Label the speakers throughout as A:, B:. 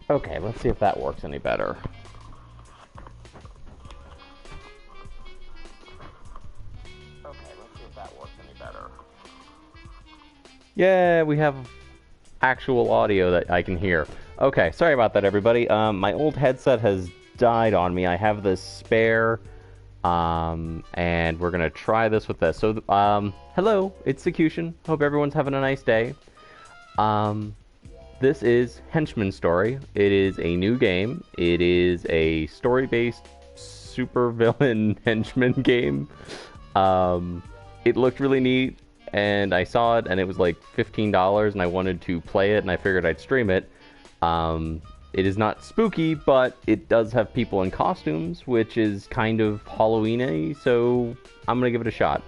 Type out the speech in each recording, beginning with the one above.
A: Okay, let's see if that works any better. Okay, let's see if that works any better. Yeah, we have actual audio that I can hear. Okay, sorry about that, everybody. My old headset has died on me. I have this spare, and we're gonna try this with this. So, hello, it's Secution. Hope everyone's having a nice day. This is Henchman Story. It is a new game. It is a story-based supervillain henchman game. It looked really neat, and I saw it, and it was like $15, and I wanted to play it, and I figured I'd stream it. It is not spooky, but it does have people in costumes, which is kind of Halloween-y, so I'm gonna give it a shot.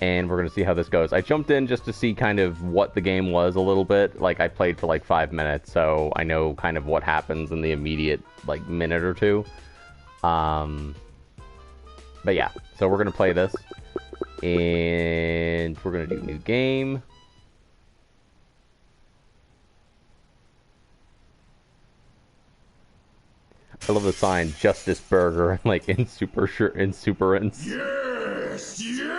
A: And we're going to see how this goes. I jumped in just to see kind of what the game was a little bit. Like, I played for like 5 minutes, so I know kind of what happens in the immediate, like, minute or two. But yeah, so we're going to play this. And we're going to do new game. I love the sign, Justice Burger, like, in Superance.
B: Yes, yes!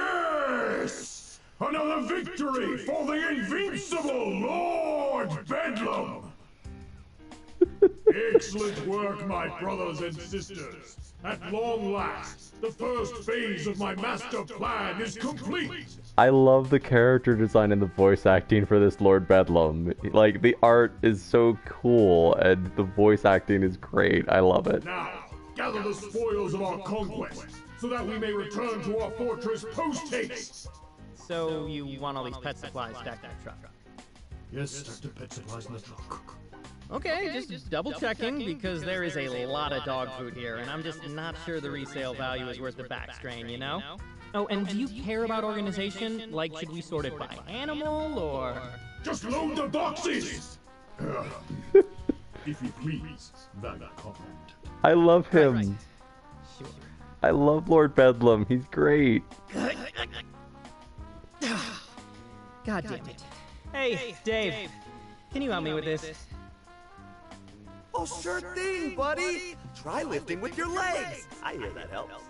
B: Another victory for the invincible Lord Bedlam! Excellent work, my brothers and sisters. At long last, the first phase of my master plan is complete.
A: I love the character design and the voice acting for this Lord Bedlam. Like, the art is so cool, and the voice acting is great. I love it.
B: Now, gather the spoils of our conquest, so that we may return to our fortress post-haste.
C: So you want all these pet supplies stacked in the truck?
B: Yes, stack the pet supplies in the truck.
C: Okay, just double checking, because there is a lot of dog food here, and I'm just not sure the resale value is worth the back strain, you know? Oh, and do you care about organization? Like, should we sort it by animal, or...?
B: Just load the boxes! If you please, that comment.
A: I love him.
C: Right. Sure.
A: I love Lord Bedlam. He's great.
C: God damn it. Hey, Dave, can you help me with this?
D: Oh, sure thing, buddy. Try lifting with your legs. I hear that helps.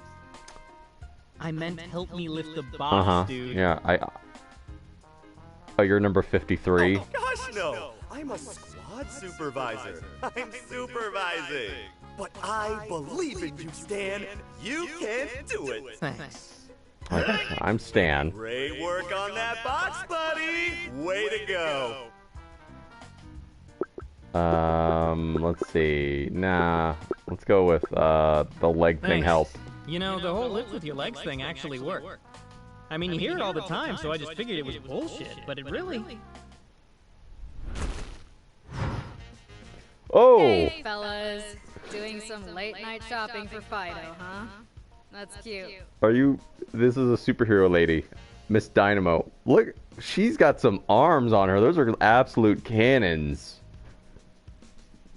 C: I meant help me lift the box, dude.
A: Yeah, Oh, you're number 53.
D: Oh, gosh, no. I'm a squad supervisor. I'm supervising. But I believe in you, Stan. You can do it.
C: Thanks.
A: I'm Stan.
D: Great work on that box, buddy. Way to go.
A: Let's see. Nah, let's go with, the leg thing
C: Thanks.
A: helped.
C: You know, the whole lift with your legs thing actually worked. I mean, you hear it all the time, so I just figured it was bullshit, but it really...
A: Oh!
E: Hey, fellas. Doing some late-night shopping for Fido, huh? That's cute.
A: This is a superhero lady. Miss Dynamo. Look, she's got some arms on her. Those are absolute cannons.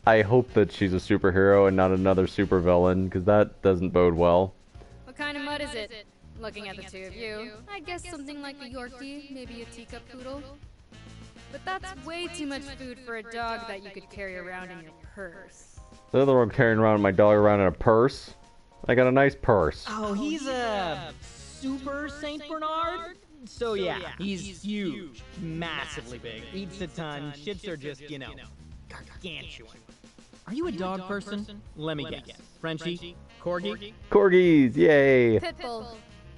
A: I hope that she's a superhero and not another supervillain, because that doesn't bode well.
E: What kind of mud is it? Looking at the two of you, I guess something like a Yorkie, maybe a teacup poodle. But that's way too much food for a dog that you could carry around in your purse.
A: The other one carrying around my dog around in a purse. I got a nice purse.
C: Oh, he's a super Saint Bernard? So yeah, he's huge, massively big, eats a ton, shits are just, you know, gargantuan. Are you a dog person? Let me guess. Frenchie? Corgi?
A: Corgis, yay!
E: Pitbull.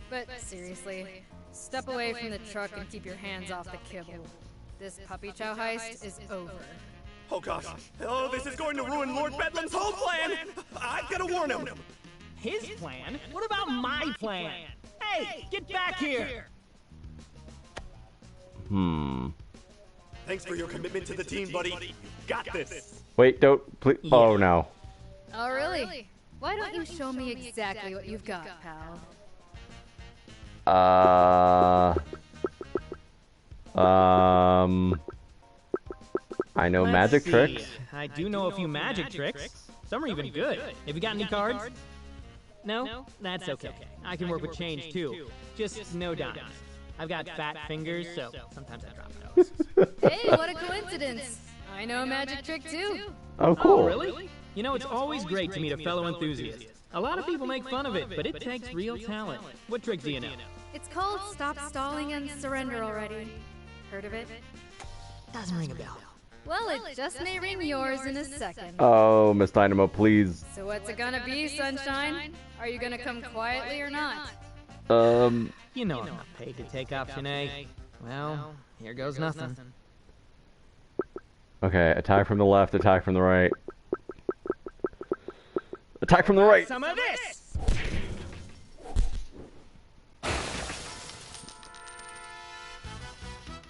E: But seriously, step away from the truck and keep your hands off the kibble. This puppy chow heist is over.
D: Oh, gosh. Oh, this is going to ruin Lord Bedlam's whole plan. I've got to warn him.
C: His plan? What about my plan? Hey, get back here!
D: Thanks for your commitment to the team, buddy. You got this.
A: Wait, don't, please.
C: Yeah.
A: Oh, no.
E: Oh, really? Why don't you show me exactly what you've got, pal?
A: I know
C: Let's
A: magic
C: see.
A: tricks.
C: I do know a few magic tricks. Some are even good. Have you got any cards? No? That's okay. I can work with change too. Just no dimes. I've got fat fingers, so sometimes I drop those.
E: Hey, what a coincidence! I know a magic trick too.
A: Oh, cool.
C: Oh, really? You know, it's always great to meet a fellow enthusiast. A lot of people make fun of it, but it takes real talent. What trick do you know?
E: It's called Stop Stalling and Surrender Already. Heard of it?
C: Doesn't ring a bell.
E: Well, it just may ring yours in a second.
A: Oh, Miss Dynamo, please.
E: So what's it gonna be, Sunshine? Are you gonna come quietly or not?
C: You know I'm not paid to take option A. Well, here goes nothing.
A: Okay, attack from the left, attack from the right. Attack from the right!
C: Some of this!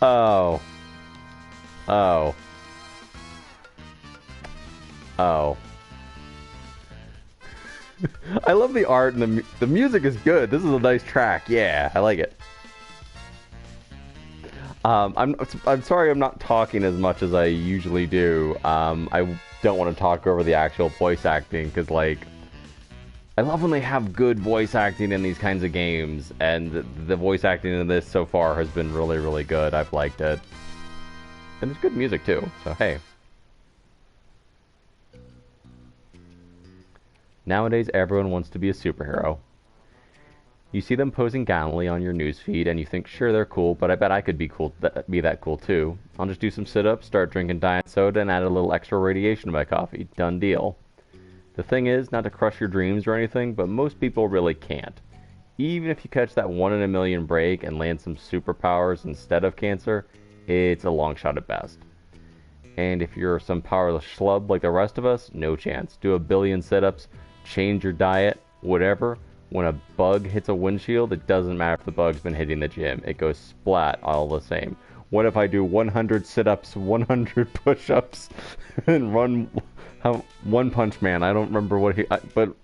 A: Oh. Oh. Oh. I love the art and the music is good. This is a nice track. Yeah, I like it. I'm sorry I'm not talking as much as I usually do. I don't want to talk over the actual voice acting because, like, I love when they have good voice acting in these kinds of games, and the voice acting in this so far has been really, really good. I've liked it. And there's good music too, so hey. Nowadays, everyone wants to be a superhero. You see them posing gallantly on your newsfeed, and you think, sure, they're cool, but I bet I could be that cool too. I'll just do some sit-ups, start drinking diet soda, and add a little extra radiation to my coffee. Done deal. The thing is, not to crush your dreams or anything, but most people really can't. Even if you catch that 1 in a million break and land some superpowers instead of cancer, it's a long shot at best. And if you're some powerless schlub like the rest of us, no chance. Do a billion sit-ups, change your diet, whatever. When a bug hits a windshield, it doesn't matter if the bug's been hitting the gym. It goes splat all the same. What if I do 100 sit-ups, 100 push-ups, and run One Punch Man? I don't remember what but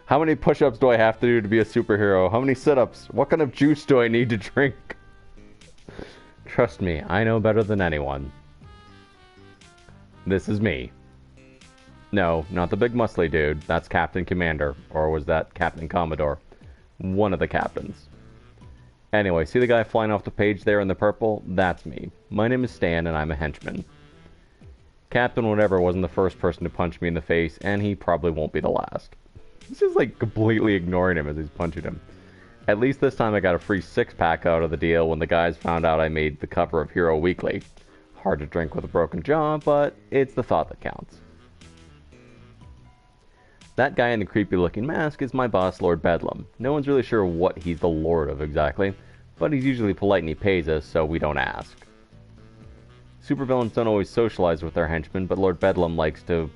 A: how many push-ups do I have to do to be a superhero? How many sit-ups? What kind of juice do I need to drink? Trust me, I know better than anyone. This is me. No, not the big muscly dude. That's Captain Commander. Or was that Captain Commodore? One of the captains. Anyway, see the guy flying off the page there in the purple? That's me. My name is Stan, and I'm a henchman. Captain whatever wasn't the first person to punch me in the face, and he probably won't be the last. He's just like completely ignoring him as he's punching him. At least this time I got a free 6-pack out of the deal when the guys found out I made the cover of Hero Weekly. Hard to drink with a broken jaw, but it's the thought that counts. That guy in the creepy-looking mask is my boss, Lord Bedlam. No one's really sure what he's the lord of exactly, but he's usually polite and he pays us, so we don't ask. Supervillains don't always socialize with their henchmen, but Lord Bedlam likes to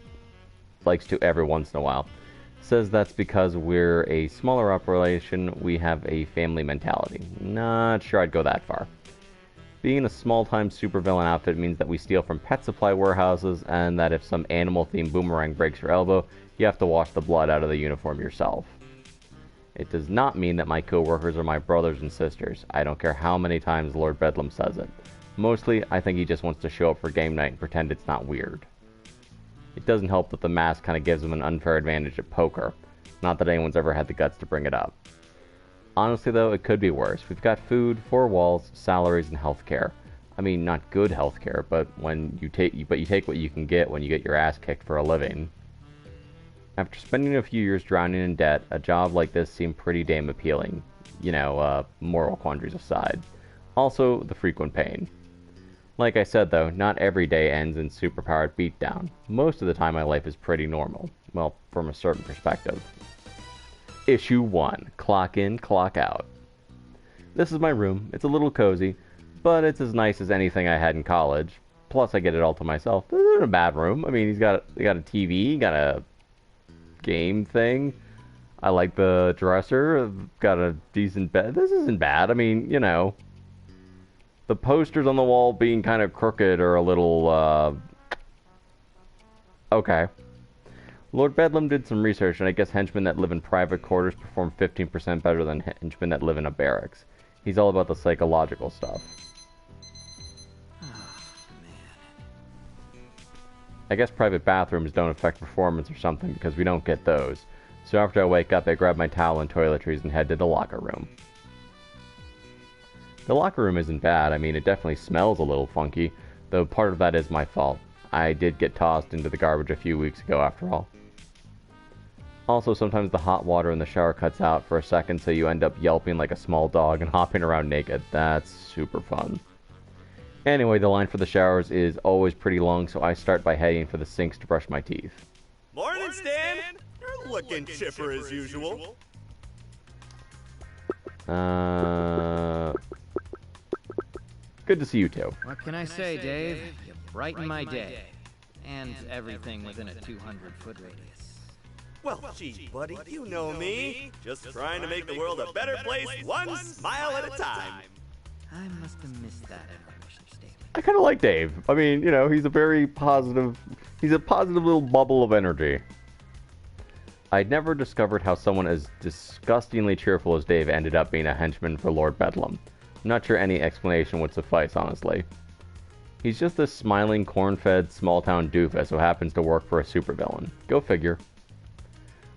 A: every once in a while. Says that's because we're a smaller operation, we have a family mentality. Not sure I'd go that far. Being a small-time supervillain outfit means that we steal from pet supply warehouses, and that if some animal-themed boomerang breaks your elbow, you have to wash the blood out of the uniform yourself. It does not mean that my co-workers are my brothers and sisters. I don't care how many times Lord Bedlam says it. Mostly, I think he just wants to show up for game night and pretend it's not weird. It doesn't help that the mask kind of gives him an unfair advantage at poker. Not that anyone's ever had the guts to bring it up. Honestly though, it could be worse. We've got food, 4 walls, salaries, and healthcare. I mean, not good healthcare, but you take what you can get when you get your ass kicked for a living. After spending a few years drowning in debt, a job like this seemed pretty damn appealing. You know, moral quandaries aside. Also, the frequent pain. Like I said though, not every day ends in superpowered beatdown. Most of the time my life is pretty normal. Well, from a certain perspective. Issue 1. Clock in, clock out. This is my room. It's a little cozy, but it's as nice as anything I had in college. Plus I get it all to myself. This isn't a bad room. I mean, he got a TV, got a game thing. I like the dresser. Got a decent bed. This isn't bad. I mean, you know, the posters on the wall being kind of crooked or a little, okay. Lord Bedlam did some research, and I guess henchmen that live in private quarters perform 15% better than henchmen that live in a barracks. He's all about the psychological stuff. I guess private bathrooms don't affect performance or something because we don't get those. So after I wake up, I grab my towel and toiletries and head to the locker room. The locker room isn't bad. I mean, it definitely smells a little funky, Though part of that is my fault. I did get tossed into the garbage a few weeks ago after all. Also, sometimes the hot water in the shower cuts out for a second, so you end up yelping like a small dog and hopping around naked. That's super fun. Anyway, the line for the showers is always pretty long, so I start by heading for the sinks to brush my teeth.
D: Morning, Stan! You're looking chipper as usual.
A: Good to see you too.
C: What can I say, Dave? You brighten my day. And everything within a 200-foot radius.
D: Well, gee, buddy, you know me. Just trying to make the world a better place, one smile at a time.
C: I must have missed that in our mission statement.
A: I kind of like Dave. I mean, you know, he's a positive little bubble of energy. I'd never discovered how someone as disgustingly cheerful as Dave ended up being a henchman for Lord Bedlam. I'm not sure any explanation would suffice, honestly. He's just this smiling, corn-fed, small-town doofus who happens to work for a supervillain. Go figure.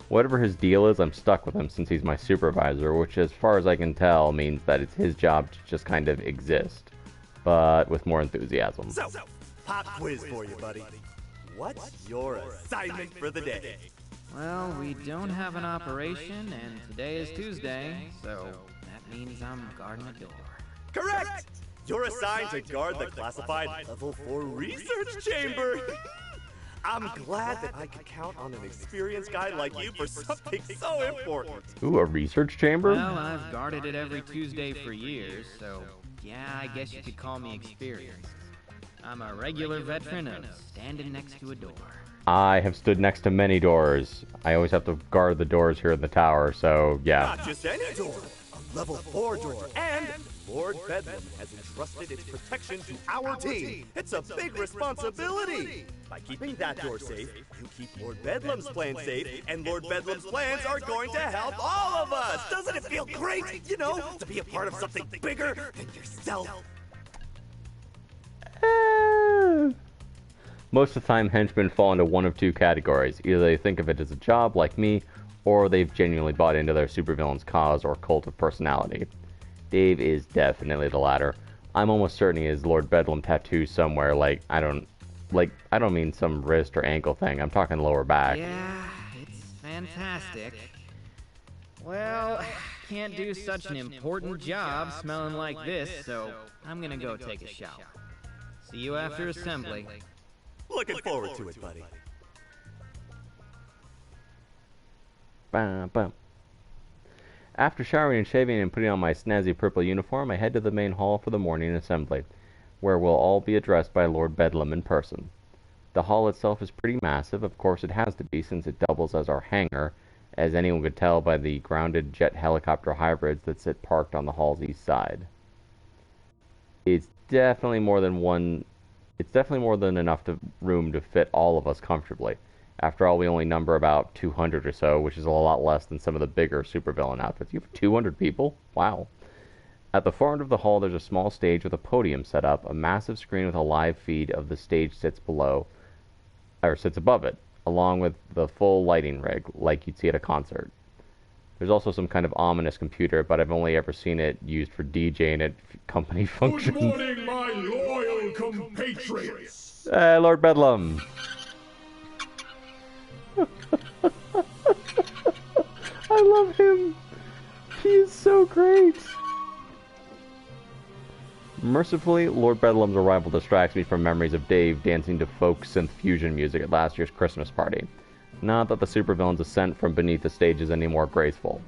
A: Whatever his deal is, I'm stuck with him since he's my supervisor, which as far as I can tell means that it's his job to just kind of exist, but with more enthusiasm.
D: So, pop quiz for you, buddy. What's your assignment for the day?
C: Well, we don't have an operation, and today is Tuesday, so that means I'm guarding a door.
D: Correct! You're assigned to guard the classified Level 4 research chamber. I'm glad that I could count on an experienced guy like you for something so important.
A: Ooh, a research chamber?
C: Well, I've guarded it every Tuesday for years, so yeah, I guess you could call me experienced. I'm a regular veteran of standing next to a door.
A: I have stood next to many doors. I always have to guard the doors here in the tower, so yeah.
D: Not just any door, a Level 4 door, and Lord Bedlam has entrusted its protection to our team. It's a big responsibility. By keeping that door safe, you keep Lord Bedlam's plan safe, and Lord Bedlam's plans are going to help all of us. Doesn't it feel great, you know, to be a part of something bigger than yourself?
A: Most of the time, henchmen fall into one of two categories. Either they think of it as a job, like me, or they've genuinely bought into their supervillain's cause or cult of personality. Dave is definitely the latter. I'm almost certain he has Lord Bedlam tattooed somewhere, I don't mean some wrist or ankle thing. I'm talking lower back.
C: Yeah, it's fantastic. Well, can't do such an important job smelling like this, so I'm gonna go take a shower. See you after assembly.
D: Looking forward to it, buddy.
A: Bam, bam. After showering and shaving and putting on my snazzy purple uniform, I head to the main hall for the morning assembly, where we'll all be addressed by Lord Bedlam in person. The hall itself is pretty massive. Of course it has to be, since it doubles as our hangar, as anyone could tell by the grounded jet helicopter hybrids that sit parked on the hall's east side. It's definitely more than enough room to fit all of us comfortably. After all, we only number about 200 or so, which is a lot less than some of the bigger supervillain outfits. You have 200 people? Wow. At the far end of the hall, there's a small stage with a podium set up. A massive screen with a live feed of the stage sits above it, along with the full lighting rig, like you'd see at a concert. There's also some kind of ominous computer, but I've only ever seen it used for DJing at company functions.
B: Good morning, my loyal compatriots.
A: Lord Bedlam. I love him. He is so great. Mercifully, Lord Bedlam's arrival distracts me from memories of Dave dancing to folk synth fusion music at last year's Christmas party. Not that the supervillain's ascent from beneath the stage is any more graceful.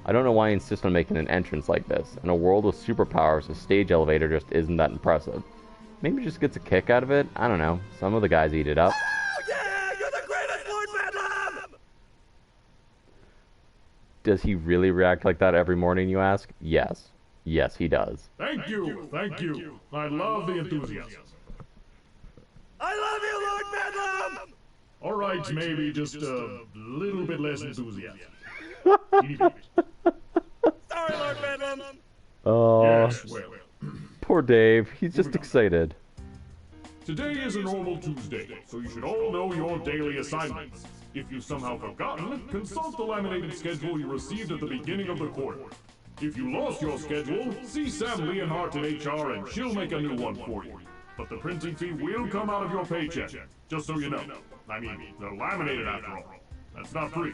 A: I don't know why he insists on making an entrance like this. In a world with superpowers, a stage elevator just isn't that impressive. Maybe he just gets a kick out of it? I don't know. Some of the guys eat it up.
D: Oh yeah, you're the greatest, Lord Bedlam!
A: Does he really react like that every morning, you ask? Yes. Yes, he does.
B: Thank you, thank you. I love the enthusiasm.
D: I love you, Lord Bedlam!
B: All right, maybe just a little bit less enthusiasm.
D: Sorry, Lord Bedlam.
A: Oh,
B: Yes, well.
A: poor Dave. He's just excited.
B: Today is a normal Tuesday, so you should all know your daily assignments. If you've somehow forgotten, consult the laminated schedule you received at the beginning of the quarter. If you lost your schedule, see Sam Leonhardt in HR and she'll make a new one for you. but the printing fee will come out of your paycheck, just so you know. I mean, they're laminated after all. That's not free.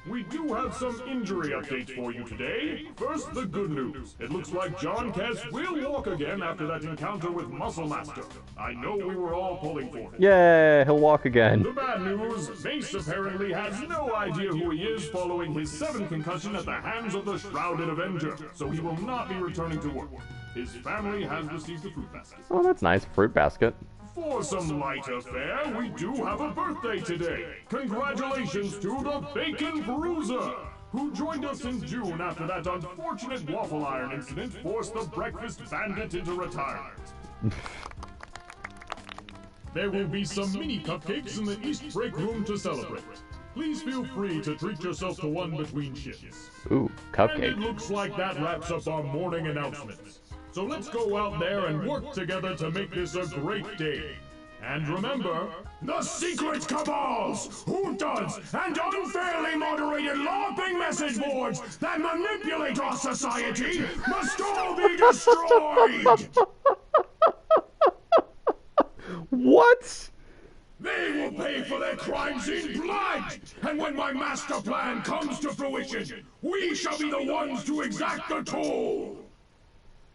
B: We do have some injury updates for you today. First, the good news. It looks like John Kess will walk again after that encounter with Muscle Master. I know we were all pulling for him.
A: Yeah, he'll walk again.
B: The bad news, Mace apparently has no idea who he is following his 7th concussion at the hands of the Shrouded Avenger, so he will not be returning to work. His family has received a fruit basket.
A: Oh, that's nice. Fruit basket.
B: For some lighter fare, we do have a birthday today. Congratulations to the Bacon Bruiser, who joined us in June after that unfortunate waffle iron incident forced the Breakfast Bandit into retirement. There will be some mini cupcakes in the East Break Room to celebrate. Please feel free to treat yourself to one between shifts.
A: Ooh,
B: And
A: cupcake.
B: it looks like that wraps up our morning announcements. So let's go out there and work together to make this a great day. And remember, the secret cabals, whodunits, and unfairly moderated LARPing message boards that manipulate our society must all be destroyed!
A: What?
B: They will pay for their crimes in blood! And when my master plan comes to fruition, we shall be the ones to exact the toll!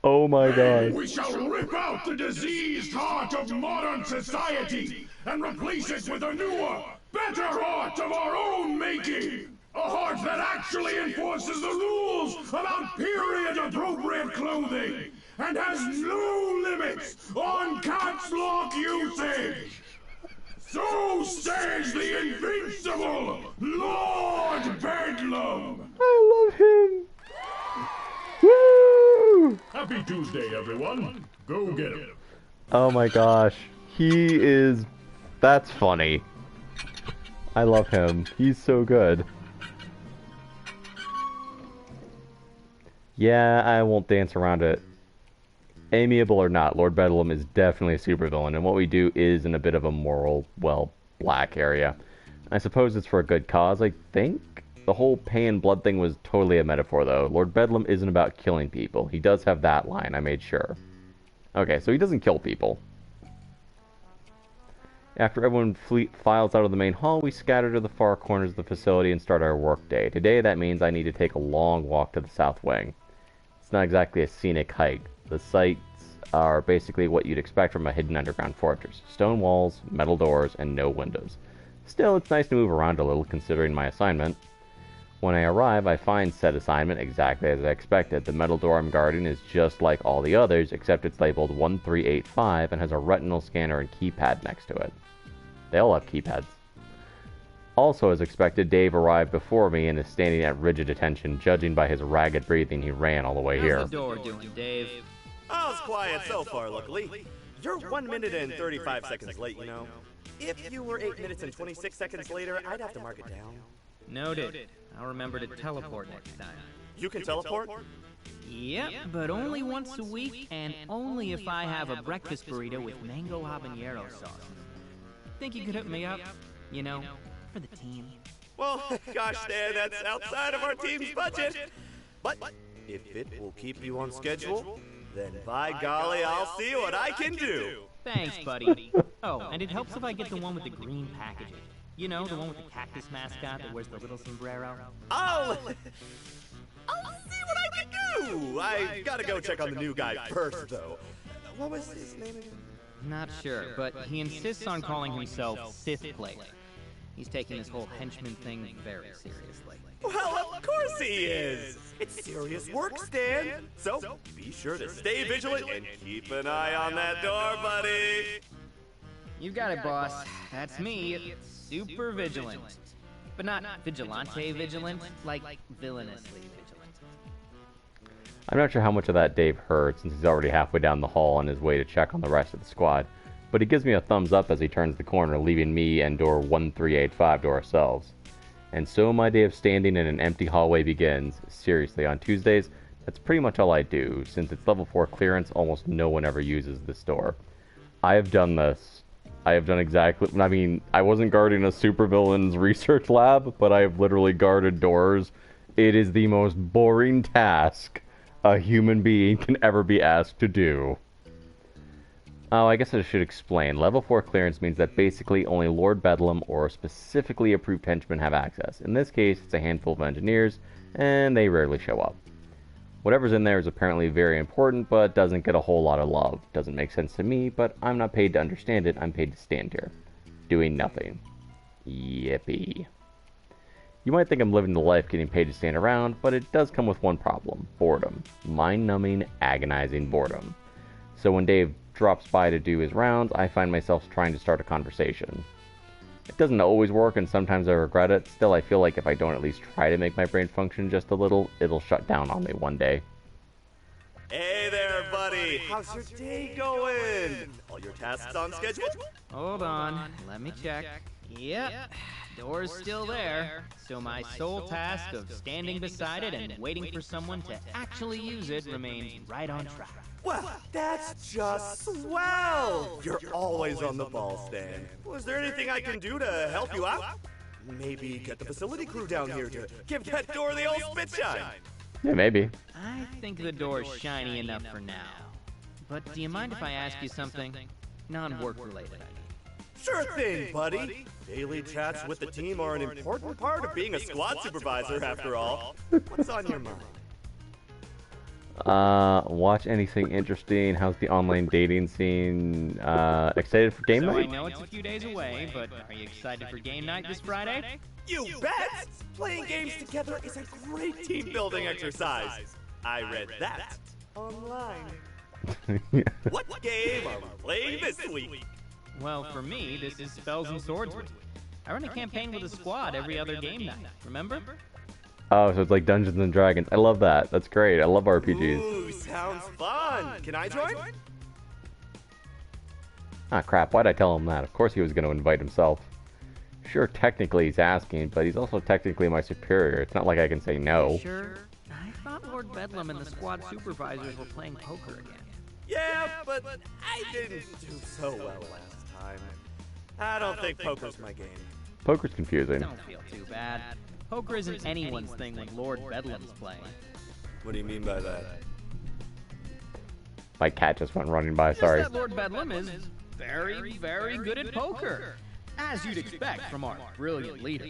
A: Oh my god.
B: We shall rip out the diseased heart of modern society and replace it with a newer, better heart of our own making! A heart that actually enforces the rules about period-appropriate clothing and has no limits on caps lock usage! So says the invincible Lord Bedlam!
A: I love him. Woo!
B: Happy Tuesday, everyone. Go get him.
A: Oh my gosh. He is... That's funny. I love him. He's so good. Yeah, I won't dance around it. Amiable or not, Lord Bedlam is definitely a supervillain, and what we do is in a bit of a moral, well, black area. I suppose it's for a good cause, I think? The whole pain and blood thing was totally a metaphor, though. Lord Bedlam isn't about killing people. He does have that line, I made sure. Okay, so he doesn't kill people. After everyone files out of the main hall, we scatter to the far corners of the facility and start our workday. Today, that means I need to take a long walk to the south wing. It's not exactly a scenic hike. The sights are basically what you'd expect from a hidden underground fortress. Stone walls, metal doors, and no windows. Still, it's nice to move around a little considering my assignment. When I arrive, I find said assignment exactly as I expected. The metal door I'm guarding is just like all the others, except it's labeled 1385 and has a retinal scanner and keypad next to it. They all have keypads. Also, as expected, Dave arrived before me and is standing at rigid attention. Judging by his ragged breathing, he ran all the way here.
C: How's the door doing, Dave?
D: All's quiet so far, luckily. You're 1 minute and 35 seconds late, you know. If you were 8 minutes and 26 seconds later, I'd have to mark it down.
C: Noted. I'll remember to teleport next time.
D: You can teleport?
C: Yep, but only once a week, and only if I have a breakfast burrito with mango habanero sauce. Think you could hook me up? You know, for the team.
D: Well, gosh, Stan, that's outside of our team's budget. But if it will keep you on schedule, then by golly, I'll see what I can do.
C: Thanks, buddy. Oh, and it helps if I get the one with the green packaging. You know, the one with the cactus mascot that wears the little sombrero.
D: I'll see what I can do. I gotta go check on the new guy first, though. What was his name again?
C: Not sure, but he insists on calling himself Fifth Plate. He's taking this whole henchman thing very seriously.
D: Well, of course he is. It's serious work, Stan. So be sure to stay vigilant and keep an eye on that door, buddy.
C: You got it, boss. That's me. Super vigilant. But not vigilante vigilant, like villainously vigilant.
A: I'm not sure how much of that Dave heard, since he's already halfway down the hall on his way to check on the rest of the squad, but he gives me a thumbs up as he turns the corner, leaving me and door 1385 to ourselves. And so my day of standing in an empty hallway begins. Seriously, on Tuesdays, that's pretty much all I do. Since it's level 4 clearance, almost no one ever uses this door. I have done this. I have done exactly... I mean, I wasn't guarding a supervillain's research lab, but I have literally guarded doors. It is the most boring task a human being can ever be asked to do. Oh, I guess I should explain. Level 4 clearance means that basically only Lord Bedlam or specifically approved henchmen have access. In this case, it's a handful of engineers, and they rarely show up. Whatever's in there is apparently very important, but doesn't get a whole lot of love. Doesn't make sense to me, but I'm not paid to understand it. I'm paid to stand here, doing nothing. Yippee. You might think I'm living the life getting paid to stand around, but it does come with one problem. Boredom. Mind-numbing, agonizing boredom. So when Dave drops by to do his rounds, I find myself trying to start a conversation. It doesn't always work, and sometimes I regret it. Still, I feel like if I don't at least try to make my brain function just a little, it'll shut down on me one day.
D: Hey there, buddy. How's your day going? All your tasks on schedule?
C: Hold on, let me check. Yep, door's still there. So my sole task of standing beside it and waiting for someone to actually use it remains right on track.
D: Well, that's just swell! You're always on the ball, Stan. Was there anything I can do to help you out? Maybe get the facility crew down here to give that door the old spit shine.
A: Yeah, maybe.
C: I think the door's shiny enough for now. But do you mind if I ask you something? Non-work related, I mean.
D: Sure thing, buddy. Daily chats with the team are an important part of being a squad supervisor, after all. What's on your mind?
A: Watch anything interesting? How's the online dating scene? Excited for game
C: So
A: night?
C: I know it's a few days away, but are you excited for game night this Friday?
D: You bet! Playing games together is a great team-building exercise. I read that online. What game are we playing this week?
C: Well, for me, this is Spells and Swords Week. I run a campaign with a squad every other game night, remember?
A: Oh, so it's like Dungeons and Dragons. I love that. That's great. I love RPGs.
D: Ooh, sounds fun. Can I join?
A: Ah, crap. Why'd I tell him that? Of course he was going to invite himself. Sure, technically he's asking, but he's also technically my superior. It's not like I can say no.
C: Sure. I thought Lord Bedlam and the squad supervisors were playing poker again.
D: Yeah, but I didn't do so well last time. I don't think poker's my game.
A: Poker's confusing.
C: Don't feel too bad. Poker isn't anyone's thing when Lord Bedlam's playing.
D: What do you mean by that?
A: My cat just went running by, sorry.
C: Just that Lord Bedlam is very, very good at poker. As you'd expect from our brilliant leader.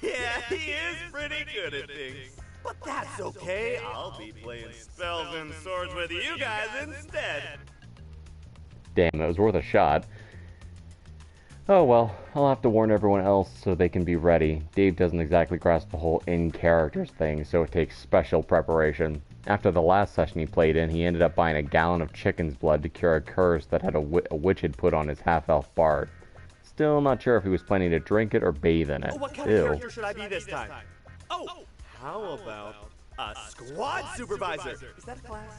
D: Yeah, he is pretty good at things. But that's okay. I'll be playing Spells and Swords with you guys instead.
A: Damn, it was worth a shot. Oh well, I'll have to warn everyone else so they can be ready. Dave doesn't exactly grasp the whole in-characters thing, so it takes special preparation. After the last session he played in, he ended up buying a gallon of chicken's blood to cure a curse that had a witch had put on his half-elf bard. Still not sure if he was planning to drink it or bathe in it.
D: What kind of character should I be this time? Oh, how about a squad supervisor? Is that a class?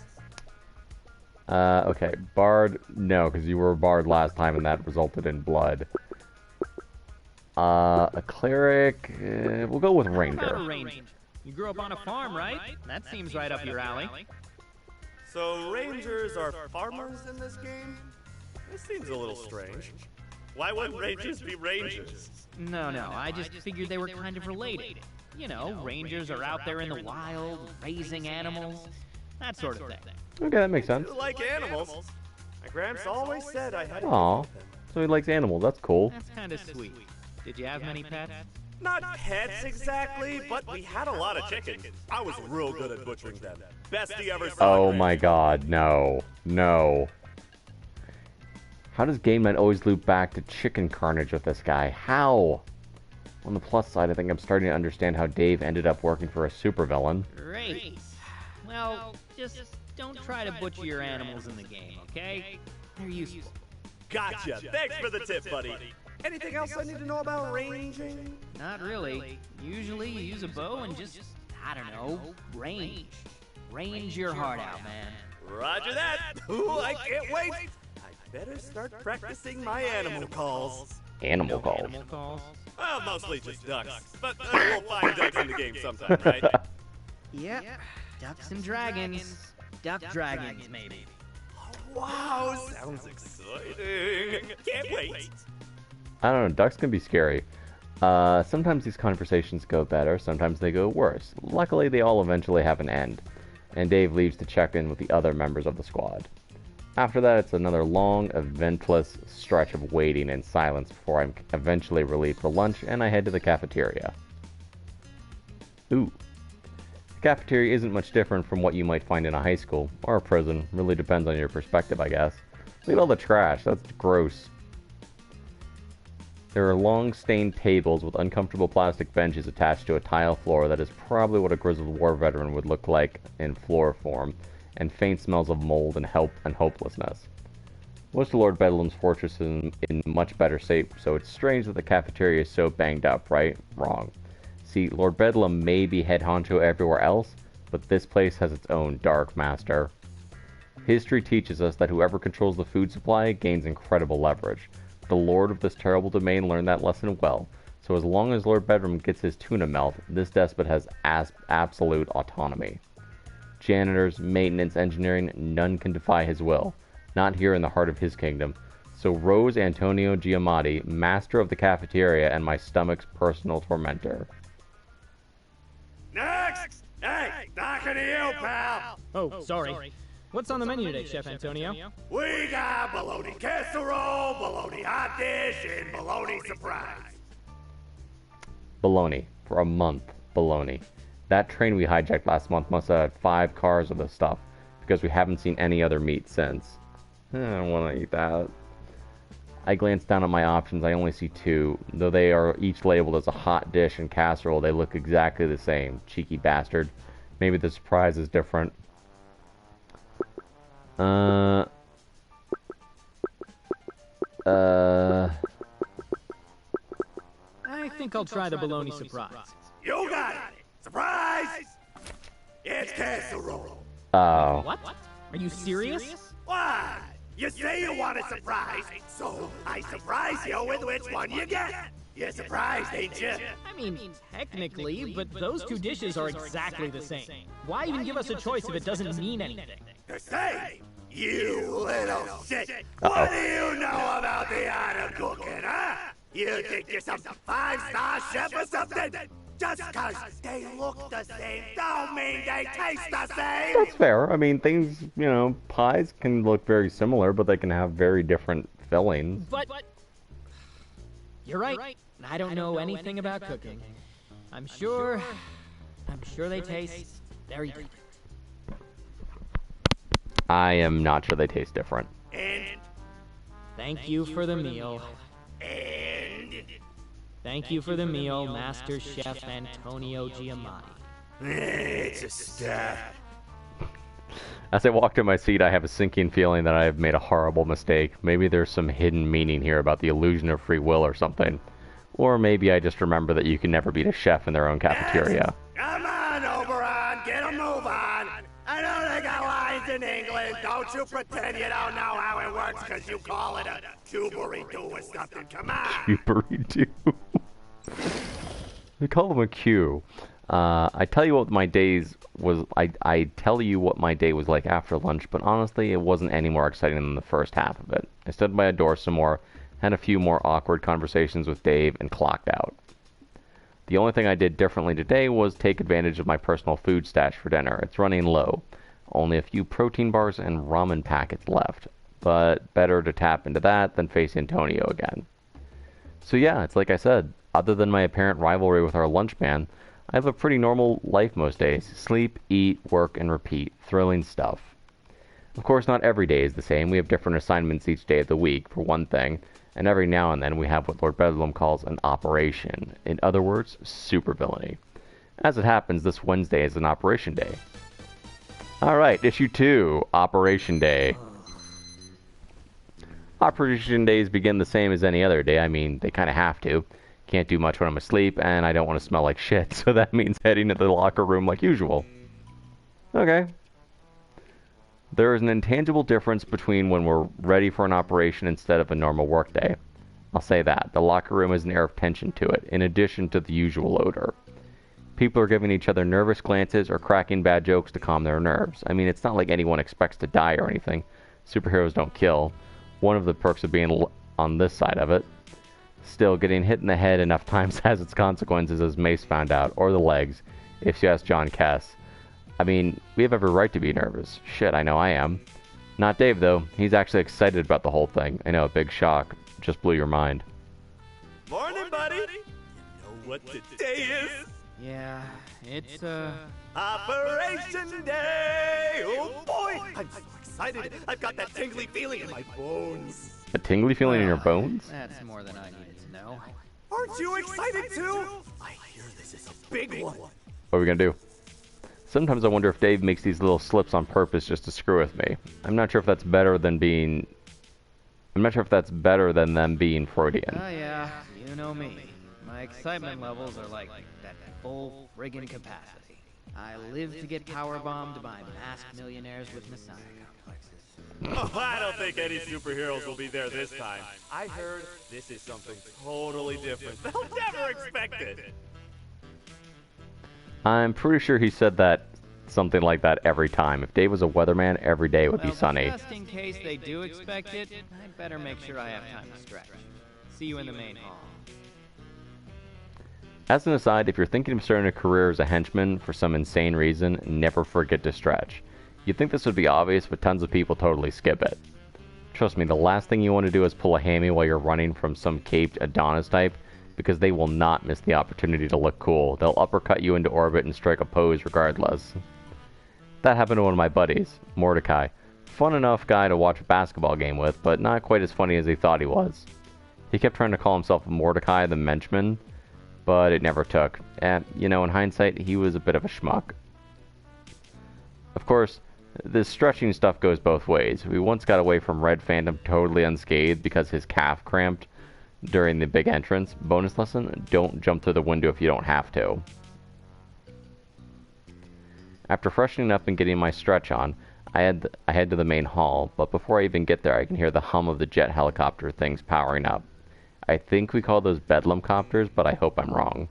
A: Okay, bard, no, because you were a bard last time and that resulted in blood. A cleric, we'll go with
C: How about
A: ranger.
C: a ranger? You grew up on a farm, right? That seems right up your alley.
D: So rangers are farmers in this game? This seems a little strange. Why wouldn't rangers be rangers?
C: No, I just figured they were kind of related. You know, rangers are out there in the wild, raising animals, that sort of thing.
A: Okay, that makes sense.
D: You like animals? My gramps always said I had to
A: Aw,
D: keep them.
A: so he likes animals, that's cool.
C: That's kind of sweet. Did you have many pets?
D: Not pets exactly, but we had a lot of chickens. I was real good at butchering them. Best you ever saw.
A: Oh
D: Gramps.
A: my god, no. No. How does Game Night always loop back to chicken carnage with this guy? How? On the plus side, I think I'm starting to understand how Dave ended up working for a supervillain.
C: Great. Well, just don't try to butcher your animals in the game, okay? They're useful.
D: Gotcha. Thanks for the tip, buddy. Anything else I need to know about ranging?
C: Not really. Usually you use a bow and just, I don't know, range. Range your heart out, man.
D: Roger that. Ooh, I can't wait. I better start practicing my animal calls.
A: Animal calls.
C: Animal calls?
D: Well, mostly just ducks, but we'll find ducks in the game sometime, right?
C: Yep. Ducks and dragons. Duck dragons, maybe.
D: Wow, sounds exciting. Can't wait.
A: I don't know, ducks can be scary. Sometimes these conversations go better, sometimes they go worse. Luckily, they all eventually have an end, and Dave leaves to check in with the other members of the squad. After that, it's another long, eventless stretch of waiting and silence before I'm eventually relieved for lunch and I head to the cafeteria. Ooh. The cafeteria isn't much different from what you might find in a high school, or a prison. Really depends on your perspective, I guess. Look at all the trash. That's gross. There are long, stained tables with uncomfortable plastic benches attached to a tile floor that is probably what a grizzled war veteran would look like in floor form, and faint smells of mold and hopelessness. Most of Lord Bedlam's fortress is in much better shape, so it's strange that the cafeteria is so banged up, right? Wrong. See, Lord Bedlam may be head honcho everywhere else, but this place has its own dark master. History teaches us that whoever controls the food supply gains incredible leverage. The lord of this terrible domain learned that lesson well, so as long as Lord Bedlam gets his tuna melt, this despot has absolute autonomy. Janitors, maintenance, engineering, none can defy his will. Not here in the heart of his kingdom. So Rose Antonio Giamatti, master of the cafeteria and my stomach's personal tormentor.
D: Next! Hey, talking to you, pal!
C: Oh, sorry. What's on the menu today, Chef Antonio?
D: We got bologna casserole, bologna hot dish, and bologna surprise.
A: Bologna. For a month. Bologna. That train we hijacked last month must have had 5 cars of this stuff, because we haven't seen any other meat since. I don't want to eat that. I glanced down at my options. I only see 2. Though they are each labeled as a hot dish and casserole, they look exactly the same. Cheeky bastard. Maybe the surprise is different. I
C: think I'll try the bologna surprise.
D: You got it! Surprise! It's casserole.
A: Oh.
C: What? Are you serious?
D: What? You say you want a surprise, so I surprise you with which one you get. You're surprised, ain't you?
C: I mean, technically, but those 2 dishes are exactly the same. Why even give us a choice if it doesn't mean anything?
D: The same? You little shit! What do you know about the art of cooking, huh? You think you're some 5-star chef or something? Just 'cause they look the same don't mean they taste the same!
A: That's fair. I mean, things, pies can look very similar, but they can have very different fillings.
C: But you're right. I don't know anything about cooking. I'm sure they taste very different.
A: I am not sure they taste different.
D: And
C: Thank you for the meal. Thank you for the meal, Master Chef Antonio Giamatti.
D: it's a step.
A: As I walk to my seat, I have a sinking feeling that I have made a horrible mistake. Maybe there's some hidden meaning here about the illusion of free will or something. Or maybe I just remember that you can never beat a chef in their own cafeteria.
D: Come on, Oberon, get a move on. I know they got lines in England. Don't you pretend you don't know how it works because you call it a tubery-doo or something. Come on.
A: Tubery-doo. They call them a Q. I tell you what my days was. I tell you what my day was like after lunch, but honestly, it wasn't any more exciting than the first half of it. I stood by a door some more, had a few more awkward conversations with Dave, and clocked out. The only thing I did differently today was take advantage of my personal food stash for dinner. It's running low. Only a few protein bars and ramen packets left. But better to tap into that than face Antonio again. So yeah, it's like I said. Other than my apparent rivalry with our lunch man, I have a pretty normal life most days. Sleep, eat, work, and repeat. Thrilling stuff. Of course, not every day is the same. We have different assignments each day of the week, for one thing. And every now and then we have what Lord Bedlam calls an operation. In other words, supervillainy. As it happens, this Wednesday is an operation day. Alright, issue 2, Operation Day. Operation days begin the same as any other day. I mean, they kind of have to. Can't do much when I'm asleep, and I don't want to smell like shit, so that means heading to the locker room like usual. Okay. There is an intangible difference between when we're ready for an operation instead of a normal workday. I'll say that. The locker room has an air of tension to it, in addition to the usual odor. People are giving each other nervous glances or cracking bad jokes to calm their nerves. I mean, it's not like anyone expects to die or anything. Superheroes don't kill. One of the perks of being on this side of it. Still, getting hit in the head enough times has its consequences, as Mace found out, or the legs, if you ask John Kess. I mean, we have every right to be nervous. Shit, I know I am. Not Dave, though. He's actually excited about the whole thing. I know, a big shock. Just blew your mind.
D: Morning, buddy. You know what today is?
C: Yeah, it's,
D: Operation Day! Oh boy! I'm so excited. I've got that tingly feeling in my bones.
A: A tingly feeling in your bones?
C: That's more than I needed to know.
D: Aren't you excited too? I hear this is a big one.
A: What are we gonna do? Sometimes I wonder if Dave makes these little slips on purpose just to screw with me. I'm not sure if that's better than being... I'm not sure if that's better than them being Freudian.
C: Oh yeah, you know me. My excitement levels are like that full friggin' capacity. I live to get powerbombed by masked millionaires with messiah complexes.
D: Oh, I don't think any superheroes will be there this time. I heard this is something totally different. They'll never expect it.
A: I'm pretty sure he said that something like that every time. If Dave was a weatherman, every day would be sunny.
C: Just in case they do expect it, I'd better make sure I have time to stretch. See you in the main hall.
A: As an aside, if you're thinking of starting a career as a henchman for some insane reason, never forget to stretch. You'd think this would be obvious, but tons of people totally skip it. Trust me, the last thing you want to do is pull a hammy while you're running from some caped Adonis type, because they will not miss the opportunity to look cool. They'll uppercut you into orbit and strike a pose regardless. That happened to one of my buddies, Mordecai. Fun enough guy to watch a basketball game with, but not quite as funny as he thought he was. He kept trying to call himself Mordecai the Menschman, but it never took. And, you know, in hindsight, he was a bit of a schmuck. Of course, this stretching stuff goes both ways. We once got away from Red Phantom totally unscathed because his calf cramped during the big entrance. Bonus lesson, don't jump through the window if you don't have to. After freshening up and getting my stretch on, I head to the main hall, but before I even get there I can hear the hum of the jet helicopter things powering up. I think we call those Bedlam copters, but I hope I'm wrong.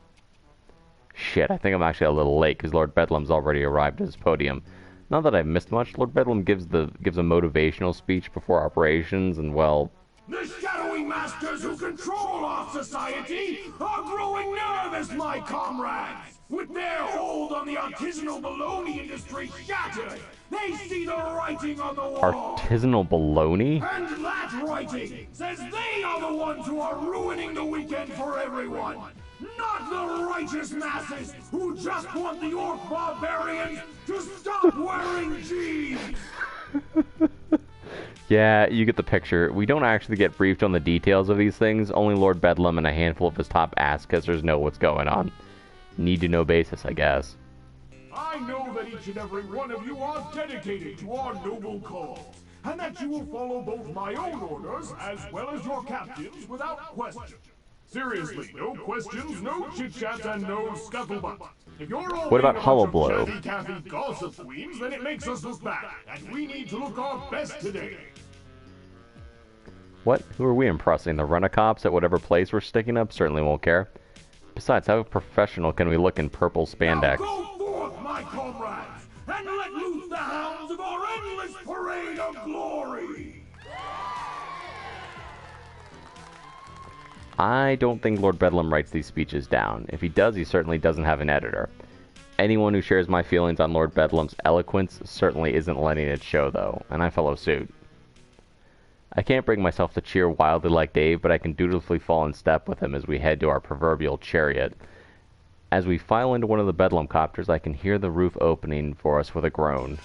A: Shit, I think I'm actually a little late because Lord Bedlam's already arrived at his podium. Not that I've missed much. Lord Bedlam gives a motivational speech before operations, and well...
B: The shadowing masters who control our society are growing nervous, my comrades! With their hold on the artisanal baloney industry shattered, they see the writing on the wall!
A: Artisanal baloney?
B: And that writing says they are the ones who are ruining the weekend for everyone! Not the righteous masses who just want the orc barbarians to stop wearing jeans!
A: Yeah, you get the picture. We don't actually get briefed on the details of these things. Only Lord Bedlam and a handful of his top ass-kissers know what's going on. Need-to-know basis, I guess.
B: I know that each and every one of you are dedicated to our noble cause, and that you will follow both my own orders as well as your captain's without question. Seriously, no questions, no chit-chat, and no scuttlebutt. If you're all
A: What about
B: being a
A: Hollow
B: bunch of
A: Blow?
B: chatty-cathy gossip queens, then it makes us look bad, and we need to look our best today.
A: What? Who are we impressing? The rent-a-cops at whatever place we're sticking up certainly won't care. Besides, how professional can we look in purple spandex?
B: Now go forth, my comrades, and let loose the hounds of our endless parade of glory!
A: I don't think Lord Bedlam writes these speeches down. If he does, he certainly doesn't have an editor. Anyone who shares my feelings on Lord Bedlam's eloquence certainly isn't letting it show, though, and I follow suit. I can't bring myself to cheer wildly like Dave, but I can dutifully fall in step with him as we head to our proverbial chariot. As we file into one of the Bedlam copters, I can hear the roof opening for us with a groan.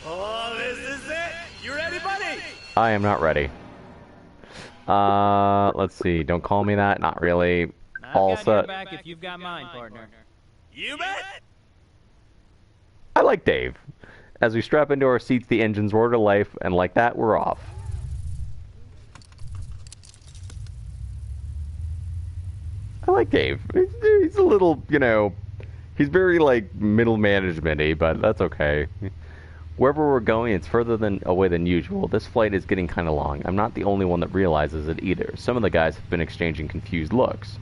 D: Oh, this is it! You ready, buddy?
A: I am not ready. Let's see. Don't call me that. Not really. All
C: I've got your
A: set.
C: back if you've got mine, partner.
D: You bet!
A: I like Dave. As we strap into our seats, the engines roar to life, and like that, we're off. I like Dave. He's a little, you know, he's very, like, middle management-y, but that's okay. Wherever we're going, it's further away than usual. This flight is getting kind of long. I'm not the only one that realizes it either. Some of the guys have been exchanging confused looks.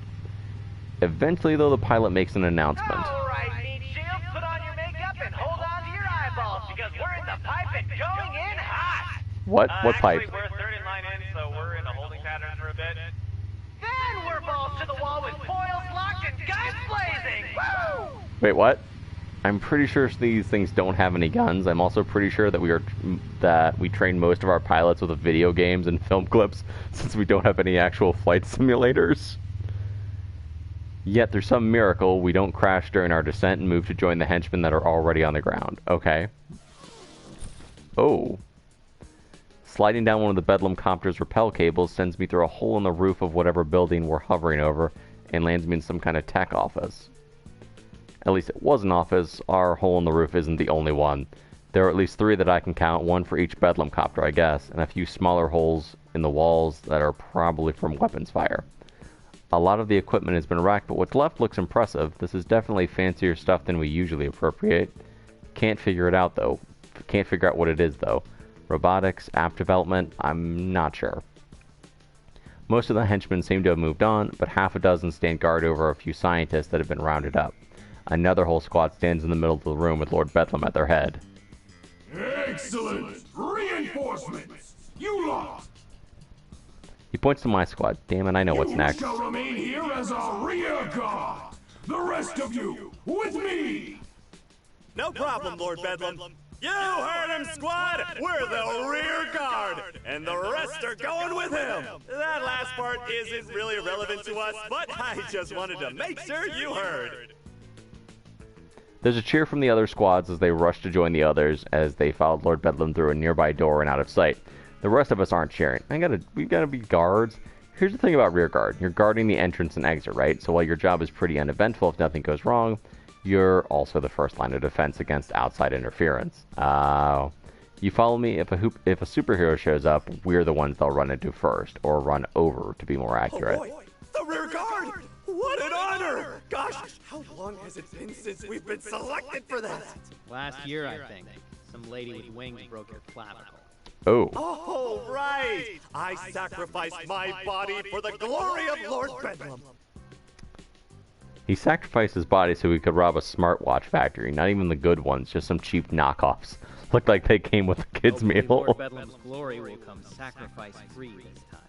A: Eventually, though, the pilot makes an announcement.
F: Alright, Meat Shield, put on your makeup and hold on to your eyeballs because we're in the pipe and going in hot!
A: What? What pipe?
G: Actually, we're third in line in, so we're in a holding pattern for a bit.
F: Then we're balls to the wall with foils locked and guns blazing! Woo!
A: Wait, what? I'm pretty sure these things don't have any guns. I'm also pretty sure that we train most of our pilots with video games and film clips, since we don't have any actual flight simulators. Yet, through some miracle, we don't crash during our descent and move to join the henchmen that are already on the ground. Okay. Oh. Sliding down one of the Bedlam Copter's rappel cables sends me through a hole in the roof of whatever building we're hovering over and lands me in some kind of tech office. At least it was an office. Our hole in the roof isn't the only one. There are at least 3 that I can count, one for each Bedlam Copter, I guess, and a few smaller holes in the walls that are probably from weapons fire. A lot of the equipment has been wrecked, but what's left looks impressive. This is definitely fancier stuff than we usually appropriate. Can't figure it out, though. Can't figure out what it is, though. Robotics, app development, I'm not sure. Most of the henchmen seem to have moved on, but half a dozen stand guard over a few scientists that have been rounded up. Another whole squad stands in the middle of the room with Lord Bedlam at their head.
B: Excellent! Reinforcements! You lot!
A: He points to my squad. Damn it, I know what's next.
B: You shall remain here as a rear guard! The rest of you, with me!
D: No problem, Lord Bedlam. You heard him, squad! We're the rear guard, and the rest are going with him! That last part isn't really relevant to us, but I just wanted to make sure you heard.
A: There's a cheer from the other squads as they rush to join the others as they followed Lord Bedlam through a nearby door and out of sight. The rest of us aren't cheering. We've gotta be guards. Here's the thing about rear guard. You're guarding the entrance and exit, right? So while your job is pretty uneventful if nothing goes wrong, you're also the first line of defense against outside interference. You follow me? If a superhero shows up, we're the ones they'll run into first, or run over, to be more accurate.
D: Oh boy, the rear guard! What an honor! Gosh, how long has it been since we've been selected for that?
C: Last year, I think. Some lady with wings broke her clavicle.
A: Oh.
D: Oh, right! I sacrificed my body for the glory of Lord Bedlam.
A: He sacrificed his body so he could rob a smartwatch factory. Not even the good ones, just some cheap knockoffs. Looked like they came with a kid's meal.
C: Lord Bedlam's glory will come sacrifice-free this time.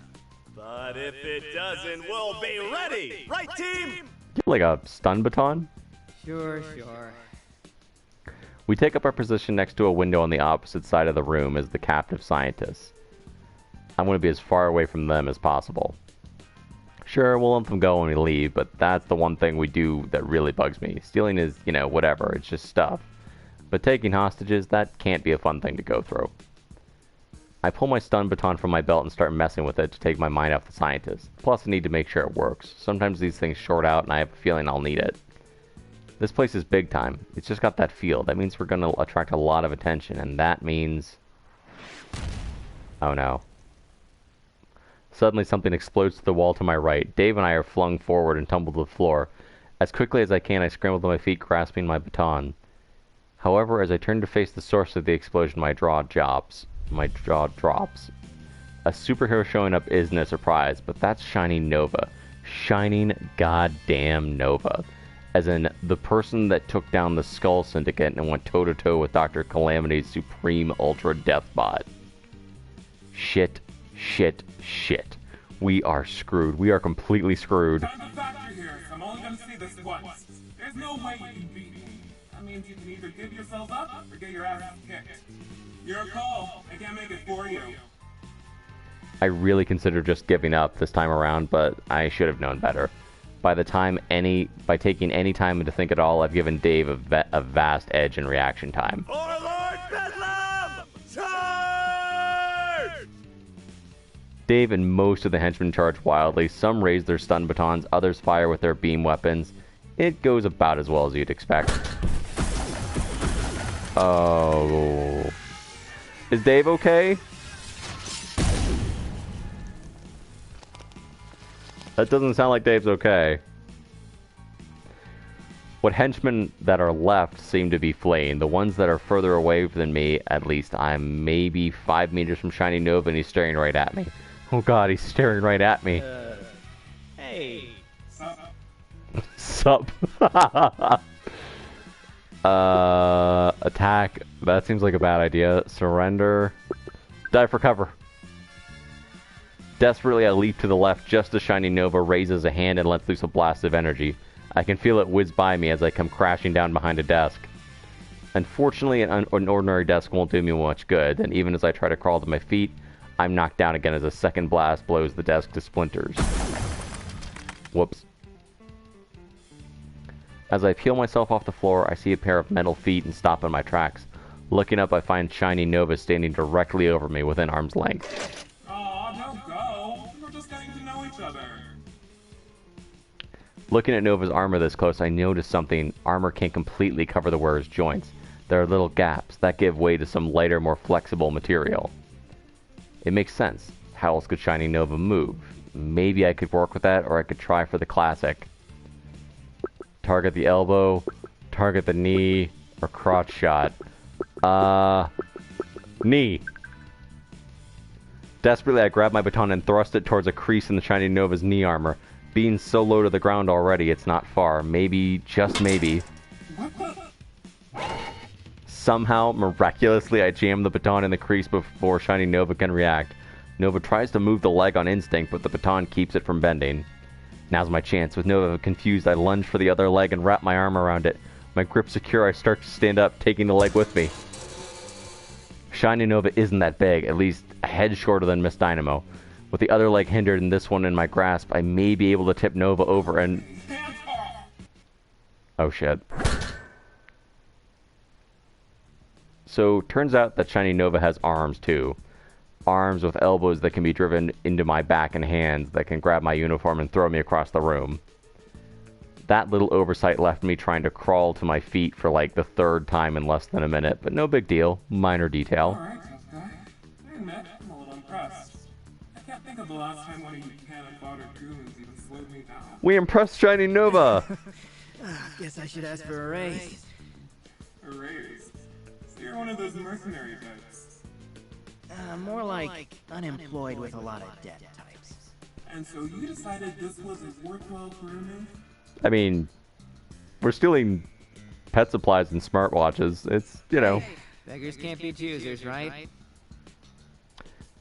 D: But if it doesn't, we'll be ready! Right, team?
A: Like a stun baton?
C: Sure.
A: We take up our position next to a window on the opposite side of the room as the captive scientists. I'm going to be as far away from them as possible. Sure, we'll let them go when we leave, but that's the one thing we do that really bugs me. Stealing is, whatever, it's just stuff. But taking hostages, that can't be a fun thing to go through. I pull my stun baton from my belt and start messing with it to take my mind off the scientists. Plus, I need to make sure it works. Sometimes these things short out and I have a feeling I'll need it. This place is big time. It's just got that feel. That means we're going to attract a lot of attention, and that means... Oh no. Suddenly something explodes to the wall to my right. Dave and I are flung forward and tumble to the floor. As quickly as I can, I scramble to my feet, grasping my baton. However, as I turn to face the source of the explosion, my jaw drops. A superhero showing up isn't a surprise, but that's Shining Nova. Shining goddamn Nova. As in, the person that took down the Skull Syndicate and went toe-to-toe with Dr. Calamity's Supreme Ultra Death Bot. Shit. We are screwed. We are completely screwed.
H: I'm the factor here, so I'm only gonna say this once. There's no way you can beat me. That means you can either give yourself up or get your ass kicked. Your call. I can't make it for you.
A: I really considered just giving up this time around, but I should have known better. By taking any time to think at all, I've given Dave a vast edge in reaction time.
D: For Lord Bedlam! Charge!
A: Dave and most of the henchmen charge wildly. Some raise their stun batons, others fire with their beam weapons. It goes about as well as you'd expect. Oh. Is Dave okay? That doesn't sound like Dave's okay. What henchmen that are left seem to be fleeing. The ones that are further away than me, at least I'm maybe 5 meters from Shining Nova, and he's staring right at me. Oh god, he's staring right at me.
C: Hey.
A: Sup? Attack. That seems like a bad idea. Surrender. Dive for cover. Desperately, I leap to the left just as Shining Nova raises a hand and lets loose a blast of energy. I can feel it whiz by me as I come crashing down behind a desk. Unfortunately, an ordinary desk won't do me much good, and even as I try to crawl to my feet, I'm knocked down again as a second blast blows the desk to splinters. Whoops. As I peel myself off the floor, I see a pair of metal feet and stop in my tracks. Looking up, I find Shiny Nova standing directly over me within arm's length.
H: Aw, don't go. We're just getting to know each other.
A: Looking at Nova's armor this close, I notice something. Armor can't completely cover the wearer's joints. There are little gaps that give way to some lighter, more flexible material. It makes sense. How else could Shiny Nova move? Maybe I could work with that, or I could try for the classic. Target the elbow, target the knee, or crotch shot. Knee. Desperately, I grab my baton and thrust it towards a crease in the Shiny Nova's knee armor. Being so low to the ground already, it's not far. Maybe, just maybe. Somehow, miraculously, I jam the baton in the crease before Shiny Nova can react. Nova tries to move the leg on instinct, but the baton keeps it from bending. Now's my chance. With Nova confused, I lunge for the other leg and wrap my arm around it. My grip secure, I start to stand up, taking the leg with me. Shiny Nova isn't that big, at least a head shorter than Miss Dynamo. With the other leg hindered and this one in my grasp, I may be able to tip Nova over and... Oh shit. So, turns out that Shiny Nova has arms too. Arms with elbows that can be driven into my back and hands that can grab my uniform and throw me across the room. That little oversight left me trying to crawl to my feet for like the third time in less than a minute, but no big deal. Minor detail.
H: Alright, tough guy. I admit, I'm a little impressed. I can't think of the last time one of you cannon fodder goons even slowed me down.
A: We impressed Shiny Nova!
C: Guess I should ask for a raise.
H: A raise? So you're one of those mercenary types.
C: More like unemployed with a lot of debt types.
H: And so you decided this was a worthwhile career move?
A: I mean, we're stealing pet supplies and smartwatches. It's, you know...
C: Beggars can't be choosers, right?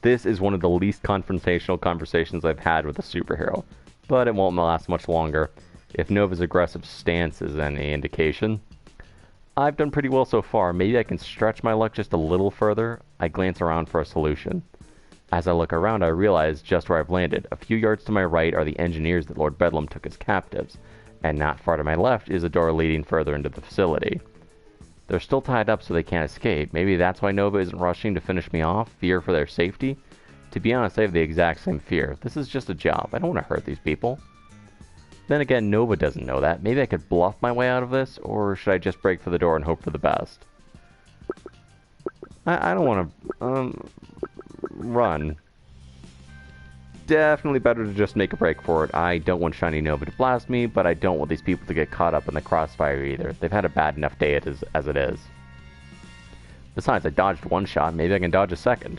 A: This is one of the least confrontational conversations I've had with a superhero, but it won't last much longer. If Nova's aggressive stance is any indication. I've done pretty well so far. Maybe I can stretch my luck just a little further. I glance around for a solution. As I look around, I realize just where I've landed. A few yards to my right are the engineers that Lord Bedlam took as captives, and not far to my left is a door leading further into the facility. They're still tied up so they can't escape. Maybe that's why Nova isn't rushing to finish me off, fear for their safety. To be honest, I have the exact same fear. This is just a job. I don't want to hurt these people. Then again, Nova doesn't know that. Maybe I could bluff my way out of this, or should I just break for the door and hope for the best? I don't want to, run. Definitely better to just make a break for it. I don't want Shiny Nova to blast me, but I don't want these people to get caught up in the crossfire either. They've had a bad enough day as it is. Besides, I dodged one shot, maybe I can dodge a second.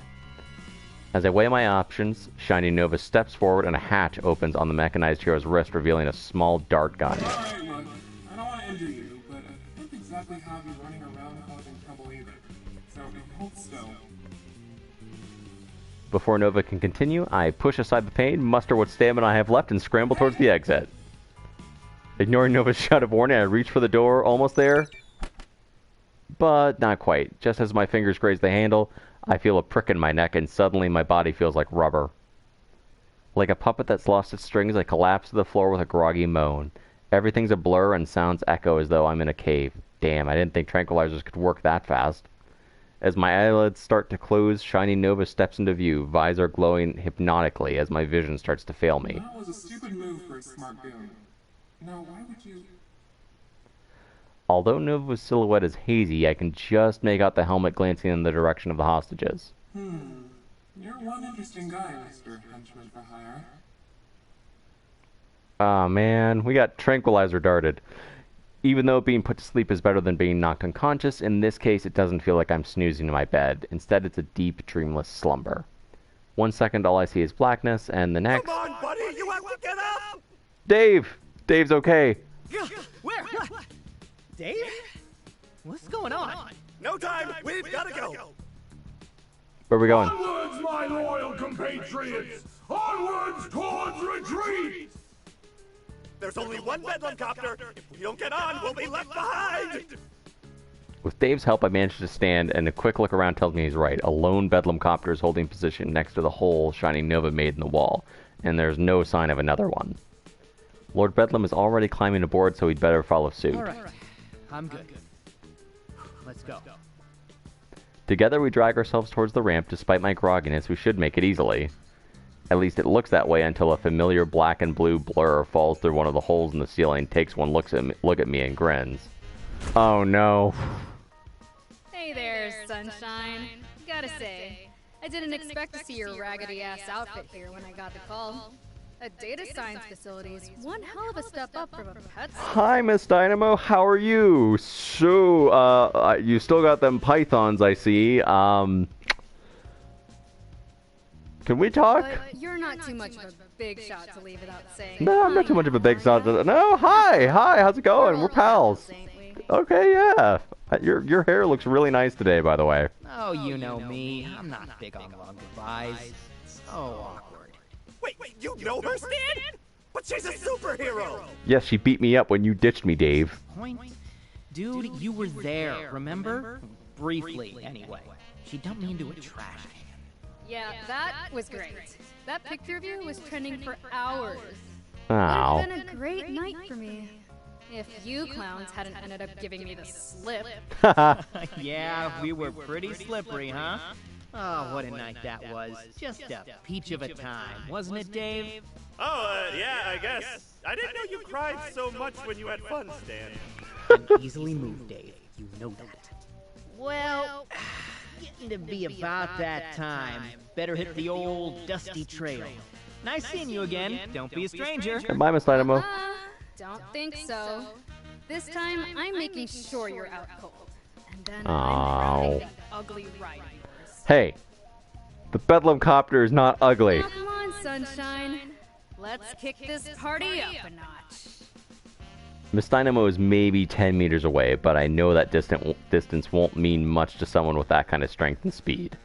A: As I weigh my options, Shiny Nova steps forward and a hatch opens on the mechanized hero's wrist, revealing a small dart gun.
H: Alright, look, I don't want to injure you, but I don't exactly have you running around causing trouble either. So if you hold still.
A: Before Nova can continue, I push aside the pain, muster what stamina I have left, and scramble towards the exit. Ignoring Nova's shout of warning, I reach for the door, almost there. But not quite. Just as my fingers graze the handle, I feel a prick in my neck, and suddenly my body feels like rubber. Like a puppet that's lost its strings, I collapse to the floor with a groggy moan. Everything's a blur, and sounds echo as though I'm in a cave. Damn, I didn't think tranquilizers could work that fast. As my eyelids start to close, Shiny Nova steps into view, visor glowing hypnotically as my vision starts to fail me.
H: That was a stupid move for a smart goon. Now, why would you...
A: Although Nova's silhouette is hazy, I can just make out the helmet glancing in the direction of the hostages.
H: You're one interesting guy, Mr. Henchman for Hire.
A: Aw, man, we got tranquilizer darted. Even though being put to sleep is better than being knocked unconscious, in this case it doesn't feel like I'm snoozing in my bed. Instead, it's a deep, dreamless slumber. 1 second, all I see is blackness, and the next...
D: Come on, buddy, you have to get up!
A: Dave! Dave's okay.
C: Where? Dave? What's going on?
D: No time, we've gotta go!
A: Where are we going?
B: Onwards, my loyal compatriots! Onwards towards retreat!
D: There's only one Bedlam copter. If we don't get on, we'll be left behind!
A: With Dave's help, I managed to stand, and a quick look around tells me he's right. A lone Bedlam copter is holding position next to the hole Shining Nova made in the wall, and there's no sign of another one. Lord Bedlam is already climbing aboard, so he'd better follow suit.
C: All right, I'm good. Let's go.
A: Together we drag ourselves towards the ramp. Despite my grogginess, we should make it easily. At least it looks that way until a familiar black and blue blur falls through one of the holes in the ceiling, takes one look at me, and grins. Oh no.
E: Hey there, Sunshine. Gotta say, I didn't expect to see your raggedy-ass outfit here when I got the call. A data science facility is one hell of a step up from a pet store.
A: Hi, Miss Dynamo. How are you? So, you still got them pythons, I see. Can we talk?
E: But you're not too much of a big shot to leave without saying.
A: No, I'm not too much of a big shot. No, hi, how's it going? We're pals. Okay, yeah. Your hair looks really nice today, by the way.
C: Oh, you know me. I'm not big on long goodbyes. So awkward.
D: Wait, you know her, Stan? But she's a superhero!
A: Yes, she beat me up when you ditched me, Dave.
C: Point? Dude, you were there, remember? Briefly, anyway. She dumped me into a trash can.
E: Yeah, that was great. That picture of you was trending for hours.
A: Ow.
E: It's been a great night for me. If you clowns hadn't ended up giving me the slip.
C: Yeah, we were pretty slippery, huh? Oh, what a night that was. Just a peach of a time, wasn't it, Dave?
D: Oh, yeah, I guess. I didn't know you cried so much when you had fun, Stan.
C: I'm easily moved, Dave. You know that. Well, getting to be about that time. Better hit the old dusty trail. Nice seeing you again. Don't be a stranger.
A: Bye, Miss Dynamo.
E: Don't think so. This time, I'm making sure you're out cold. And then
A: Ow.
E: I'm crowding the ugly ride.
A: Hey, the Bedlam copter is not ugly.
E: Now, come on, Sunshine. Let's kick this party up a notch.
A: Miss Dynamo is maybe 10 meters away, but I know that distance won't mean much to someone with that kind of strength and speed.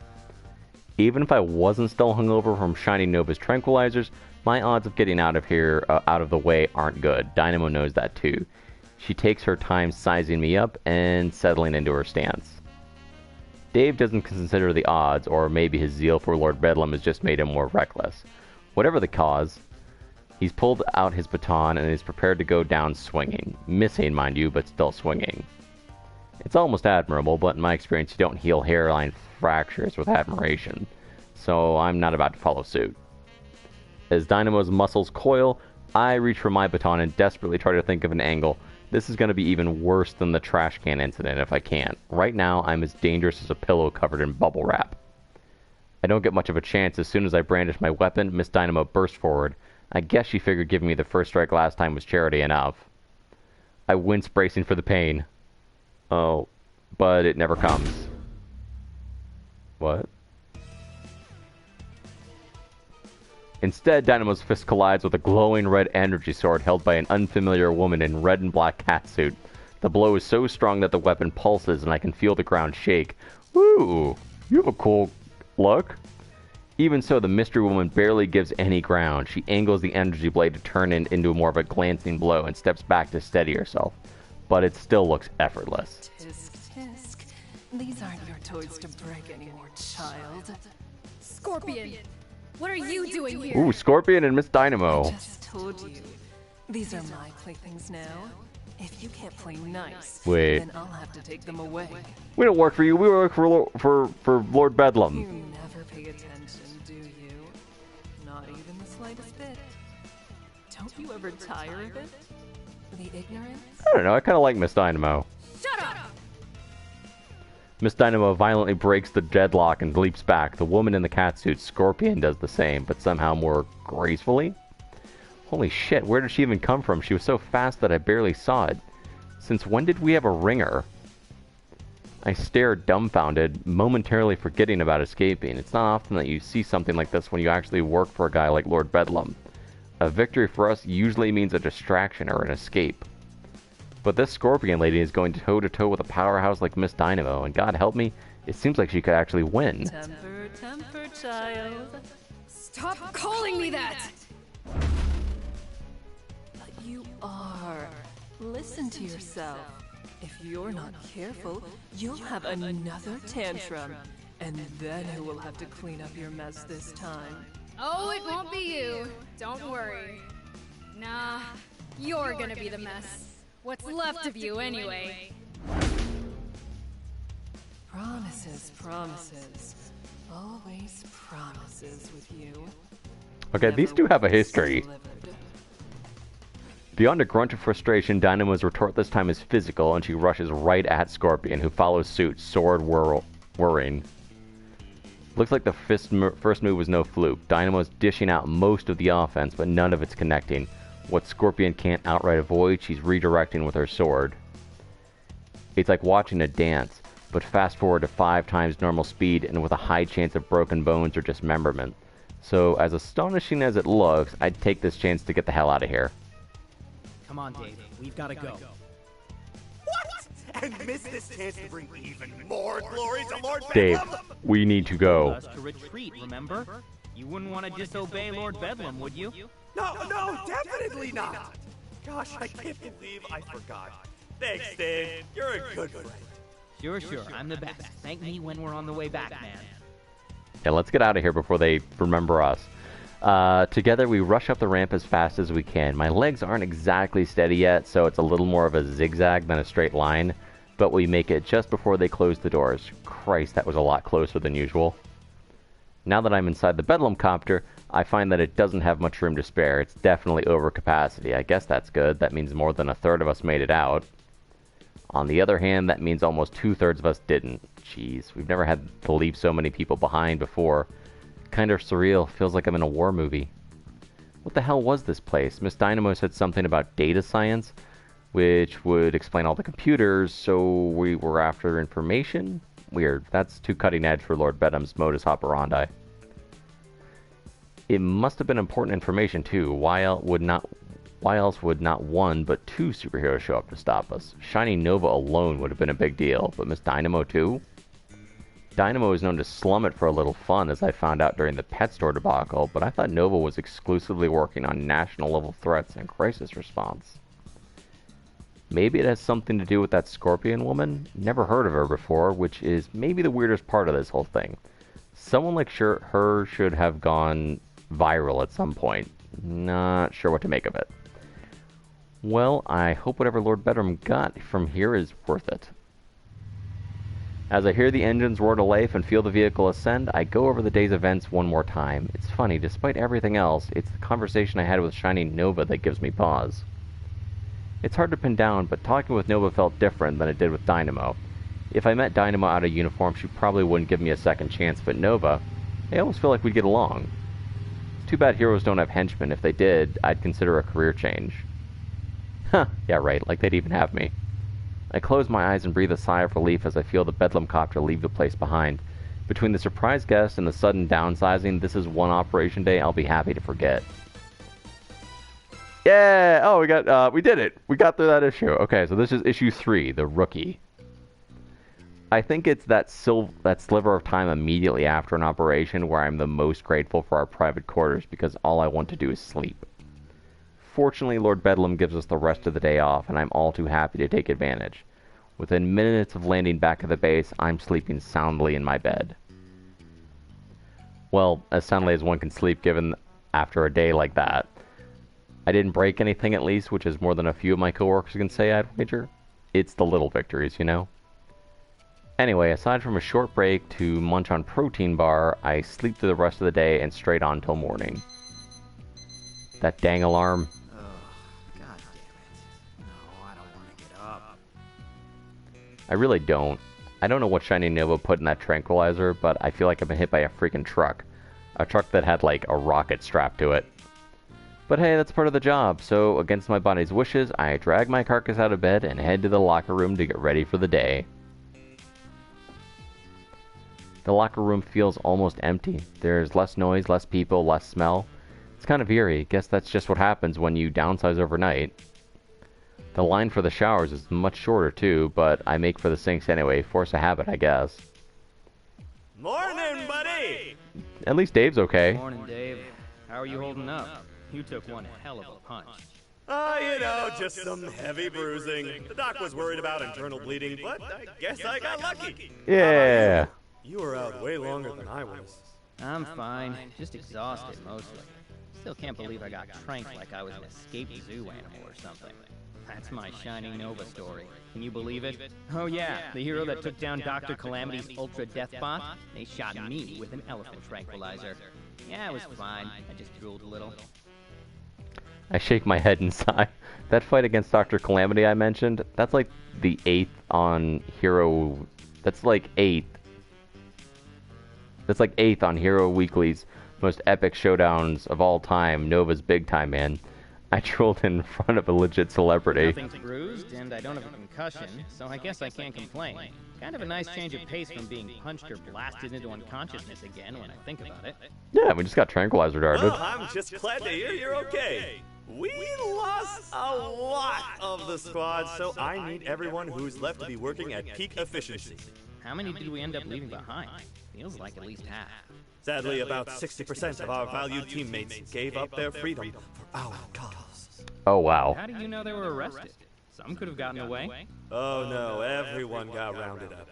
A: Even if I wasn't still hungover from Shining Nova's tranquilizers, my odds of getting out of here, out of the way, aren't good. Dynamo knows that too. She takes her time sizing me up and settling into her stance. Dave doesn't consider the odds, or maybe his zeal for Lord Bedlam has just made him more reckless. Whatever the cause, he's pulled out his baton and is prepared to go down swinging. Missing, mind you, but still swinging. It's almost admirable, but in my experience, you don't heal hairline fractures with admiration. So I'm not about to follow suit. As Dynamo's muscles coil, I reach for my baton and desperately try to think of an angle. This is going to be even worse than the trash can incident if I can't. Right now, I'm as dangerous as a pillow covered in bubble wrap. I don't get much of a chance. As soon as I brandish my weapon, Miss Dynamo bursts forward. I guess she figured giving me the first strike last time was charity enough. I wince, bracing for the pain. Oh, but it never comes. What? Instead, Dynamo's fist collides with a glowing red energy sword held by an unfamiliar woman in red and black catsuit. The blow is so strong that the weapon pulses and I can feel the ground shake. Ooh, you have a cool look. Even so, the mystery woman barely gives any ground. She angles the energy blade to turn it into more of a glancing blow and steps back to steady herself. But it still looks effortless.
I: Tisk, tisk. These aren't your toys to break anymore, child.
E: Scorpion, what are you doing here?
A: Ooh, Scorpion and Miss Dynamo.
I: I just told you. These are my playthings now. If you can't play nice,
A: Wait.
I: then I'll have to take them away.
A: We don't work for you. We work for Lord Bedlam.
I: You never pay attention, do you? Not even the slightest bit. Don't you ever tire of it? The ignorance?
A: I don't know. I kind of like Miss Dynamo.
E: Shut up!
A: Miss Dynamo violently breaks the deadlock and leaps back. The woman in the catsuit, Scorpion, does the same, but somehow more gracefully. Holy shit, where did she even come from? She was so fast that I barely saw it. Since when did we have a ringer? I stare dumbfounded, momentarily forgetting about escaping. It's not often that you see something like this when you actually work for a guy like Lord Bedlam. A victory for us usually means a distraction or an escape. But this Scorpion lady is going toe-to-toe with a powerhouse like Miss Dynamo, and God help me, it seems like she could actually win.
I: Temper, temper, child.
E: Stop calling me that!
I: But you are. Listen to yourself. If you're not careful, you'll have another tantrum. And then who will have to clean up your mess this time?
E: Oh, it won't be you. Don't worry. Nah, you're gonna be the mess. What's left of you, anyway?
I: Promises, promises. Always promises with you.
A: Okay, these two have a history.
I: Delivered.
A: Beyond a grunt of frustration, Dynamo's retort this time is physical, and she rushes right at Scorpion, who follows suit, sword whirring. Looks like the first move was no fluke. Dynamo's dishing out most of the offense, but none of it's connecting. What Scorpion can't outright avoid, she's redirecting with her sword. It's like watching a dance, but fast forward to 5 times normal speed and with a high chance of broken bones or dismemberment. So, as astonishing as it looks, I'd take this chance to get the hell out of here.
C: Come on, Dave. We've got to go.
D: What? And miss this chance to bring even more glory to Lord
A: Dave,
D: Bedlam?
A: we need to go.
C: Us to retreat, remember? You wouldn't want to disobey Lord Bedlam, would you?
D: No, definitely not. Gosh, I can't believe I forgot. Thanks, Dave. You're a good friend.
C: Sure. I'm the best. Thank me when we're on the way back, man.
A: Yeah, let's get out of here before they remember us. Together, we rush up the ramp as fast as we can. My legs aren't exactly steady yet, so it's a little more of a zigzag than a straight line, but we make it just before they close the doors. Christ, that was a lot closer than usual. Now that I'm inside the Bedlam copter, I find that it doesn't have much room to spare. It's definitely over capacity. I guess that's good. That means more than a third of us made it out. On the other hand, that means almost 2/3 of us didn't. Jeez, we've never had to leave so many people behind before. Kind of surreal. Feels like I'm in a war movie. What the hell was this place? Miss Dynamo said something about data science, which would explain all the computers, so we were after information? Weird. That's too cutting edge for Lord Bedlam's modus operandi. It must have been important information, too. Why else would not one but 2 superheroes show up to stop us? Shining Nova alone would have been a big deal, but Miss Dynamo, too? Dynamo is known to slum it for a little fun, as I found out during the pet store debacle, but I thought Nova was exclusively working on national-level threats and crisis response. Maybe it has something to do with that Scorpion woman? Never heard of her before, which is maybe the weirdest part of this whole thing. Someone like her should have gone viral at some point. Not sure what to make of it. Well, I hope whatever Lord Bedlam got from here is worth it. As I hear the engines roar to life and feel the vehicle ascend, I go over the day's events one more time. It's funny, despite everything else, it's the conversation I had with Shining Nova that gives me pause. It's hard to pin down, but talking with Nova felt different than it did with Dynamo. If I met Dynamo out of uniform, she probably wouldn't give me a second chance, but Nova, I almost feel like we'd get along. It's too bad heroes don't have henchmen. If they did, I'd consider a career change. Huh, yeah right, like they'd even have me. I close my eyes and breathe a sigh of relief as I feel the Bedlam copter leave the place behind. Between the surprise guest and the sudden downsizing, this is one operation day I'll be happy to forget. Yeah! Oh, we did it! We got through that issue. Okay, so this is issue 3, The Rookie. I think it's that sliver of time immediately after an operation where I'm the most grateful for our private quarters because all I want to do is sleep. Fortunately, Lord Bedlam gives us the rest of the day off, and I'm all too happy to take advantage. Within minutes of landing back at the base, I'm sleeping soundly in my bed. Well, as soundly as one can sleep given after a day like that. I didn't break anything at least, which is more than a few of my coworkers can say, I'd wager. It's the little victories, you know? Anyway, aside from a short break to munch on protein bar, I sleep through the rest of the day and straight on till morning. That dang alarm.
J: God damn it. No, I don't want to get up.
A: I really don't. I don't know what Shining Nova put in that tranquilizer, but I feel like I've been hit by a freaking truck. A truck that had, like, a rocket strapped to it. But hey, that's part of the job, so against my body's wishes, I drag my carcass out of bed and head to the locker room to get ready for the day. The locker room feels almost empty. There's less noise, less people, less smell. It's kind of eerie. Guess that's just what happens when you downsize overnight. The line for the showers is much shorter too, but I make for the sinks anyway. Force a habit, I guess.
D: Morning, buddy!
A: At least Dave's okay.
C: Morning, Dave. How are you holding up? You took one hell of a punch.
D: Just some heavy bruising. The doc was worried about internal bleeding, but I guess I got lucky.
A: Yeah.
D: You were out way longer than I was.
C: I'm fine, just exhausted mostly. Still can't believe I got tranked like I was an escaped zoo animal or something. That's my Shining Nova story. Can you believe it? Oh yeah, the hero that took down Dr. Calamity's Ultra Death Bot? They shot me with an elephant tranquilizer. Yeah, it was fine. I just drooled a little.
A: I shake my head and sigh. That fight against Dr. Calamity I mentioned, that's like the 8th on Hero... That's like 8th. That's like 8th on Hero Weekly's most epic showdowns of all time. Nova's big time, man. I trolled in front of a legit celebrity.
C: Nothing's bruised, and I don't have a concussion, so I guess I can't complain. Kind of a nice change of pace from being punched or blasted into unconsciousness again when I think about it.
A: Yeah, we just got tranquilizer darted.
D: Well, I'm just glad to hear you're okay. We lost a lot of the squad, so I need everyone who's left to be working at peak efficiency.
C: How many did we end up leaving behind? Feels like at least half.
D: Sadly, about 60% of our valued teammates gave up their freedom for our cause.
A: Oh, wow.
C: How do you know they were arrested? Some could have gotten away.
D: Oh no, everyone got rounded up.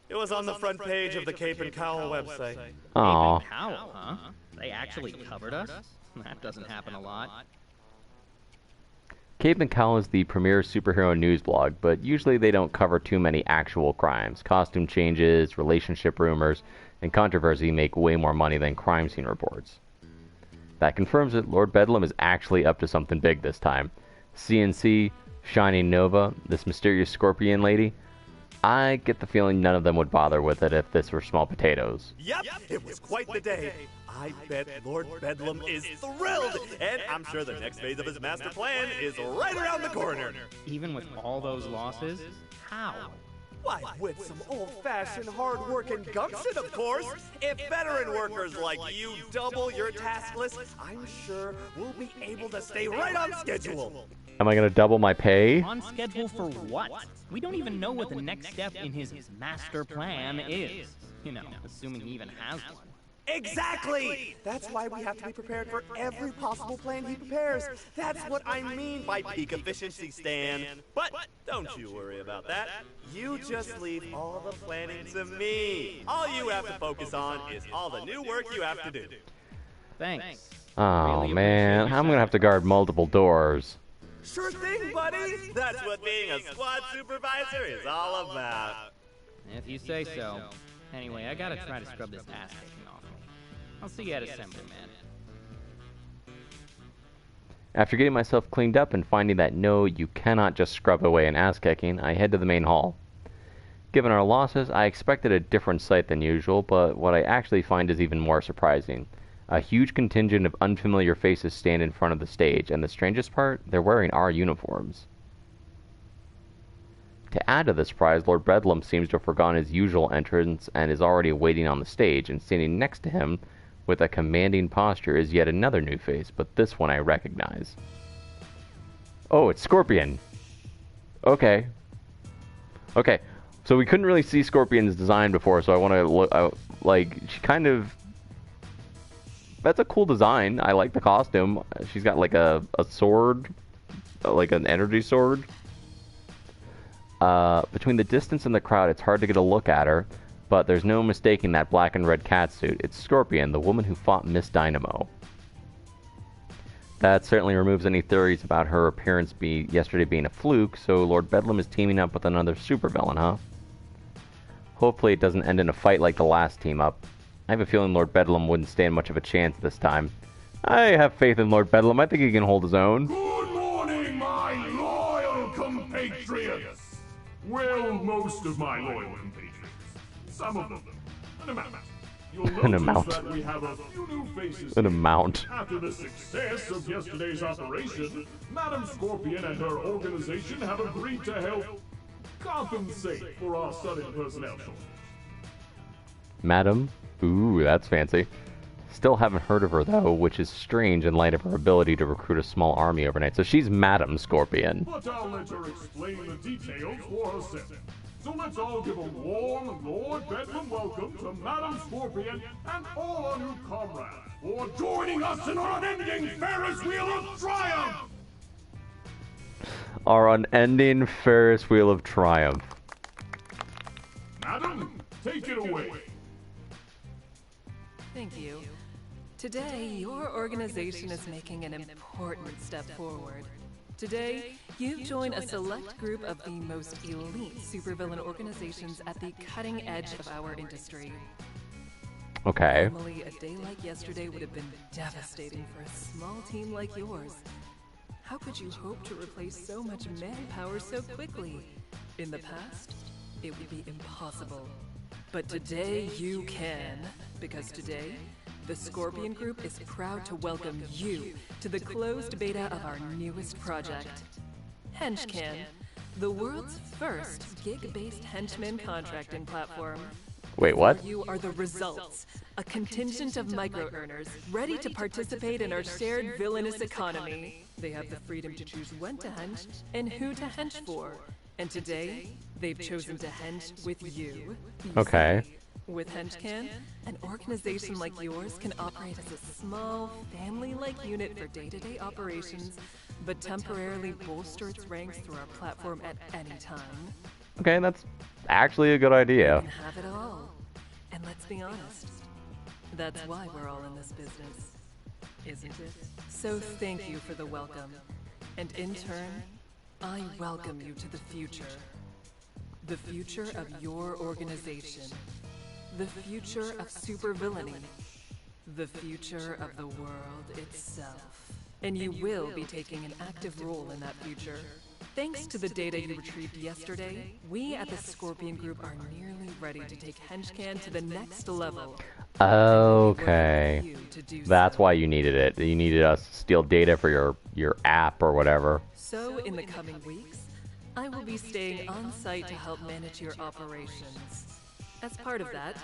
D: It was on the front page of the Cape and Cowl website.
A: Aww.
C: Cape and Cowl, huh? They actually covered us? That doesn't happen a lot.
A: Cape and Cowl is the premier superhero news blog, but usually they don't cover too many actual crimes. Costume changes, relationship rumors, and controversy make way more money than crime scene reports. That confirms that Lord Bedlam is actually up to something big this time. CNC, Shining Nova, this mysterious scorpion lady, I get the feeling none of them would bother with it if this were small potatoes.
D: Yep, it was quite the day. I bet Lord Bedlam is thrilled, and I'm sure the next phase of his master plan is right around the corner.
C: Even with all those losses, how?
D: Why, with some old-fashioned hard work and gumption, of course. If veteran workers like you double your task list, I'm sure we'll be able to stay right on schedule.
A: Am I going to double my pay?
C: On schedule for what? We don't even know what the next step in his master plan is. You know, assuming he even has one.
D: Exactly! That's why we have to be prepared for every possible plan he prepares. That's what I mean by peak efficiency, Stan. But don't you worry about that. You just leave all the planning to me. All you have to focus on is all the new work you have to do.
C: Thanks.
A: Oh,
C: Really
A: man.
C: appreciate
A: I'm going to have to guard multiple doors.
D: Sure thing, buddy. That's what being a squad supervisor is all about.
C: If you say so. Anyway, I gotta try to scrub this ass kicking off me. I'll see you at assembly, man.
A: After getting myself cleaned up and finding that no, you cannot just scrub away an ass kicking, I head to the main hall. Given our losses, I expected a different sight than usual, but what I actually find is even more surprising. A huge contingent of unfamiliar faces stand in front of the stage, and the strangest part, they're wearing our uniforms. To add to the surprise, Lord Bedlam seems to have forgone his usual entrance and is already waiting on the stage, and standing next to him, with a commanding posture, is yet another new face, but this one I recognize. Oh, it's Scorpion! Okay. Okay, so we couldn't really see Scorpion's design before, so I want to look, like, she kind of... That's a cool design. I like the costume. She's got, like, a sword, like an energy sword. Between the distance and the crowd, it's hard to get a look at her, but there's no mistaking that black and red catsuit. It's Scorpion, the woman who fought Miss Dynamo. That certainly removes any theories about her appearance yesterday being a fluke, so Lord Bedlam is teaming up with another supervillain, huh? Hopefully it doesn't end in a fight like the last team up. I have a feeling Lord Bedlam wouldn't stand much of a chance this time. I have faith in Lord Bedlam. I think he can hold his own.
B: Good morning, my loyal compatriots. Well, most of my loyal compatriots. Some of them. An amount. You'll
A: An
B: notice
A: amount.
B: that we have a few new faces.
A: An amount.
B: After the success of yesterday's operation, Madam Scorpion and her organization have agreed to help compensate for our sudden personnel shortage.
A: Madam? Ooh, that's fancy. Still haven't heard of her, though, which is strange in light of her ability to recruit a small army overnight. So she's Madam Scorpion.
B: But I'll let her explain the details for herself. So let's all give a warm Lord Bedlam welcome to Madam Scorpion and all our new comrades for joining us in our unending Ferris Wheel of Triumph!
A: Our unending Ferris wheel of triumph.
B: Madam, take it away.
I: Thank you. Today, your organization is making an important step forward. Today, you've joined a select group of the most elite supervillain organizations at the cutting edge of our industry.
A: Okay.
I: Normally, a day like yesterday would have been devastating for a small team like yours. How could you hope to replace so much manpower so quickly? In the past, it would be impossible. But today you can, because today, the Scorpion Group is proud to welcome you to the closed beta of our newest project, Henchman, the world's first gig-based henchman contracting platform.
A: Wait, what?
I: You are the results, a contingent of micro-earners ready to participate in our shared villainous economy. They have the freedom to choose when to hench and who to hench for. And today, they've chosen to hench with you.
A: Okay.
I: With Henchman, an organization like yours can operate as a small, family-like unit for day-to-day operations, but temporarily bolster its ranks through our platform at any time.
A: Okay, that's actually a good idea.
I: You can have it all. And let's be honest, that's why we're all in this business, isn't it? So thank you for the welcome. And in turn, I welcome you to the future. The future of your organization. The future of supervillainy. The future of the world itself. And you will be taking an active role in that future. Thanks to the data you retrieved yesterday, we at the Scorpion Group are nearly ready to take Henchman to the next level.
A: Okay. That's why you needed it. You needed us to steal data for your app or whatever.
I: So in the coming weeks, I will be staying on site to help manage your operations. As part of that,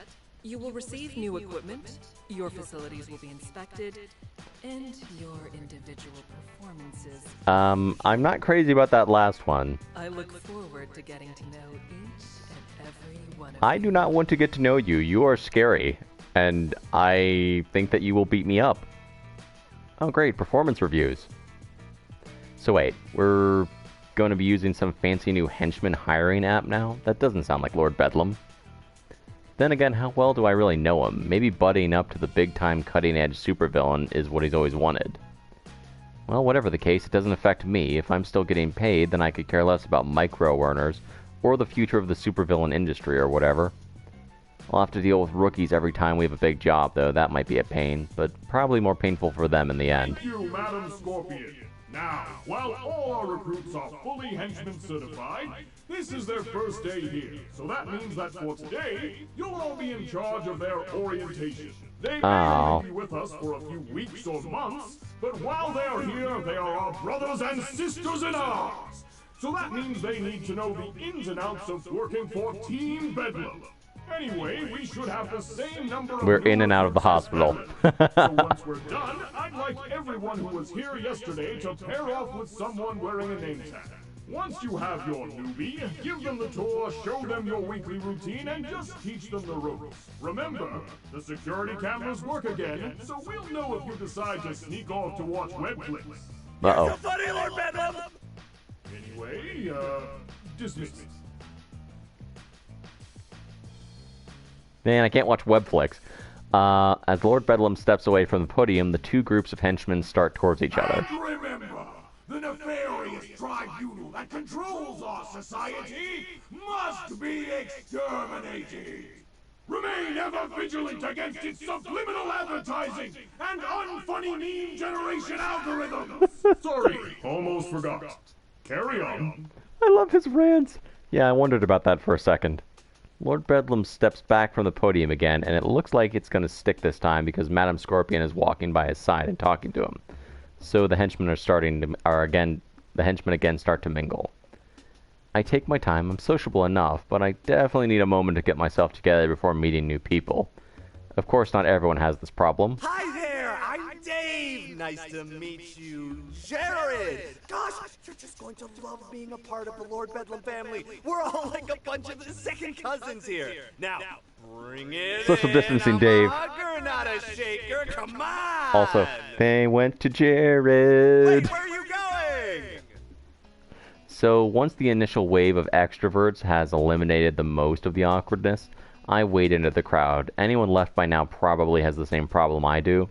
I: you will receive new equipment, your facilities will be inspected, and your individual performances.
A: I'm not crazy about that last one.
I: I look forward to getting to know each and every one of you.
A: I do not want to get to know you. You are scary, and I think that you will beat me up. Oh great, performance reviews. So wait, we're going to be using some fancy new henchman hiring app now? That doesn't sound like Lord Bedlam. Then again, how well do I really know him? Maybe buddying up to the big-time cutting-edge supervillain is what he's always wanted. Well, whatever the case, it doesn't affect me. If I'm still getting paid, then I could care less about micro-earners, or the future of the supervillain industry, or whatever. I'll have to deal with rookies every time we have a big job, though. That might be a pain, but probably more painful for them in the end.
B: Thank you, Madam Scorpion. Now, while all our recruits are fully henchman certified, this is their first day here. So that means that for today, you'll all be in charge of their orientation. They may only be with us for a few weeks or months, but while they're here, they are our brothers and sisters in arms. So that means they need to know the ins and outs of working for Team Bedlam. Anyway, we should have the same number of...
A: We're in and out of the hospital.
B: So once we're done, I'd like everyone who was here yesterday to pair off with someone wearing a name tag. Once you have your newbie, give them the tour, show them your weekly routine, and just teach them the ropes. Remember, the security cameras work again, so we'll know if you decide to sneak off to watch web flicks.
A: Uh-oh.
D: You're so funny, Lord Bedlam!
B: Anyway, dismissed.
A: Man, I can't watch web flicks. As Lord Bedlam steps away from the podium, the two groups of henchmen start towards each other.
B: And remember, the nefarious tribunal that controls our society must be exterminated. Remain ever vigilant against its subliminal advertising and unfunny meme generation algorithms. Sorry, almost forgot. Carry on.
A: I love his rants. Yeah, I wondered about that for a second. Lord Bedlam steps back from the podium again, and it looks like it's going to stick this time because Madame Scorpion is walking by his side and talking to him. So the henchmen the henchmen again start to mingle. I take my time, I'm sociable enough, but I definitely need a moment to get myself together before meeting new people. Of course, not everyone has this problem.
D: Hi there, I'm Dave. Nice to meet you, Jared. Gosh, you're just going to love being a part of the Lord Bedlam family. We're all like a bunch of second cousins here. Now, bring it
A: Social
D: in.
A: distancing,
D: I'm
A: Dave.
D: a hugger, not a shaker. Come on.
A: Also, they went to Jared.
D: Wait, where are you going?
A: So once the initial wave of extroverts has eliminated the most of the awkwardness, I wade into the crowd. Anyone left by now probably has the same problem I do,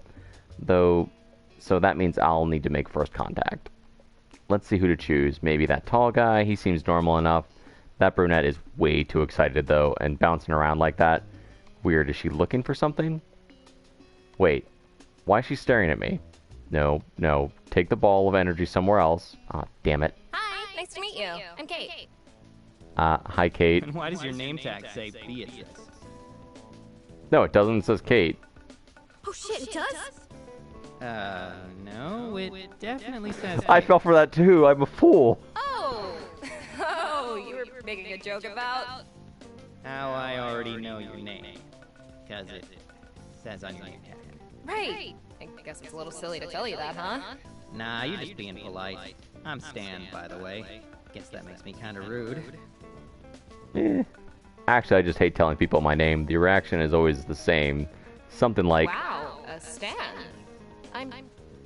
A: though, so that means I'll need to make first contact. Let's see who to choose. Maybe that tall guy, he seems normal enough. That brunette is way too excited though, and bouncing around like that. Weird, is she looking for something? Wait, why is she staring at me? No, take the ball of energy somewhere else. Ah, damn it.
K: Hi, nice to meet you. I'm Kate.
A: Hi Kate.
C: And why does your name tag say Beatrice?
A: No, it doesn't. It says Kate.
K: Oh shit, it does?
C: No, it definitely says
A: I fell for that too. I'm a fool.
K: Oh! Oh, you were making a joke about?
C: how I already know your name. Because it says on your name tag.
K: Right. I guess it's a little silly to tell you that, huh?
C: Nah, you're just being polite. I'm Stan, by the way. Guess that makes me kinda rude.
A: Actually, I just hate telling people my name. The reaction is always the same. Something like,
K: Wow, a Stan. I'm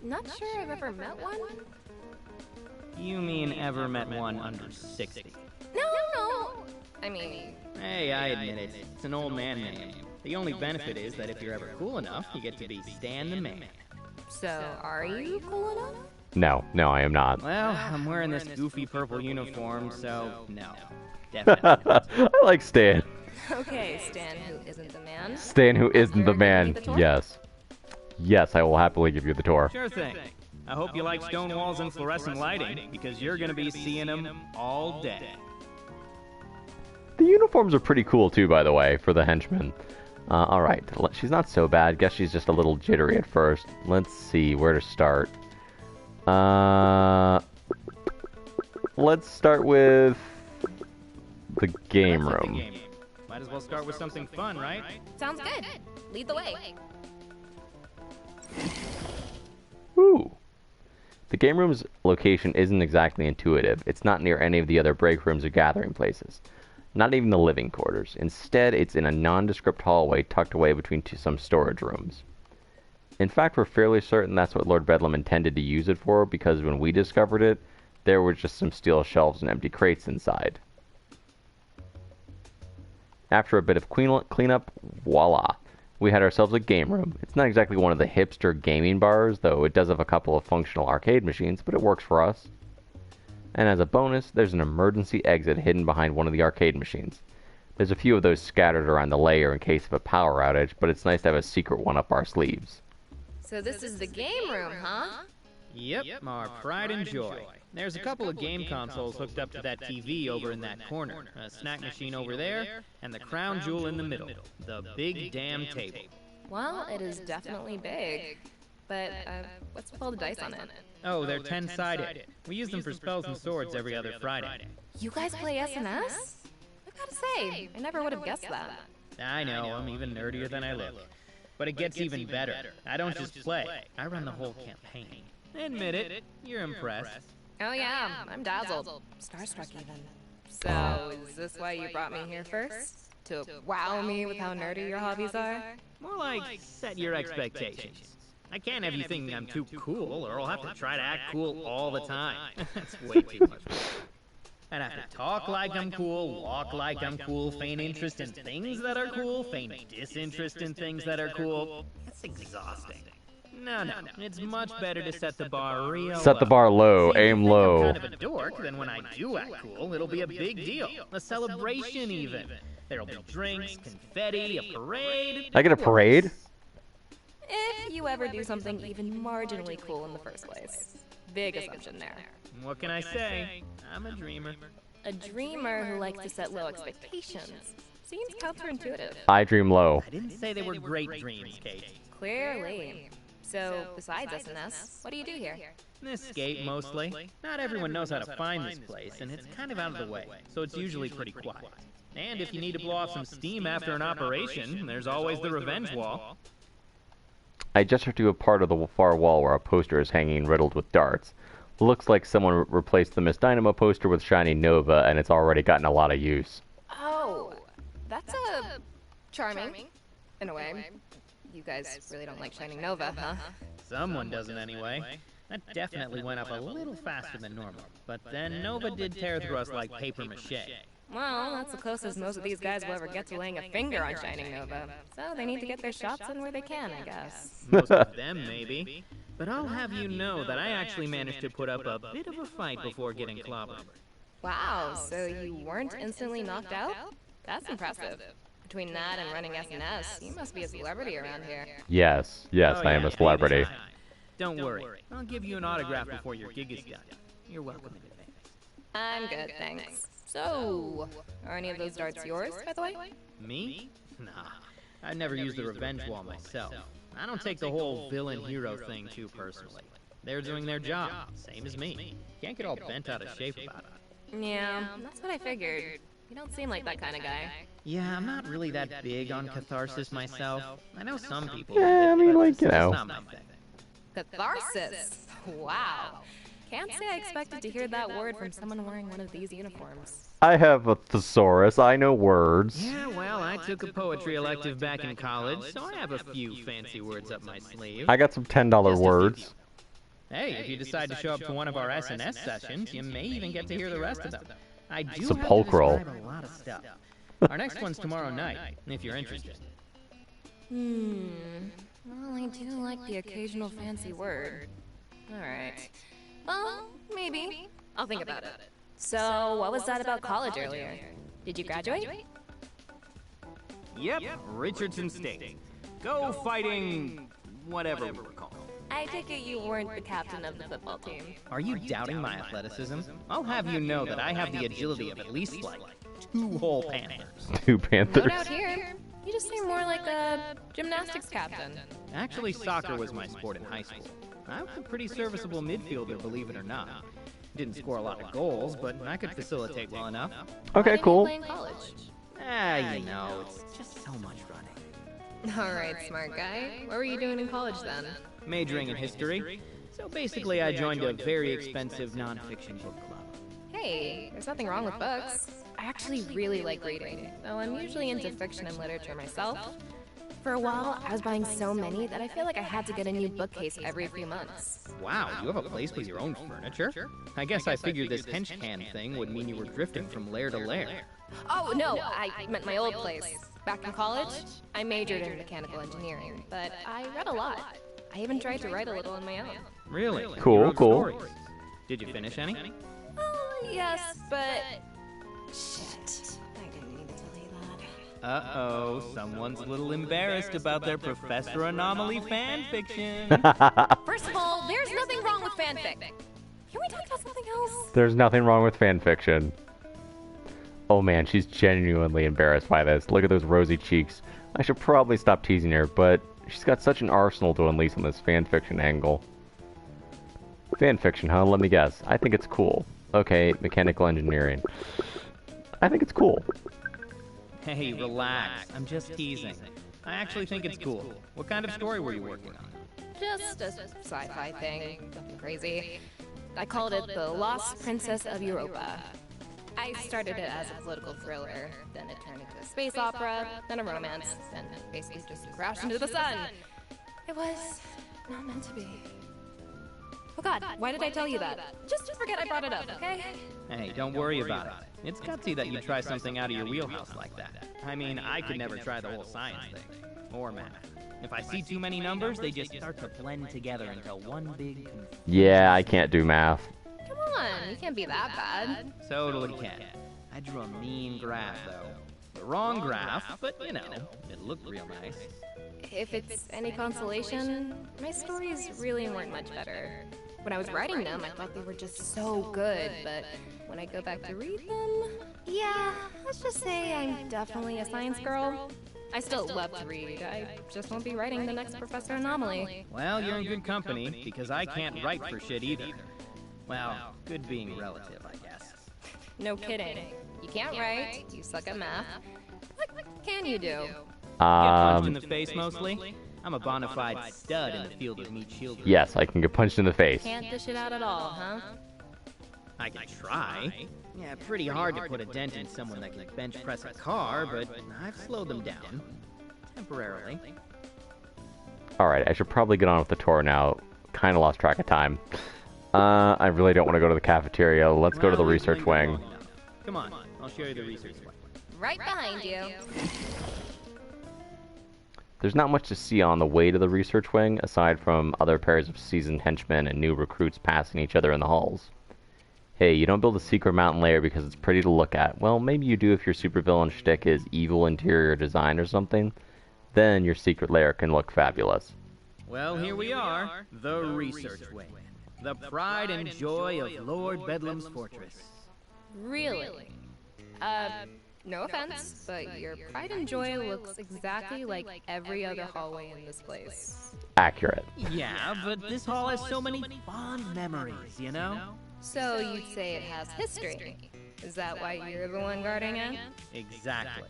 K: not sure I've ever met one.
C: You mean ever met one under 60?
K: No. I mean...
C: Hey, I admit it. It's an old man name. The only benefit is that if you're ever cool enough, you get to be Stan the Man.
K: So, are you cool enough?
A: no, I am not.
C: Well, I'm wearing this goofy purple uniform, so no. Definitely not.
A: I like Stan.
K: Okay, Stan who isn't the man.
A: Stan who isn't the
K: You're gonna
A: man.
K: give me the tour?
A: Yes. Yes, I will happily give you the tour.
C: Sure thing. I hope you like stone walls and fluorescent lighting, because you're gonna be seeing them all day.
A: The uniforms are pretty cool too, by the way, for the henchmen. Alright, she's not so bad. Guess she's just a little jittery at first. Let's see where to start. Let's start with the game room.
C: Might as well start with something fun, right?
K: Sounds good. Lead the way.
A: Ooh. The game room's location isn't exactly intuitive. It's not near any of the other break rooms or gathering places. Not even the living quarters. Instead, it's in a nondescript hallway tucked away between some storage rooms. In fact, we're fairly certain that's what Lord Bedlam intended to use it for, because when we discovered it, there were just some steel shelves and empty crates inside. After a bit of cleanup, voila! We had ourselves a game room. It's not exactly one of the hipster gaming bars, though it does have a couple of functional arcade machines, but it works for us. And as a bonus, there's an emergency exit hidden behind one of the arcade machines. There's a few of those scattered around the layer in case of a power outage, but it's nice to have a secret one up our sleeves.
K: So this is the game room, huh?
C: Yep, our pride and joy. There's a couple of game consoles hooked up to that TV over in that corner, a snack machine over there, and the crown jewel in the middle, the big damn table.
K: Well, it is definitely big. But, what's with all the dice on it?
C: Oh, they're 10-sided. We use them for spells and swords every other Friday.
K: You guys play SNS? I gotta say, I never would have guessed that.
C: I know, I'm even nerdier than I look. But it gets even better. I don't just play, I run the whole campaign. Admit it, you're impressed.
K: Oh yeah, I'm dazzled. Starstruck even. So, is this why you brought me here first? To wow me with how nerdy your hobbies are?
C: More like, set your expectations. I can't have you thinking I'm too cool, or I'll have to try to act cool all the time. That's way too much work. I'd have to talk like I'm cool, walk like I'm cool, feign interest in things that are cool, feign disinterest in things that are cool. That's exhausting. No, it's much better to set the bar real low.
A: Set the bar low,
C: See,
A: aim
C: if you think
A: low.
C: I'm kind of a dork, then when I do act cool, it'll be a big deal. A celebration even. There'll be drinks, confetti, a parade.
A: I get a parade?
K: If you ever do something even marginally cool in the first place. Big assumption there.
C: What can I say? I'm a dreamer.
K: A dreamer who likes to set low expectations. Seems counterintuitive.
A: I dream low.
C: I didn't say they were great dreams, Kate.
K: Clearly. So, besides SNS, what do you do here?
C: Escape, mostly. Not everyone knows how to find this place, and it's kind of out of the way, so it's usually pretty quiet. And if you need to blow off some steam after an operation, there's always the revenge wall.
A: I gestured to a part of the far wall where a poster is hanging riddled with darts. Looks like someone replaced the Miss Dynamo poster with Shining Nova, and it's already gotten a lot of use.
K: Oh, that's charming, in a way. You guys really don't like Shining Nova, huh?
C: Someone doesn't anyway. That definitely went up a little faster than normal. But then Nova did tear through us like paper mache.
K: Well, that's the closest most of these guys will ever get to laying a finger on Shining Nova. So they need to get their shots in where they can, I guess.
C: Most of them, maybe. But I'll have you know that I actually managed to put up a bit of a fight before getting clobbered.
K: Wow, so you weren't instantly knocked out? That's impressive. Between that and running SNS, you must be a celebrity around here.
A: Yes, I am a celebrity.
C: Don't worry. I'll give you an autograph before your gig is done. You're welcome in advance.
K: I'm good, thanks. So, are any of those darts yours, by the way?
C: Me? Nah. I never used the revenge wall myself. I don't take the whole villain-hero thing too personally. They're doing their job, same as me. Can't get all bent out of shape about it.
K: Yeah, that's what I figured. You don't seem like that kind of guy.
C: Yeah, I'm not really that big on catharsis myself. I know some people.
A: Yeah, I mean, like, you
C: It's
A: know.
C: not my thing.
K: Catharsis? Wow. Can't say I expected to hear that word from someone wearing one of these uniforms.
A: I have a thesaurus. I know words.
C: Yeah, well, I took a poetry elective back in college, so I have a few fancy words up my sleeve.
A: I got some $10 words.
C: Hey, if you decide to show up to one of our SNS sessions, you may even get to hear the rest of them. I do
A: Sepulchral.
C: have to describe a lot of stuff. Our next one's tomorrow night, if you're interested.
K: Well, I do like the occasional fancy word. Alright. Well, maybe. I'll think about it. So, what was that about college earlier? Did you graduate?
C: Yep, Richardson State. Go fighting... whatever we're called.
K: I take it you weren't the captain of the football team.
C: Are you doubting my athleticism? I'll have you know that I have the agility of at least, like, 2 whole Panthers.
A: 2 Panthers.
K: No doubt here. You just seem more like a gymnastics captain.
C: Actually, soccer was my sport in high school. I was a pretty serviceable midfielder, believe it or not. Didn't score a lot of goals, but I could facilitate well enough.
A: Okay, cool.
K: Why didn't you play in college?
C: You know, it's just so much running.
K: Alright, smart guy. What were you doing in college then?
C: Majoring in history. So basically, I joined a very expensive non-fiction book club.
K: Hey, there's nothing wrong with books. I actually really like reading, though I'm usually into fiction and literature myself. For a while, I was buying so many that I feel like I had to get a new bookcase every few months.
C: Wow, you have a place with your own furniture? I guess I figured this henchman thing would mean you were drifting from lair to lair.
K: Oh, no, I meant my old place. Back in college, I majored in mechanical engineering, but I read a lot. I even tried to write a little on my own.
C: Really?
A: Cool,
C: You wrote
A: cool.
C: stories. Did you finish any?
K: Yes, but... Shit. I didn't mean to tell you that.
C: Uh-oh, someone's a little embarrassed about their Professor Anomaly fanfiction.
K: First of all, there's nothing wrong with fanfic. Can we talk about something else?
A: There's nothing wrong with fanfiction. Oh man, she's genuinely embarrassed by this. Look at those rosy cheeks. I should probably stop teasing her, but she's got such an arsenal to unleash on this fanfiction angle. Fanfiction, huh? Let me guess. I think it's cool. Okay, mechanical engineering. I think it's cool.
C: Hey, relax. I'm just teasing. I actually think it's cool. What kind of story were you working on?
K: Just a sci-fi thing. Nothing crazy. I called it The Lost Princess of Europa. I started it as a political thriller, then it turned into a space opera, then a romance, then basically just crashed into the sun. It was not meant to be. Oh god, why did I tell you that? Just forget I brought it up, okay?
C: Hey, don't worry about it. It's gutsy that you try something out of your wheelhouse like that. I mean, I could never try the whole science thing. Or math. If I see too many numbers, they just start to blend together into one big confusion.
A: Yeah, I can't do math.
K: Come on, you can't be that bad.
C: Totally can. I drew a mean graph, though. The wrong graph, but you know, it looked real nice.
K: If it's any consolation, my stories really weren't much better. When I was writing them, I thought they were just so good, but when I go back to read them, yeah, let's just say I'm definitely a science girl. I still love to read, I just won't be writing the next Professor Anomaly.
C: Well, you're in good company, because I can't write for shit either. Well, good being relative, I guess.
K: No kidding. You can't write, you suck at math. What can you do?
C: Get punched in the face, mostly? I'm a bona fide stud in the field of meat shielding.
A: Yes, I can get punched in the face.
K: Can't dish it out at all, huh?
C: I can try. Yeah, pretty hard to put a dent in someone that can bench press a car, but I've slowed them down. Temporarily.
A: Alright, I should probably get on with the tour now. kind of lost track of time. I really don't want to go to the cafeteria. Let's go to the research wing.
C: Come on, I'll show you the research wing.
K: Right behind you.
A: There's not much to see on the way to the research wing, aside from other pairs of seasoned henchmen and new recruits passing each other in the halls. Hey, you don't build a secret mountain lair because it's pretty to look at. Well, maybe you do if your supervillain shtick is evil interior design or something. Then your secret lair can look fabulous.
C: Well, here we are, the research wing. The pride and joy of Lord Bedlam's fortress.
K: Really? No offense, but your pride and joy looks exactly like every other hallway in this place.
A: Accurate.
C: Yeah, but this hall has so many fond memories, you know?
K: So you'd say it has history. Is that why you're the one guarding it?
C: Exactly.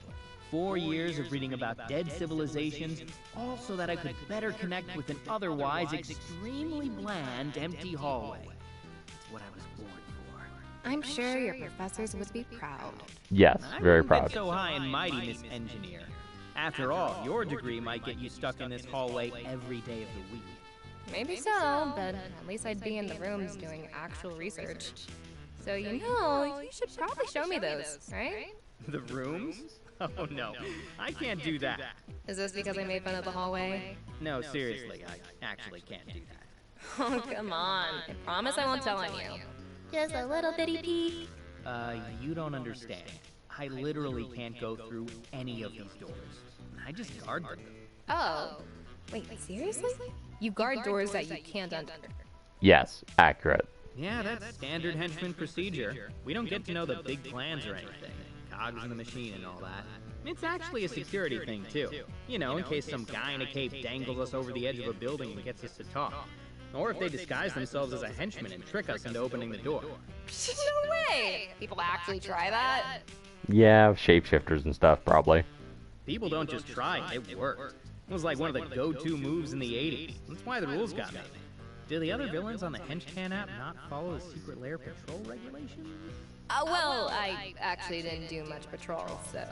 C: 4 years of reading about dead civilizations, all so that I could better connect with an otherwise extremely bland, empty hallway. It's what I was born for.
K: I'm sure your professors would be proud.
A: Yes, very
C: Get
A: proud.
C: so high and mighty, Miss Engineer. After all, your degree might get you stuck in this hallway every day of the week.
K: Maybe so, but at least I'd be in the rooms doing actual research. So you should probably show me those, right?
C: The rooms? Oh no, I can't do that.
K: Is this because I made fun of the hallway?
C: No, seriously, I actually can't do that.
K: Oh, come on. I promise I won't tell on you. Just a little bitty peek.
C: You don't understand. I literally can't go through any of these doors. I just guard them.
K: Oh. Wait, seriously? You guard doors that you can't enter.
A: Yes, accurate.
C: Yeah, that's standard henchman procedure. We don't get to know the big plans or anything. Cogs in the machine and all that. It's actually a security thing, too. You know, in case some guy in a cape dangles us over the edge of a building and gets us to talk. Or if they disguise themselves as a henchman and trick us into opening the door.
K: No way! People actually try that?
A: Yeah, shapeshifters and stuff, probably.
C: People don't just try, it worked. It was like one of the go-to moves in the 80s. That's why the rules got made. Do the other villains on the Henchman app not follow the secret lair patrol regulations?
K: Well, I actually didn't do much patrol, so...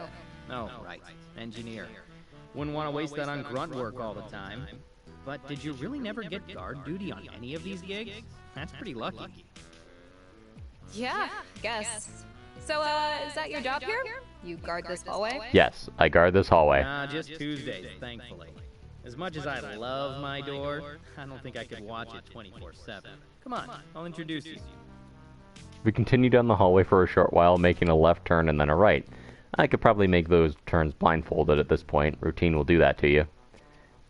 C: Oh, right. Engineer. Wouldn't want to waste that on grunt work all the time. But did you really never get guard duty on any of these gigs? That's pretty lucky.
K: Yeah, guess. So, is that your job here? You guard this hallway?
A: Yes, I guard this hallway.
C: Just Tuesdays, thankfully. As much as I love my door, I don't think I could watch it 24/7. Come on, I'll introduce you.
A: We continue down the hallway for a short while, making a left turn and then a right. I could probably make those turns blindfolded at this point. Routine will do that to you.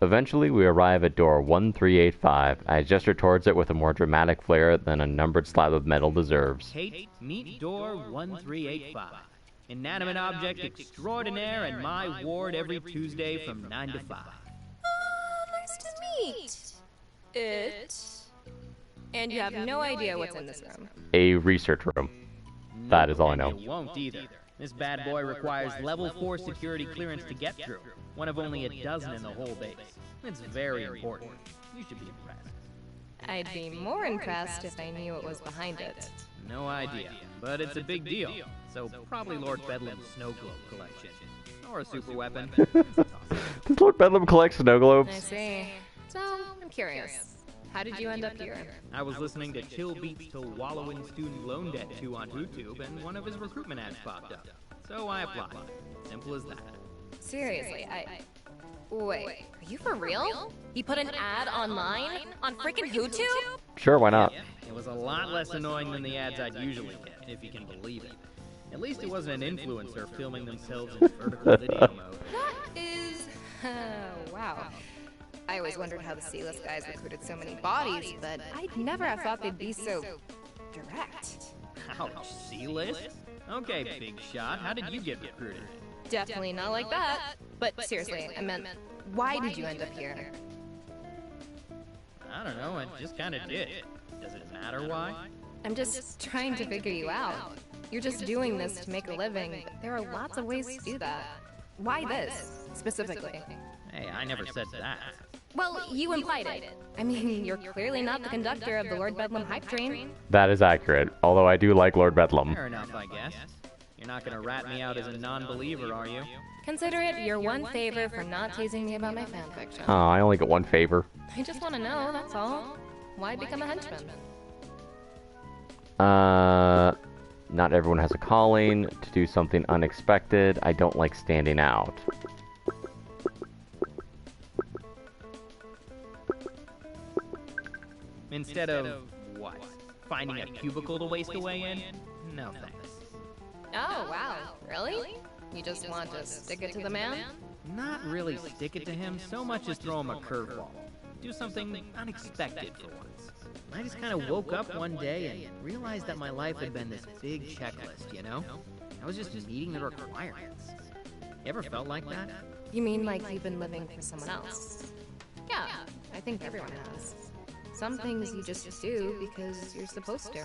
A: Eventually, we arrive at door 1385. I gesture towards it with a more dramatic flair than a numbered slab of metal deserves.
C: Kate, meet door 1385. Inanimate object extraordinaire in my ward every Tuesday from 9 to 5.
K: Nice to meet it. And you have no idea what's in this room.
A: A research room. That is all I know.
C: You won't either. This bad boy requires level 4 security clearance to get through. One of only a dozen in the whole base. It's very important. You should be impressed.
K: I'd be more impressed if I knew what was behind it.
C: No idea, but it's a big deal. So probably Lord Bedlam's snow globe collection. Or a super weapon.
A: Does Lord Bedlam collect snow globes?
K: I see. So, I'm curious. How did you end up here?
C: I was listening to Chill Beats to Wallow in Student Loan Debt 2 on YouTube, and one of his recruitment ads popped up. So I applied. Simple as that.
K: Seriously, Wait, are you for real? He put an ad online? On freaking YouTube?
A: Sure, why not?
C: Yeah, it was a lot less annoying than the ads I'd usually get, if you can believe it. At least it wasn't an influencer filming themselves in vertical video mode.
K: That is... wow. I always wondered how the C-list guys recruited so many bodies, but I'd never have thought they'd be so... direct.
C: Ouch, C-list? Okay, big shot, how did you get recruited?
K: Definitely not like that. But seriously, I meant, why did you end up here?
C: I don't know, I just kinda did. Does it matter why?
K: I'm just trying to figure you out. You're just doing this to make a living, but there are lots of ways to do that. Why this, specifically?
C: Hey, I never said that.
K: Well, you implied it. I mean, you're clearly not the conductor of the Lord Bedlam hype train.
A: That is accurate, although I do like Lord Bedlam.
C: Fair enough, I guess. You're not gonna rat me out as a non-believer, are you?
K: Consider it your one favor for not teasing me about my fanfiction.
A: Oh, I only get one favor.
K: I just want to know, that's all. Why become a henchman?
A: Not everyone has a calling to do something unexpected. I don't like standing out.
C: Instead of, what? Finding a cubicle to waste away in? No thanks.
K: Oh, wow. Really? You just want to stick it to the man?
C: Not really stick it to him so much as throw him a curveball. Do something unexpected for once. I just kind of woke up one day and realized that my life had been this big checklist, you know? I was just meeting the requirements. You ever felt like that?
K: You mean like you've been living for someone else? Yeah, I think everyone has. Some things you just do because you're supposed to.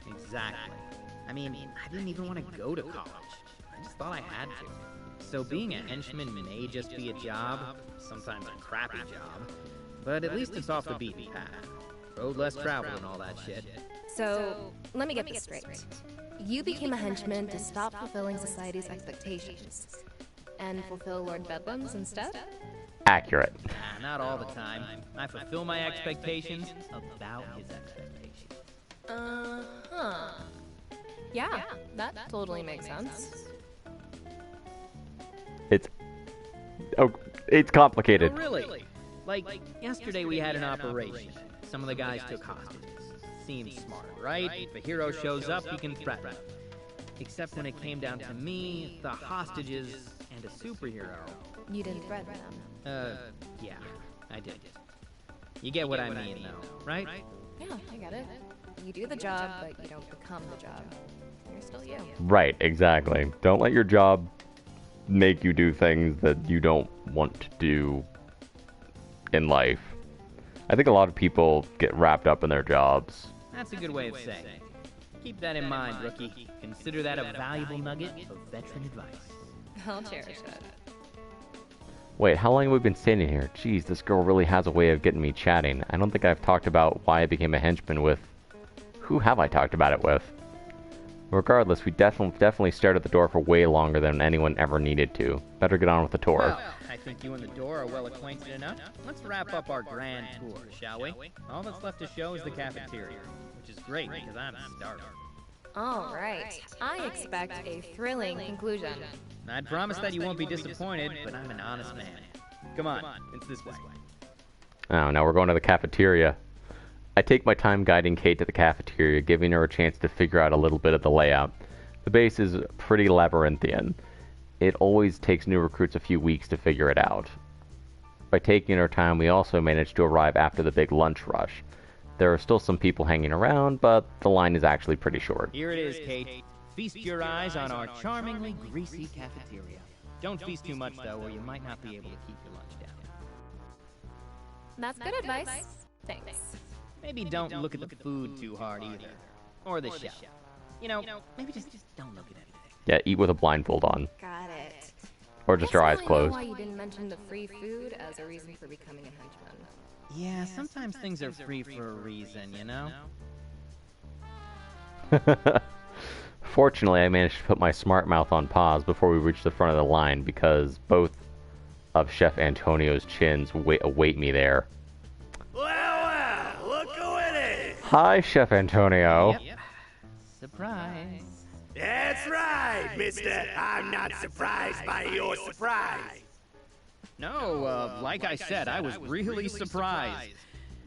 C: Exactly. I mean, I didn't even want to go to college. I just thought I had to. So being a henchman may just be a job, sometimes a crappy job, but at least it's off the beaten path. Road less traveled and all that shit.
K: So, let me get this straight. You became a henchman to stop fulfilling society's expectations, and fulfill Lord Bedlam's instead?
A: Accurate.
C: Nah, not all the time. I fulfill my expectations about his expectations.
K: Uh-huh. Yeah, that totally makes sense.
A: It's complicated.
C: Oh, really? Like, yesterday we had an operation. Some of the guys took hostages. Seems smart, right? If a hero shows up, he can threaten them. Except when it came down to me, the hostages, and a superhero.
K: You didn't threaten them.
C: Yeah, I did. You get what I mean, though, right?
K: Yeah, I get it. You do the job, but you don't become the job. You're still you.
A: Right, exactly. Don't let your job make you do things that you don't want to do in life. I think a lot of people get wrapped up in their jobs.
C: That's a good way of saying it. Keep that in mind, rookie. Consider that a valuable nugget of veteran advice.
K: I'll cherish it.
A: Wait, how long have we been standing here? Jeez, this girl really has a way of getting me chatting. I don't think I've talked about why I became a henchman with... Who have I talked about it with? Regardless, we definitely stared at the door for way longer than anyone ever needed to. Better get on with the tour.
C: Well, I think you and the door are well acquainted enough. Let's wrap up our grand tour, shall we? All that's left to show is the cafeteria, which is great because I'm starving.
K: All right. I expect a thrilling conclusion.
C: I'd promise that you won't be disappointed, but I'm an honest man. Come on, it's this way.
A: Oh, now we're going to the cafeteria. I take my time guiding Kate to the cafeteria, giving her a chance to figure out a little bit of the layout. The base is pretty labyrinthian. It always takes new recruits a few weeks to figure it out. By taking our time, we also managed to arrive after the big lunch rush. There are still some people hanging around, but the line is actually pretty short.
C: Here it is, Kate. Feast your eyes on our charmingly greasy cafeteria. Don't feast too much, though, or you might not be able to keep your lunch down.
K: That's good advice. Thanks.
C: Maybe don't look at the food too hard either. Or the chef. You know, maybe just don't look at anything.
A: Yeah, eat with a blindfold on.
K: Got it.
A: Or just your eyes closed.
K: Why you didn't mention the free food as a reason for becoming a henchman?
C: Yeah, sometimes things are free for a reason, you know?
A: Fortunately, I managed to put my smart mouth on pause before we reached the front of the line because both of Chef Antonio's chins await me there.
D: Well, look who it is!
A: Hi, Chef Antonio.
C: Yep. Surprise.
D: That's right, mister. I'm not surprised by your surprise.
C: No, like I said, I was really surprised.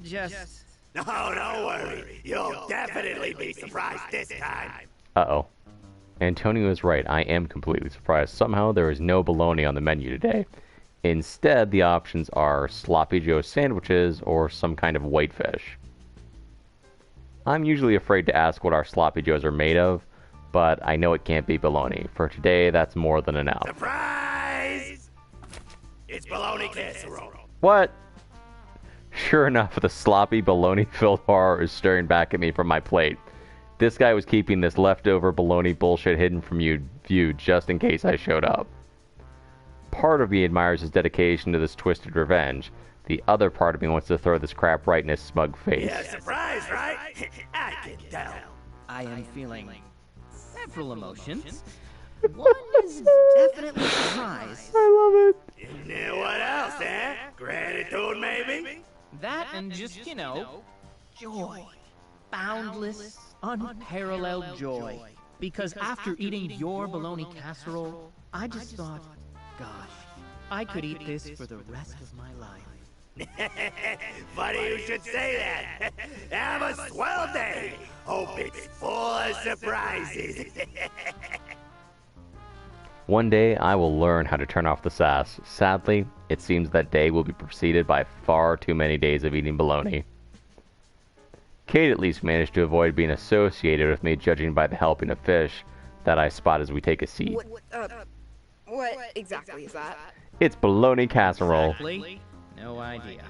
C: Just...
D: No, don't worry. You'll definitely be surprised this time.
A: Uh-oh. Antonio is right. I am completely surprised. Somehow there is no bologna on the menu today. Instead, the options are Sloppy Joe sandwiches or some kind of whitefish. I'm usually afraid to ask what our Sloppy Joes are made of, but I know it can't be bologna. For today, that's more than enough.
D: Surprise! It's bologna casserole.
A: What? Sure enough, the sloppy, bologna-filled horror is staring back at me from my plate. This guy was keeping this leftover bologna bullshit hidden from view just in case I showed up. Part of me admires his dedication to this twisted revenge. The other part of me wants to throw this crap right in his smug face.
D: Yeah, surprise, right? I can tell.
C: I am feeling several emotions. One is definitely surprise.
A: I love it.
D: And what else, eh? Gratitude, maybe?
C: That and just, you know, joy. Boundless, unparalleled joy. Because after eating your bologna casserole, I just thought, gosh, I could eat this for the rest of my life.
D: Funny you should say that. Have a swell day. Hope it's full of surprises.
A: One day I will learn how to turn off the sass. Sadly, it seems that day will be preceded by far too many days of eating bologna. Kate at least managed to avoid being associated with me, judging by the helping of fish that I spot as we take a seat.
K: What exactly is that?
A: It's bologna casserole.
C: Exactly? No idea.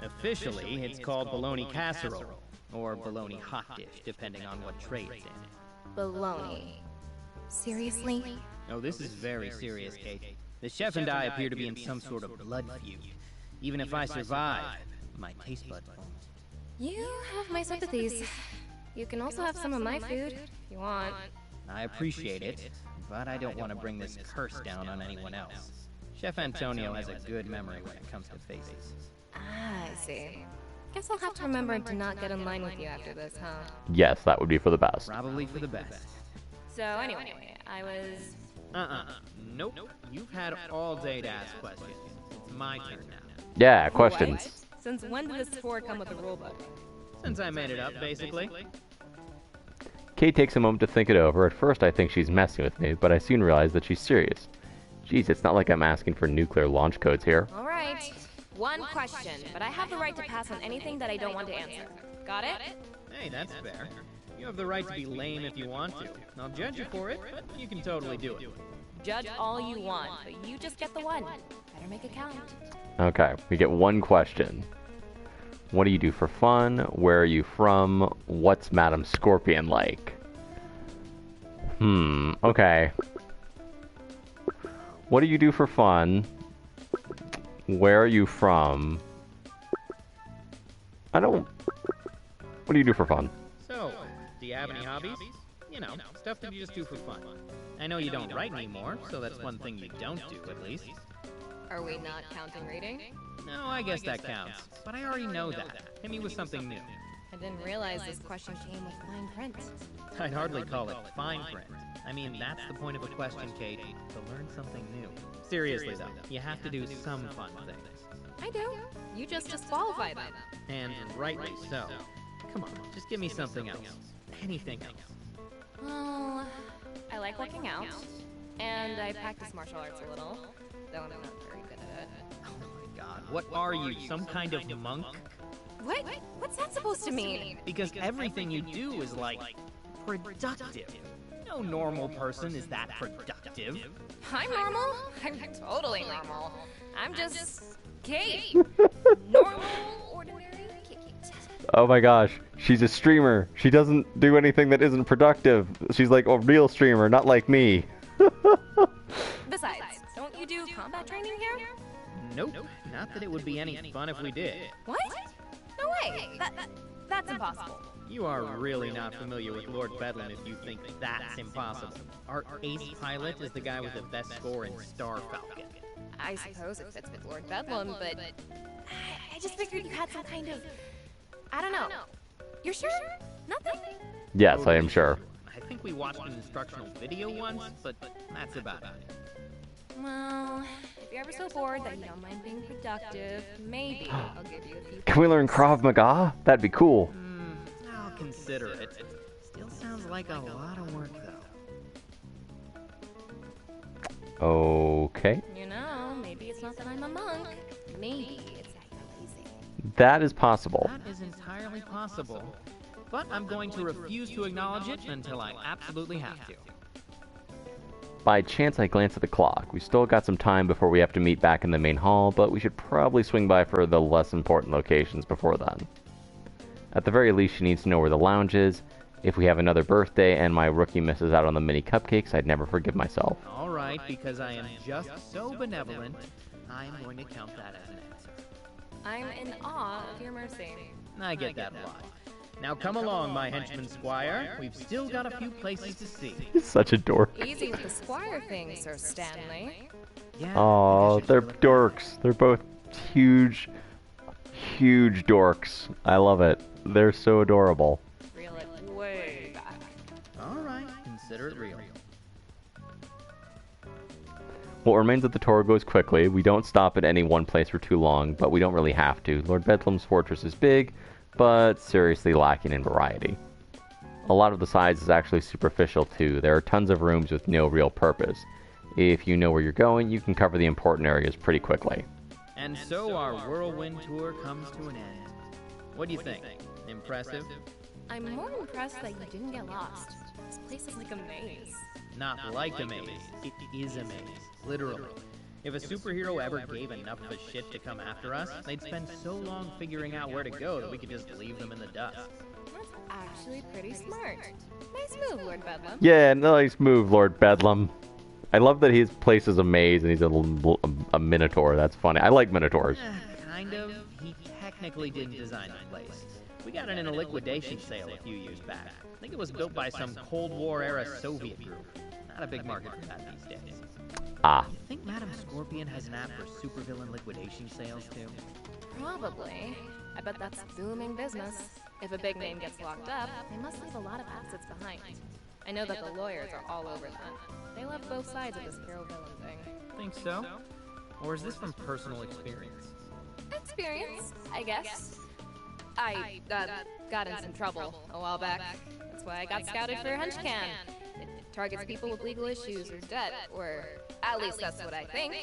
C: Officially, it's called bologna casserole, or bologna hot dish, depending on what tray it's in.
K: Bologna. Seriously?
C: Oh, this is very serious, Kate. The chef and I appear to be in some sort of blood feud. Even if I survive, my taste buds won't.
K: You have my sympathies. You can also have some of my food, if you want.
C: I appreciate it, but I don't want to bring this curse down on anyone else. Chef Antonio has a good memory when it comes to faces.
K: Ah, I see. Guess I'll have to remember to not get in line with you after this, huh?
A: Yes, that would be for the best.
C: Probably for the best.
K: So anyway, I was...
C: Nope. You've had all day to ask questions. It's my turn now.
A: Yeah, questions.
K: What? Since when did this tour come with a rulebook?
C: Since I made it up, basically.
A: Kate takes a moment to think it over. At first I think she's messing with me, but I soon realize that she's serious. Geez, it's not like I'm asking for nuclear launch codes here.
K: Alright. One question, but I have the right to pass on anything that I don't want to answer. Got it?
C: Hey, that's fair. You have the right to be lame if you want to. I'll judge you for it, but you can totally do it.
K: Judge all you want, but you just get the one. Better make it count.
A: Okay, we get one question. What do you do for fun? Where are you from? What's Madam Scorpion like? Okay. What do you do for fun? Where are you from? What do you do for fun?
C: So, do you have any hobbies? You know, stuff that you just do for fun. I know you don't write anymore, so that's one thing you don't do, at least.
K: Are we not counting reading?
C: No, I guess that counts. But I already know that. Hit me with something new.
K: I didn't realize this question came with fine print.
C: I'd hardly call it fine print. I mean, that's the point of a question, Kate. To learn something new. Seriously, though, you have to do some fun things.
K: I do. You just disqualify them.
C: And rightly so. Come on, just give me something else. Anything else.
K: Well, I like working out. And I practice martial arts a little, though I'm not very good at it.
C: Oh my god, what are you, some kind of monk?
K: What? What's that supposed to mean?
C: Because everything you do is, like, productive. No normal person is that productive.
K: I'm normal? I'm totally normal. I'm just... Kate! Normal, ordinary Kate.
A: Oh my gosh, she's a streamer. She doesn't do anything that isn't productive. She's like a real streamer, not like me.
K: Besides, don't you do combat training here?
C: Nope, not that it would be any fun if we did.
K: What? No way! That's impossible.
C: You are really not familiar with Lord Bedlam if you think that's impossible. Our ace pilot is the guy with the best score in Star Falcon.
K: I suppose it fits with Lord Bedlam, but... I just figured you had some kind of... I don't know. You're sure? Nothing?
A: Yes, I am sure.
C: I think we watched an instructional video once, but that's about it.
K: Well, if you're ever so bored that you don't mind being productive, maybe I'll give you a few...
A: Can we learn Krav Maga? That'd be cool.
C: I'll consider it. Still sounds like a lot of work, though.
A: Okay.
K: You know, maybe it's not that I'm a monk. Maybe it's that you're lazy.
A: That is possible.
C: That is entirely possible. But I'm going to refuse to acknowledge it until I absolutely have to.
A: By chance, I glance at the clock. We still got some time before we have to meet back in the main hall, but we should probably swing by for the less important locations before then. At the very least, she needs to know where the lounge is. If we have another birthday and my rookie misses out on the mini cupcakes, I'd never forgive myself.
C: Alright, because I am just so benevolent, I'm going to count that as an answer.
K: I'm in awe of your mercy.
C: I get that a lot. Now come along, my henchman squire. We've still got a few places to see.
A: He's such a dork.
K: Easy with the squire thing, Sir Stanley.
C: Yeah,
A: Aw, they're dorks. They're both huge huge dorks. I love it. They're so adorable.
K: Reel it way back.
C: Alright, consider it real.
A: What remains of the tour goes quickly. We don't stop at any one place for too long, but we don't really have to. Lord Bedlam's fortress is big, but seriously lacking in variety. A lot of the size is actually superficial too. There are tons of rooms with no real purpose. If you know where you're going, you can cover the important areas pretty quickly.
C: And so our whirlwind tour comes to an end. What do you think? Impressive?
K: I'm more impressed that you didn't get lost. This place is like a maze.
C: Not like a maze. It is a maze. Literally. If a superhero ever gave enough of a shit to come after us, they'd spend so long figuring out where to go that we could just leave them in the dust.
K: That's actually pretty smart. Nice move, Lord Bedlam.
A: Yeah, nice move, Lord Bedlam. I love that his place is a maze and he's a minotaur. That's funny. I like minotaurs.
C: Kind of. He technically didn't design the place. We got it in a liquidation sale a few years back. I think it was built by some Cold War-era Soviet group. Not a big market for that these days.
A: Ah.
C: You think Madam Scorpion has an app for supervillain liquidation sales, too?
K: Probably. I bet that's booming business. If a big name gets locked up, they must leave a lot of assets behind. I know that the lawyers are all over that. They love both sides of this hero-villain thing.
C: Think so? Or is this from personal experience?
K: Experience, I guess. I got in some trouble a while back. That's why I got scouted for Henchman. It targets people with legal issues or debt, or at least that's what I think.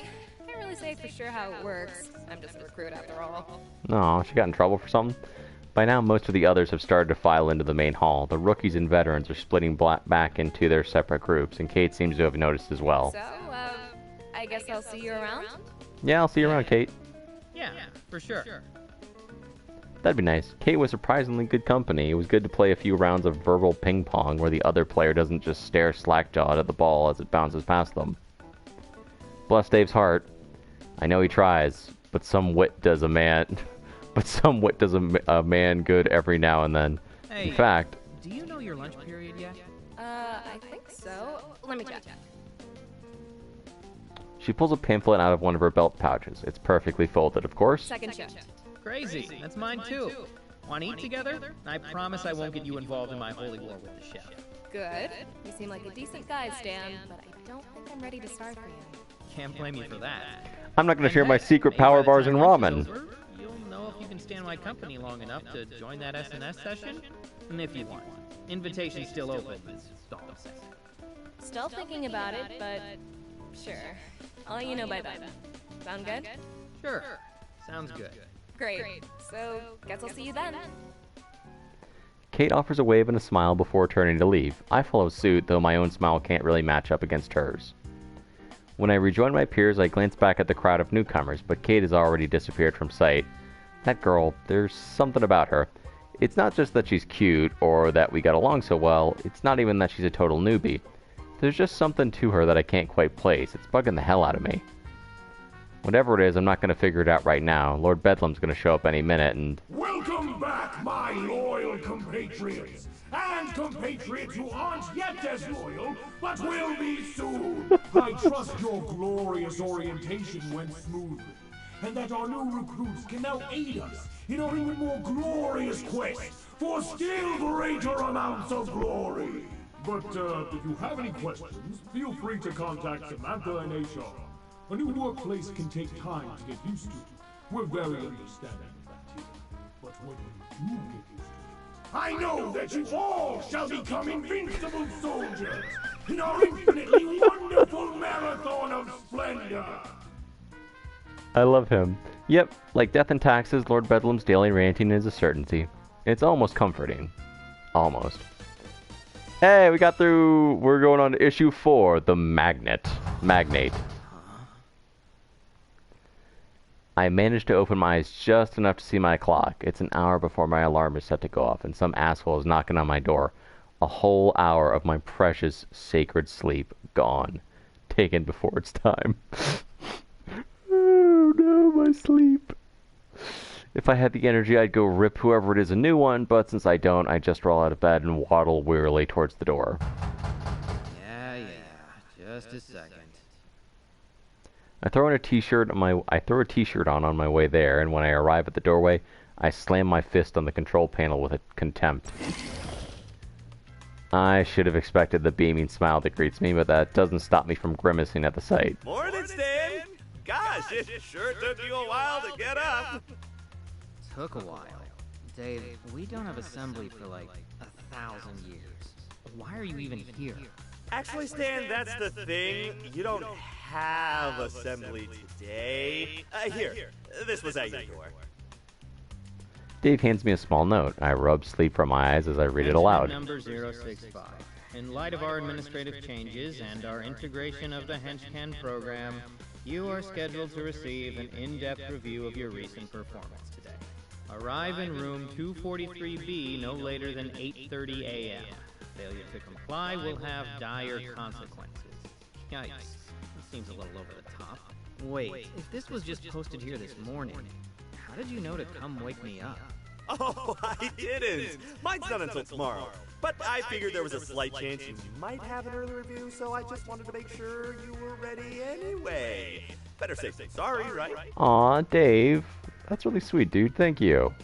K: Can't really say for sure how it works. I'm just a recruit after all.
A: No, she got in trouble for something. By now, most of the others have started to file into the main hall. The rookies and veterans are splitting back into their separate groups, and Kate seems to have noticed as well.
K: So, I guess I'll see you around?
A: Yeah, I'll see you around, Kate.
C: Yeah, for sure.
A: That'd be nice. Kate was surprisingly good company. It was good to play a few rounds of verbal ping pong where the other player doesn't just stare slack-jawed at the ball as it bounces past them. Bless Dave's heart. I know he tries, but some wit does a man... But some wit does a man good every now and then.
C: Hey,
A: in fact...
C: Do you know your lunch period yet?
K: I think so. Let me check.
A: She pulls a pamphlet out of one of her belt pouches. It's perfectly folded, of course.
K: Second shift.
C: Crazy. That's mine too. Want to eat together? I promise I won't get you involved in my holy war with the chef.
K: Good. You seem like a decent guy, Stan, but I don't think I'm ready to start for you.
C: Can't blame you for that.
A: I'm not going to share my secret power bars and ramen.
C: You'll know if you can stand my company long enough to join that SNS session, and if you want. Invitation's still open. That's all I'm saying.
K: Still thinking about it, but sure. I'll let you know by then. Sound good?
C: Sure. Sounds good.
K: Great. So, guess I'll see you then.
A: Kate offers a wave and a smile before turning to leave. I follow suit, though my own smile can't really match up against hers. When I rejoin my peers, I glance back at the crowd of newcomers, but Kate has already disappeared from sight. That girl, there's something about her. It's not just that she's cute, or that we got along so well, it's not even that she's a total newbie. There's just something to her that I can't quite place. It's bugging the hell out of me. Whatever it is, I'm not going to figure it out right now. Lord Bedlam's going to show up any minute, and...
B: Welcome back, my loyal compatriots! And compatriots who aren't yet as loyal, but will be soon! I trust your glorious orientation went smoothly, and that our new recruits can now aid us in our even more glorious quest for still greater amounts of glory! But, if you have any questions, feel free to contact Samantha and HR. A new workplace can take time to get used to. We're very understanding of that here. But when you do get used to it, I know that you all shall become invincible soldiers in our infinitely wonderful marathon of splendor!
A: I love him. Yep, like death and taxes, Lord Bedlam's daily ranting is a certainty. It's almost comforting. Almost. Hey, we got through... We're going on to issue 4, The Magnate. I managed to open my eyes just enough to see my clock. It's an hour before my alarm is set to go off, and some asshole is knocking on my door. A whole hour of my precious, sacred sleep gone. Taken before it's time. Oh no, my sleep. If I had the energy, I'd go rip whoever it is a new one, but since I don't, I just roll out of bed and waddle wearily towards the door.
C: Yeah, just a second.
A: I throw a t-shirt on my way there, and when I arrive at the doorway, I slam my fist on the control panel with a contempt. I should have expected the beaming smile that greets me, but that doesn't stop me from grimacing at the sight.
D: Morning, Stan! Gosh, it sure took you a while to get up.
J: Took a while. Dave, we don't have assembly for like 1,000 years. Why are you even here?
D: Actually, Stan, that's the thing. You don't have assembly today. Here, this was at your door.
A: Dave hands me a small note. I rub sleep from my eyes as I read it aloud.
C: Number 065. In light of our administrative changes and our integration of the Henchman program, you are scheduled to receive an in-depth review of your recent performance today. Arrive in room 243B no later than 8:30 a.m. Failure to comply will have dire consequences. Yikes. That seems a little over the top. Wait, if this was just posted here this morning, how did you know to come wake me up?
D: Oh, I didn't. Mine's not until tomorrow. But I figured there was a slight chance you might have an early review, so I just wanted to make sure you were ready anyway. Better safe than sorry, right?
A: Aw, Dave. That's really sweet, dude. Thank you.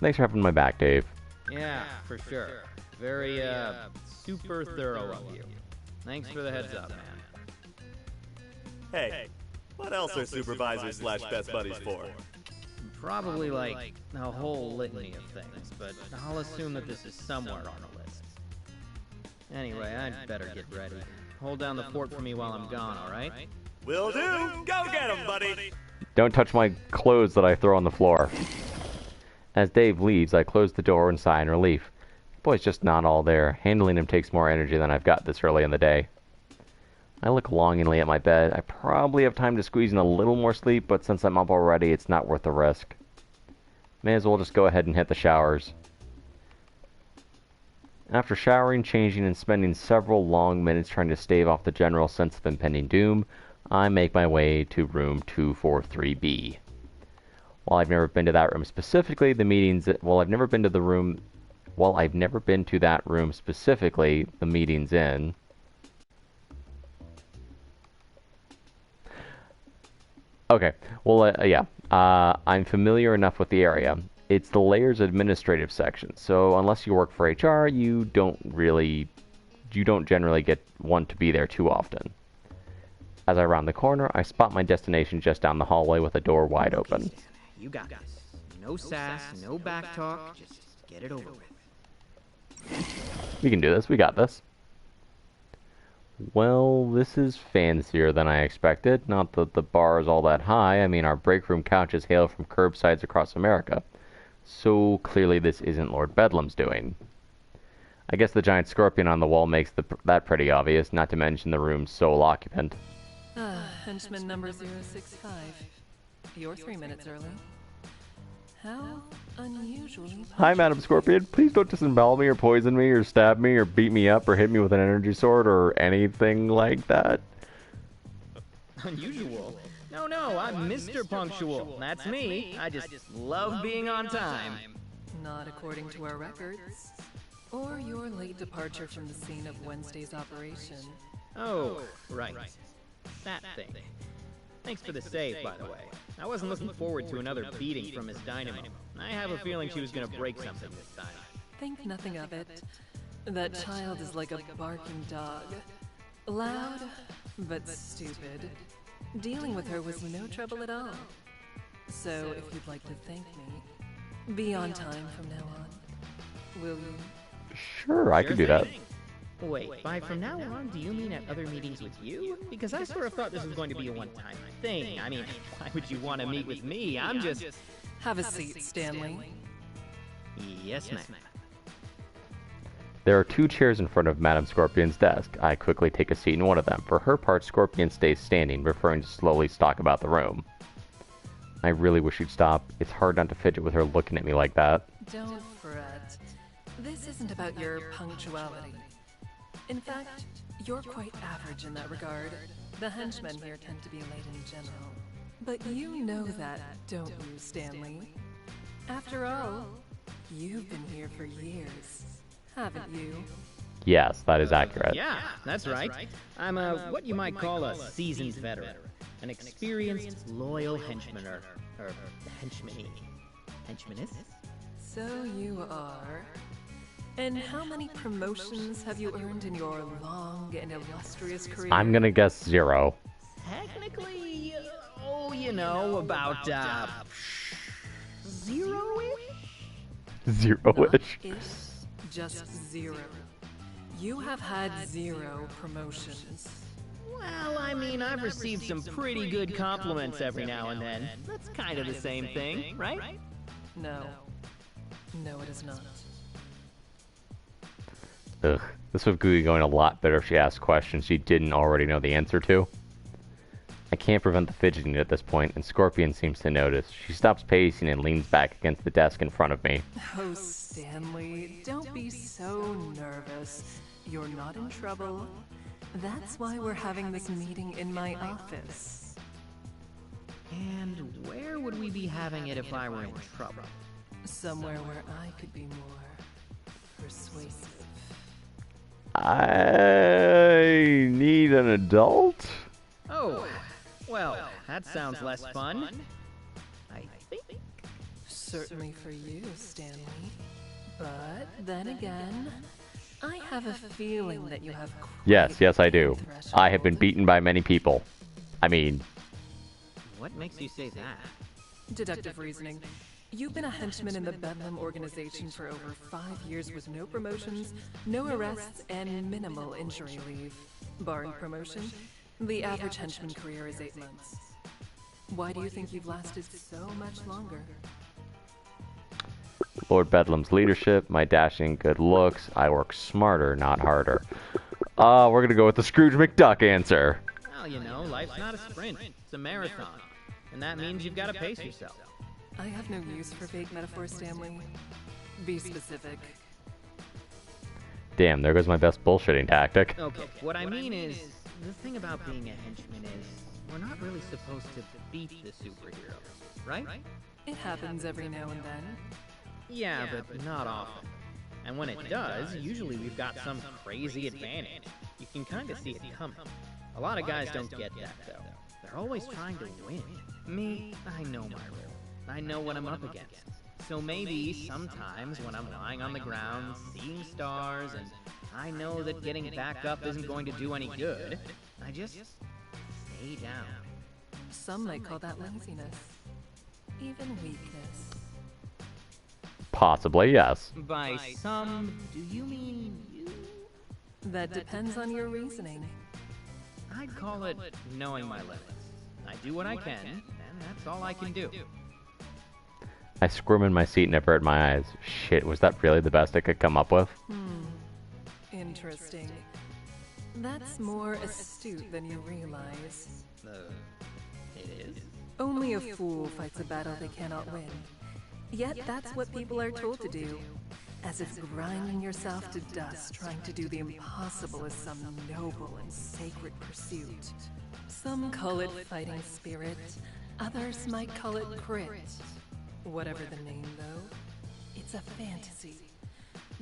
A: Thanks for having my back, Dave.
C: Yeah, for sure. Very, super thorough of you. Thanks for the heads up, man.
D: Hey, what else are supervisors / best buddies for?
C: Probably like a whole litany of things, but I'll assume that this is somewhere on the list. Anyway, I'd better get ready. Hold down the fort for me while I'm gone, alright?
D: Will do! Go get 'em, buddy!
A: Don't touch my clothes that I throw on the floor. As Dave leaves, I close the door and sigh in relief. The boy's just not all there. Handling him takes more energy than I've got this early in the day. I look longingly at my bed. I probably have time to squeeze in a little more sleep, but since I'm up already, it's not worth the risk. May as well just go ahead and hit the showers. After showering, changing, and spending several long minutes trying to stave off the general sense of impending doom, I make my way to room 243B. While I've never been to that room specifically, the meetings... While I've never been to that room specifically, the meetings in... Okay, well, yeah. I'm familiar enough with the area. It's the layers administrative section, so unless you work for HR, you don't generally want to be there too often. As I round the corner, I spot my destination just down the hallway with the door wide open.
J: You got this. No sass, no back talk, just get it over with.
A: We can do this, we got this. Well, this is fancier than I expected. Not that the bar is all that high. I mean, our break room couches hail from curbsides across America. So clearly this isn't Lord Bedlam's doing. I guess the giant scorpion on the wall makes that pretty obvious, not to mention the room's sole occupant.
I: Henchman number 065. You're 3 minutes early. How unusually...
A: Hi, Madam Scorpion. Please don't disembowel me or poison me or stab me or beat me up or hit me with an energy sword or anything like that.
C: Unusual? No, I'm Mr. Punctual. That's me. I just love being on time.
I: Not according to our records. Or your late departure from the scene of Wednesday's operation.
C: Oh, right. That thing. Thanks for the save, by the way. I wasn't looking forward to another beating from Miss Dynamo. I have a feeling she was gonna break something this time.
I: Think nothing of it. That child is like a barking dog. Loud, but stupid. Dealing with her was no trouble at all. So if you'd like to thank me, be on time from now on. Will you?
A: Sure, I can do that.
C: Wait, by from now on, do you mean at other meetings with you? Because I sort of thought this was going to be a one-time thing. I mean, why would you want to meet with me? I'm just...
I: Have a seat, Stanley.
C: Yes, ma'am.
A: There are 2 chairs in front of Madam Scorpion's desk. I quickly take a seat in one of them. For her part, Scorpion stays standing, referring to slowly stalk about the room. I really wish she'd stop. It's hard not to fidget with her looking at me like that.
I: Don't fret. This isn't about your punctuality. In fact, you're quite average in that regard. The henchmen here tend to be late in general. But you know that, don't you, Stanley? After all, you've been here for years, haven't you?
A: Yes, that is accurate.
C: Yeah, that's right. I'm a, what you might call a seasoned veteran. An experienced, loyal henchman or henchman-y. Henchmanist?
I: So you are. And how many promotions have you earned in your long and illustrious career?
A: I'm gonna guess 0.
C: Technically, about, 0-ish?
A: 0-ish.
I: Just 0. You have had 0 promotions.
C: Well, I mean, I've received some pretty good compliments every now and then. That's kind of the same thing, right?
I: No. No, it is not.
A: Ugh. This would be going a lot better if she asked questions she didn't already know the answer to. I can't prevent the fidgeting at this point, and Scorpion seems to notice. She stops pacing and leans back against the desk in front of me.
I: Oh, Stanley, don't be so nervous. You're not in trouble. That's why we're having this meeting in my office.
C: And where would we be having it if I were in trouble?
I: Somewhere where I could be more persuasive.
A: I need an adult?
C: Oh, well, that sounds less fun. I think.
I: Certainly for you, Stanley. But then again, I have a feeling that you have
A: Yes, I do. I have been beaten by many people. I mean...
J: What makes you say that?
I: Deductive reasoning. You've been a henchman in the Bedlam organization for over 5 years with no promotions, no arrests, and minimal injury leave. Barring promotion, the average henchman career is 8 months. Why do you think you've lasted so much longer?
A: Lord Bedlam's leadership, my dashing good looks, I work smarter, not harder. We're gonna go with the Scrooge McDuck answer.
C: Well, life's not a sprint, it's a marathon. And that means you've got to pace yourself.
I: I have no use for vague metaphors, Stanley. Be specific.
A: Damn, there goes my best bullshitting tactic.
C: Okay, what I mean is, the thing about being a henchman is, we're not really supposed to beat the superheroes, right?
I: It happens every now and then.
C: Yeah, but not often. And when it does, usually we've got some crazy advantage. You can kind of see it coming. A lot of guys don't get that, though. They're always trying to win. Me, I know my role. I know what I'm up against. So maybe sometimes when I'm lying on the ground, seeing stars, and I know that getting back up isn't going to do any good, I just stay down.
I: Some might call that laziness. Even weakness.
A: Possibly, yes.
C: By some, do you mean you?
I: That depends on your reasoning.
C: I'd call it knowing my limits. I do what I can, and that's all I can do.
A: I squirm in my seat and avert my eyes. Shit, was that really the best I could come up with?
I: Interesting. That's more astute than you realize.
C: It is?
I: Only a fool fights a battle they cannot win. Yet that's what people are told to do. As if grinding yourself to dust trying to do the impossible is some noble and sacred pursuit. Some call it fighting spirit, others might call it grit. Whatever the name, though, it's a fantasy.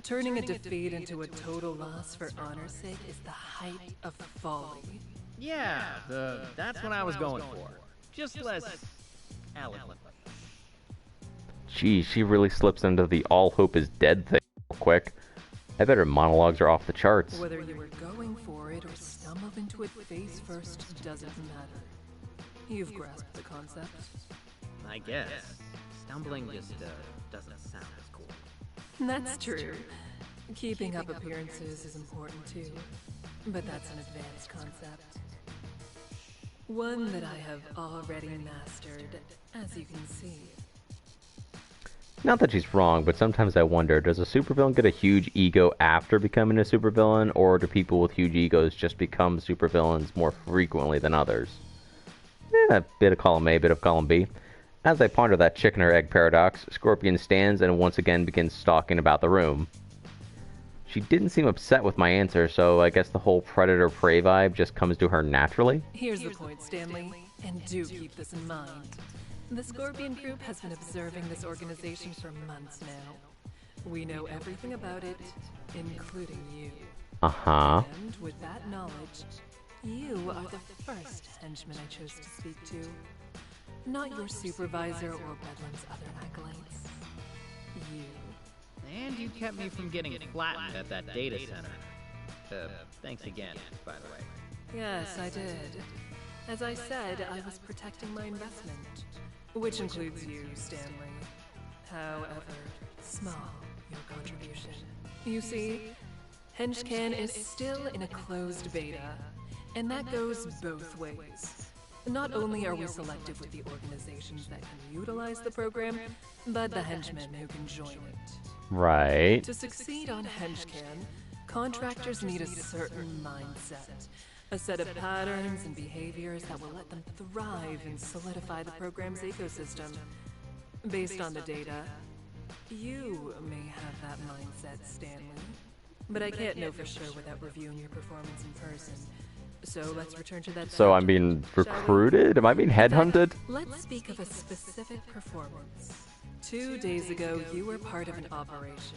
I: Turning a defeat into a total loss for honor's sake is the height of folly.
C: Yeah, that's what I was going for. Just less eloquent.
A: Geez, she really slips into the all hope is dead thing real quick. I bet her monologues are off the charts.
I: Whether you were going for it or stumbled into it face first doesn't matter. You've grasped the concept.
C: I guess. Stumbling just doesn't sound as cool.
I: That's true. Keeping up appearances is important too. But that's an advanced concept. One that I have already mastered, as you can see.
A: Not that she's wrong, but sometimes I wonder, does a supervillain get a huge ego after becoming a supervillain, or do people with huge egos just become supervillains more frequently than others? A bit of column A, bit of column B. As I ponder that chicken or egg paradox, Scorpion stands and once again begins stalking about the room. She didn't seem upset with my answer, so I guess the whole predator-prey vibe just comes to her naturally.
I: Here's the point, Stanley, and do keep this in mind. The Scorpion Group has been observing this organization for months now. We know everything about it, including you.
A: Uh-huh.
I: And with that knowledge, You are the first henchman I chose to speak to. Not your supervisor or Bedlam's other acolytes. You.
J: And you kept me from getting flattened at that data center. Thanks again, by the way.
I: Yes, I did. As I said, I was protecting my investment, which includes you, Stanley. However small your contribution. You see, Henchcan is still in a closed beta, and that goes both ways. Not only are we selective with the organizations that can utilize the program, but the henchmen who can join it.
A: Right.
I: To succeed on Henchcan, contractors need a certain mindset, a set of patterns and behaviors that will let them thrive and solidify the program's ecosystem. Based on the data, you may have that mindset, Stanley. But I can't know for sure without reviewing your performance in person. So let's return to that.
A: So I'm being recruited? Am I being headhunted?
I: Let's speak of a specific performance. 2 days ago, you were part of an operation.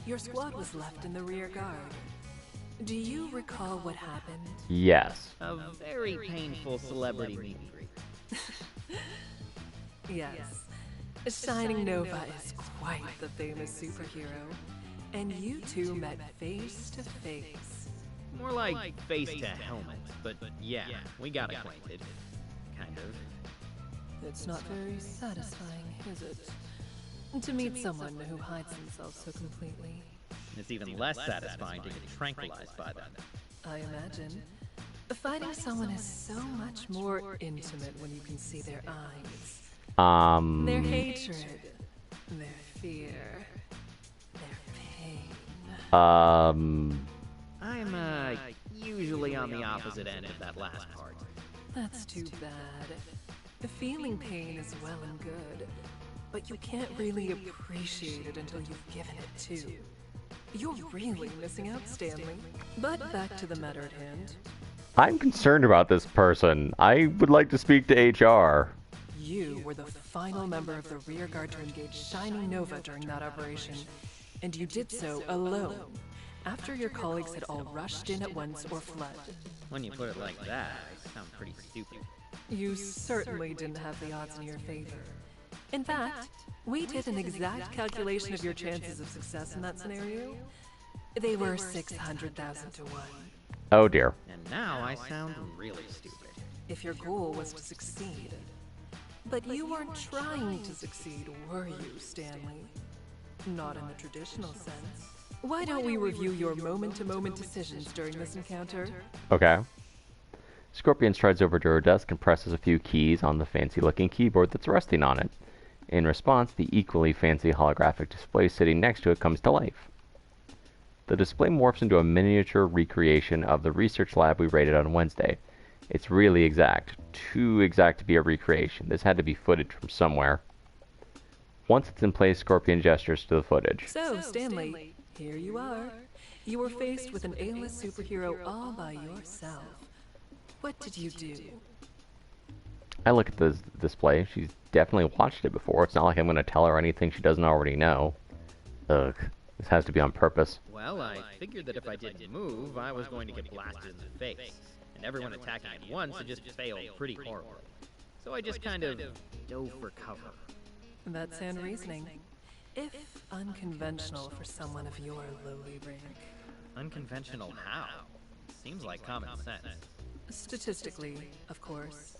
I: Your squad was left in the rear guard. Do you recall what happened?
A: Yes.
J: A very painful celebrity meet and greet.
I: Yes. Shining Nova is quite the famous superhero. And you two met face to face.
J: More like face to helmet, but yeah, we got acquainted. Kind of.
I: It's not very satisfying, is it? To meet someone who hides themselves so completely.
J: It's even less satisfying to get tranquilized by them.
I: I imagine. Fighting someone is so much more intimate when you can see their eyes. Their hatred, their fear, their pain.
J: I'm, usually on the opposite end of that last part.
I: That's too bad. Feeling pain is well and good, but you can't really appreciate it until you've given it too. You're really missing out, Stanley. But back to the matter at hand.
A: I'm concerned about this person. I would like to speak to HR.
I: You were the final member of the rear guard to engage Shining Nova during that operation, and you did so alone, after your colleagues had all rushed in at once or fled.
J: When you put it like that, I sound pretty stupid.
I: You certainly didn't have the odds in your favor. In fact, we did an exact calculation of your chances of success in that scenario. They were 600,000 to 1.
A: Oh dear.
J: And now I sound really stupid.
I: If your goal was to succeed. But you weren't trying to succeed, were you, Stanley? Not in the traditional sense. Why don't we review your moment-to-moment decisions during this encounter?
A: Okay. Scorpion strides over to her desk and presses a few keys on the fancy-looking keyboard that's resting on it. In response, the equally fancy holographic display sitting next to it comes to life. The display morphs into a miniature recreation of the research lab we raided on Wednesday. It's really exact. Too exact to be a recreation. This had to be footage from somewhere. Once it's in place, Scorpion gestures to the footage.
I: So, Stanley, here you are. You were faced with an A-list superhero all by yourself. What did you do?
A: I look at the display. She's definitely watched it before. It's not like I'm going to tell her anything she doesn't already know. Ugh. This has to be on purpose.
J: Well, I figured that if I didn't move, I was going to get blasted in the face. And everyone attacking at once would just fail pretty horribly. So I just kind of dove for cover.
I: That's sound reasoning. If unconventional for someone of your lowly rank.
J: Unconventional how? Seems like common sense.
I: Statistically, of course.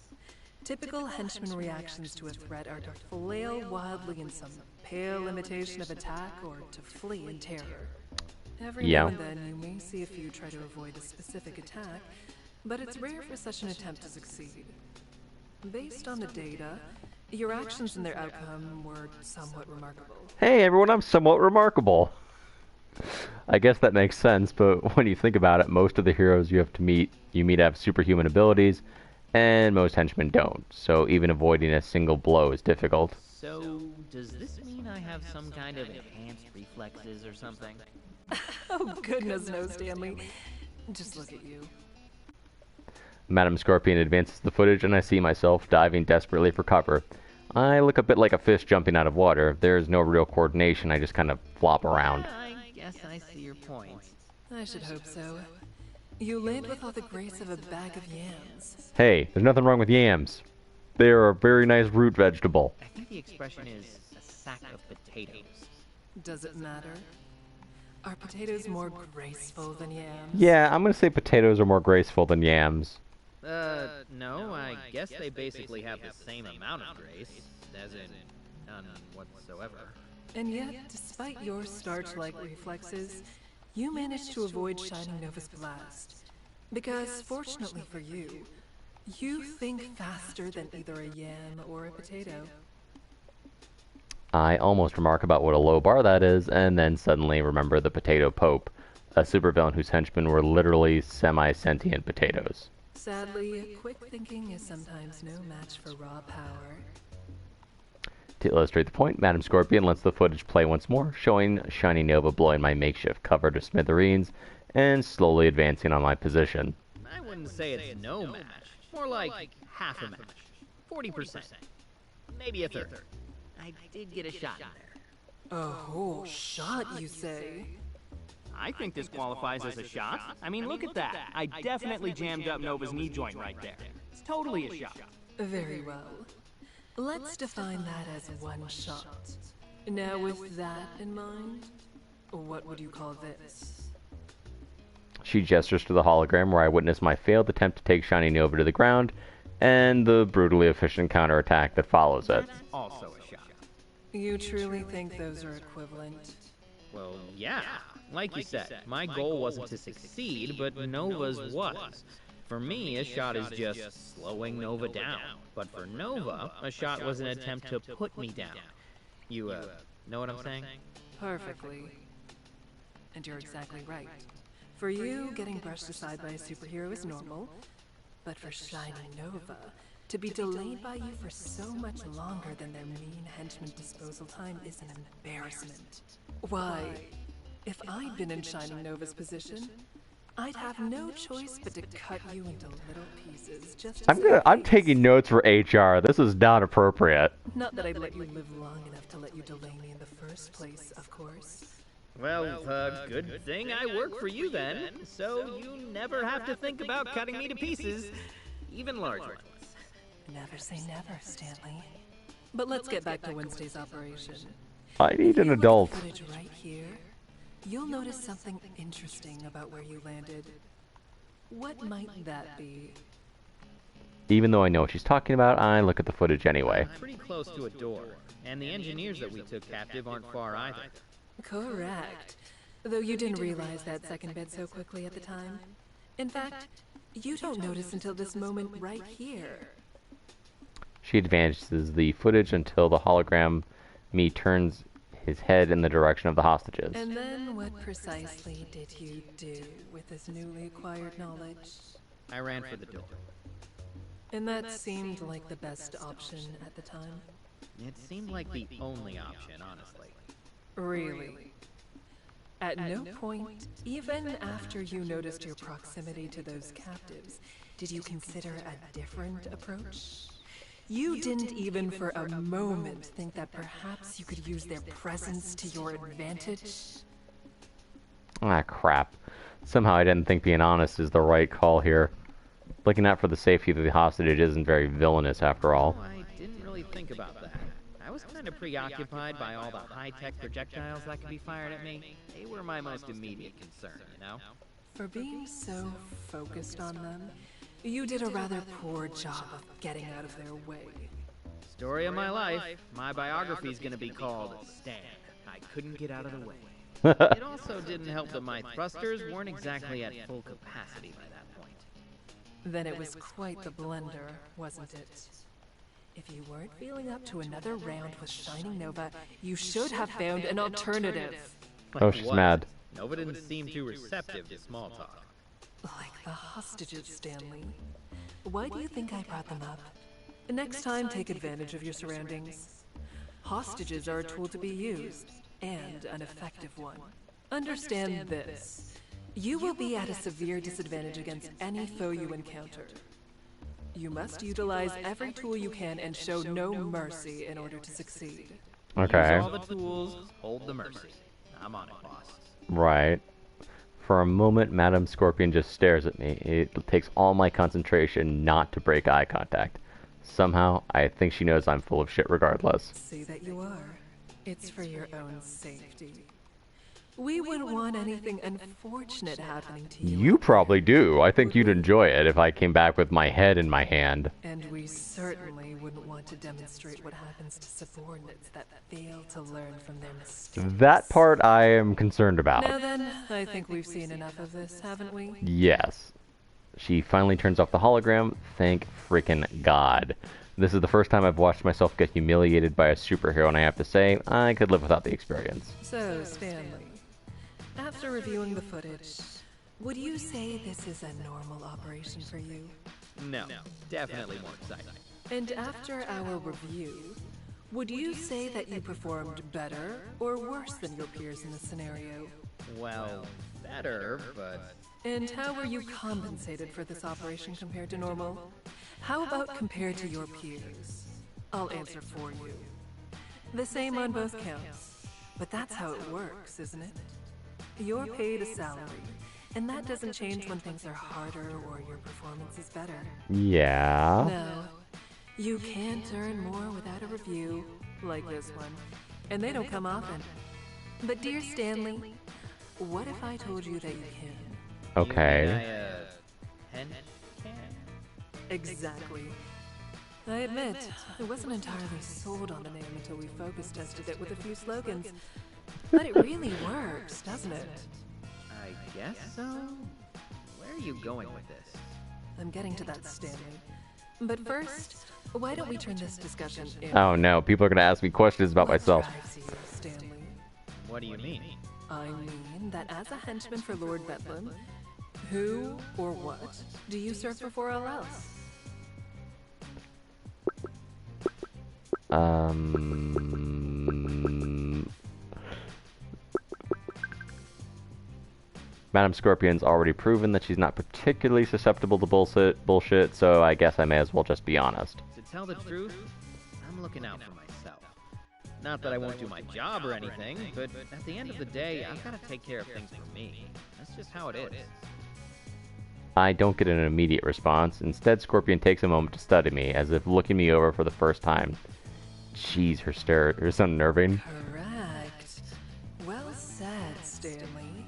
I: Typical henchman reactions to a threat are to flail wildly in some pale imitation of attack or to flee in terror. Every now and then you may see a few try to avoid a specific attack, but it's rare for such an attempt to succeed. Based on the data, your actions and their outcome were somewhat remarkable.
A: Hey everyone, I'm somewhat remarkable. I guess that makes sense, but when you think about it, most of the heroes you meet have superhuman abilities, and most henchmen don't, so even avoiding a single blow is difficult.
J: So, does this mean I have some kind of enhanced reflexes or something?
I: Oh goodness no, Stanley. Just look at you.
A: Madam Scorpion advances the footage and I see myself diving desperately for cover. I look a bit like a fish jumping out of water. There's no real coordination, I just kind of flop around.
J: I guess I see your point.
I: I should hope so. You land with all the grace of a bag of yams.
A: Hey, there's nothing wrong with yams. They are a very nice root vegetable.
J: I think the expression is a sack of potatoes.
I: Does it matter? Are potatoes more graceful than yams?
A: Yeah, I'm gonna say potatoes are more graceful than yams.
J: No, I guess they basically have the same amount of grace, as in none whatsoever.
I: And yet, despite your starch-like reflexes, you managed to avoid Shining Nova's blast. Because, fortunately for you, you think faster than either a yam or a potato.
A: I almost remark about what a low bar that is, and then suddenly remember the Potato Pope, a supervillain whose henchmen were literally semi-sentient potatoes.
I: Sadly, quick thinking is sometimes no match for raw power.
A: To illustrate the point, Madam Scorpion lets the footage play once more, showing Shiny Nova blowing my makeshift cover to smithereens and slowly advancing on my position.
J: I wouldn't say it's no match. More like half a match. 40%. Maybe a third. I did get a shot in there.
I: A whole shot, you say?
C: I think this qualifies as a shot. I mean, look at that. I definitely jammed up Nova's knee joint right there. It's totally a shot.
I: Very well. Let's define that as one shot. Now, with that in mind, what would you call this?
A: She gestures to the hologram where I witness my failed attempt to take Shiny Nova to the ground, and the brutally efficient counterattack that follows it.
C: That's also a shot.
I: You truly think those are equivalent?
J: Well, yeah. Like you said, my goal wasn't to succeed, but Nova's was. For me, a shot is just slowing Nova down. But for Nova, a shot was an attempt to put me down. You, know what I'm saying?
I: Perfectly. And you're exactly right. For you, getting brushed aside by a superhero is normal. But for Shiny Nova, to be delayed by you for so much longer than their mean henchman disposal time is an embarrassment. Why, if I'd been in Shining Nova's position, I'd have no choice but to cut you into little pieces just
A: I'm taking notes for HR. This is not appropriate.
I: Not that I'd let you live long enough to let you delay me in the first place, of course.
J: Well, good thing I work for you then, so you never have to think about cutting me to pieces, even large ones.
I: Never say never, Stanley. But let's get back to Wednesday's operation.
A: I need an adult.
I: If you look at the footage right here, you'll notice something interesting about where you landed. What might that be?
A: Even though I know what she's talking about, I look at the footage anyway.
J: I'm pretty close to a door, and the engineers that we took captive aren't far either.
I: Correct. Though you didn't realize that second bit so quickly at the time. In fact, you don't notice until this moment right here.
A: She advances the footage until the hologram me turns his head in the direction of the hostages.
I: And then what precisely did you do with this newly acquired knowledge?
J: I ran for the door.
I: And that seemed like the best option at the time?
J: It seemed like the only option, honestly.
I: Really? At no point, even after you noticed your proximity to those captives, did you consider a different approach? You didn't even for a moment think that perhaps you could use their presence to your advantage?
A: Ah, crap. Somehow I didn't think being honest is the right call here. Looking out for the safety of the hostage isn't very villainous after all.
J: Oh, I didn't really think about that. I was kind of preoccupied by all the high-tech projectiles that could be fired at me. They were my most immediate concern, you know?
I: For being so focused on them, you did a rather poor job of getting out of their way.
J: Story of my life. My biography's gonna be called Stan. I couldn't get out of the way. It also didn't help that my thrusters weren't exactly at full capacity by that point.
I: Then it was quite the blunder, wasn't it? If you weren't feeling up to another round with Shining Nova, you should have found an alternative.
A: Oh, she's mad.
J: Nova didn't seem too receptive to small talk.
I: Like the hostages, Stanley. Why do you think I brought them up? Next time, take advantage of your surroundings. Hostages are a tool to be used, and an effective one. Understand this. You will be at a severe disadvantage against any foe you encounter. You must utilize every tool you can and show no mercy in order to succeed.
A: Okay.
J: Use all the tools, hold the mercy. I'm on it, boss.
A: Right. For a moment, Madame Scorpion just stares at me. It takes all my concentration not to break eye contact. Somehow, I think she knows I'm full of shit regardless.
I: See that you are. It's for your own safety. We wouldn't want anything unfortunate happening to you.
A: You probably do. I think you'd enjoy it if I came back with my head in my hand.
I: And we certainly wouldn't want to demonstrate what happens to subordinates that fail to learn from their mistakes.
A: That part I am concerned about.
I: Now then, I think we've seen enough of this, haven't we?
A: Yes. She finally turns off the hologram. Thank freaking God. This is the first time I've watched myself get humiliated by a superhero, and I have to say, I could live without the experience.
I: So, Stanley, after reviewing the footage, would you say this is a normal operation for you?
J: No, definitely more exciting.
I: And after our review, would you say that you performed better or worse than your peers in this scenario?
J: Well, better, but...
I: And how were you compensated for this operation compared to normal? How about compared to your peers? I'll answer for you. The same on both counts. But that's how it works, isn't it? You're paid a salary, and that doesn't change when things are harder or your performance is better.
A: Yeah.
I: No, you can't earn more without a review, like this one, and they don't come often. But dear Stanley, what if I told you that you can?
A: Okay.
I: Exactly. I admit, I wasn't entirely sold on the name until we focus tested it with a few slogans. But it really works, doesn't it?
J: I guess so? Where are you going with this?
I: I'm getting to that, Stanley. But first, why don't we turn this discussion in?
A: Oh no, people are going to ask me questions about myself.
I: Stanley?
J: What do you mean?
I: I mean that as a henchman for Lord Bedlam, who or what do you serve before all else?
A: Madame Scorpion's already proven that she's not particularly susceptible to bullshit, so I guess I may as well just be honest.
J: To tell the truth, I'm looking out for myself. Not that I won't do my job or anything, but at the end of the day, I've got to take care of things for me. That's just how it is.
A: I don't get an immediate response. Instead, Scorpion takes a moment to study me, as if looking me over for the first time. Jeez, her so unnerving.
I: Correct. Well said, Stanley.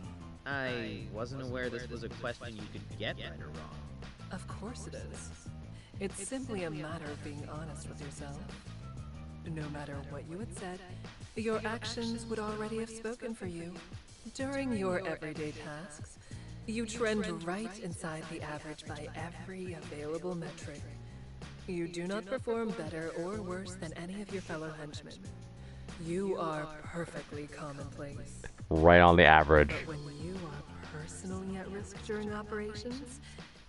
J: I wasn't aware this was a question you could get right or wrong.
I: Of course it is. It's simply a matter of being honest with yourself. No matter what you had said, your actions would already have spoken for you. During your everyday tasks, you trend right inside the average by every available metric. You do not perform better or worse than any of your fellow henchmen. You are perfectly commonplace.
A: Right on the average.
I: But when you are personally at risk during operations,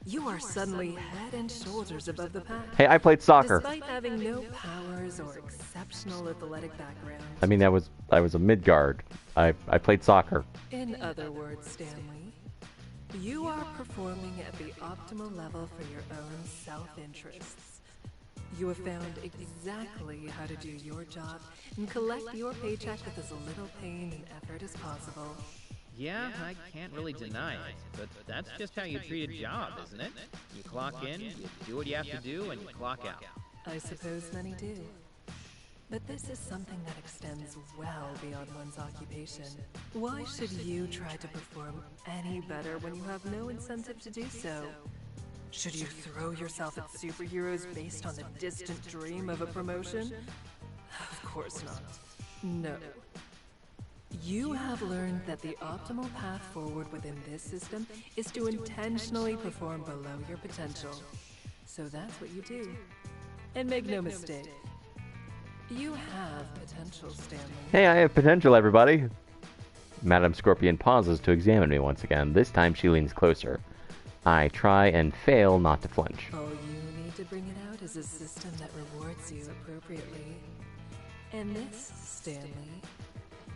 I: you are suddenly head and shoulders above the pack.
A: Hey, I played soccer.
I: Despite having no powers or exceptional athletic background.
A: I mean, I was a mid-guard. I played soccer.
I: In other words, Stanley, you are performing at the optimal level for your own self-interests. You have found exactly how to do your job and collect your paycheck with as little pain and effort as possible.
J: Yeah, I can't really deny it, but that's just how you treat a job, isn't it? You clock in, you do what you have to do, and you clock out.
I: I suppose many do. But this is something that extends well beyond one's occupation. Why should you try to perform any better when you have no incentive to do so? Should you throw yourself at superheroes based on the distant dream of a promotion? Of course not. No. You have learned that the optimal path forward within this system is to intentionally perform below your potential. So that's what you do. And make no mistake, you have potential, Stanley.
A: Hey, I have potential, everybody. Madame Scorpion pauses to examine me once again. This time she leans closer. I try and fail not to flinch.
I: All you need to bring it out is a system that rewards you appropriately. And this, Stanley,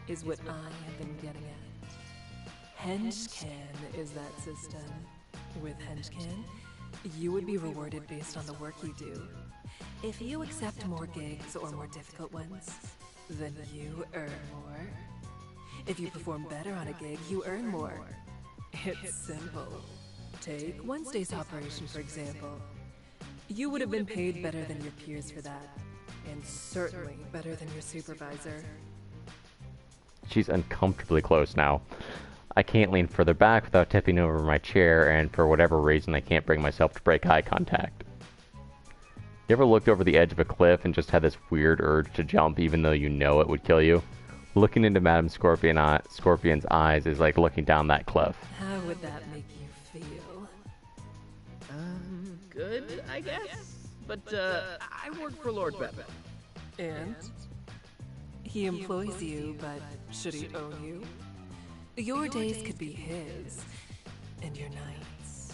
I: is what I have been getting at. Henchman is that system. With Henchman, you would be rewarded based on the work you do. If you accept more gigs or more difficult ones, then you earn more. If you perform better on a gig, you earn more. It's simple. Take Wednesday's operation, for example. You would have been paid better than your peers for that, and certainly better than your supervisor.
A: She's uncomfortably close now. I can't lean further back without tipping over my chair, and for whatever reason, I can't bring myself to break eye contact. You ever looked over the edge of a cliff and just had this weird urge to jump even though you know it would kill you? Looking into Madame Scorpion's eyes is like looking down that cliff.
I: How would that make you feel?
J: Good, I guess. But, I work for Lord Bedlam.
I: And? He employs you, but should he own you? Your days could be his, and your nights.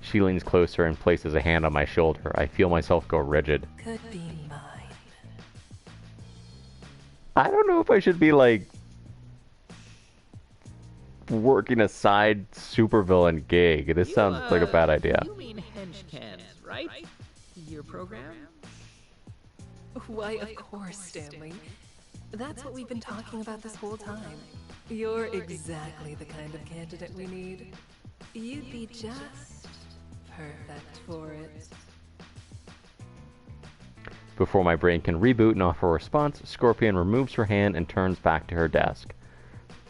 A: She leans closer and places a hand on my shoulder. I feel myself go rigid.
I: Could be mine.
A: I don't know if I should be, like, working a side supervillain gig. This sounds like a bad idea.
J: You mean Henchman, right? Your program?
I: Why, of course, Stanley. That's what we've been talking about this whole time. You're exactly the kind of candidate we need. You'd be just perfect for it.
A: Before my brain can reboot and offer a response, Scorpion removes her hand and turns back to her desk.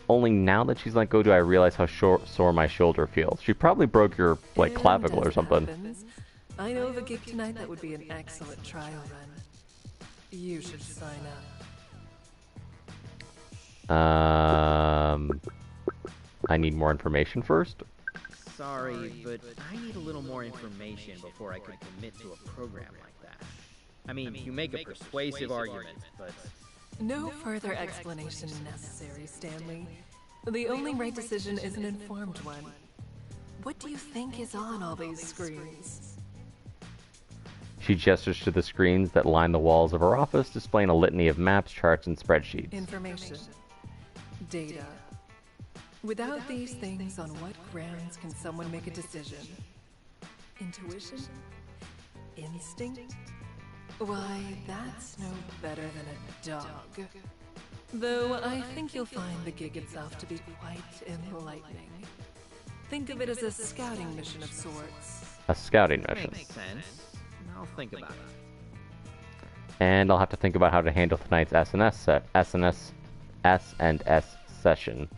A: Only now that she's let go do I realize how sore my shoulder feels. She probably broke your, like, clavicle or something.
I: I know of a gig tonight that would be an excellent trial run. You should sign up.
A: I need more information first.
J: Sorry, but I need a little more information before I could commit to a program like that. I mean, you make a persuasive argument, but...
I: No further explanation necessary, Stanley. The only right decision is an informed one. What do you think is on all these screens?
A: She gestures to the screens that line the walls of her office, displaying a litany of maps, charts, and spreadsheets.
I: Information. Data. Without these things, on what grounds can someone make a decision? Intuition? Instinct? Why, that's no better than a dog. Though I think you'll find the gig itself to be quite enlightening. Think of it as a scouting mission of sorts.
A: A scouting mission.
J: Makes sense. I'll think about it.
A: And I'll have to think about how to handle tonight's S&S session.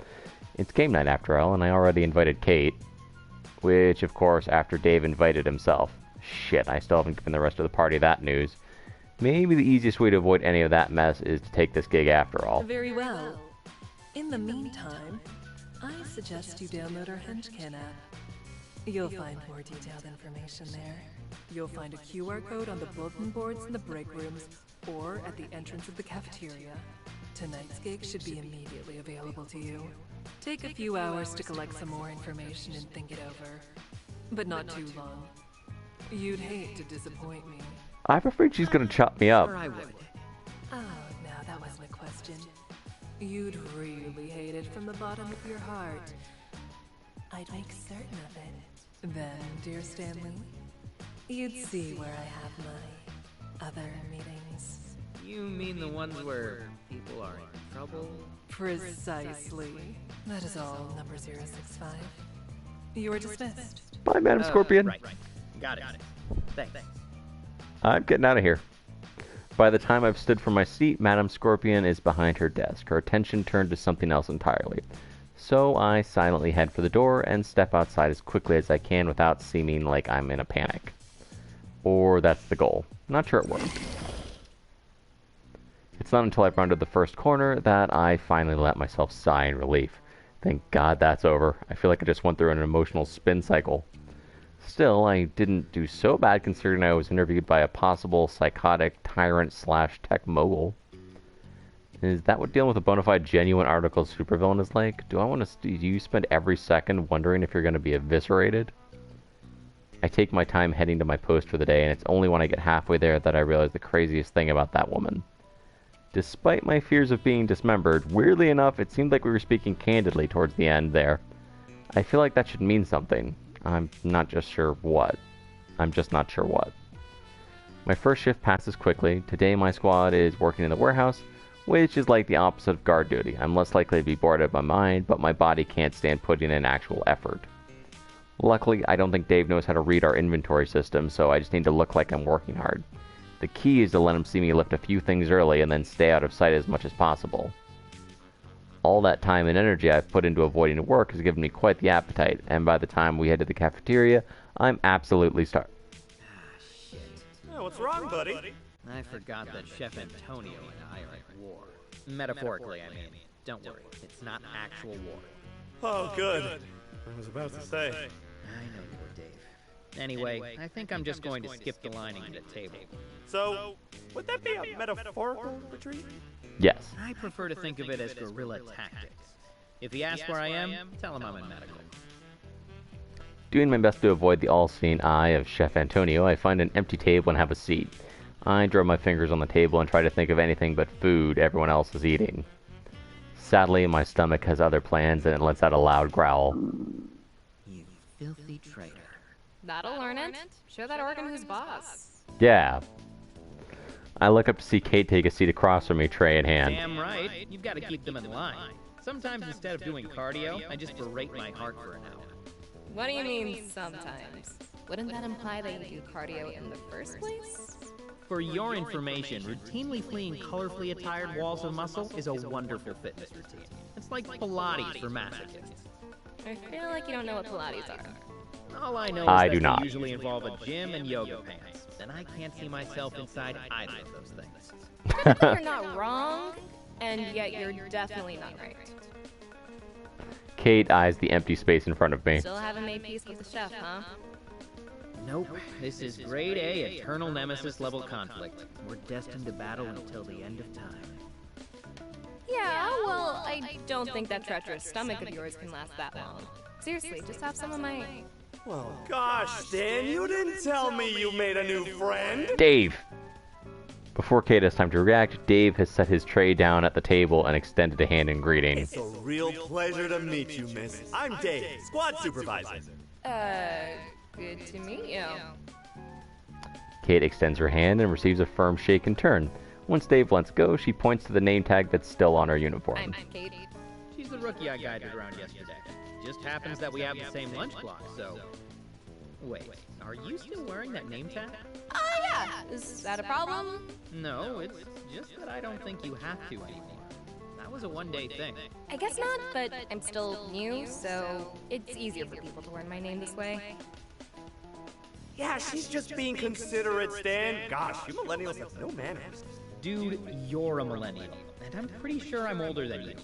A: It's game night after all, and I already invited Kate. Which, of course, after Dave invited himself. Shit, I still haven't given the rest of the party that news. Maybe the easiest way to avoid any of that mess is to take this gig after all.
I: Very well. In the meantime, I suggest you download our Henchman app. You'll find more detailed information there. You'll find a QR code on the bulletin boards in the break rooms or at the entrance of the cafeteria. Tonight's gig should be immediately available to you. Take a few hours to collect some more information and think it over. But not too long. You'd hate to disappoint me.
A: I'm afraid she's gonna chop me up.
J: I would.
I: Oh, no, that wasn't a question. You'd really hate it from the bottom of your heart. I'd make certain of it. Then, dear Stanley, you'd see where I have my other meetings.
J: You mean the ones where people are in trouble?
I: Precisely. That is all, number 065. You are dismissed.
A: Bye, Madam Scorpion.
J: Right. Got it. Thanks.
A: I'm getting out of here. By the time I've stood from my seat, Madame Scorpion is behind her desk, her attention turned to something else entirely. So I silently head for the door and step outside as quickly as I can without seeming like I'm in a panic. Or that's the goal. Not sure it worked. It's not until I've rounded the first corner that I finally let myself sigh in relief. Thank God that's over. I feel like I just went through an emotional spin cycle. Still, I didn't do so bad considering I was interviewed by a possible psychotic tyrant/tech mogul. Is that what dealing with a bona fide genuine article supervillain is like? Do you spend every second wondering if you're going to be eviscerated? I take my time heading to my post for the day, and it's only when I get halfway there that I realize the craziest thing about that woman. Despite my fears of being dismembered, weirdly enough, it seemed like we were speaking candidly towards the end there. I feel like that should mean something. I'm just not sure what. My first shift passes quickly. Today my squad is working in the warehouse, which is like the opposite of guard duty. I'm less likely to be bored out of my mind, but my body can't stand putting in actual effort. Luckily, I don't think Dave knows how to read our inventory system, so I just need to look like I'm working hard. The key is to let him see me lift a few things early and then stay out of sight as much as possible. All that time and energy I've put into avoiding work has given me quite the appetite, and by the time we head to the cafeteria, I'm absolutely starved.
J: Shit.
D: Oh, what's wrong, buddy?
J: I forgot that Chef Antonio and I are at war. Metaphorically, I mean. Don't worry, it's not actual war.
D: Oh, good. I was about to say.
J: I know you were, Dave. Anyway, I think I'm just going to skip the lining at the table.
D: So, would that be a metaphorical retreat?
A: Yes.
J: I prefer to think of it as guerrilla tactics. If he asks where I am, tell him I'm in medical.
A: Doing my best to avoid the all-seeing eye of Chef Antonio, I find an empty table and have a seat. I draw my fingers on the table and try to think of anything but food everyone else is eating. Sadly, my stomach has other plans and it lets out a loud growl.
J: You filthy traitor.
K: That'll learn it. Show that organ who's boss.
A: Yeah. I look up to see Kate take a seat across from me, tray in hand.
J: Damn right. You've got to keep them in line. Sometimes instead of doing cardio, I just berate my heart for an hour.
K: What do you mean sometimes? Wouldn't that imply that you do cardio in the first place?
J: For your information, routinely fleeing colorfully attired walls of muscle is a wonderful fitness routine. It's like Pilates for masochists.
K: I feel like you don't know what Pilates are.
J: All I know
A: I
J: is
A: do
J: that
A: not.
J: they usually involve a gym and yoga pants, and I can't see myself inside either of those things.
K: Technically, you're not wrong, and yet you're definitely not right.
A: Kate eyes the empty space in front of me.
K: Still haven't made peace with the chef, huh?
J: Nope. This is grade A, eternal nemesis level conflict. We're destined to battle until the end of time.
K: Yeah, well, I don't think that treacherous stomach of yours can last that long. Seriously, just have some of my...
D: Well, gosh, Stan, you didn't tell me you made a new friend.
A: Dave! Before Kate has time to react, Dave has set his tray down at the table and extended a hand in greeting.
D: It's a real pleasure to meet you, miss. I'm Dave, squad supervisor.
K: Good to meet you.
A: Kate extends her hand and receives a firm shake in turn. Once Dave lets go, she points to the name tag that's still on her uniform.
K: I'm Kate.
J: She's the rookie I guided around yesterday. Just happens that we have the same lunch block, so... Wait, are you still wearing that name tag?
K: Oh, yeah. Is that a problem?
J: No, it's just that I don't think you have to anymore. That was a one-day thing.
K: I guess not, but I'm still new, so it's easier for people to learn my name this way.
D: Yeah, she's just being considerate, Stan. Gosh, you millennials have no manners.
J: Dude, you're a millennial, and I'm pretty sure I'm older than you.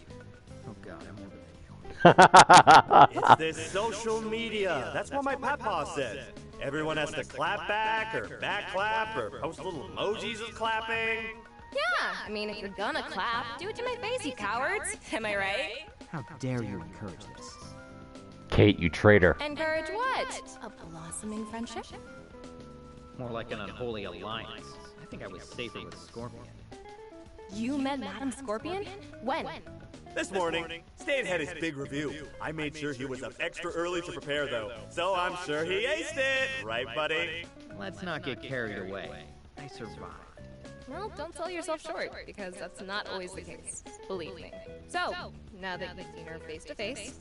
J: Oh god, I'm older than you.
D: It's this social media. That's what my papa said. Everyone has to clap back, or back clap, or post little emojis of clapping.
K: Yeah, I mean, if you're gonna clap, do it to my face, you cowards. Am I right?
J: How dare you encourage this?
A: Kate, you traitor.
K: Encourage what? A blossoming friendship?
J: More like an unholy alliance. I think I was safer with Scorpion.
K: You met Madam Scorpion? When?
D: This morning, Stan had his big review. I made sure he was up extra early to prepare, though, so I'm sure he aced it. Right, buddy?
J: Let's not get carried away. I survived.
K: Well, don't sell yourself short, because that's not always the case. Believe me. So, now that you've seen her face to face,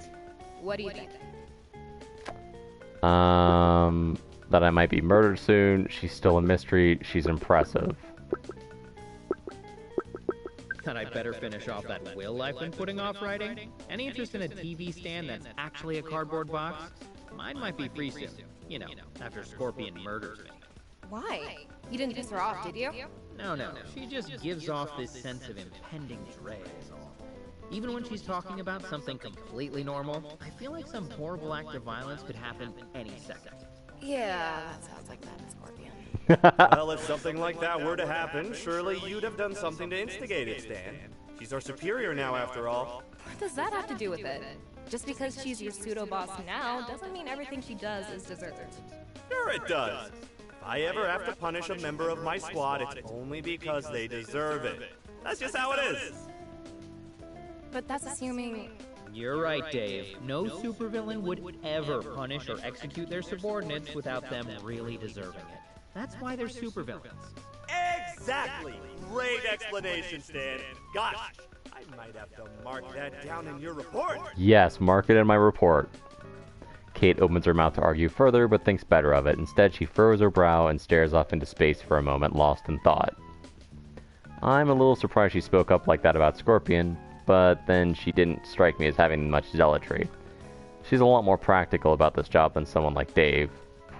K: what do you think?
A: That I might be murdered soon. She's still a mystery. She's impressive.
J: That I better finish off that will I've been putting off writing? Any interest in a TV stand that's actually a cardboard box? Mine might be free soon. You know, after Scorpion murders me.
K: Why? You didn't piss her off, did you?
J: No, she just gives off this sense of impending dread is all. Even when she's talking about something completely normal, I feel like some horrible act of violence could happen any second.
K: Yeah, that sounds like Madam Scorpion.
D: Well, if something like that were to happen, surely you'd have done something to instigate it, Stan. She's our superior now, after all.
K: What does that have to do with it? Just because she's your pseudo-boss now doesn't mean everything she does is deserved.
D: Sure it does. If I ever have to punish a member of my squad, it's only because they deserve it. That's just how it is.
K: But that's assuming...
J: You're right, Dave. No supervillain would ever punish or execute their subordinates without them really deserving it. That's why they're supervillains.
D: Exactly. Great explanation, Stan. Gosh, I might have to mark that down in your report.
A: Yes, mark it in my report. Kate opens her mouth to argue further, but thinks better of it. Instead, she furrows her brow and stares off into space for a moment, lost in thought. I'm a little surprised she spoke up like that about Scorpion, but then she didn't strike me as having much zealotry. She's a lot more practical about this job than someone like Dave.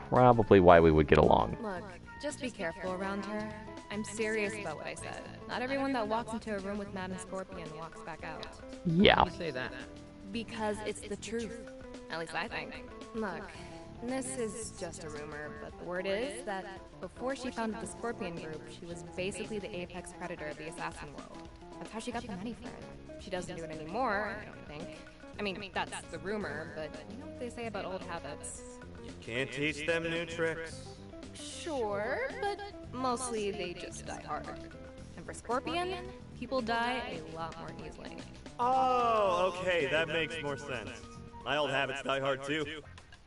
A: Probably why we would get along.
K: Look, just be careful around her. I'm serious about what I said. Not everyone that walks into a room with Madam Scorpion walks back out.
A: Yeah.
J: Why do you say that?
K: Because it's the truth. At least I think. Look, this is just a rumor, but the word is that before she founded the Scorpion Group, she was basically the apex predator of the assassin world. That's how she got the money for it. She doesn't do it anymore, I don't think. I mean, that's the rumor, but you know what they say about old habits.
D: You can't teach them new tricks.
K: Sure, but mostly they just die hard. And for Scorpion, people die a lot more easily.
D: Oh, okay, that makes more sense. My old habits die hard too.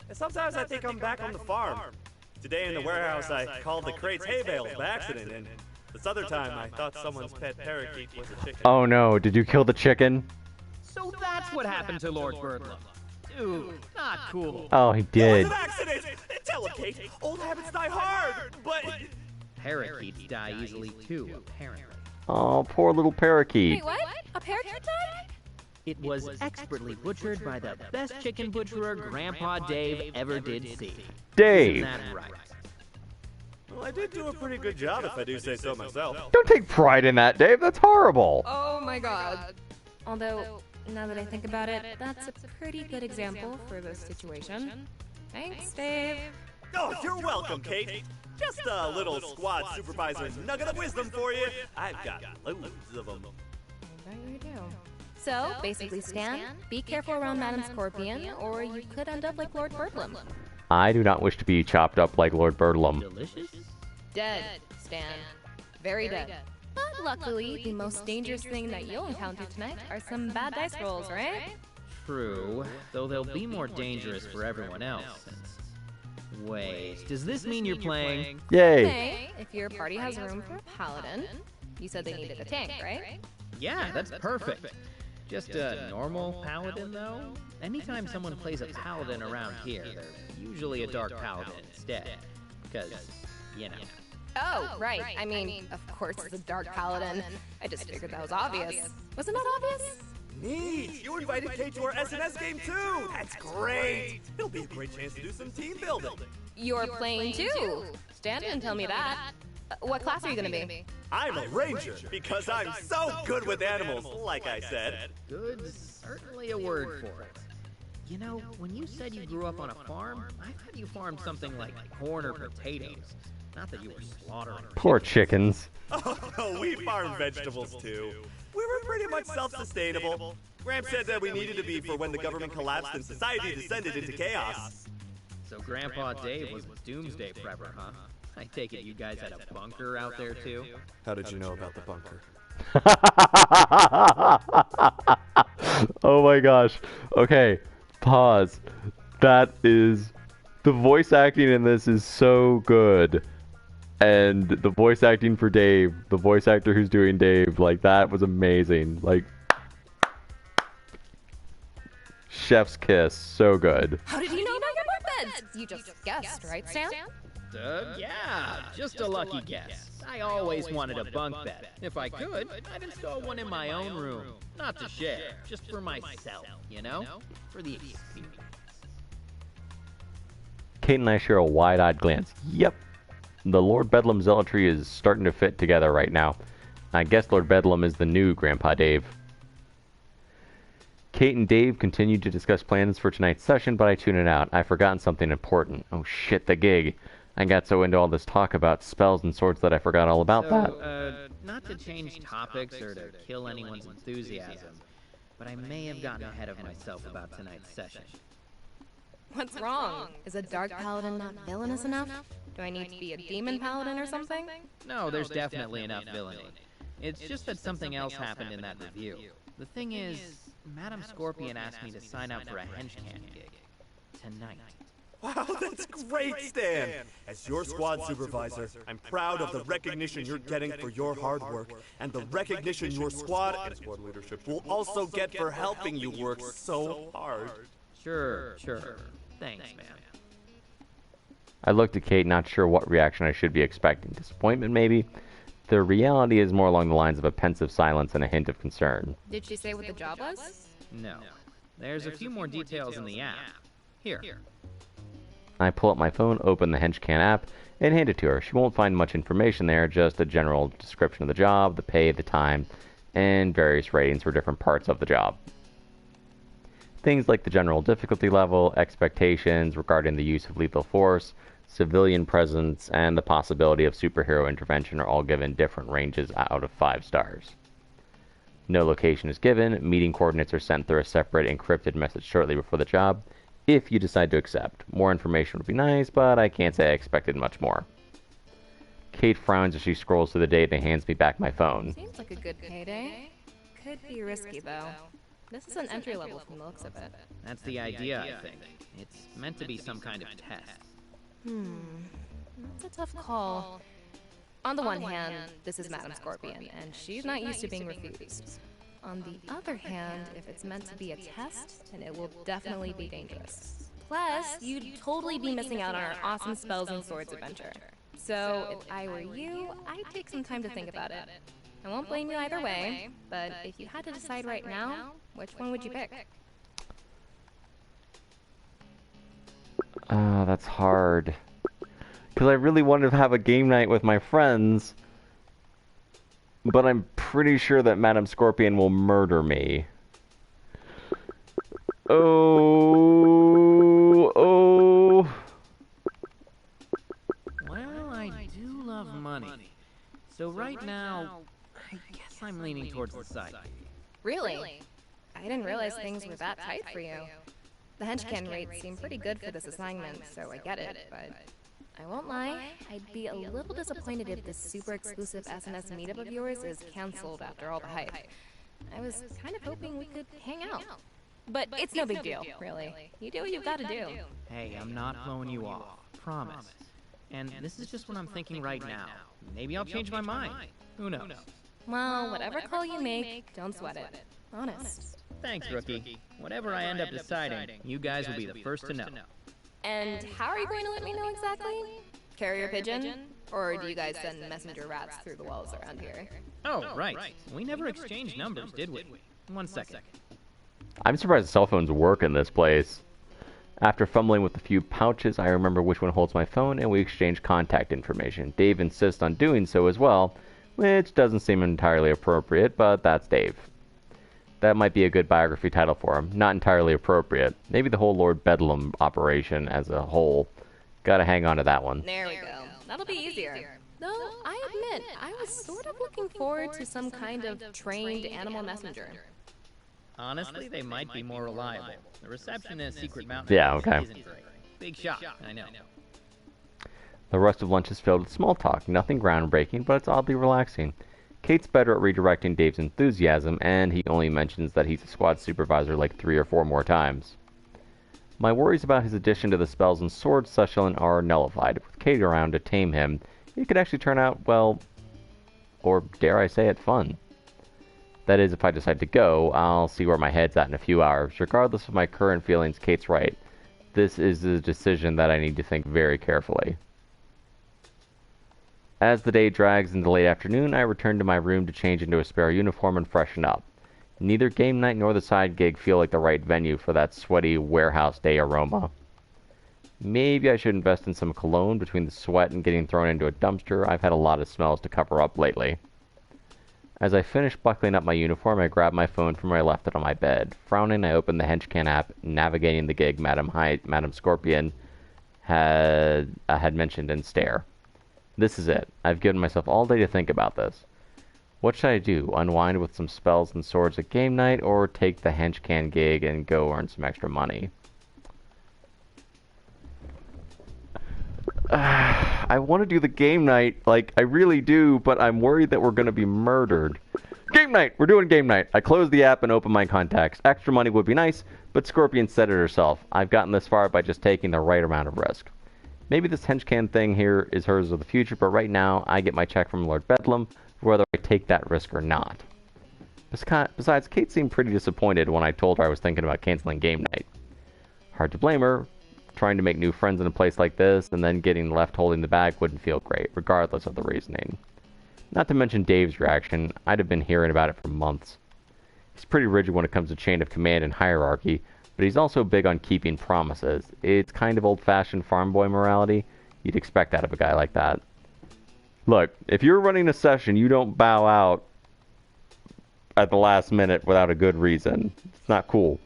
D: And sometimes I think I'm back on the farm. Today in the warehouse I called the crates hay bales by accident, and this other time I thought someone's pet parakeet was a chicken.
A: Oh no, did you kill the chicken?
J: So that's what happened to Lord Birdlum. Dude, not cool.
A: Oh, he did.
D: It was an accident! Tell him, Kate, old habits die hard, but...
J: Parakeets die easily too, apparently.
A: Oh, poor little parakeet.
K: Wait, what? A parakeet died?
J: It was expertly butchered by the best chicken butcherer Grandpa Dave ever did see.
A: Dave!
J: Isn't that right?
D: Well, I did do a pretty good job if I do say so myself.
A: Don't take pride in that, Dave. That's horrible.
K: Oh my god. Although, now that I think about it, that's a pretty good example for this situation. Thanks, Dave.
D: Oh, you're welcome, Kate. Just a little squad supervisor nugget of wisdom for you. I've got loads of them.
K: I bet you do. So, basically, Stan, be careful around Madam Scorpion, or you could end up like Lord Birdlum.
A: I do not wish to be chopped up like Lord Birdlum.
J: Delicious?
K: Dead, Stan. Very dead. But luckily, the most dangerous thing that you'll encounter tonight are some bad dice rolls, right?
J: True, though they'll be more dangerous for everyone else. Wait, does this mean you're playing?
A: Yay!
K: Hey, if your party has room for a paladin, you said they needed a tank, right?
J: Yeah, that's perfect. Just a normal paladin, though? Anytime someone plays a paladin around here, they're usually a dark paladin instead. Because, you know.
K: Oh, right. I mean, of course it's a dark paladin. I just figured that was obvious. Wasn't that obvious?
D: Neat! You invited Kate to our SNS game too! That's great! It'll be a great chance to do some team building.
K: You're playing too. Stan didn't tell me that. What class are you gonna be?
D: I'm a ranger because I'm so good with animals, like I said.
J: Good's certainly a word for it. You know, when you said you grew up on a farm, I thought you farmed something like corn or potatoes. Not that you were slaughtering
A: Poor chickens.
D: Oh, we farm vegetables too. We were pretty much self-sustainable. Gramps said that we needed to be for when the government collapsed and society descended into chaos.
J: So Grandpa Dave was a doomsday prepper, huh? I take it you guys had a bunker out there too?
D: How did you know about the bunker?
A: Oh my gosh. Okay, pause. That is... The voice acting in this is so good. And the voice acting for Dave, the voice actor who's doing Dave, like, that was amazing. Like, chef's kiss. So good.
K: How did you know about your bunk beds? You just guessed, right, Stan?
J: Yeah, just a lucky guess. I always wanted a bunk bed. If I could, I'd install one in my own room. Not to share, just for myself, you know? For the experience.
A: Kate and I share a wide-eyed glance. Yep. The Lord Bedlam zealotry is starting to fit together right now. I guess Lord Bedlam is the new Grandpa Dave. Kate and Dave continue to discuss plans for tonight's session, but I tune it out. I've forgotten something important. Oh shit, the gig. I got so into all this talk about spells and swords that I forgot all about that.
J: Not to change topics or to kill anyone's enthusiasm, but I may have gotten ahead of myself about tonight's session.
K: What's wrong? Is a dark paladin not villainous enough? Do I need to be a demon paladin or something?
J: No, there's definitely enough villainy. It's just that something else happened in that review. The thing is, Madam Scorpion asked me to sign up for a henchman gig. Tonight.
D: Wow, that's great, Stan! As your squad supervisor, I'm proud of the recognition you're getting for your hard work, and the recognition your squad and squad leadership will also get for helping you work so hard.
J: Sure. Thanks, man.
A: I looked at Kate, not sure what reaction I should be expecting. Disappointment, maybe? The reality is more along the lines of a pensive silence and a hint of concern.
K: Did she say what the job was?
J: No. There's a few more details in the app. Here.
A: I pull up my phone, open the Henchcan app, and hand it to her. She won't find much information there, just a general description of the job, the pay, the time, and various ratings for different parts of the job. Things like the general difficulty level, expectations regarding the use of lethal force, civilian presence, and the possibility of superhero intervention are all given different ranges out of 5 stars. No location is given. Meeting coordinates are sent through a separate encrypted message shortly before the job, if you decide to accept. More information would be nice, but I can't say I expected much more. Kate frowns as she scrolls through the date and hands me back my phone.
K: Seems like a good payday. Could be risky, though. This is an entry level from the looks of it.
J: That's the idea, I think. It's meant to be some kind of test.
K: That's a tough call. On the one hand, this is Madame Scorpion, and she's not used to being refused. On the other hand, if it's meant to be a test, then it will definitely be dangerous. Plus, you'd totally be missing out on our awesome Spells and Swords adventure. So, if I were you, I'd take some time to think about it. I won't blame you either way, but if you had to decide right now, which one would you pick?
A: That's hard. Because I really wanted to have a game night with my friends, but I'm pretty sure that Madame Scorpion will murder me. Oh.
J: Well, I do love money. So right now, I guess I'm leaning towards the side.
K: Really? I didn't realize things were that tight for you. The henchcan rates seem pretty good for this assignment, so I get it, but I won't lie, I'd be a little disappointed if this super exclusive SNS meetup of yours is cancelled after all the hype. I was kind of hoping we could hang out. But it's no big deal, really. You do what you've got to do.
J: Hey, I'm not blowing you off. Promise. And this is just what I'm thinking right now. Maybe I'll change my mind. Who knows?
K: Well, whatever call you make, don't sweat it. Honest.
J: Thanks, Rookie. Whatever I end up deciding, you guys will be the first to know.
K: And how are you going to let me know exactly? Carrier pigeon? Or do you guys send messenger rats through the walls around here?
J: Oh, right. We never exchanged numbers, did we? 1 second.
A: I'm surprised cell phones work in this place. After fumbling with a few pouches, I remember which one holds my phone, and we exchange contact information. Dave insists on doing so as well, which doesn't seem entirely appropriate, but that's Dave. That might be a good biography title for him. Not entirely appropriate. Maybe the whole Lord Bedlam operation as a whole. Gotta hang on to that one.
K: There we go. That'll be easier. Though, I admit, I was sort of looking forward to some kind of trained animal messenger.
J: Honestly, they might be more reliable. The reception at Secret Mountain isn't great. Big shot, I know.
A: The rest of lunch is filled with small talk. Nothing groundbreaking, but it's oddly relaxing. Kate's better at redirecting Dave's enthusiasm, and he only mentions that he's a squad supervisor like 3 or 4 more times. My worries about his addition to the Spells and Swords session are nullified. With Kate around to tame him, it could actually turn out, well, or dare I say it, fun. That is, if I decide to go, I'll see where my head's at in a few hours. Regardless of my current feelings, Kate's right. This is a decision that I need to think very carefully. As the day drags into late afternoon, I return to my room to change into a spare uniform and freshen up. Neither game night nor the side gig feel like the right venue for that sweaty warehouse day aroma. Maybe I should invest in some cologne between the sweat and getting thrown into a dumpster. I've had a lot of smells to cover up lately. As I finish buckling up my uniform, I grab my phone from where I left it on my bed. Frowning, I open the Henchcan app, navigating the gig Madame Scorpion had mentioned, and stare. This is it. I've given myself all day to think about this. What should I do? Unwind with some spells and swords at game night, or take the Henchcan gig and go earn some extra money? I want to do the game night, like, I really do, but I'm worried that we're going to be murdered. Game night! We're doing game night. I closed the app and opened my contacts. Extra money would be nice, but Scorpion said it herself. I've gotten this far by just taking the right amount of risk. Maybe this henchman thing here is hers of the future, but right now I get my check from Lord Bedlam for whether I take that risk or not. Besides, Kate seemed pretty disappointed when I told her I was thinking about canceling game night. Hard to blame her. Trying to make new friends in a place like this and then getting left holding the bag wouldn't feel great, regardless of the reasoning. Not to mention Dave's reaction. I'd have been hearing about it for months. He's pretty rigid when it comes to chain of command and hierarchy, but he's also big on keeping promises. It's kind of old-fashioned farm boy morality. You'd expect that of a guy like that. Look, if you're running a session, you don't bow out at the last minute without a good reason. It's not cool.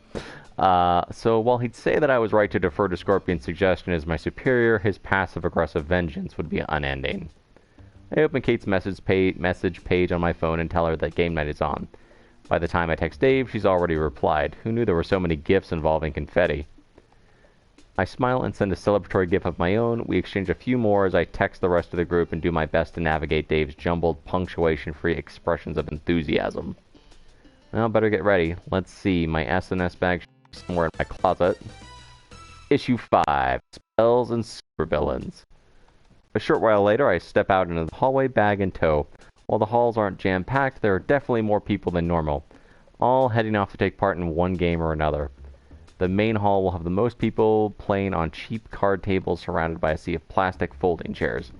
A: So while he'd say that I was right to defer to Scorpion's suggestion as my superior, his passive-aggressive vengeance would be unending. I open Kate's message page on my phone and tell her that game night is on. By the time I text Dave, she's already replied. Who knew there were so many gifts involving confetti? I smile and send a celebratory gif of my own. We exchange a few more as I text the rest of the group and do my best to navigate Dave's jumbled, punctuation-free expressions of enthusiasm. Well, better get ready. Let's see. My SNS bag somewhere in my closet. Issue 5. Spells and Supervillains. A short while later, I step out into the hallway, bag in tow. While the halls aren't jam-packed, there are definitely more people than normal, all heading off to take part in one game or another. The main hall will have the most people playing on cheap card tables surrounded by a sea of plastic folding chairs.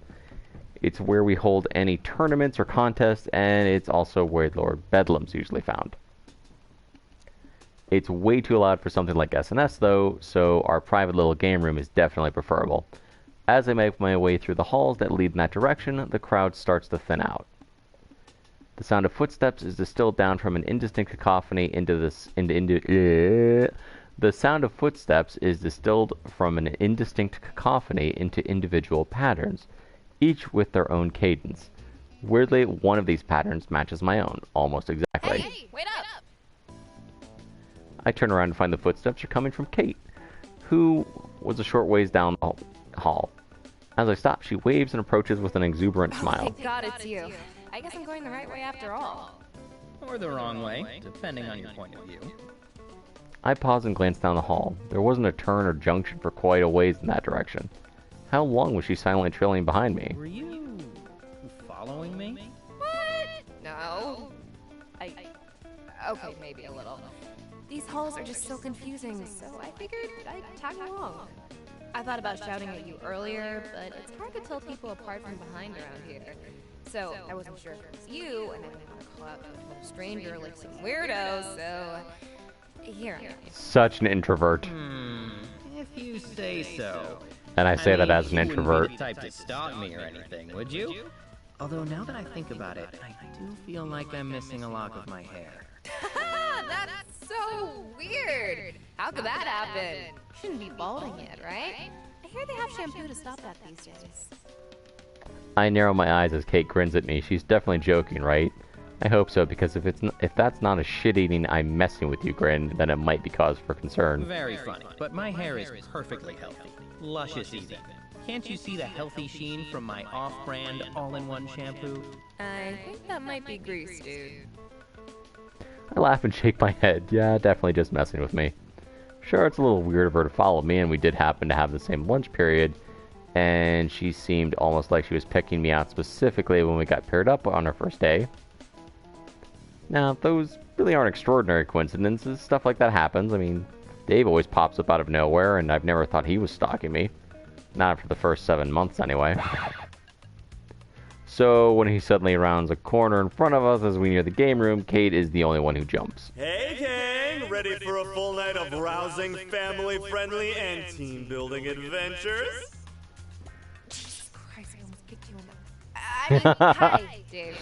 A: It's where we hold any tournaments or contests, and it's also where Lord Bedlam's usually found. It's way too loud for something like SNS, though, so our private little game room is definitely preferable. As I make my way through the halls that lead in that direction, the crowd starts to thin out. The sound of footsteps is distilled down from an indistinct cacophony The sound of footsteps is distilled from an indistinct cacophony into individual patterns, each with their own cadence. Weirdly, one of these patterns matches my own, almost exactly.
K: Hey, wait up!
A: I turn around and find the footsteps are coming from Kate, who was a short ways down the hall. As I stop, she waves and approaches with an exuberant smile.
K: Thank God it's you. I guess I'm going the right way after all.
J: Or the wrong way, depending on your point of view.
A: I pause and glance down the hall. There wasn't a turn or junction for quite a ways in that direction. How long was she silently trailing behind me?
J: Were you following me?
K: What? No. Okay, maybe a little. These halls are just so confusing, so I figured I'd tag along. I thought about shouting at you earlier, but it's hard to tell people apart from behind around here. So I wasn't sure if it was you, and I didn't want to call out to a total stranger like some weirdo, so here I am.
A: Such an introvert.
J: If you say so.
A: And I say that as an introvert.
J: You wouldn't be the type to stalk me or anything, would you? Although now that I think about it, I do feel like I'm missing a lock of my hair.
K: That's so weird! How could that happen? Shouldn't be balding yet, right? I hear they have shampoo to stop that these days.
A: I narrow my eyes as Kate grins at me. She's definitely joking, right? I hope so, because if that's not a shit-eating I'm messing with you grin, then it might be cause for concern.
J: Very funny, but my hair is perfectly healthy. Luscious even. Can't you see the healthy sheen from my off-brand all-in-one shampoo?
K: I think that might be grease, dude.
A: I laugh and shake my head. Yeah, definitely just messing with me. Sure, it's a little weird of her to follow me, and we did happen to have the same lunch period, and she seemed almost like she was picking me out specifically when we got paired up on our first day. Now, those really aren't extraordinary coincidences. Stuff like that happens. I mean, Dave always pops up out of nowhere, and I've never thought he was stalking me. Not after the first 7 months, anyway. So, when he suddenly rounds a corner in front of us as we near the game room, Kate is the only one who jumps.
D: Hey gang, ready for a full night of rousing, family-friendly, and team-building adventures?
K: Jesus Christ, I almost kicked you in the... hi, Dave.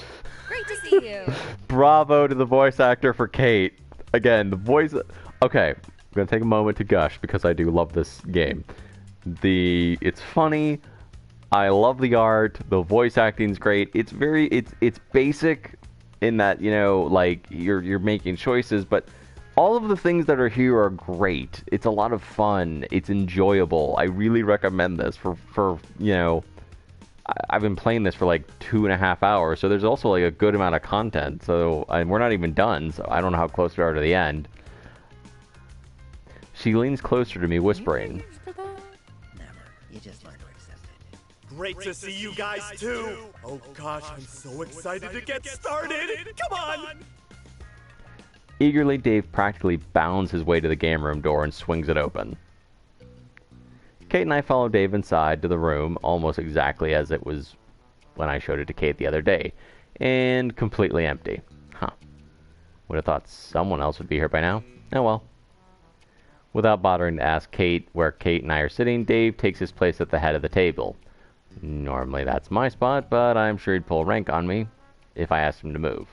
K: Great to see you.
A: Bravo to the voice actor for Kate. Again, the voice... Okay, I'm going to take a moment to gush because I do love this game. It's funny. I love the art. The voice acting's great. It's basic in that, you know, like you're making choices, but all of the things that are here are great. It's a lot of fun. It's enjoyable. I really recommend this for you know, I've been playing this for like 2.5 hours, so there's also like a good amount of content. So we're not even done, so I don't know how close we are to the end. She leans closer to me, whispering.
J: You just learn to accept it.
D: Great to see you guys too. Oh gosh, I'm so excited to get started. Come on.
A: Eagerly, Dave practically bounds his way to the game room door and swings it open. Kate and I follow Dave inside to the room, almost exactly as it was when I showed it to Kate the other day, and completely empty. Huh. Would have thought someone else would be here by now. Oh well. Without bothering to ask Kate where Kate and I are sitting, Dave takes his place at the head of the table. Normally that's my spot, but I'm sure he'd pull rank on me if I asked him to move.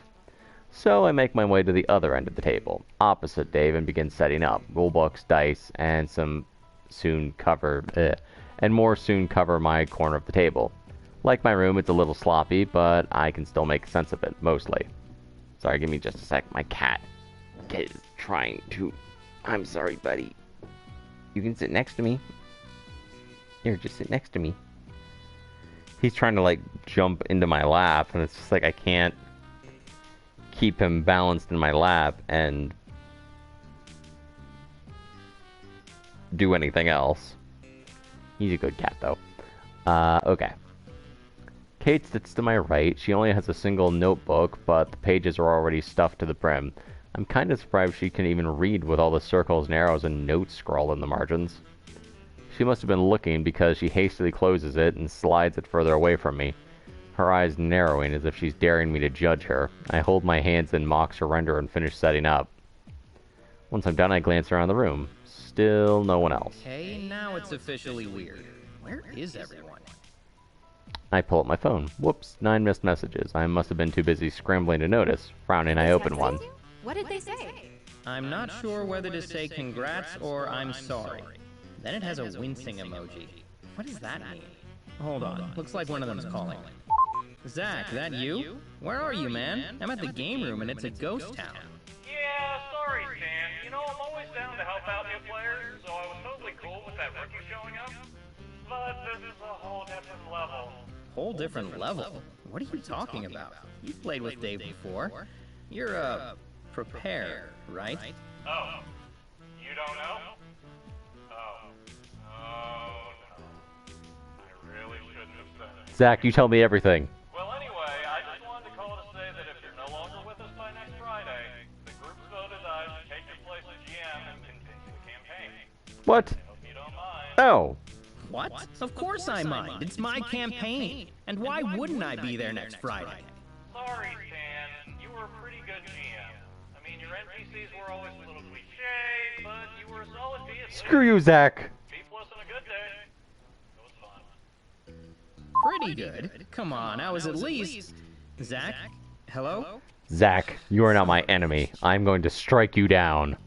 A: So I make my way to the other end of the table, opposite Dave, and begin setting up. Rulebooks, dice, and more soon cover my corner of the table. Like my room, it's a little sloppy, but I can still make sense of it, mostly. Sorry, give me just a sec. My cat is trying to... I'm sorry, buddy. You can sit next to me. Here, just sit next to me. He's trying to, like, jump into my lap, and it's just like I can't keep him balanced in my lap and do anything else. He's a good cat, though. Okay. Kate sits to my right. She only has a single notebook, but the pages are already stuffed to the brim. I'm kind of surprised she can even read with all the circles and arrows and notes scrawled in the margins. She must have been looking because she hastily closes it and slides it further away from me, her eyes narrowing as if she's daring me to judge her. I hold my hands in mock surrender and finish setting up. Once I'm done, I glance around the room. Still no one else.
J: Okay, now it's officially weird. Where is everyone?
A: I pull up my phone. Whoops, 9 missed messages. I must have been too busy scrambling to notice. Frowning, I open one.
K: What did they say?
J: I'm not sure whether to say congrats or I'm sorry. Then it has a wincing emoji. What does that mean? Hold on, looks like one of them's calling. Zach, that you? Where are you, man? I'm at the game room and it's a ghost town.
G: Yeah, sorry, Stan. You know, I'm always down to help out new players, so I was totally cool with that rookie showing up. But this is a whole different level.
J: Whole different level? What are you talking about? You've played with Dave before. You're, prepared, right?
G: Oh, you don't know? Oh no. I really shouldn't have said it.
A: Zach, you tell me everything.
G: Well, anyway, I just wanted to call to say that if you're no longer with us by next Friday, the group's voted I should take your place as GM and continue the campaign.
A: What?
G: I hope you don't mind.
A: Oh.
J: What? Of course I mind. It's my campaign. And why wouldn't I be there next Friday?
G: Sorry, Stan. You were a pretty good GM. I mean, your NPCs were always a little cliche, but you were a solid B at least.
A: Screw you, Zach.
G: B plus on a good day. It was fun.
J: Pretty good. Come on, I was at least... Zach? Hello?
A: Zach, you are not my enemy. I'm going to strike you down.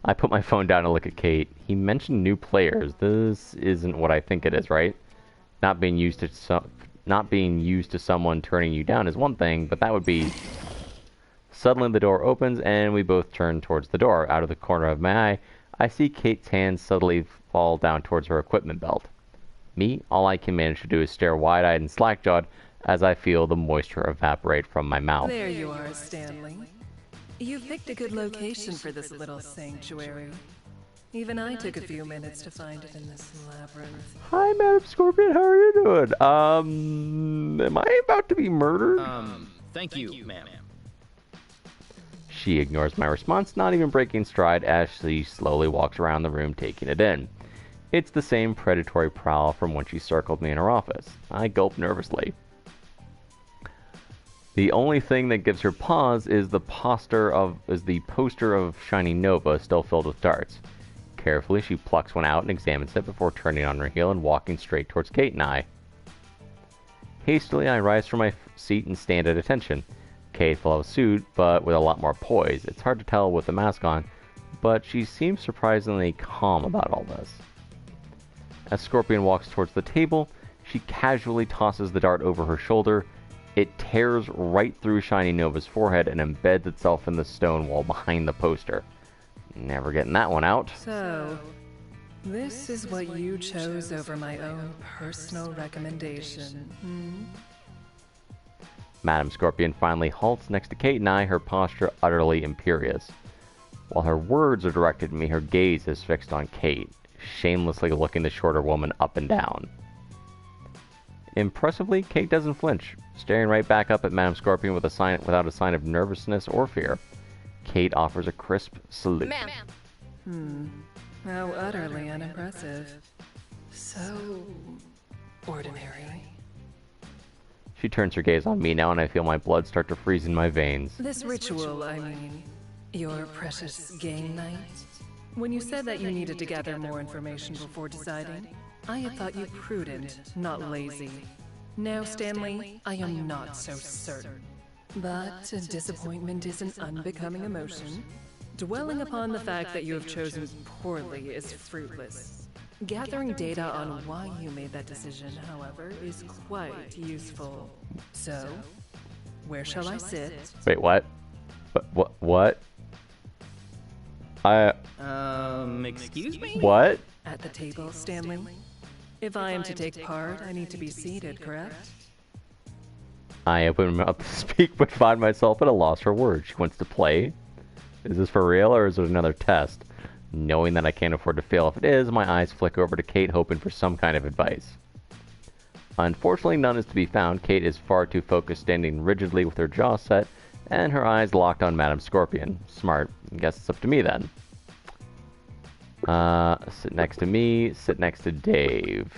A: I put my phone down and look at Kate. He mentioned new players. This isn't what I think it is, right? Not being used to someone turning you down is one thing, but that would be... Suddenly the door opens and we both turn towards the door. Out of the corner of my eye, I see Kate's hands suddenly fall down towards her equipment belt. Me, all I can manage to do is stare wide-eyed and slack-jawed as I feel the moisture evaporate from my mouth.
I: There you are, Stanley. You've picked a good location for this little sanctuary. Even I took a few minutes to find it in this labyrinth.
A: Hi, Madam Scorpion. How are you doing? Am I about to be murdered?
J: Thank you, ma'am.
A: She ignores my response, not even breaking stride as she slowly walks around the room, taking it in. It's the same predatory prowl from when she circled me in her office. I gulp nervously. The only thing that gives her pause is the poster of Shiny Nova still filled with darts. Carefully, she plucks one out and examines it before turning on her heel and walking straight towards Kate and I. Hastily, I rise from my seat and stand at attention. Kate follows suit, but with a lot more poise. It's hard to tell with the mask on, but she seems surprisingly calm about all this. As Scorpion walks towards the table, she casually tosses the dart over her shoulder. It tears right through Shiny Nova's forehead and embeds itself in the stone wall behind the poster. Never getting that one out.
I: So, This is what you chose over my own personal recommendation,
A: Madam Scorpion finally halts next to Kate and I, her posture utterly imperious. While her words are directed at me, her gaze is fixed on Kate, shamelessly looking the shorter woman up and down. Impressively, Kate doesn't flinch, staring right back up at Madam Scorpion without a sign of nervousness or fear. Kate offers a crisp salute.
K: Ma'am.
I: How utterly unimpressive. So ordinary.
A: She turns her gaze on me now, and I feel my blood start to freeze in my veins.
I: This ritual, I mean, your precious game night. When you said that you needed to gather more information before deciding, I had thought you prudent, not lazy. Now, Stanley, I am not so certain. But disappointment is an unbecoming emotion. Dwelling upon the fact that you have chosen poorly is fruitless. Gathering data on why you made that decision, however, is quite useful. So, where shall I sit?
A: Wait, what? What?
J: Excuse me?
A: What?
I: At the table, Stanley? If I am to take part, I need to be seated, correct?
A: I open my mouth to speak, but find myself at a loss for words. She wants to play? Is this for real, or is it another test? Knowing that I can't afford to fail if it is, my eyes flick over to Kate, hoping for some kind of advice. Unfortunately, none is to be found. Kate is far too focused, standing rigidly with her jaw set, and her eyes locked on Madam Scorpion. Smart. Guess it's up to me then. Sit next to me, sit next to Dave.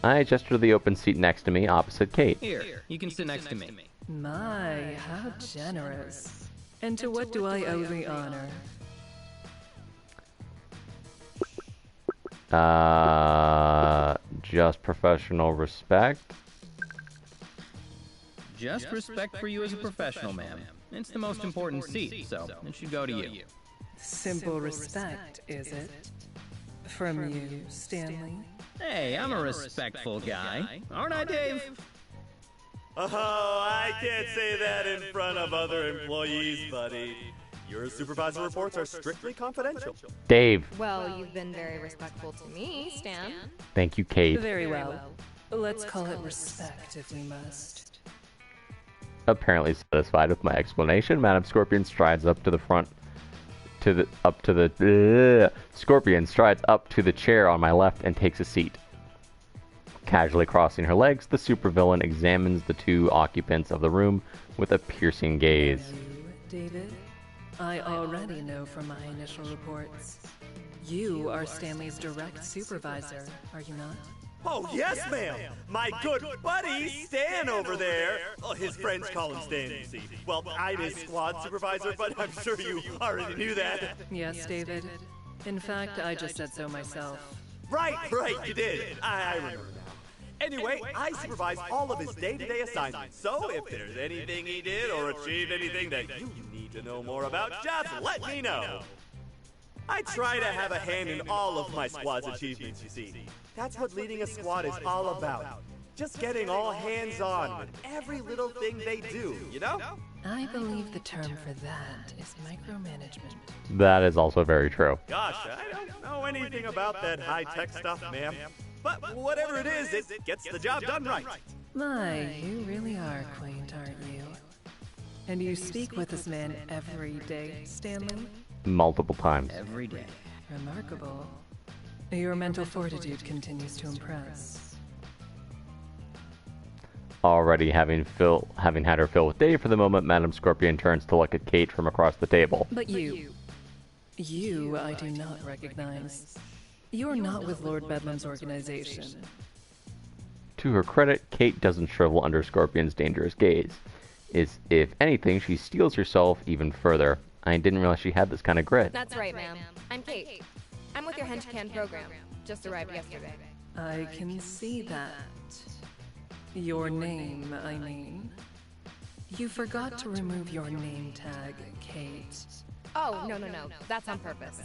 A: I gesture to the open seat next to me, opposite Kate.
J: Here, you can sit next to me.
I: My, how generous. And to what do I owe the honor?
A: Just professional respect.
J: Just respect for you as a professional, ma'am. It's the most important seat, so it should go to you.
I: Simple respect, is it? From you, Stanley?
J: Hey, I'm a respectful guy. Aren't I, Dave?
D: Oh, I can't say that in front of other employees, buddy. Your supervisor reports are strictly confidential.
A: Dave.
K: Well, you've been very respectful to me, Stan.
A: Thank you, Kate.
I: Very well. Let's call it respect if we must.
A: Apparently satisfied with my explanation, Madam Scorpion strides up to the front. Scorpion strides up to the chair on my left and takes a seat. Casually crossing her legs, the supervillain examines the two occupants of the room with a piercing gaze.
I: You, David? I already know from my initial reports. You are Stanley's direct supervisor, are you not?
D: Oh, yes, ma'am. My good buddy, Stan over there. Oh, his friends call him Stan, you see. Well, I'm his squad supervisor, but I'm sure you already knew that.
I: Yes, David. In fact, I just said so myself.
D: Right, you did. I remember now. Anyway, I supervise all of his day-to-day assignments, so if there's anything he did or achieved anything that you need to know more about, just let me know. I try to have a hand in all of my squad's achievements, you see. That's what leading a squad is all about. Just getting all hands-on with every little thing they do, you know?
I: I believe the term for that is micromanagement.
A: That is also very true.
D: Gosh, I don't know anything about that high-tech stuff, ma'am. But whatever it is, it gets the job done right.
I: My, you really are quaint, aren't you? And you speak with this man every day, Stanley?
A: Multiple times.
J: Every day.
I: Remarkable. Your mental fortitude continues to impress.
A: Already having had her fill with Dave for the moment, Madam Scorpion turns to look at Kate from across the table.
I: But you I do not recognize. You're not with Lord Bedlam's organization.
A: To her credit, Kate doesn't shrivel under Scorpion's dangerous gaze. If anything, she steels herself even further. I didn't realize she had this kind of grit.
K: That's right, ma'am. I'm Kate. I'm with your Henchman program. Just arrived yesterday.
I: I can see that. Your name, I mean. You forgot to remove your name tag, Kate.
K: Oh, no. That's on purpose.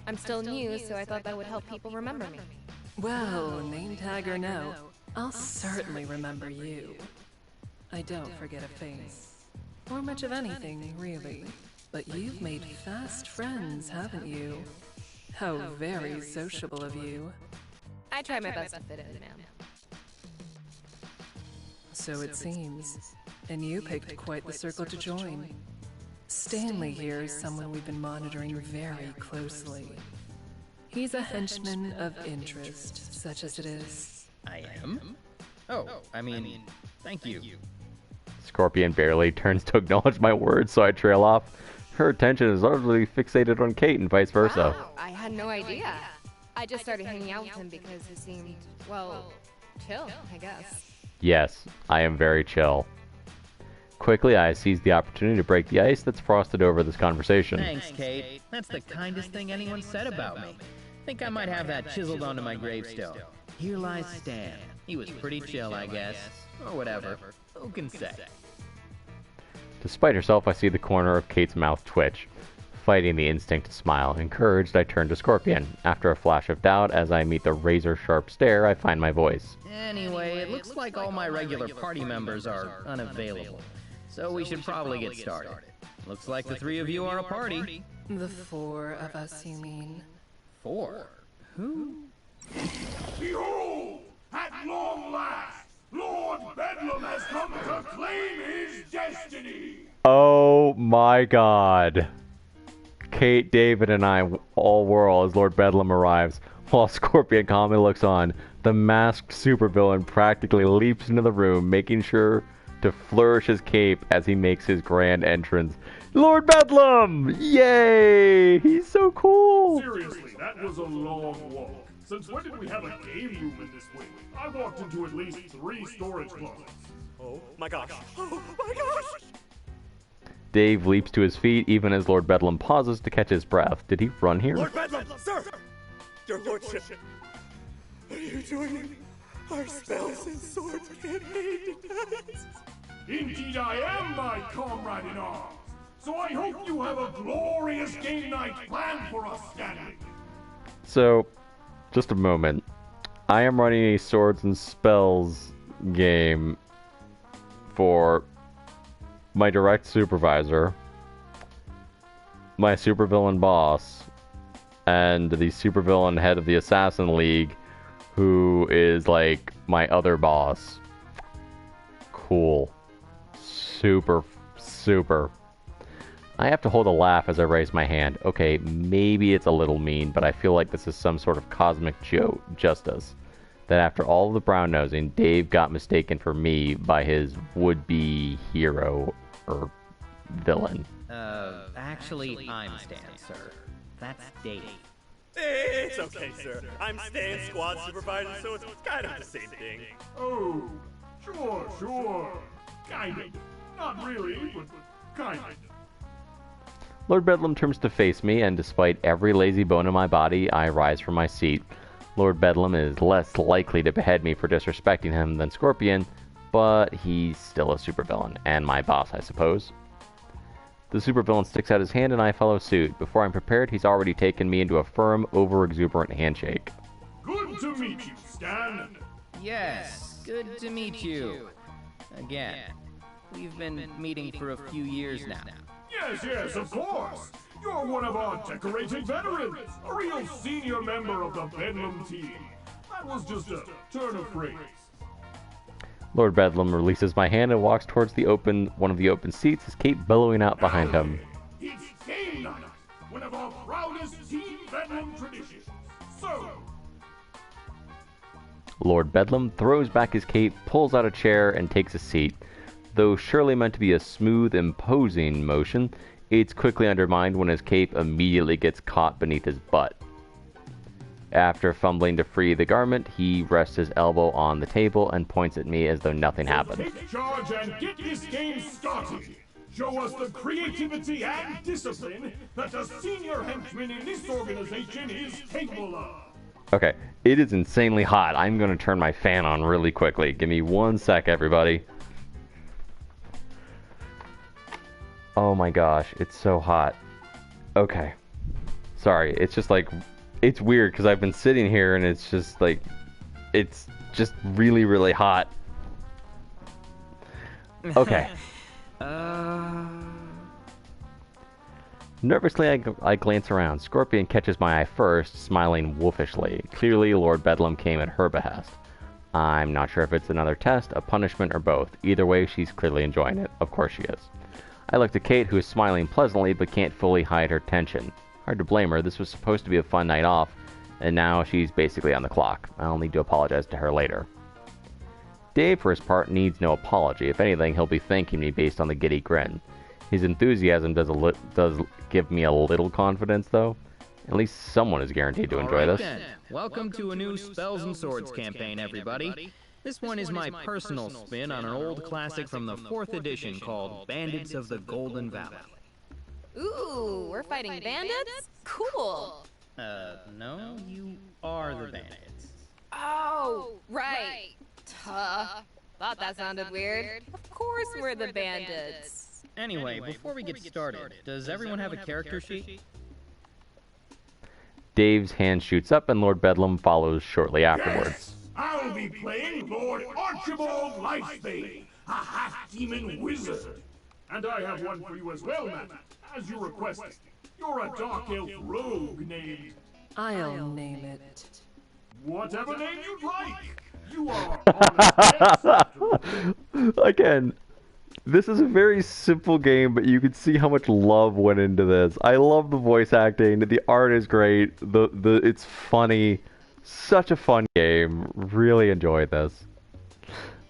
K: I'm still new, so I thought that would help people remember me.
I: Well, name tag or no, I'll certainly remember you. I don't forget a face. Or much of anything, really. But you've made fast friends, haven't you? How very sociable of you.
K: I try my best to fit in, ma'am.
I: So it seems. And you picked quite the circle to join. Stanley here is someone we've been monitoring very closely. He's a henchman of interest, such as it is.
J: I am? Oh, I mean, thank you.
A: Scorpion barely turns to acknowledge my words, so I trail off. Her attention is largely fixated on Kate and vice versa.
K: Wow, I had no idea. I just started hanging out with him because he seemed, well, chill, I guess.
A: Yes, I am very chill. Quickly, I seize the opportunity to break the ice that's frosted over this conversation.
J: Thanks, Kate. That's the kindest thing anyone said about me. Think I might have that chiseled onto my gravestone. Here lies Stan. He was pretty chill, I guess. Or whatever. Who can say?
A: Despite herself, I see the corner of Kate's mouth twitch. Fighting the instinct to smile, encouraged, I turn to Scorpion. After a flash of doubt, as I meet the razor-sharp stare, I find my voice.
J: Anyway, it looks like all my regular party members are unavailable. So we should probably get started. Looks like the three of you are a party.
I: The four of us, you mean?
J: Four? Who?
B: Behold! At long last, Lord Bedlam has come to claim his destiny!
A: Oh my god. Kate, David, and I all whirl as Lord Bedlam arrives. While Scorpion calmly looks on, the masked supervillain practically leaps into the room, making sure to flourish his cape as he makes his grand entrance. Lord Bedlam! Yay! He's so cool!
B: Seriously, that was a long walk. Since when did we have a game room in this wing? I walked into at least 3 storage closets.
D: Oh my gosh. Oh my gosh!
A: Dave leaps to his feet even as Lord Bedlam pauses to catch his breath. Did he run here?
D: Lord Bedlam, sir! Your lordship, are you joining our spells and swords brigade?
B: Indeed I am, my comrade in arms. So I hope you have a glorious game night planned for us, Stanley.
A: So, just a moment. I am running a swords and spells game for my direct supervisor, my supervillain boss, and the supervillain head of the Assassin League, who is like my other boss. Cool. Super, super. I have to hold a laugh as I raise my hand. Okay, maybe it's a little mean, but I feel like this is some sort of cosmic justice. That after all of the brown nosing, Dave got mistaken for me by his would-be hero or villain.
J: Actually, I'm Stan, sir. That's Dave.
D: It's okay, sir. I'm Stan's squad supervisor, so it's kind of the same thing.
B: Oh, sure. Kind of. Not really, but kind of.
A: Lord Bedlam turns to face me, and despite every lazy bone in my body, I rise from my seat. Lord Bedlam is less likely to behead me for disrespecting him than Scorpion, but he's still a supervillain, and my boss, I suppose. The supervillain sticks out his hand and I follow suit. Before I'm prepared, he's already taken me into a firm, over-exuberant handshake.
B: Good to meet you, Stan.
J: Yes, good to meet you. Again. We've been meeting for a few years now.
B: Yes, of course. You're one of our decorated veterans, a real senior member of the Bedlam team. That was just a turn of phrase.
A: Lord Bedlam releases my hand and walks towards one of the open seats, his cape billowing out behind him.
B: It's game night, one of our proudest Team Bedlam traditions. So,
A: Lord Bedlam throws back his cape, pulls out a chair, and takes a seat. Though surely meant to be a smooth, imposing motion, it's quickly undermined when his cape immediately gets caught beneath his butt. After fumbling to free the garment, he rests his elbow on the table and points at me as though nothing happened.
B: Take charge and get this game started. Show us the creativity and discipline that the senior henchman in this organization is capable of.
A: Okay, it is insanely hot. I'm going to turn my fan on really quickly. Give me 1 sec, everybody. Oh my gosh, it's so hot. Okay. Sorry, it's just like, it's weird because I've been sitting here and it's just like, it's just really, really hot. Okay. Nervously, I glance around. Scorpion catches my eye first, smiling wolfishly. Clearly, Lord Bedlam came at her behest. I'm not sure if it's another test, a punishment, or both. Either way, she's clearly enjoying it. Of course she is. I look to Kate, who is smiling pleasantly but can't fully hide her tension. Hard to blame her. This was supposed to be a fun night off, and now she's basically on the clock. I'll need to apologize to her later. Dave, for his part, needs no apology. If anything, he'll be thanking me based on the giddy grin. His enthusiasm does give me a little confidence, though. At least someone is guaranteed to enjoy this.
J: Then. Welcome to a new Spells and Swords campaign, everybody. This one is my personal spin on an old classic from the 4th edition called Bandits of the Golden Valley.
K: Ooh, we're fighting bandits? Cool.
J: No, you are the bandits.
K: Oh, right. Thought that sounded weird. Of course we're the bandits.
J: Anyway, before we get started, does everyone have a character sheet?
A: Dave's hand shoots up and Lord Bedlam follows shortly afterwards.
B: Yes, I'll be playing Lord Archibald Lifebane, a half-demon wizard. And I have one for you as well, man, as you requested. You're a dark elf rogue named...
I: I'll name it.
B: Whatever name you'd like. You are honest.
A: Again, this is a very simple game, but you can see how much love went into this. I love the voice acting. The art is great. It's funny. Such a fun game. Really enjoyed this.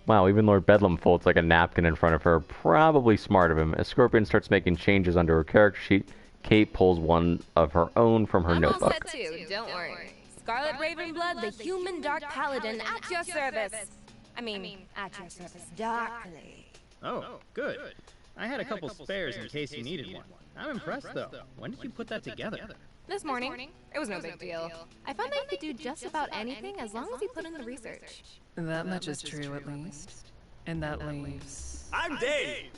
A: Wow, even Lord Bedlam folds like a napkin in front of her. Probably smart of him. As Scorpion starts making changes under her character sheet, Kate pulls one of her own from her notebook.
K: I'm all set too, don't worry. Scarlet Ravenblood, the human dark paladin, at your service. I mean, at your service darkly.
J: Oh, good. I had a couple spares in case you needed one. I'm impressed, though. When did you put that together?
K: This morning. It was no big deal. I found that you could do just about anything as long as you put in the research.
I: That much is true, at least. And that leaves...
D: I'm Dave!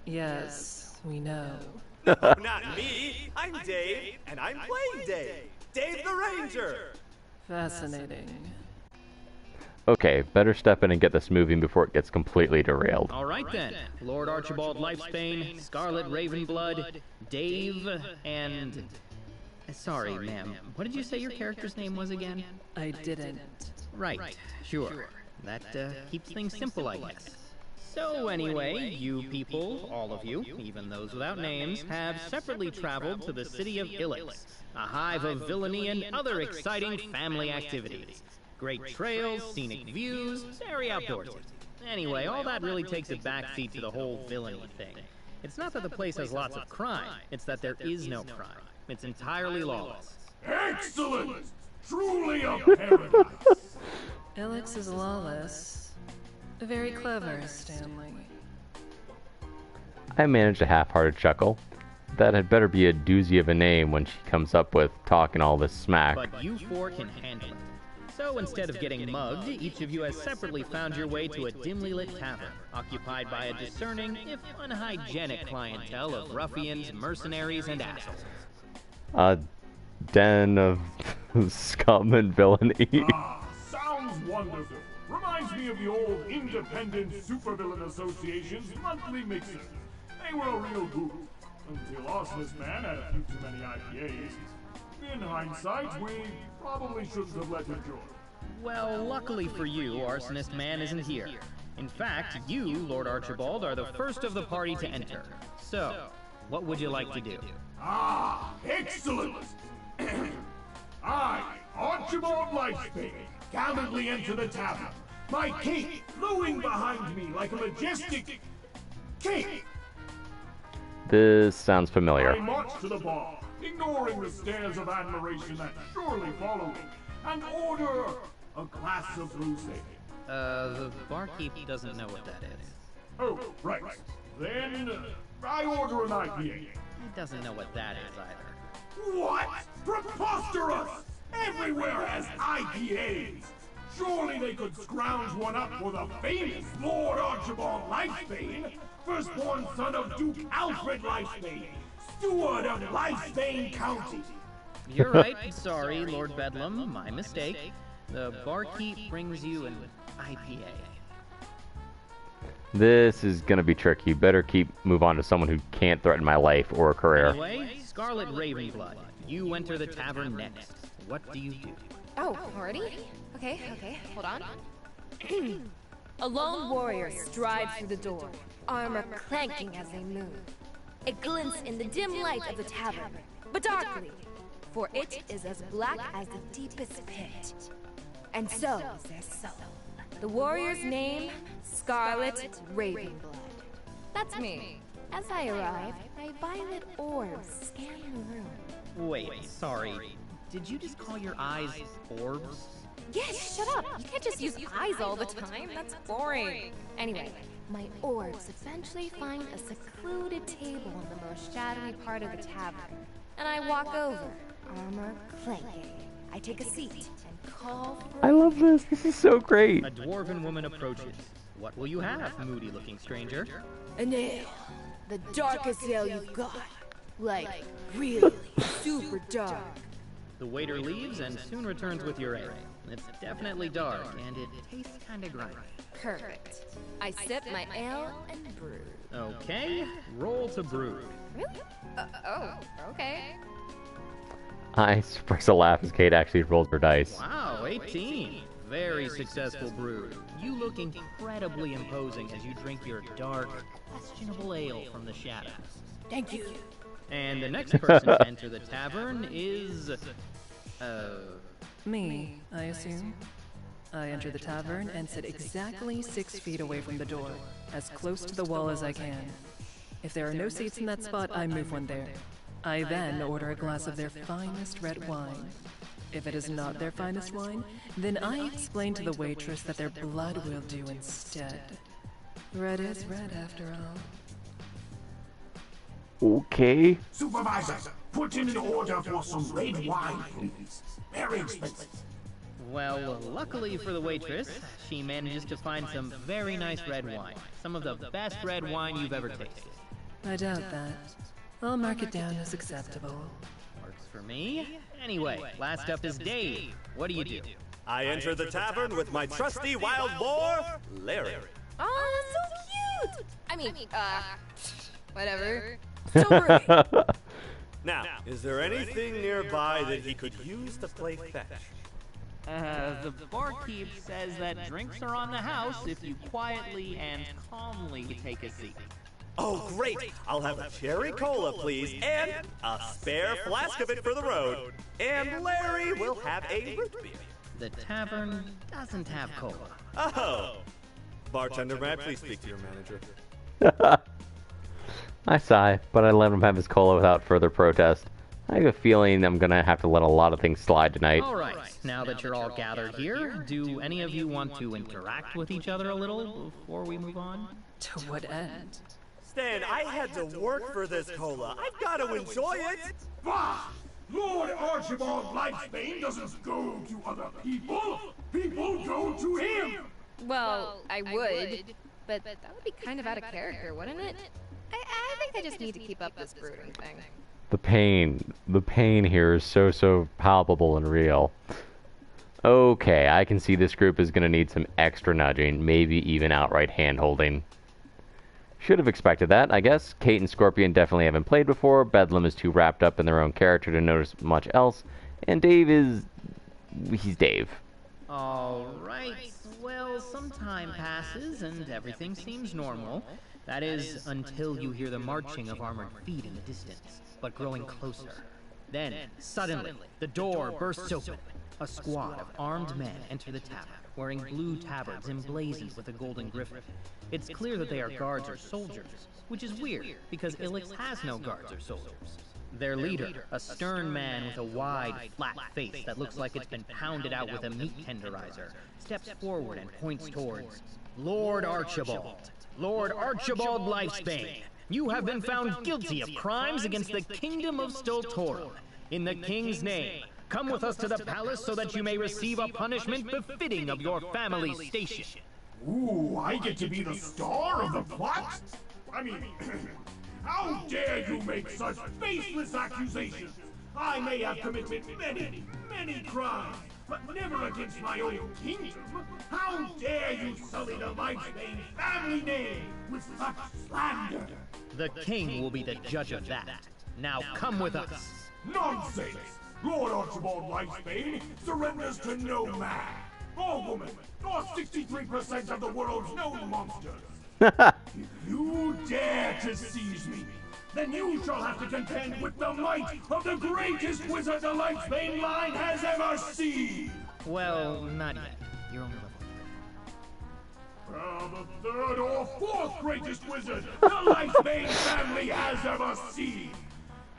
I: Yes, we know.
D: No, not me! I'm Dave, and I'm playing Dave! Dave the Ranger!
I: Fascinating.
A: Okay, better step in and get this moving before it gets completely derailed.
J: All right then. Lord Archibald Lifebane, Scarlet Ravenblood, Dave, and... Sorry, ma'am. What did you say your character's name was again?
I: I didn't.
J: Right, sure. That keeps things simple, I guess. So anyway, you people, all of you, even those without names, have separately traveled to the city of Illix, a hive of villainy and other exciting family activities. Great trails, scenic views, very outdoorsy. Anyway, all that really takes a backseat to the whole villainy thing. It's not that the place has lots of crime, it's that there is no crime. It's entirely lawless.
B: Excellent! Truly a paradise!
I: Illix is lawless. Very clever, Stanley.
A: I managed a half-hearted chuckle. That had better be a doozy of a name when she comes up with talking all this smack.
J: But you four can handle it. So instead of getting mugged, each of you has separately found your way to a dimly lit tavern, occupied by a discerning, if unhygienic clientele of ruffians, mercenaries, and assholes.
A: A den of scum and villainy.
B: Sounds wonderful. Reminds me of the old Independent Supervillain Association's monthly mixer. They were a real hoot. Until Arsonist Man had a few too many IPAs. In hindsight, we probably shouldn't have let him join.
J: Well, luckily for you, Arsonist Man isn't here. In fact, you, Lord Archibald, are the first of the party to enter. So, what would you like to do?
B: Excellent! I, Archibald Lifebane, gallantly enter the tavern, my cape flowing behind me like a majestic cape.
A: This sounds familiar.
B: I march to the bar, ignoring the stares of admiration that surely follow me, and order a glass of rosé.
J: The barkeep doesn't know what that is.
B: Oh, right. Then I order an IPA.
J: He doesn't know what that is either.
B: What? Preposterous! Everywhere has IPAs! Surely they could scrounge one up for the famous Lord Archibald Lifebane, firstborn son of Duke Alfred Lifebane, steward of Lifebane County.
J: You're right. Sorry, Lord Bedlam. My mistake. The barkeep brings you an IPA.
A: This is gonna be tricky. You better move on to someone who can't threaten my life or a career.
J: Anyway, Scarlet Ravenblood, you enter the tavern next. What do you do?
K: Oh, already? Okay, hold on. A lone warrior strides through the door, armor clanking as they move. It glints in the dim light of the tavern, but darkly, for it is as black as the deepest pit. And so is their soul. The warrior's name, Scarlet Ravenblood. That's me. As I arrive, my violet orbs scan the room.
J: Wait, sorry. Did you just call your eyes orbs?
K: Yes, shut up! You can't just use eyes all the time, that's boring. Anyway, my orbs eventually find a secluded table in the most shadowy part of the tavern. And I walk over, armor clanking. I take a seat and call for...
A: I love this. This is so great.
J: A dwarven woman approaches. What will you have, moody-looking stranger?
K: An ale. The darkest ale you've got. Like, really super dark.
J: The waiter leaves and soon returns with your ale. It's definitely dark, and it tastes kinda grimy.
K: Perfect. I sip my ale and brew.
J: Okay, roll to brew.
K: Really? Oh, okay.
A: I suppress a laugh as Kate actually rolls her dice.
J: Wow, 18. Very successful brew. You look incredibly imposing as you drink your dark, questionable ale from the shadows.
K: Thank you.
J: And the next person to enter the tavern is...
I: Me, I assume. I enter the tavern and sit exactly 6 feet away from the door, as close to the wall as I can. If there are no seats in that spot, I move one there. I then order a glass of their finest red wine. If it is not their finest wine, then I explain to the waitress that their blood will do instead. Red is red, after all.
A: Okay.
B: Supervisor, put in an order for some red wine, please. Very expensive.
J: Well, luckily for the waitress, she manages to find some very nice red wine. Some of the best red wine you've ever tasted.
I: I doubt that. I'll mark it down as acceptable.
J: Works for me. Anyway, last up is Dave. What do you do?
D: I enter the tavern with my trusty wild boar, Larry.
K: Oh, that's so cute! I mean, whatever. So great.
D: Now, is there anything nearby that he could use to play fetch?
J: The barkeep says that drinks are on the house if you quietly and calmly take a seat.
D: Oh, great! I'll have a cherry cola, please, and a spare flask of it for the road. And Larry will have a root beer.
J: The tavern doesn't have cola.
D: Oh! Bartender, may I please speak to your manager?
A: I sigh, but I let him have his cola without further protest. I have a feeling I'm gonna have to let a lot of things slide tonight.
J: Alright, now that you're all gathered here, do any of you want to interact with each other a little before we move on?
I: To what end?
D: Stan, I had to work for this cola. I've got to enjoy it.
B: Bah! Lord Archibald Lightsbane doesn't go to other people. People go to him.
K: Well, I would, but that would be kind of out of character, wouldn't it? I think I just need to keep up this brooding thing.
A: The pain here is so palpable and real. Okay, I can see this group is gonna need some extra nudging, maybe even outright hand-holding. Should have expected that, I guess. Kate and Scorpion definitely haven't played before, Bedlam is too wrapped up in their own character to notice much else, and Dave is... he's Dave.
J: Alright, well, some time passes and everything seems normal. That is, until you hear the marching of armored feet in the distance, but growing closer. Then, suddenly, the door bursts open. A squad of armed men enter the tavern, wearing blue tabards emblazoned with a golden griffin. It's clear that they are guards or soldiers, which is weird, because Ilix has no guards or soldiers. Their leader, a stern man with a wide, flat face that looks like it's been pounded out with a meat tenderizer, steps forward and points towards Lord Archibald. Lord Archibald Lifespan, you have been found guilty of crimes against the Kingdom of Stoltorum. In the King's name, come with us to the palace so that you may receive a punishment befitting of your family's station.
B: Ooh, I get to be the star of the plot? I mean, how dare you make such baseless accusations? I may have committed many crimes, but never against my own kingdom. How dare you sully the Lifespan family name with such slander?
J: The king will be the judge of that. Now come with us.
B: Nonsense! Lord Archibald Lifespan surrenders to no man, or woman, or 63% of the world's known monsters. If you dare to seize me, then you shall have to contend with the might of the greatest wizard the Lifespan line has ever seen!
J: Well, not yet. You're only level
B: The third or fourth greatest wizard the Lifespan family has ever seen!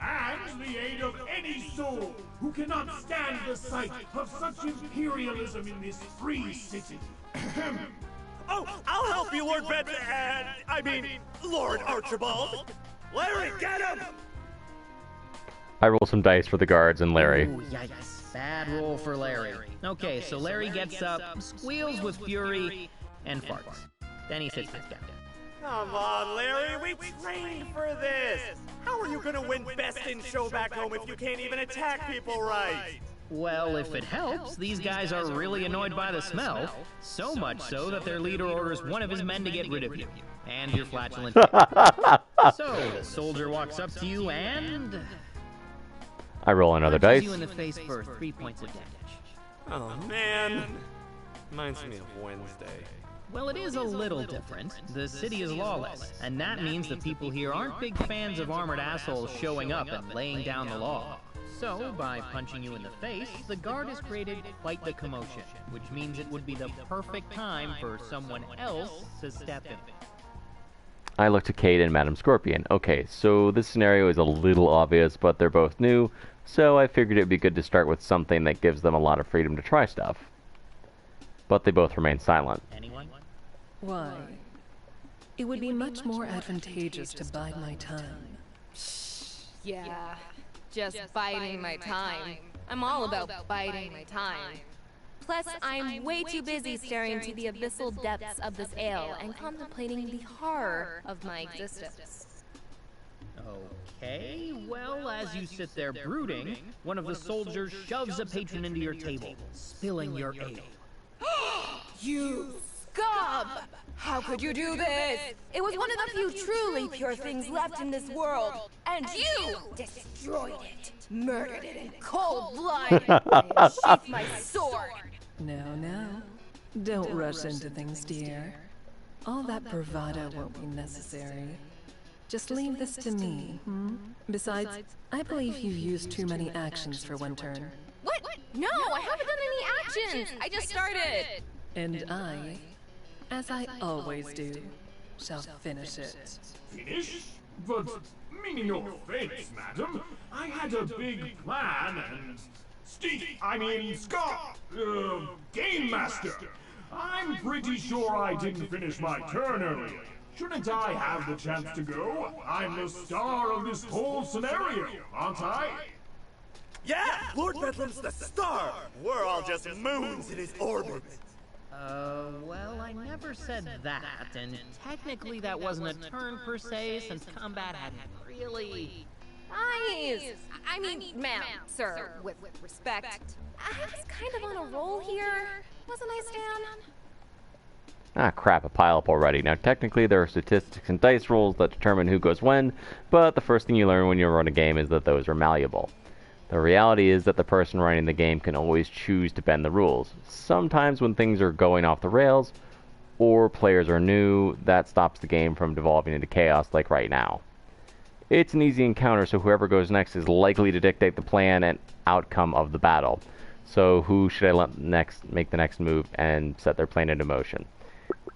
B: And the aid of any soul who cannot stand the sight of such imperialism in this free city.
D: Oh, I'll help you, Lord Lord Archibald. Larry, get him!
A: I roll some dice for the guards and Larry.
J: Ooh, yikes. Bad roll for Larry. Okay, so Larry gets up, squeals with fury, and farts. Then he sits back down.
D: Come on, Larry, we trained for this! How are you gonna win Best in Show back home if you can't even attack people right?
J: Well, if it helps, these guys are really annoyed by the smell. So much so that their leader orders one of his men to get rid of you. And your flatulent So, the soldier walks up to you and...
A: I roll another
J: punches
A: dice.
J: you in the face for 3 points of damage.
D: Oh, man. Reminds me of Wednesday.
J: Well, it is a little different. The city is lawless, and that means the people here aren't big fans of armored assholes showing up and laying down the law. So, by punching you in the face, the guard has created quite the commotion, which means it would be the perfect time for someone else to step in.
A: I look to Kate and Madam Scorpion. Okay, so this scenario is a little obvious, but they're both new, so I figured it would be good to start with something that gives them a lot of freedom to try stuff. But they both remain silent.
J: Anyone?
I: Why? It would be much more advantageous to bide my time.
K: Yeah, just biding my time. I'm all about biding my time. Plus, I'm way too busy staring into the abyssal depths of this ale and contemplating the horror of my existence.
J: Okay, well, as you sit there brooding, one of the soldiers shoves a patron into your table, spilling your ale.
K: You scum! How could you do this? It was one of the few truly pure things left in this world, and you destroyed it, murdered it in cold blood. I sheathed my sword.
I: No. Don't rush into things, dear. All that bravado won't be necessary. Just leave this to me, Besides, I believe you used too many actions for one turn.
K: What? No, I haven't done any actions. I just started.
I: And I, as I always do, shall finish it.
B: Finish? But, meaning no offense, madam, I had a big plan and... Game Master! I'm pretty sure I didn't finish my turn earlier. Shouldn't I have the chance to go? I'm the star of this whole scenario, aren't I?
D: Yeah, Lord Bedlam's the star! We're all just moons in his orbit.
J: Well, I never said that, and technically that wasn't a turn per se, since combat hadn't really...
K: Guys! I mean, ma'am, sir, with respect. I was kind of on a roll here, wasn't I, Stan?
A: Ah, crap, a pile up already. Now, technically, there are statistics and dice rolls that determine who goes when, but the first thing you learn when you run a game is that those are malleable. The reality is that the person running the game can always choose to bend the rules. Sometimes when things are going off the rails, or players are new, that stops the game from devolving into chaos like right now. It's an easy encounter, so whoever goes next is likely to dictate the plan and outcome of the battle. So who should I let next make the next move and set their plan into motion?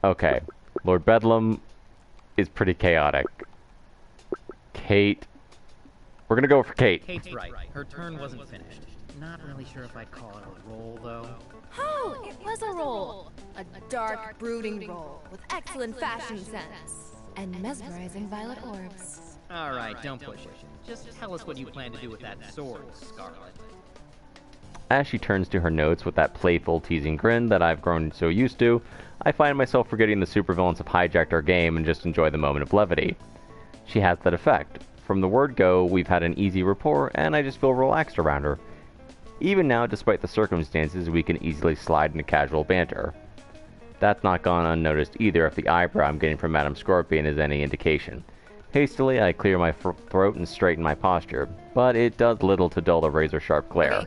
A: Okay, Lord Bedlam is pretty chaotic. Kate. We're gonna go for Kate.
J: Kate's right. Her turn wasn't finished. Not really sure if I'd call it a roll, though.
K: Oh, it was a roll. A dark, brooding roll with excellent fashion sense and mesmerizing violet orbs.
J: Alright, don't push it. Just tell us what you plan to do with that sword, Scarlet.
A: As she turns to her notes with that playful, teasing grin that I've grown so used to, I find myself forgetting the supervillains have hijacked our game and just enjoy the moment of levity. She has that effect. From the word go, we've had an easy rapport, and I just feel relaxed around her. Even now, despite the circumstances, we can easily slide into casual banter. That's not gone unnoticed either if the eyebrow I'm getting from Madame Scorpion is any indication. Hastily, I clear my throat and straighten my posture, but it does little to dull the razor-sharp glare.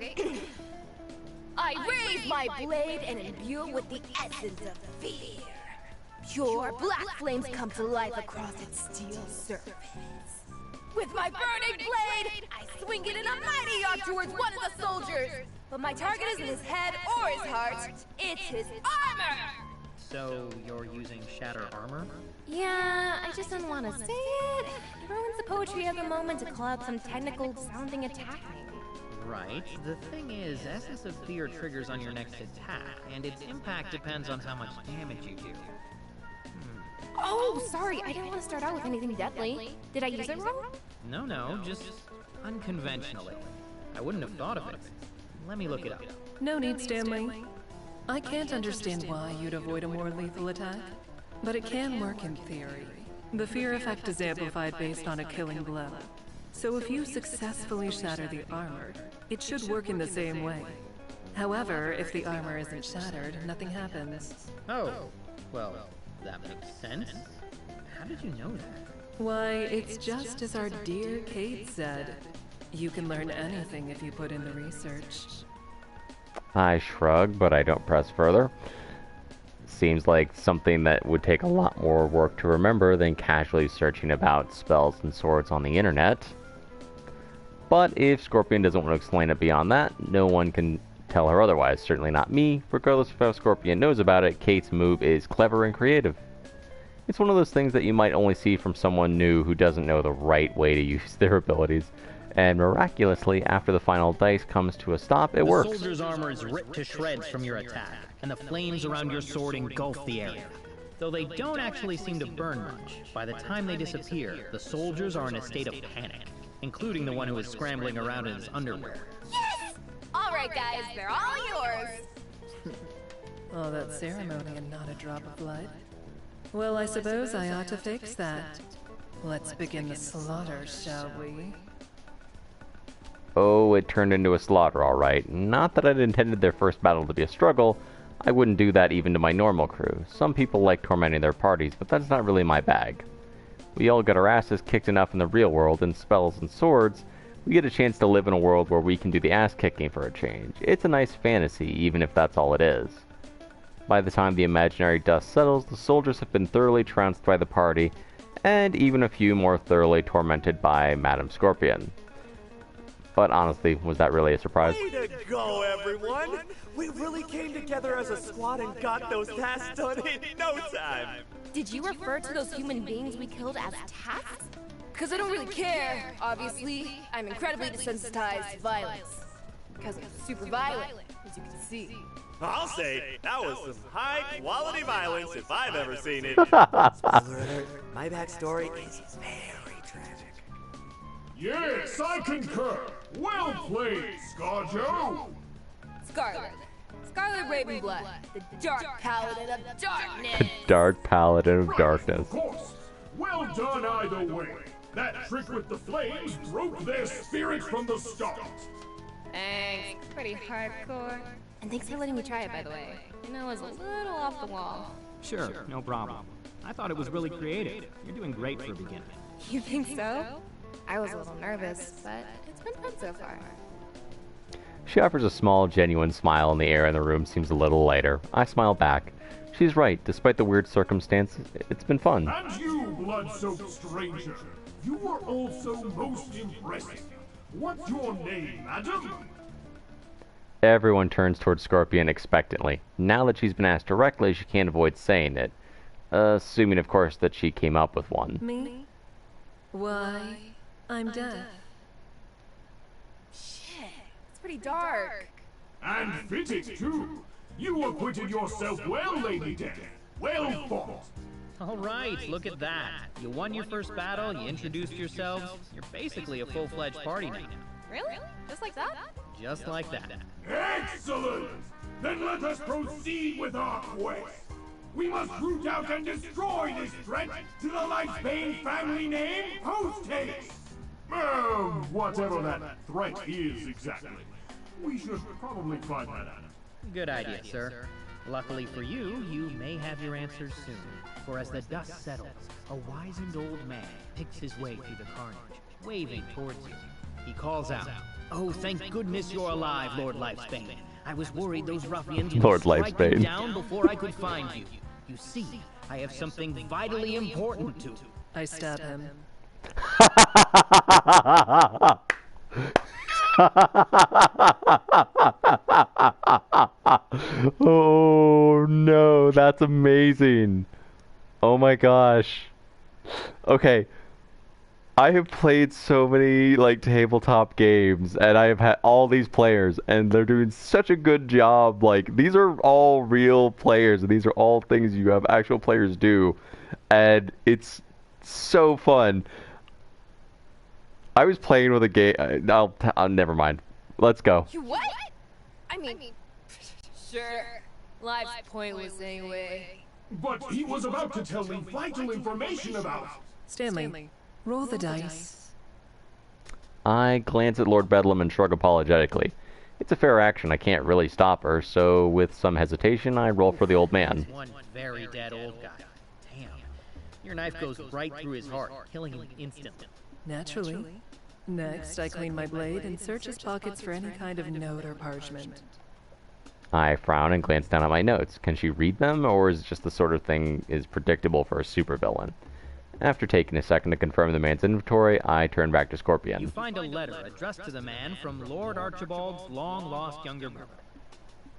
L: I raise my blade and imbue it with the essence of fear. Pure black flames come to life across its steel surface. With my burning blade, I swing it in a mighty arc towards one of the soldiers. But my target isn't his head or his heart, it's his armor!
J: So, you're using shatter armor?
K: Yeah, I just didn't want to say it. It ruins the poetry of the moment to call out some technical-sounding attack name.
J: Right. The thing is, Essence of Fear triggers on your next attack, and its impact depends on how much damage you do.
K: Oh, sorry, I didn't want to start out with anything deadly. Did I use it wrong?
J: No, just unconventionally. I wouldn't have thought of it. Let me look it up.
I: No need, Stanley. I can't understand why you'd avoid a more lethal attack, but it can work in theory. The fear effect is amplified based on a killing blow. So if you successfully shatter the armor, it should work in the same way. However, if the armor isn't shattered, nothing happens.
J: Oh, well, that makes sense. How did you know that?
I: Why, it's just as our dear Kate said. You can learn anything if you put in the research.
A: I shrug, but I don't press further. Seems like something that would take a lot more work to remember than casually searching about spells and swords on the internet. But if Scorpion doesn't want to explain it beyond that, no one can tell her otherwise. Certainly not me. Regardless of how Scorpion knows about it, Kate's move is clever and creative. It's one of those things that you might only see from someone new who doesn't know the right way to use their abilities. And miraculously, after the final dice comes to a stop, it works.
J: The soldier's armor is ripped to shreds from your attack, and the flames around your sword engulf the area. Though they don't actually seem to burn much, by the time they disappear, the soldiers are in a state of panic, including the one who is scrambling around in his underwear.
L: Yes! Alright guys, they're all yours!
I: All that ceremony and not a drop of blood. Well, I suppose I ought to fix that. Let's begin the slaughter, shall we?
A: Oh, it turned into a slaughter, all right. Not that I'd intended their first battle to be a struggle. I wouldn't do that even to my normal crew. Some people like tormenting their parties, but that's not really my bag. We all get our asses kicked enough in the real world in spells and swords. We get a chance to live in a world where we can do the ass-kicking for a change. It's a nice fantasy, even if that's all it is. By the time the imaginary dust settles, the soldiers have been thoroughly trounced by the party, and even a few more thoroughly tormented by Madame Scorpion. But honestly, was that really a surprise?
D: Way to go, everyone! We really came together as a squad and got those tasks done in no time!
L: Did you refer to those human beings we killed as tasks? Because I don't really care, obviously. I'm incredibly desensitized to violence. Because I'm super violent, as you can see.
D: I'll say, that was some high-quality violence if I've ever seen it.
M: Spoiler alert, my backstory is very tragic.
B: Yes, I concur. Well played, Scarjo.
L: Scarlet. Scarlet Ravenblood, the Dark Paladin of Darkness.
A: Dark Paladin of Darkness.
B: Of course. Well done either way. That trick with the flames broke their spirit from the start.
K: Thanks. Pretty hardcore. And thanks for letting me try it, by the way. I know it was a little off the wall.
C: Sure, no problem. I thought it was really creative. You're doing great for a beginner.
K: You think so? I was a little nervous, but it's been fun so far.
A: She offers a small, genuine smile, and the air in the room seems a little lighter. I smile back. She's right. Despite the weird circumstances, it's been fun.
B: And you, blood-soaked stranger, you were also most impressive. What's your name, madam?
A: Everyone turns towards Scorpion expectantly. Now that she's been asked directly, she can't avoid saying it. Assuming, of course, that she came up with one.
I: Me? Why, I'm deaf.
L: Shit, it's pretty dark.
B: And fitting, too. You acquitted yourself well, Lady Death. Well fought.
J: All right, look at that. You won your first battle, you introduced yourselves. You're basically a full-fledged party now.
K: Really? Just like that?
J: Just like that.
B: Excellent! Then let us proceed with our quest. We must root out and destroy this threat to the Lightsbane family name, Post-Haste! Whatever that threat is exactly. We should probably find that out.
J: Good idea, sir. Luckily for you, you may have have your answers soon, for as the dust settles, a wizened old man picks his way through the carnage, waving towards you. He calls out, "Oh, thank goodness you're alive, Lord Lifespan. I was worried those ruffians would
A: Lord
J: strike you
A: Lifespan.
J: down before I could find you. You see, I have something vitally important to..."
I: I stab him.
A: Oh no, that's amazing. Oh my gosh. Okay. I have played so many like tabletop games and I have had all these players and they're doing such a good job. Like these are all real players and these are all things you have actual players do and it's so fun. I was playing with a game. Never mind. Let's go.
L: You what? I mean, sure. Life's pointless anyway.
B: But he was about to tell me vital information about...
I: Stanley, roll the dice.
A: I glance at Lord Bedlam and shrug apologetically. It's a fair action. I can't really stop her, so with some hesitation, I roll for the old man.
J: One very dead old guy. Damn. Your knife goes right through his heart, killing him instantly.
I: Naturally. Next, I clean my blade and search his pockets for any kind of note or parchment.
A: I frown and glance down at my notes. Can she read them, or is it just the sort of thing is predictable for a supervillain? After taking a second to confirm the man's inventory, I turn back to Scorpion.
J: You find a letter addressed to the man from Lord Archibald's long-lost younger brother.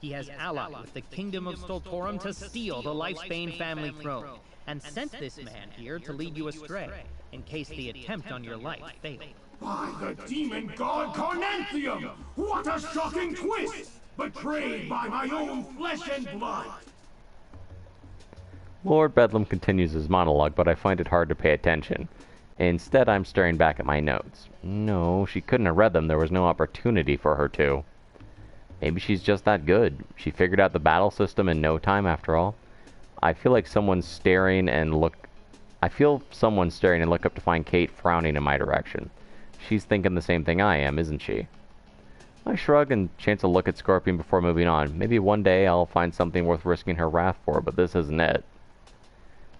J: He has allied with the Kingdom of Stoltorum to steal the Lifespan family throne, and sent this man here to lead you astray, in case the attempt on your life failed.
B: By the demon god Carnanthium! What a shocking twist! Betrayed by my own flesh and blood!
A: Lord Bedlam continues his monologue, but I find it hard to pay attention. Instead, I'm staring back at my notes. No, she couldn't have read them. There was no opportunity for her to. Maybe she's just that good. She figured out the battle system in no time, after all. I feel someone staring and look up to find Kate frowning in my direction. She's thinking the same thing I am, isn't she? I shrug and chance a look at Scorpion before moving on. Maybe one day I'll find something worth risking her wrath for, but this isn't it.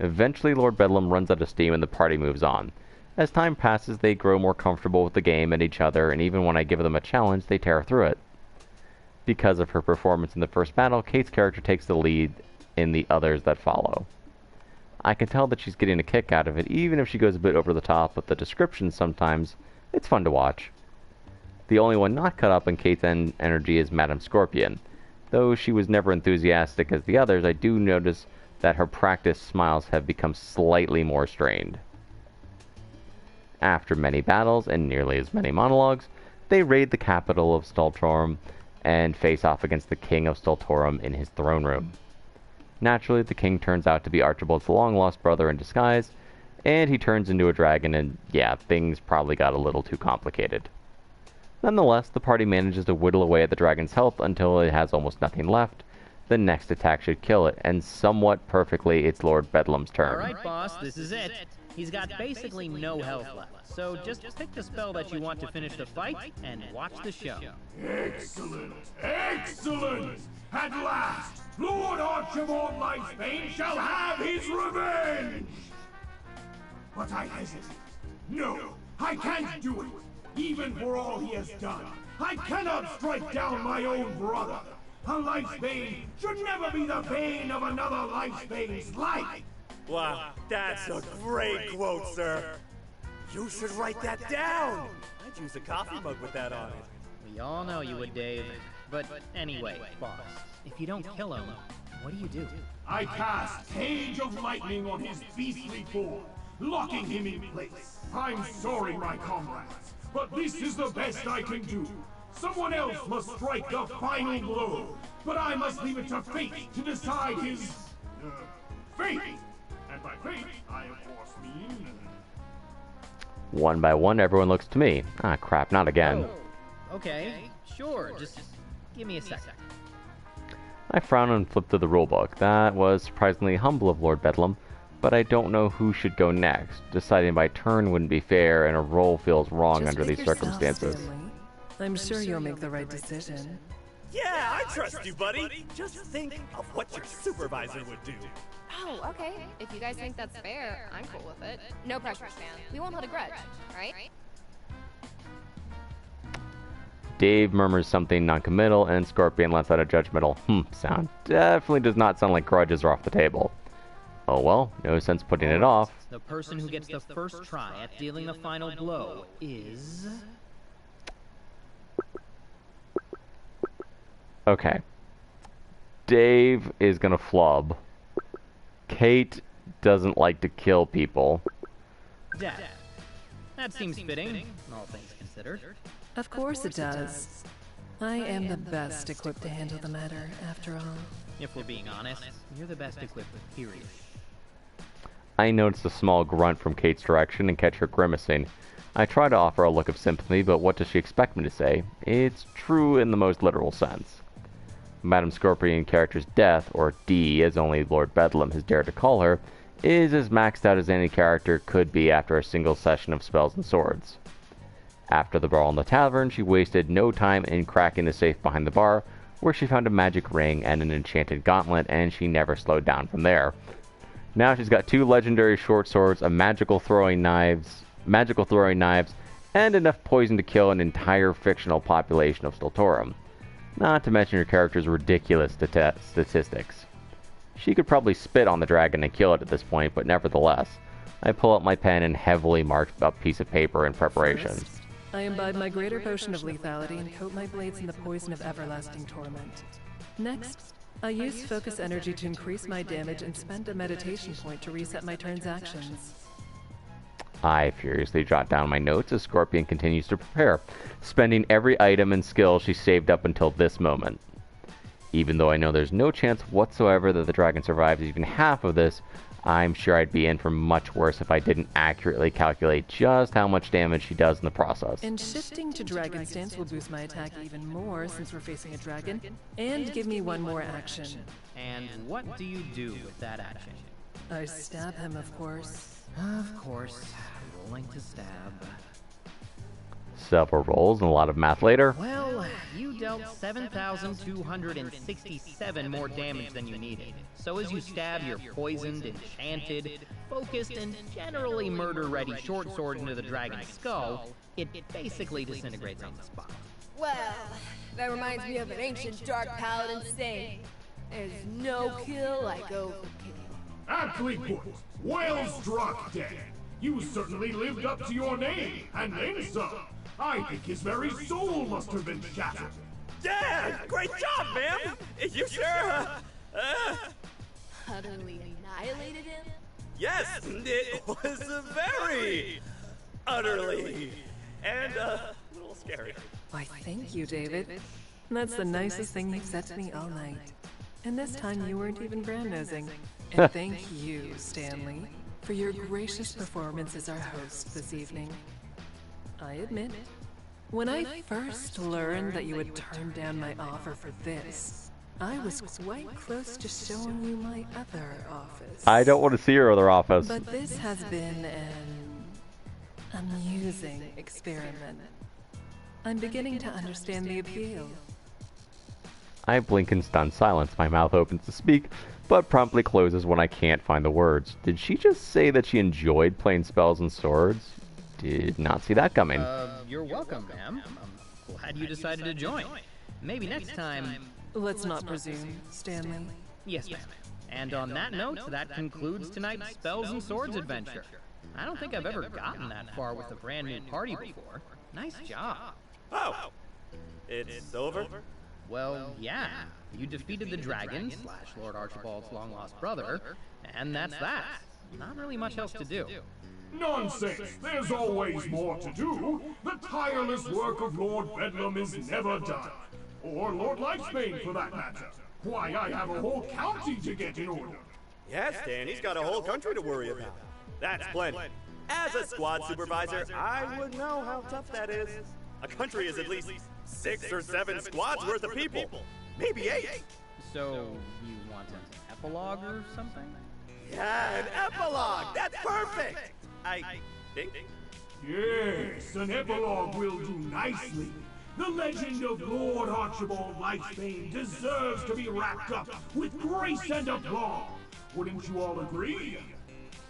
A: Eventually, Lord Bedlam runs out of steam and the party moves on. As time passes, they grow more comfortable with the game and each other, and even when I give them a challenge, they tear through it. Because of her performance in the first battle, Kate's character takes the lead in the others that follow. I can tell that she's getting a kick out of it, even if she goes a bit over the top with the descriptions sometimes. It's fun to watch. The only one not caught up in Kate's energy is Madame Scorpion. Though she was never enthusiastic as the others, I do notice that her practiced smiles have become slightly more strained. After many battles and nearly as many monologues, they raid the capital of Stoltorum and face off against the King of Stoltorum in his throne room. Naturally, the king turns out to be Archibald's long-lost brother in disguise, and he turns into a dragon, and yeah, things probably got a little too complicated. Nonetheless, the party manages to whittle away at the dragon's health until it has almost nothing left. The next attack should kill it, and somewhat perfectly, it's Lord Bedlam's turn.
J: Alright, boss, this is it. He's got basically no health left, so just pick the spell that you want to finish the fight, and watch the show.
B: Excellent! Excellent! At last, Lord Archibald Lifespan shall have his revenge! But I hesitate. No, I can't do it! Even for all he has done, I cannot strike down my own brother! A Lifespan should never be the bane of another Lifespan's life!
D: Wow, that's a great quote, sir. You should write that down. I'd use a coffee mug with that on it.
J: We all know you would, Dave. But anyway, boss, if you don't kill him, what do?
B: I cast Cage of Lightning on his beastly form, locking him in place. I'm sorry, my comrades, but this is the best I can do. Someone else must strike the final blow, but I must leave it to fate to decide his... fate! And by fate, I of course mean...
A: One by one, everyone looks to me. Ah, crap, not again.
J: Oh, okay, sure, just give me a second.
A: I frown and flip to the rulebook. That was surprisingly humble of Lord Bedlam, but I don't know who should go next. Deciding by turn wouldn't be fair, and a roll feels wrong under these circumstances.
I: I'm sure you'll make the right decision.
D: Yeah, I trust you, buddy. Just think of what your supervisor would do.
K: Oh, okay. If you guys think that's fair, I'm cool with it. No pressure, Stan. We won't hold a grudge, right?
A: Dave murmurs something noncommittal, and Scorpion lets out a judgmental sound. Definitely does not sound like grudges are off the table. Oh well, no sense putting it off.
J: The person who gets the first try at dealing the final blow is...
A: Okay. Dave is gonna flub. Kate doesn't like to kill people.
J: Death. That seems fitting, all things considered.
I: Of course it does. I am the best equipped to handle the matter, after all.
J: If we're being honest, you're the best equipped, period.
A: I notice a small grunt from Kate's direction and catch her grimacing. I try to offer a look of sympathy, but what does she expect me to say? It's true in the most literal sense. Madame Scorpion character's death, or D, as only Lord Bedlam has dared to call her, is as maxed out as any character could be after a single session of spells and swords. After the brawl in the tavern, she wasted no time in cracking the safe behind the bar, where she found a magic ring and an enchanted gauntlet, and she never slowed down from there. Now she's got 2 legendary short swords, a magical throwing knives, and enough poison to kill an entire fictional population of Stultorum. Not to mention her character's ridiculous statistics. She could probably spit on the dragon and kill it at this point, but nevertheless, I pull out my pen and heavily marked up piece of paper in preparation.
I: First, I imbibe my greater potion of lethality and coat my blades in the poison of everlasting torment. Next, I use focus energy to increase my damage and spend a meditation point to reset my transactions.
A: I furiously jot down my notes as Scorpion continues to prepare, spending every item and skill she saved up until this moment. Even though I know there's no chance whatsoever that the dragon survives even half of this, I'm sure I'd be in for much worse if I didn't accurately calculate just how much damage she does in the process.
I: And shifting to dragon stance will boost my attack even more since we're facing a dragon, and give me one more action.
J: And what do you do with that action?
I: I stab him, of course.
J: Of course. Rolling to stab.
A: Several rolls and a lot of math later.
J: Well, you dealt 7,267 more damage than you needed. So as you stab your poisoned, enchanted, focused, and generally murder-ready short sword into the dragon's skull, it basically disintegrates on the spot.
L: Well, that reminds me of an ancient dark paladin saying, "There's no kill like overkill."
B: Aptly put. Well struck, Dan. You certainly lived up to your name, and then some. I think his very soul must have been shattered.
D: Dan, great job, man! You sure,
L: Utterly annihilated him?
D: Yes, it was very utterly and a little scary.
I: Why, thank you, David. That's the nicest thing you've said to me all night. And this time you weren't even brown-nosing. And thank you, Stanley, for your gracious performance as our host this evening. I admit, when I first learned that you would turn down my offer for this, I was quite close to showing you my other office.
A: I don't want to see your other office.
I: But this has been an amusing experiment. I'm beginning to understand the appeal.
A: I blink in stunned silence. My mouth opens to speak, but promptly closes when I can't find the words. Did she just say that she enjoyed playing spells and swords? Did not see that coming.
J: You're welcome, ma'am. I'm glad you decided to join. Maybe next time...
I: Let's not presume, Stanley.
J: Yes, ma'am. And on that note, that concludes tonight's Spells and Swords adventure. I don't think I've ever gotten that far with a brand new party before. Nice job.
D: Oh, it's over?
J: Well, yeah. You defeated the dragon, / Lord Archibald's long-lost brother, and that's that. Not really much else to do.
B: Nonsense! There's always more to do. The tireless work of Lord Bedlam is never done. Or Lord Lightsbane, for that matter. Why, I have a whole county to get in order.
D: Yes, Dan, he's got a whole country to worry about. That's plenty. As a squad supervisor, I would know how tough that is. A country is at least 6 or 7 squads worth of people. Maybe 8.
J: So, you want an epilogue or something?
D: Yeah, an epilogue! That's perfect! I think.
B: Yes, an epilogue will do nicely. The legend of Lord Archibald Lightsbane deserves to be wrapped up with grace and applause. Wouldn't you all agree?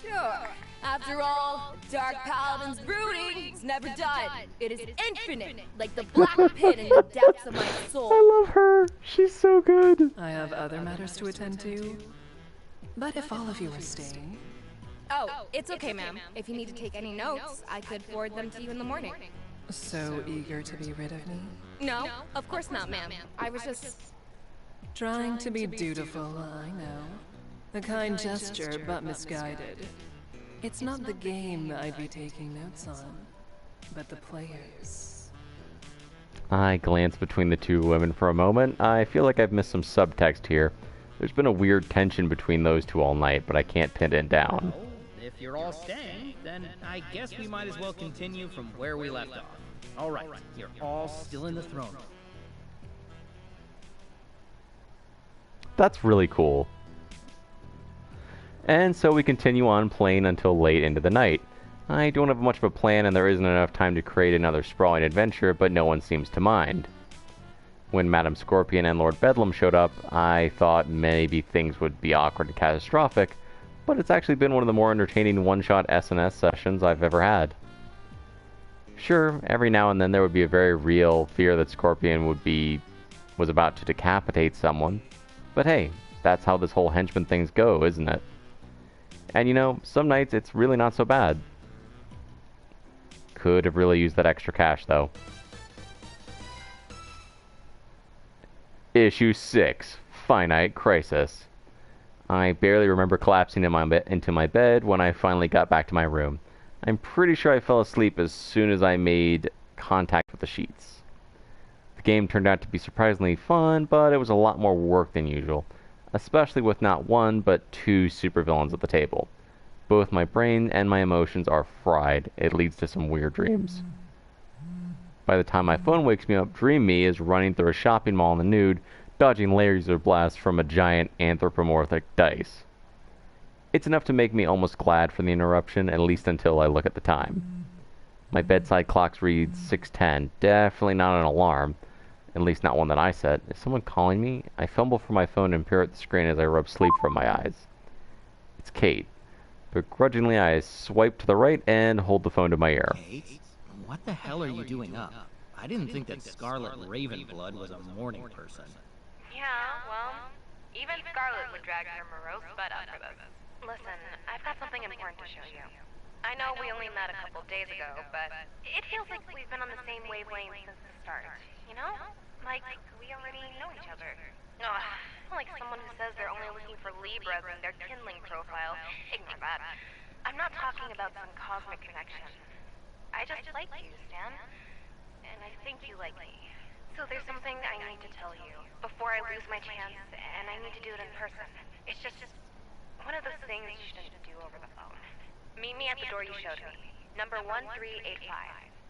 L: Sure. After all, Dark Paladin's brooding is never done. It is infinite, like the black pit in the depths of my soul.
A: I love her. She's so good.
I: I have other matters to attend to. But if all of you are staying...
K: Oh, it's okay, ma'am. If you need to take any notes, I could forward them to you in the morning.
I: So eager to be rid of me?
K: No, of course not, ma'am. I was just...
I: Trying to be dutiful, I know. A kind gesture, but misguided. It's not the game that I'd be taking notes on, but the players.
A: I glance between the two women for a moment. I feel like I've missed some subtext here. There's been a weird tension between those two all night, but I can't pin it down.
J: Well, if you're all staying, then I guess we might as well continue from where we left off. All right, you're all still in the throne room.
A: That's really cool. And so we continue on playing until late into the night. I don't have much of a plan and there isn't enough time to create another sprawling adventure, but no one seems to mind. When Madame Scorpion and Lord Bedlam showed up, I thought maybe things would be awkward and catastrophic, but it's actually been one of the more entertaining one-shot SNS sessions I've ever had. Sure, every now and then there would be a very real fear that Scorpion was about to decapitate someone, but hey, that's how this whole henchman things go, isn't it? And you know, some nights it's really not so bad. Could have really used that extra cash, though. Issue 6, Finite Crisis. I barely remember collapsing into my bed when I finally got back to my room. I'm pretty sure I fell asleep as soon as I made contact with the sheets. The game turned out to be surprisingly fun, but it was a lot more work than usual, especially with not one, but two supervillains at the table. Both my brain and my emotions are fried. It leads to some weird dreams. By the time my phone wakes me up, Dream Me is running through a shopping mall in the nude, dodging laser blasts from a giant anthropomorphic dice. It's enough to make me almost glad for the interruption, at least until I look at the time. My bedside clock reads 6:10, definitely not an alarm, at least not one that I set. Is someone calling me? I fumble for my phone and peer at the screen as I rub sleep from my eyes. It's Kate. Begrudgingly, I swipe to the right and hold the phone to my ear.
J: Kate? What the hell are you doing up? I didn't think that Scarlet Ravenblood was a morning person.
N: Yeah, well, even Scarlet would drag her morose butt up for this. Listen, I've got something important to show you. I know we only met a couple days ago, but it feels like we've been on the same wavelength since the start, you know? Like, we already know each other. Ugh, like someone who says they're only looking for Libras in their kindling profile. Ignore that. I'm not talking about some cosmic connection. I just like you, Stan. And I think you like me. So there's something I need to tell you before I lose my chance, and I need to do it in person. It's just one of those things you shouldn't do over the phone. Meet me at the door you showed me. Number 1385.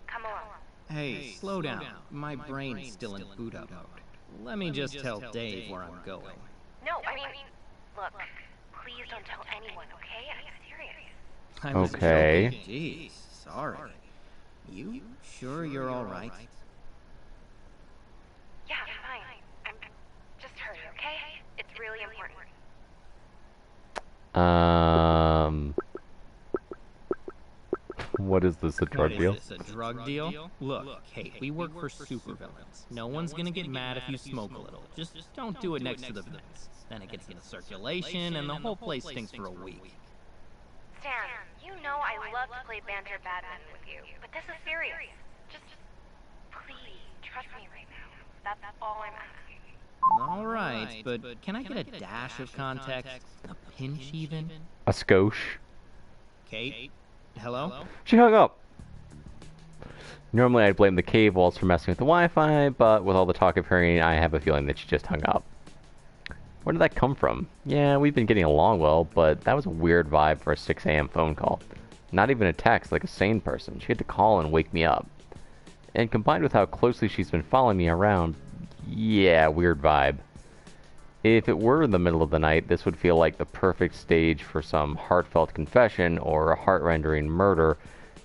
N: Come along.
J: Hey, slow down. My brain's still in boot up mode. Let me just tell Dave where I'm going.
N: No, I mean, look, please don't tell anyone, okay? I'm serious.
J: I was
A: Okay.
J: joking. Jeez, sorry. You sure you're all right?
N: Yeah, I'm fine. Just hurry, okay? It's really important.
A: What is this, a drug deal?
J: What is this, a drug deal? Look, Kate, we work for supervillains. No one's gonna get mad if you smoke a little. Just don't do it next to the vents. Then it gets into circulation, and the whole place stinks for a week.
N: Stan, you know I love to play banter badminton with you, but this is serious. Just please, trust me right now. That's all I'm asking.
J: All right, but can I get a dash of context? A pinch, even?
A: A skosh.
J: Kate? Hello?
A: She hung up. Normally I'd blame the cave walls for messing with the Wi-Fi, but with all the talk of hearing, I have a feeling that she just hung up. Where did that come from? Yeah, we've been getting along well, but that was a weird vibe for a 6 a.m. phone call. Not even a text like a sane person. She had to call and wake me up. And combined with how closely she's been following me around, yeah, weird vibe. If it were in the middle of the night, this would feel like the perfect stage for some heartfelt confession or a heart-rending murder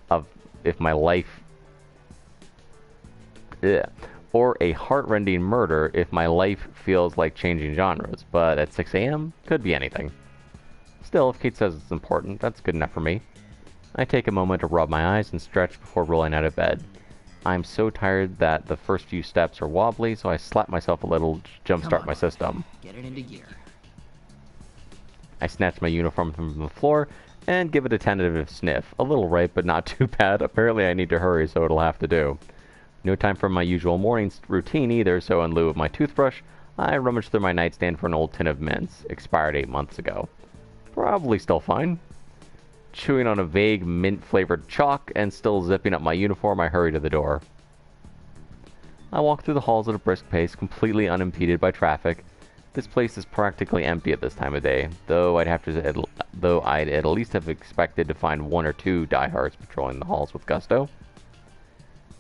A: of if my life... Ugh. Or a heart-rending murder if my life feels like changing genres. But at 6 a.m., could be anything. Still, if Kate says it's important, that's good enough for me. I take a moment to rub my eyes and stretch before rolling out of bed. I'm so tired that the first few steps are wobbly, so I slap myself a little to jumpstart my system.
J: Get it into gear.
A: I snatch my uniform from the floor and give it a tentative sniff. A little ripe, but not too bad. Apparently I need to hurry, so it'll have to do. No time for my usual morning routine either, so in lieu of my toothbrush, I rummage through my nightstand for an old tin of mints, expired 8 months ago. Probably still fine. Chewing on a vague mint-flavored chalk and still zipping up my uniform, I hurry to the door. I walk through the halls at a brisk pace, completely unimpeded by traffic. This place is practically empty at this time of day, though I'd at least have expected to find 1 or 2 diehards patrolling the halls with gusto.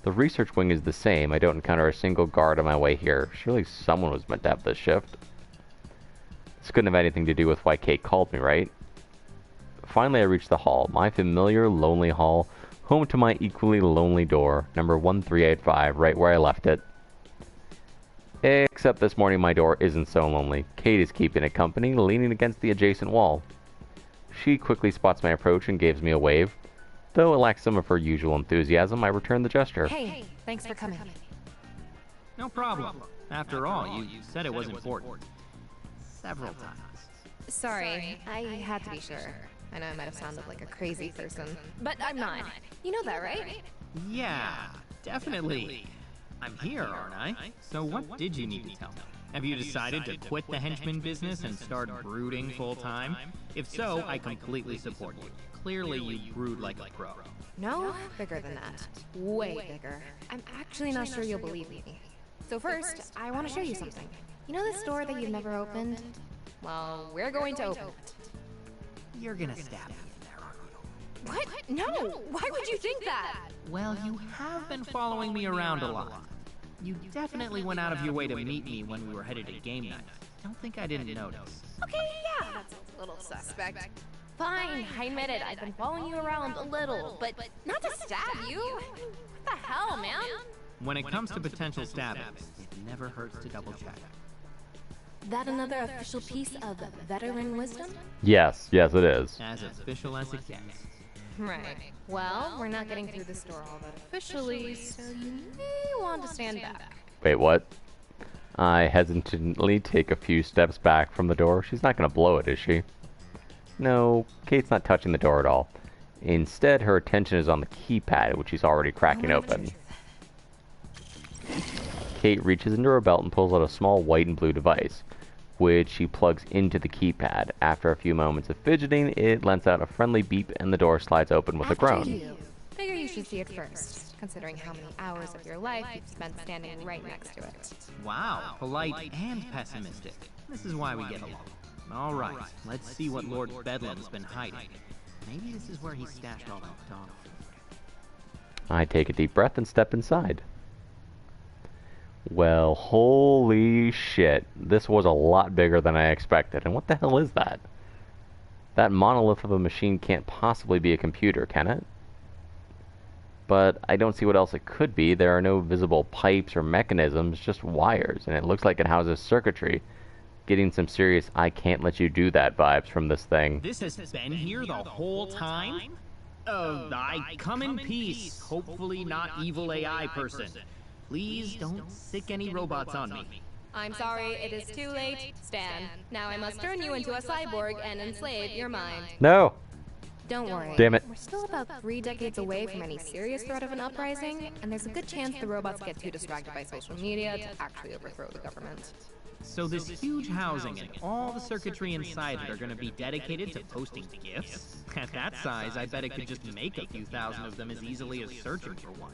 A: The research wing is the same. I don't encounter a single guard on my way here. Surely someone was meant to have this shift. This couldn't have anything to do with why Kate called me, right? Finally, I reach the hall. My familiar, lonely hall, home to my equally lonely door, number 1385, right where I left it. Except this morning my door isn't so lonely. Kate is keeping it company, leaning against the adjacent wall. She quickly spots my approach and gives me a wave. Though it lacks some of her usual enthusiasm, I return the gesture.
K: Hey, thanks for coming.
J: No problem. After all, you said it was important. Several times.
K: Sorry, I had to be sure. I know I might have sounded like a crazy person, but I'm not. You know that, right?
J: Yeah, definitely. I'm here, aren't I? So what did you need to tell me? Have you decided to quit the henchman business and start brooding full-time? If so, I completely support you. Clearly you brood like a pro.
K: No, bigger than that. Way bigger. I'm actually not sure you'll believe me. So first, I want to show you something. You know this door that you've never opened? Well, we're going to open it.
J: You're gonna stab me in there, aren't you?
K: What? No! Why would you think that?
J: Well, you have been following me around a lot. You definitely went out of your way to meet me when we were headed to game night. Don't think I didn't notice.
K: Okay, yeah, that's a little suspect. Fine, I admit it. I've been following you around a little, but not to stab you. What the hell, man?
J: When it comes to potential stabbings, it never hurts to double check.
K: That another official piece of veteran wisdom?
A: Yes, it is.
J: As official as it gets.
K: Right. Well, we're not getting through this door all that officially, so you may want to stand back.
A: Wait, what? I hesitantly take a few steps back from the door. She's not going to blow it, is she? No, Kate's not touching the door at all. Instead, her attention is on the keypad, which she's already cracking open. Kate reaches into her belt and pulls out a small white and blue device, which she plugs into the keypad. After a few moments of fidgeting, it lets out a friendly beep and the door slides open with a groan.
K: Figure you should see it first, considering how many hours of your life you've spent standing right next to it.
J: Wow, polite and pessimistic. This is why we get along. All right, let's see what Lord Bedlam's been hiding. Maybe this is where he stashed all that dog food.
A: I take a deep breath and step inside. Well, holy shit. This was a lot bigger than I expected. And what the hell is that? That monolith of a machine can't possibly be a computer, can it? But I don't see what else it could be. There are no visible pipes or mechanisms, just wires, and it looks like it houses circuitry. Getting some serious "I can't let you do that" vibes from this thing.
J: This has been here the whole time? I come in peace, hopefully not evil AI person. Please don't sick any robots on me.
K: I'm sorry, it is too late, Stan. Now I must turn you into a cyborg and enslave your mind.
A: No!
K: Don't worry.
A: Damn it.
K: We're still about 3 decades away from any serious threat of an uprising, and there's a good chance the robots get too distracted by social media to actually overthrow the government.
J: So this huge housing and all the circuitry inside it are going to be dedicated to posting GIFs? At that size, I bet it could just make a few thousand of them as easily as searching for one.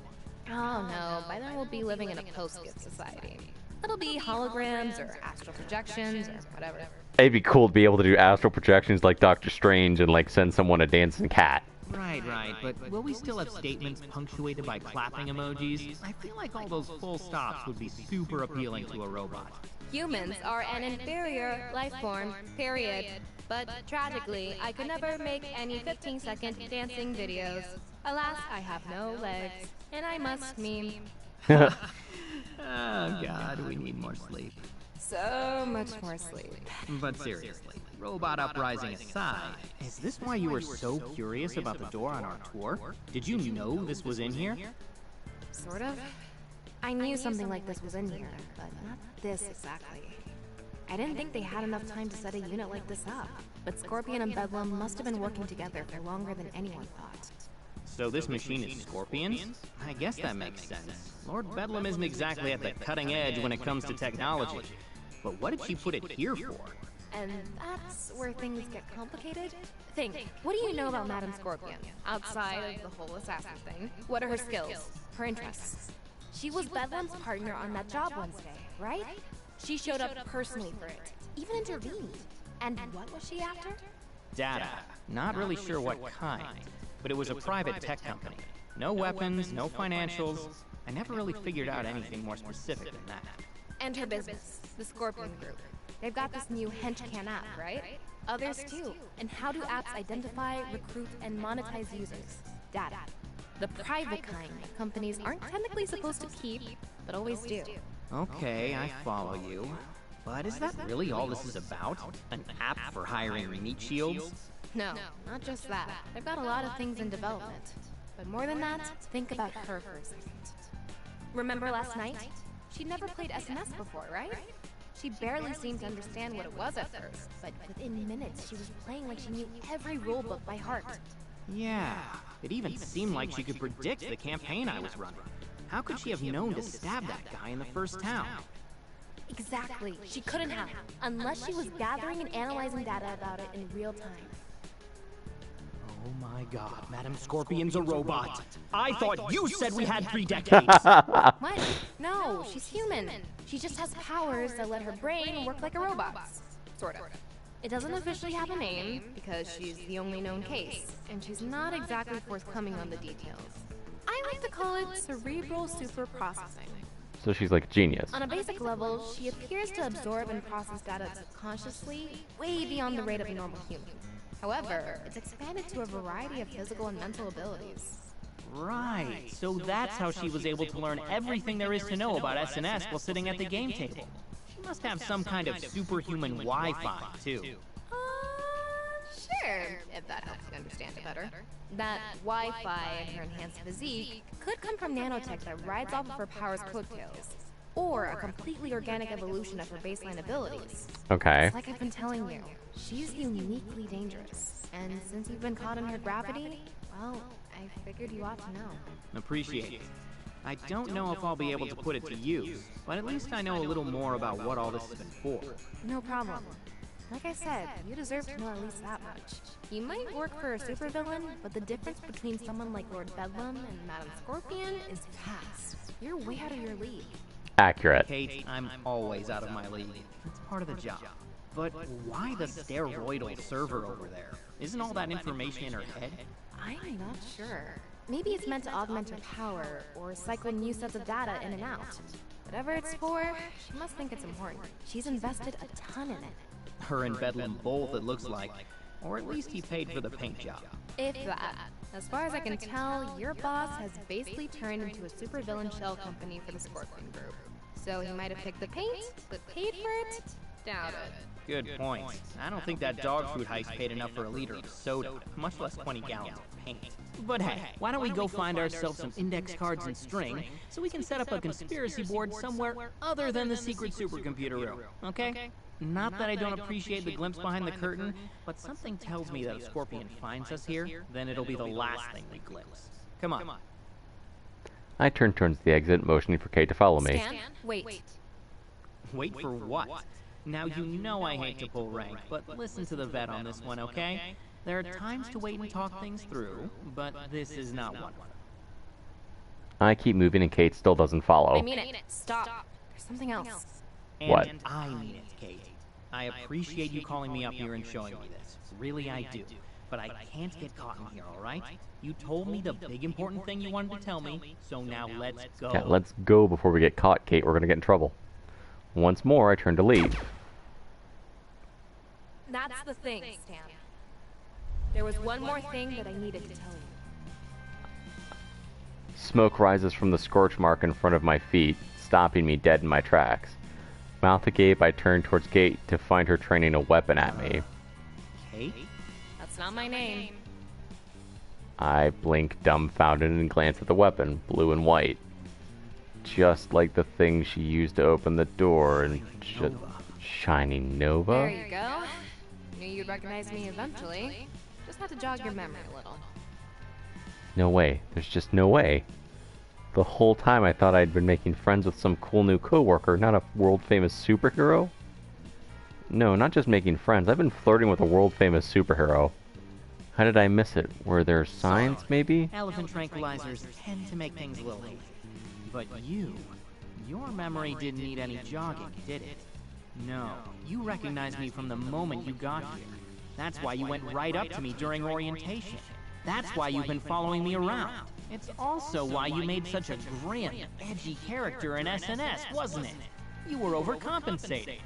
K: Oh no, by then we'll be living in a post-gift society. It'll be holograms or astral projections or whatever.
A: It'd be cool to be able to do astral projections like Doctor Strange and like send someone a dancing cat.
J: Right, but will we still have statements punctuated by clapping emojis? I feel like all those full stops would be super appealing to a robot.
K: Humans are an inferior life form, period. But tragically, I could never make any 15-second dancing videos. Alas, I have no legs, and I must meme.
J: Oh god, we need more sleep.
K: So much more sleep.
J: But seriously, robot uprising aside, is this why you were so curious about the door on our tour? Did you know this was in here?
K: Sort of. I knew something like this was in here, but not this exactly. I didn't think they had enough time to set a unit like this up, but Scorpion and Bedlam must have been working together for longer than anyone thought.
J: So this machine is Scorpion's? I guess that makes sense. Lord Bedlam isn't exactly at the cutting edge when it comes to technology. But what did she put it here for?
K: And that's where things get complicated. Think, what do you know about Madame Scorpion? Outside of the whole assassin thing, what are her skills? Her interests? She was Bedlam's partner on that job Wednesday, right? She showed up personally for it, even intervened. And what was she after?
J: Data. Not really sure what kind, but it was a private tech company. No weapons, no financials. I never really figured out anything more specific than that.
K: And her business, the Scorpion Group. They've got this new Henchman app, right? Others too. And how do apps identify, recruit, and monetize users? Data. The private kind companies aren't technically supposed to keep, but always do.
J: Okay, I follow you. But is that really all this is about? An app for hiring meat shields?
K: No, not just that. They've got a lot of things in development. But more than that, think about her for a second. Remember last night? She'd never played SNS before, right? She barely seemed to understand what it was at first, but within minutes she was playing like she knew every rulebook by heart.
J: Yeah, it even seemed like she could predict the campaign I was running. How could she have known to stab that guy in the first town?
K: Exactly, she couldn't have, unless she was gathering and analyzing data about it in real time.
J: Oh my god, Madame Scorpion's a robot. I thought you said we had 3 decades.
K: What? No, she's human. She just has powers that let her brain work like a robot's. Sort of. It doesn't officially have a name, because she's the only known case, and she's not exactly forthcoming on the details. I like to call it cerebral super processing.
A: So she's like a genius.
K: On a basic level, she appears to absorb and process data subconsciously, way beyond the rate of a normal human. However, it's expanded to a variety of physical and mental abilities.
J: Right, so that's how she was able to learn everything there is to know about SNS while sitting at the game table. She must have some kind of superhuman Wi-Fi, too.
K: Sure, if that helps you understand it better. That Wi-Fi and her enhanced physique could come from nanotech that rides off of her power's coattails, or a completely organic evolution of her baseline abilities.
A: Okay.
K: Like I've been telling you, she's uniquely dangerous, and since you've been caught in her gravity, well, I figured you ought to know.
J: Appreciate it. I don't know if I'll be able to put it to use, but at least I know a little more about what all this has been for.
K: No problem. Like I said, you deserve to know at least that much. You might work for a supervillain, but the difference between someone like Lord Bedlam and Madame Scorpion is vast. You're way out of your league.
A: Accurate.
J: Kate, I'm always out of my league. It's part of the job. But why the steroidal server over there? Isn't all that information in her head?
K: I'm not sure. Maybe it's meant to augment her power, or cycle new sets of data in and out. Whatever it's for, she must think it's important. She's invested a ton in it.
J: Her and Bedlam both, it looks like. Or at least he paid for the paint job.
K: If that. As far as I can tell, your boss has basically turned into a supervillain shell company for the Scorpion Group. So he might have picked the paint, but paid for it? Doubt it.
J: Good point. I don't think that dog food heist paid enough for a liter of soda, much less 20 gallons of paint. But hey, why don't we go find ourselves some index cards and string so we can set up a conspiracy board somewhere other than the secret supercomputer room, okay? Not that I don't appreciate the glimpse behind the curtain, but something tells me that if Scorpion finds us here, then it'll be the last thing we glimpse. Come on.
A: I turned towards the exit, motioning for Kate to follow me.
K: Stan, wait.
J: Wait for what? Now you know I hate to pull rank, but listen to the vet on this one, okay? There are times to wait and talk things through, but this is not one.
A: I keep moving and Kate still doesn't follow.
K: I mean it. Stop. There's something else.
A: What?
J: And I mean it, Kate. I appreciate you calling me up here and showing me this. Really, I do. But I can't get caught in here, alright? You told me the big important thing you wanted to tell me, so now let's go.
A: Yeah, let's go before we get caught, Kate. We're gonna get in trouble. Once more, I turn to leave.
K: That's the thing, Stan. There was one more thing that I needed to tell you.
A: Smoke rises from the scorch mark in front of my feet, stopping me dead in my tracks. Mouth agape, I turn towards Kate to find her training a weapon at me.
J: Kate?
K: That's not my name.
A: I blink dumbfounded and glance at the weapon, blue and white. Just like the thing she used to open the door and Shiny Nova?
K: There you go. Knew you'd recognize me eventually. Just had to jog your memory a little.
A: No way. There's just no way. The whole time I thought I'd been making friends with some cool new coworker, not a world-famous superhero. No, not just making friends. I've been flirting with a world-famous superhero. How did I miss it? Were there signs, maybe?
J: Elephant tranquilizers tend to make things a little hazy. But your memory didn't need any jogging, did it? No, you recognized me from the moment you got here. That's why you went right up to me during orientation. That's why you've been following me around. It's also why you made such a grim, edgy character in SNS, wasn't it? You were overcompensating.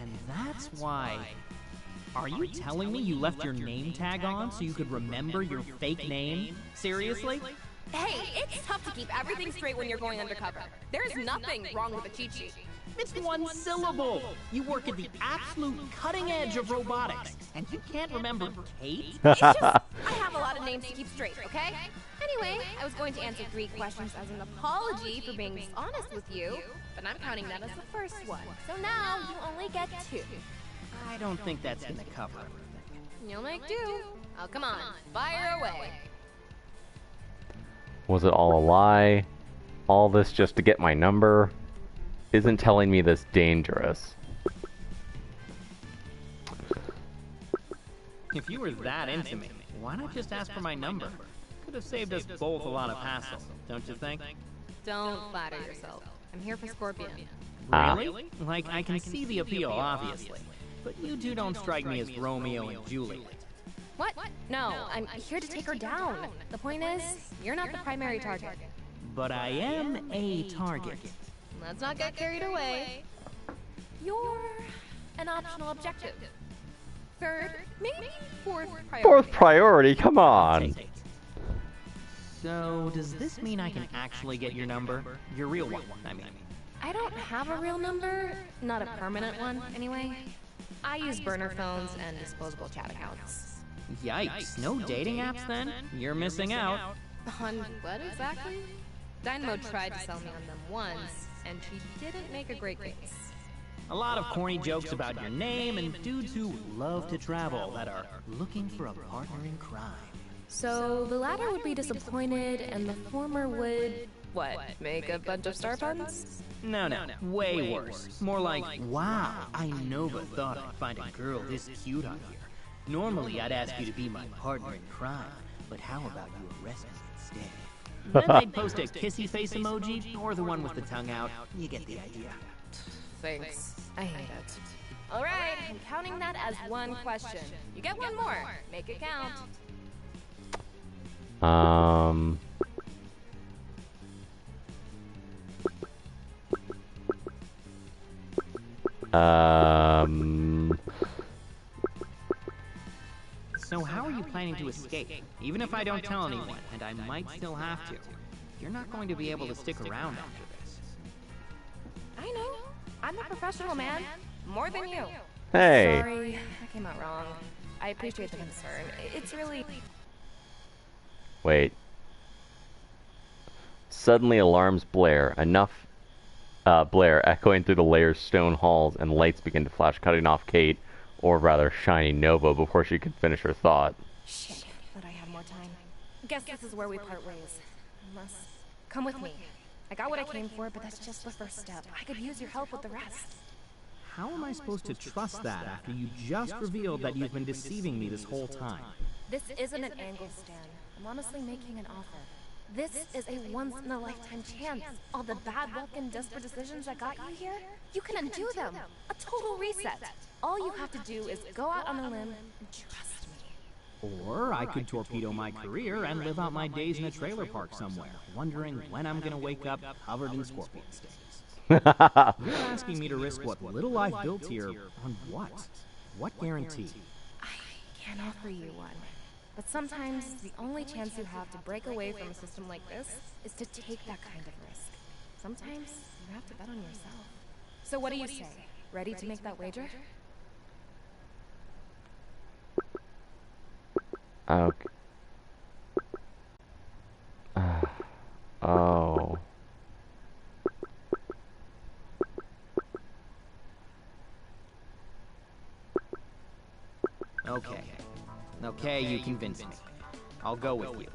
J: And that's why... Are you telling me you left your name tag on so you could remember your fake name? Seriously?
K: Hey, it's tough to keep everything straight when you're going undercover. There's nothing wrong with a cheat sheet.
J: It's one syllable. You work at the absolute cutting edge of robotics, and you can't remember Kate?
K: It's just, I have a lot of names to keep straight, okay? Anyway, I was going to answer 3 questions as an apology for being dishonest with you, but I'm counting that as the first one. So now you only get 2.
J: I don't think that's gonna cover everything.
K: You'll make do. Oh, come on. Fire away.
A: Was it all a lie? All this just to get my number? Isn't telling me this dangerous?
J: If you were that into me, why not just ask for my number? Could have saved us both a lot of hassle, don't you think?
K: Don't flatter yourself. I'm here for Scorpion.
J: Really? Like, I can see the appeal, obviously. But you two don't strike me as Romeo and Juliet.
K: What? No, I'm here to take her down. The point is, you're not the primary target.
J: But I am a target.
K: Let's not get carried away. You're an optional objective. 3rd, maybe 4th priority.
A: 4th priority? Come on.
J: So, does this mean I can actually get your number? Your real one, I mean.
K: I don't have a real number. Not a permanent one, anyway. I use burner phones and disposable chat accounts.
J: Yikes, no dating apps then? You're missing out.
K: On what exactly? Dynamo tried to sell me on them once, and she didn't make a great case.
J: A lot of corny jokes about your name and dudes who love to travel that are looking for a partner in crime.
K: So the latter would be disappointed, and the former would... what, make a bunch of star puns?
J: No, way worse. More like, wow, I never thought I'd find a girl this cute on here. Normally I'd ask you to be my partner in crime, but how about you arrest me instead? Then they'd post a kissy face emoji, or the one with the tongue out. You get the idea.
K: Thanks. I hate it. Alright, I'm counting that as 1 question. You get 1 more. Make it count.
J: So how are you planning to escape? Even if I don't tell anyone, and I might still have to, you're not going to be able to stick around after this.
K: I know. I'm a professional, man. More than you.
A: Hey.
K: Sorry, I came out wrong. I appreciate the concern. It's really...
A: Wait. Suddenly alarms blare. Blare, echoing through the layer's stone halls, and lights begin to flash, cutting off Kate, or rather Shiny Nova, before she could finish her thought.
K: Shit, but I have more time. Guess this is where we part ways. Unless... Come with me. I got what I came for, but that's just the first step. I could use your help with the rest.
J: How am I supposed to trust that after you just revealed that you've been deceiving me this whole time?
K: This isn't an angle, Stan. I'm honestly making an offer. This is a once-in-a-lifetime chance. All the bad luck and desperate decisions that got you here, you can undo them. A total reset. All you have to do is go out on a limb and trust me.
J: Or I could torpedo my career and live out my days in a trailer park somewhere, wondering when I'm gonna wake up covered in scorpion stings. You're asking me to risk what little I've built here on what? What guarantee?
K: I can't offer you one. But sometimes the only chance you have to break away from a system like this is to take that kind of risk. Sometimes you have to bet on yourself. So what do you say? Ready to make that wager?
A: Okay. Oh.
J: Okay, you convinced me. I'll go with you.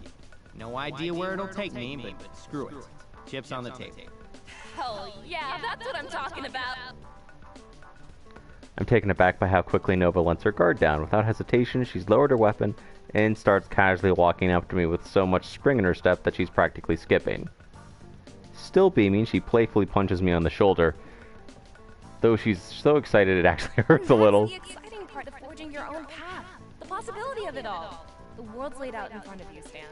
J: No idea where it'll take me, but screw it. Chips on the table.
L: Hell yeah, that's what I'm talking about.
A: I'm taken aback by how quickly Nova lets her guard down. Without hesitation, she's lowered her weapon and starts casually walking up to me with so much spring in her step that she's practically skipping. Still beaming, she playfully punches me on the shoulder. Though she's so excited, it actually hurts a little.
K: That's the exciting part of forging your own path. The possibility of it all. The world's laid out in front of you, Stan.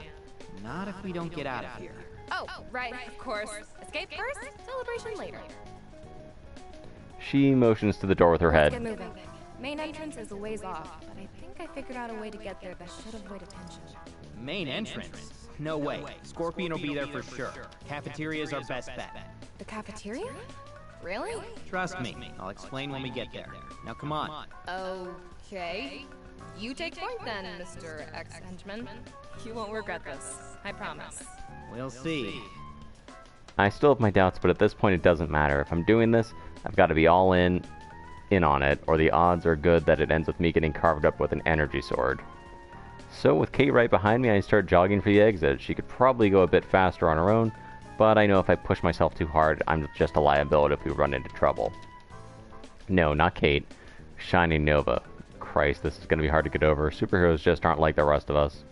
J: Not if we don't get out of here.
K: Oh, right, of course. Escape first, celebration later.
A: She motions to the door with her
K: Let's
A: head.
K: get moving. Main entrance is a ways off, but I think I figured out a way to get there that should avoid attention.
J: Main entrance? No way. Scorpion will be there for sure. Cafeteria's our best bet.
K: The cafeteria? Really?
J: Trust me. I'll explain when we get there. Now come on.
K: Okay. You take point then, Mr. Ex-Henchman. You won't regret this. I promise.
J: We'll see.
A: I still have my doubts, but at this point it doesn't matter. If I'm doing this, I've got to be all in on it, or the odds are good that it ends with me getting carved up with an energy sword. So with Kate right behind me, I start jogging for the exit. She could probably go a bit faster on her own, but I know if I push myself too hard, I'm just a liability if we run into trouble. No, not Kate. Shining Nova. Christ, this is going to be hard to get over. Superheroes just aren't like the rest of us.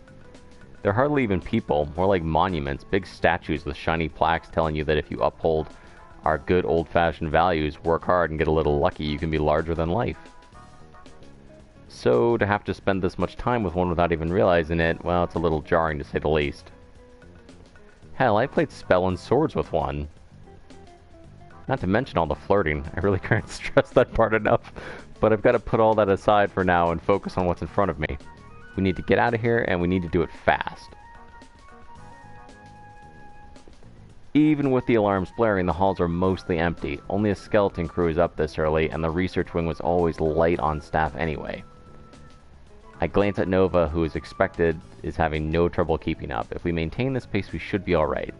A: They're hardly even people, more like monuments, big statues with shiny plaques telling you that if you uphold our good old-fashioned values, work hard, and get a little lucky, you can be larger than life. So, to have to spend this much time with one without even realizing it, well, it's a little jarring to say the least. Hell, I played Spell and Swords with one. Not to mention all the flirting. I really can't stress that part enough, but I've got to put all that aside for now and focus on what's in front of me. We need to get out of here, and we need to do it fast. Even with the alarms blaring, the halls are mostly empty. Only a skeleton crew is up this early, and the research wing was always light on staff anyway. I glance at Nova, who is expected is having no trouble keeping up. If we maintain this pace, we should be alright.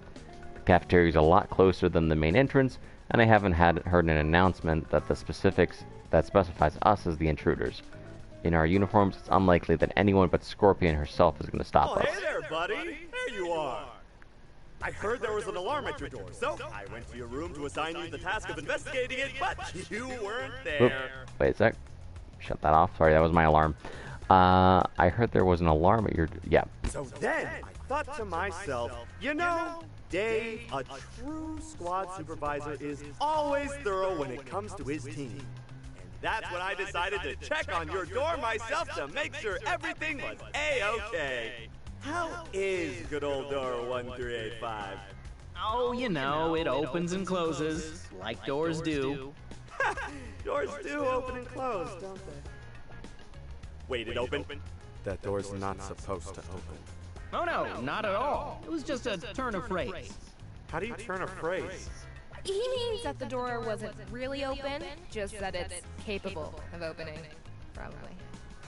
A: The cafeteria is a lot closer than the main entrance, and I haven't heard an announcement that specifies us as the intruders. In our uniforms, it's unlikely that anyone but Scorpion herself is going to stop us.
D: Hey there, buddy! There you are! I heard there was an alarm at your door, so I went to your room to assign you the task of investigating it, but you weren't there.
A: Oop. Wait a sec. Shut that off. Sorry, that was my alarm. I heard there was an alarm at your... Yeah.
D: So then, I thought to myself, you know, Dave, a true squad supervisor, is always thorough when it comes to his team. And that's when I decided to check on your door myself to make sure everything was A-okay. How is good old door 1385?
J: Oh, you know, it opens and closes, like doors do.
D: Doors do open and close, don't they? Wait, it opened?
O: That door's not supposed to open.
J: Oh no, not at all. It was just a turn of phrase.
O: How do you turn a phrase?
K: He means that the door wasn't really open, just that it's capable of opening. Probably.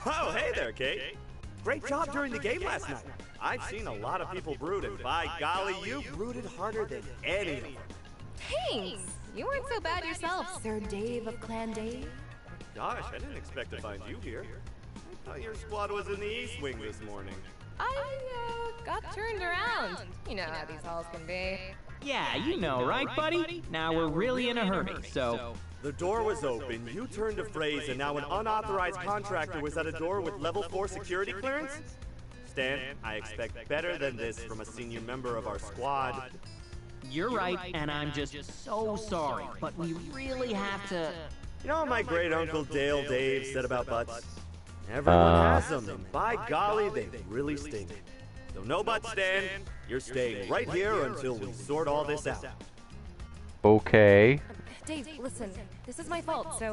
D: Oh, hey there, Kate. Great job during the game last night. I've seen a lot of people brood, and by golly, you brooded harder than any of them.
K: Thanks! You weren't so bad yourself, Sir Dave of Clan Dave.
D: Gosh, I didn't expect to find you here. I thought your squad was in the East Wing this morning.
K: I, got turned around. You know how these halls can be.
J: Yeah, you know, right, buddy? Now we're really in a hurry, so...
D: The door was open, you turned a phrase, and now an unauthorized contractor was at a door with level 4 security clearance? Stan, I expect better than this from a senior member of our squad.
J: You're right, and I'm just so sorry, but we really have to...
D: You know what my great-uncle Dale Dave said about butts? Everyone has them, and by golly, they really stink. So no butts, Stan. You're staying right here until we sort all this out.
A: Okay.
K: Dave, listen, this is my fault, so...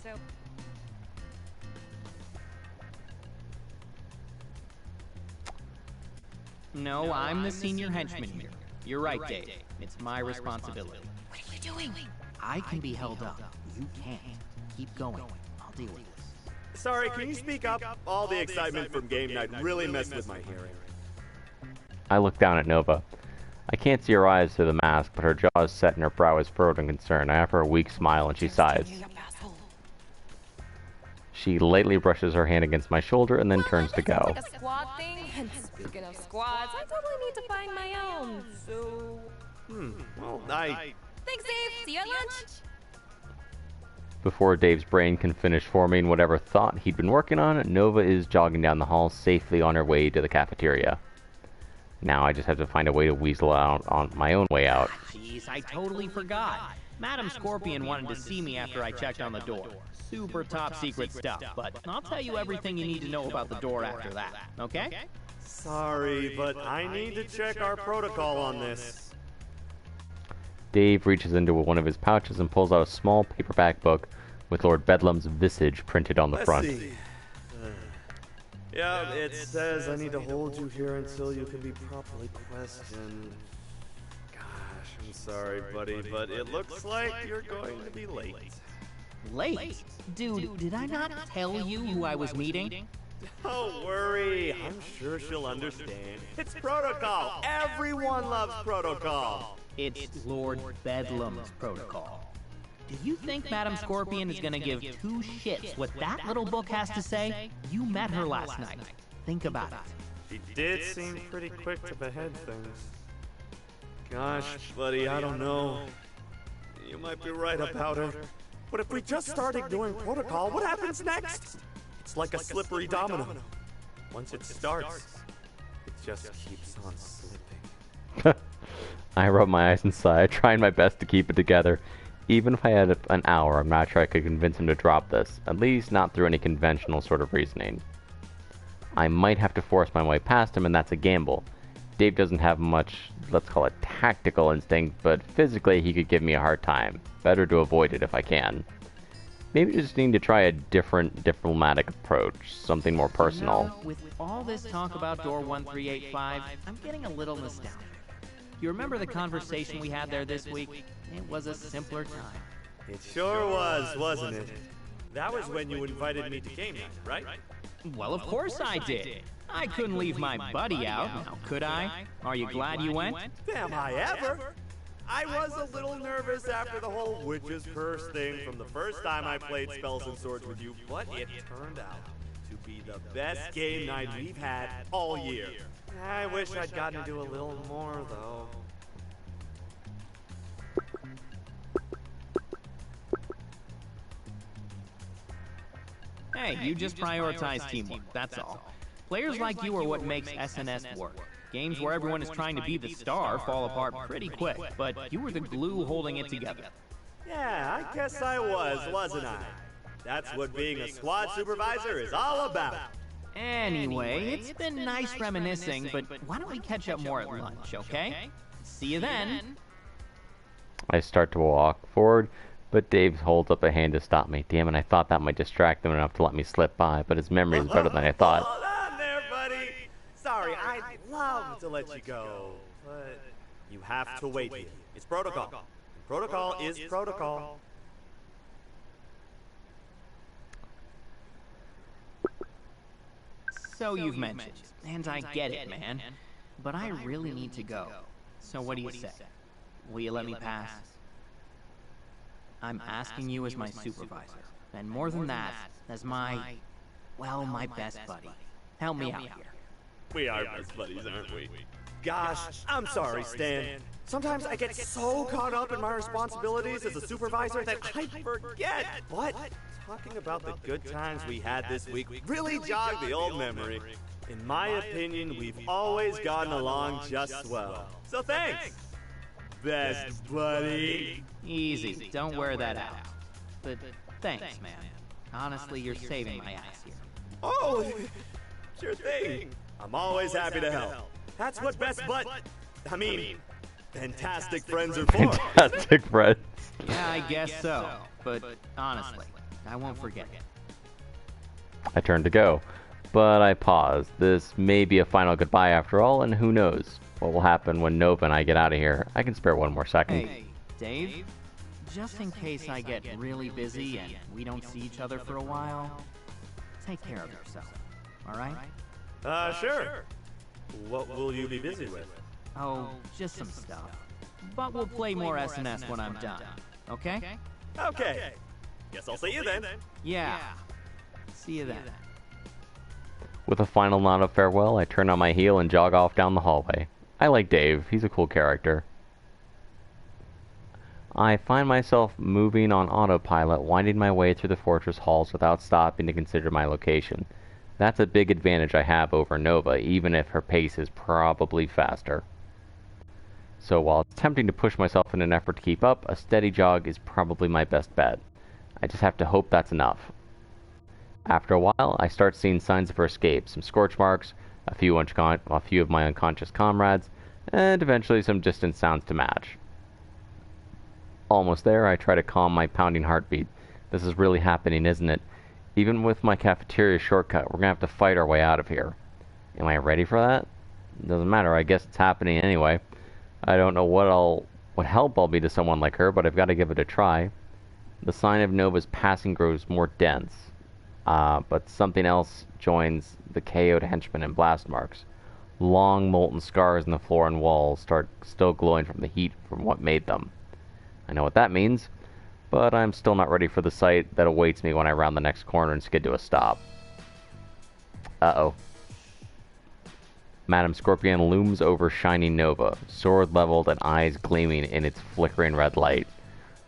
J: No, I'm the senior henchman here. You're right, Dave. It's my responsibility.
K: What are you doing?
J: I can be held up. You can't. Keep going. I'll deal with this.
D: Sorry, can you speak up? All the excitement from game night really messed with my hearing.
A: I look down at Nova. I can't see her eyes through the mask, but her jaw is set and her brow is furrowed in concern. I offer a weak smile and she sighs. She lightly brushes her hand against my shoulder and then turns to go.
K: Like a squad thing. And speaking of squads, I totally need to find my own. So.
D: Well,
K: Thanks, Dave. See you at lunch.
A: Before Dave's brain can finish forming whatever thought he'd been working on, Nova is jogging down the hall safely on her way to the cafeteria. Now I just have to find a way to weasel out on my own way out.
J: Jeez, I totally forgot. Madam Scorpion wanted to see me after I checked on the door. Super top secret stuff, but I'll tell you everything you need to know about the door after that, okay?
D: Sorry, but I need to check our protocol on this.
A: Dave reaches into one of his pouches and pulls out a small paperback book with Lord Bedlam's visage printed on the front.
D: Let's see. Yeah, it says I need to hold you here until you can be properly questioned. Gosh, I'm sorry, buddy, but it looks like you're going to be late.
J: Late? Dude, did I not tell you who I was meeting?
D: Don't worry, I'm sure she'll understand. It's protocol. Everyone loves protocol.
J: It's Lord Bedlam's protocol. Do you think Madam Scorpion is gonna give two shits what that little book has to say? You met her last night. Think about it.
D: She did seem pretty quick to behead things. Gosh, buddy, I don't know. You might be right about her. But if we just start ignoring protocol, what happens next? It's like a slippery domino. Once it starts, it just keeps on slipping.
A: I rub my eyes and sigh, trying my best to keep it together. Even if I had an hour, I'm not sure I could convince him to drop this, at least not through any conventional sort of reasoning. I might have to force my way past him, and that's a gamble. Dave doesn't have much, let's call it tactical instinct, but physically he could give me a hard time. Better to avoid it if I can. Maybe just need to try a different diplomatic approach, something more personal.
J: You know, with all this talk about door 1385, I'm getting a little nostalgic. You remember the conversation we had there this week? It was a simpler time.
D: It sure was, wasn't it? That was when you invited me to game night, right?
J: Well, of course I did. I couldn't leave my buddy out, now could I? Are you glad you went?
D: Damn, I ever! I was a little nervous after the whole witch's curse thing from the first time I played Spells and Swords with you, but it turned out to be the best game night we've had all year. I wish I'd gotten to do a little more, though.
J: Hey, you just prioritize teamwork, that's all. Players like you are what makes SNS work. Games where everyone is trying to be the star fall apart pretty quick, but you were the glue holding it together.
D: Yeah, I guess I was, wasn't I? That's what being a squad supervisor is all about.
J: Anyway, it's been nice reminiscing, but why don't we catch up more at lunch, okay? See you then.
A: I start to walk forward, but Dave holds up a hand to stop me. Damn it, I thought that might distract him enough to let me slip by, but his memory is better than I thought.
D: Hold on there, buddy. Sorry, I'd love to let you go, but you have to wait here. It's protocol. Protocol is protocol.
J: So you've mentioned, and I get it, man, but I really need to go. So what do you say? Will you let me pass? I'm asking you as my supervisor, and more than that, as my, well, my best buddy. Help me out here.
D: We are best buddies, aren't we? Gosh, I'm sorry, Stan. Sometimes I get so caught up in my responsibilities as a supervisor that I forget. But talking about the good times we had this week really jogged the old memory. In my opinion, we've always gotten along just well. So thanks, best buddy.
J: Easy, don't wear that out. But thanks, man. Honestly, you're saving my ass here.
D: Oh, sure thing. I'm always happy to help. That's what fantastic friends are for.
A: Fantastic friends.
J: Yeah, I guess so. But honestly, I won't forget it.
A: I turn to go, but I pause. This may be a final goodbye after all, and who knows what will happen when Nova and I get out of here. I can spare one more second.
J: Hey, Dave? Just in case I get really busy and we don't see each other for a while,
C: take care of yourself. All right?
D: Sure. What will you be busy with?
C: Oh, just some stuff. But we'll play more SNS when I'm done. Okay?
D: Okay. Guess I'll see you then.
C: Yeah. See you then.
A: With a final nod of farewell, I turn on my heel and jog off down the hallway. I like Dave. He's a cool character. I find myself moving on autopilot, winding my way through the fortress halls without stopping to consider my location. That's a big advantage I have over Nova, even if her pace is probably faster. So while it's tempting to push myself in an effort to keep up, a steady jog is probably my best bet. I just have to hope that's enough. After a while, I start seeing signs of her escape, some scorch marks, a few of my unconscious comrades, and eventually some distant sounds to match. Almost there, I try to calm my pounding heartbeat. This is really happening, isn't it? Even with my cafeteria shortcut, we're gonna have to fight our way out of here. Am I ready for that? Doesn't matter, I guess it's happening anyway. I don't know what help I'll be to someone like her, but I've got to give it a try. The sign of Nova's passing grows more dense, but something else joins the KO'd henchmen and blast marks. Long molten scars in the floor and walls start still glowing from the heat from what made them. I know what that means, but I'm still not ready for the sight that awaits me when I round the next corner and skid to a stop. Uh-oh. Madame Scorpion looms over shining Nova, sword leveled and eyes gleaming in its flickering red light.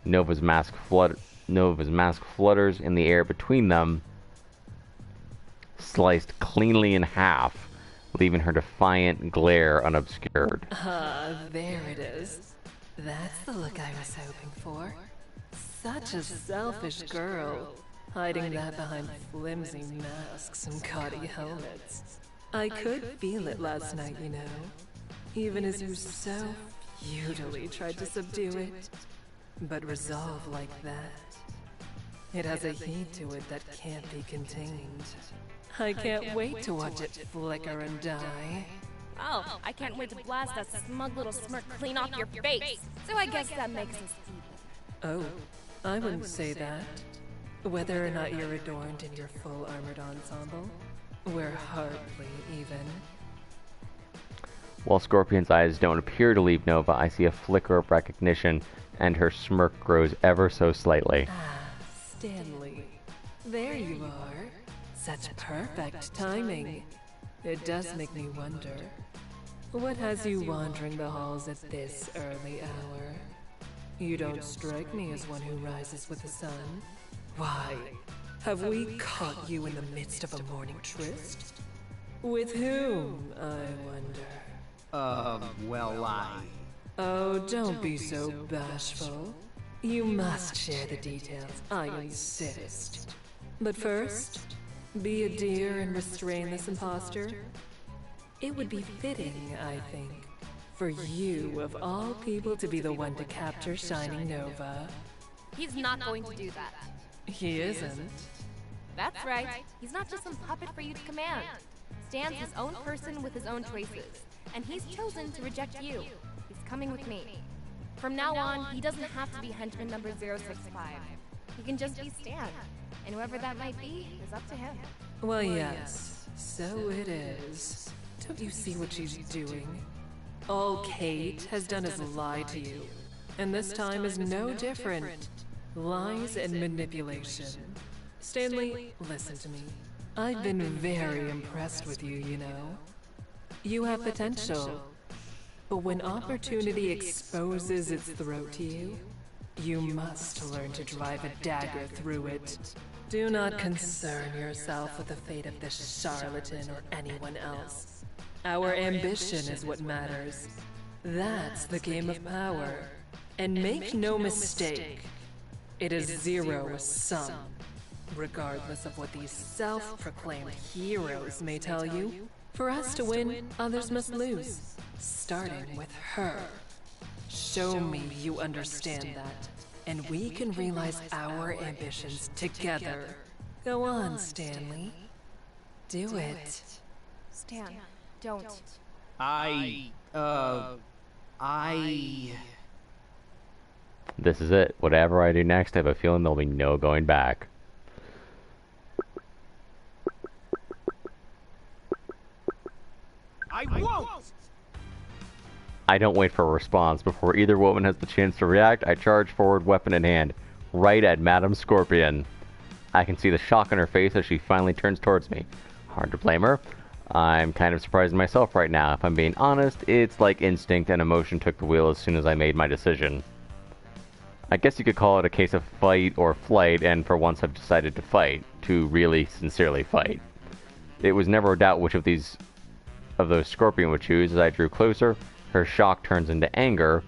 A: Nova's mask flutters in the air between them, sliced cleanly in half, leaving her defiant glare unobscured.
I: There it is. That's the look I was hoping for. Such a selfish girl, hiding that behind flimsy masks and gaudy helmets. I could feel it last night, you know. Even as you so futilely tried to subdue it. But resolve like that, it has a heat to it that can't be contained. I can't wait to watch it flicker and die.
L: Oh, I can't wait to blast that smug little smirk clean off your face. So I guess that makes us even.
I: Oh, I wouldn't say that. Whether or not you're adorned in your full armored ensemble, we're hardly even.
A: While Scorpion's eyes don't appear to leave Nova, I see a flicker of recognition, and her smirk grows ever so slightly.
I: Stanley, there you are. Such perfect timing. It does make me wonder, what has you wandering the halls at this early hour? You don't strike me as one who rises with the sun. Why, have we caught you in the midst of a morning tryst? With whom, I wonder? Oh, don't be so bashful. You must share the details, I insist. But first, be a dear and restrain this impostor. It would be fitting, I think, for you of all people to be the one to capture Shining Nova.
L: He's not going to do that.
I: He isn't.
L: That's right. He's not just some puppet for you to command. Stan's his own person with his own choices, and he's chosen to reject you. He's coming with me. From now on, he doesn't have to be henchman number 065. He can just be Stan, and whoever that might be is up to him.
I: Well, yes, so it is. Don't you see what she's doing? All Kate has done is lie to you, and this time is no different. Lies and manipulation. Stanley, listen to me. I've been very impressed with you, you know. You have potential, but when opportunity exposes its throat to you, you must learn to drive a dagger through it. Do not concern yourself with the fate of this charlatan or anyone else. Our ambition is what matters. That's the game of power. And make no mistake, it is zero-sum. Regardless of what these self-proclaimed heroes may tell you, for us to win, others must lose. Starting with her. Show me you understand that, and we can realize our ambitions together. Go on, Stanley. Do it.
L: Stan, don't.
A: This is it. Whatever I do next, I have a feeling there'll be no going back. I don't wait for a response. Before either woman has the chance to react, I charge forward, weapon in hand, right at Madam Scorpion. I can see the shock on her face as she finally turns towards me. Hard to blame her. I'm kind of surprised myself right now. If I'm being honest, it's like instinct and emotion took the wheel as soon as I made my decision. I guess you could call it a case of fight or flight, and for once I've decided to fight. To really sincerely fight. It was never a doubt which of those Scorpion would choose. As I drew closer, her shock turns into anger,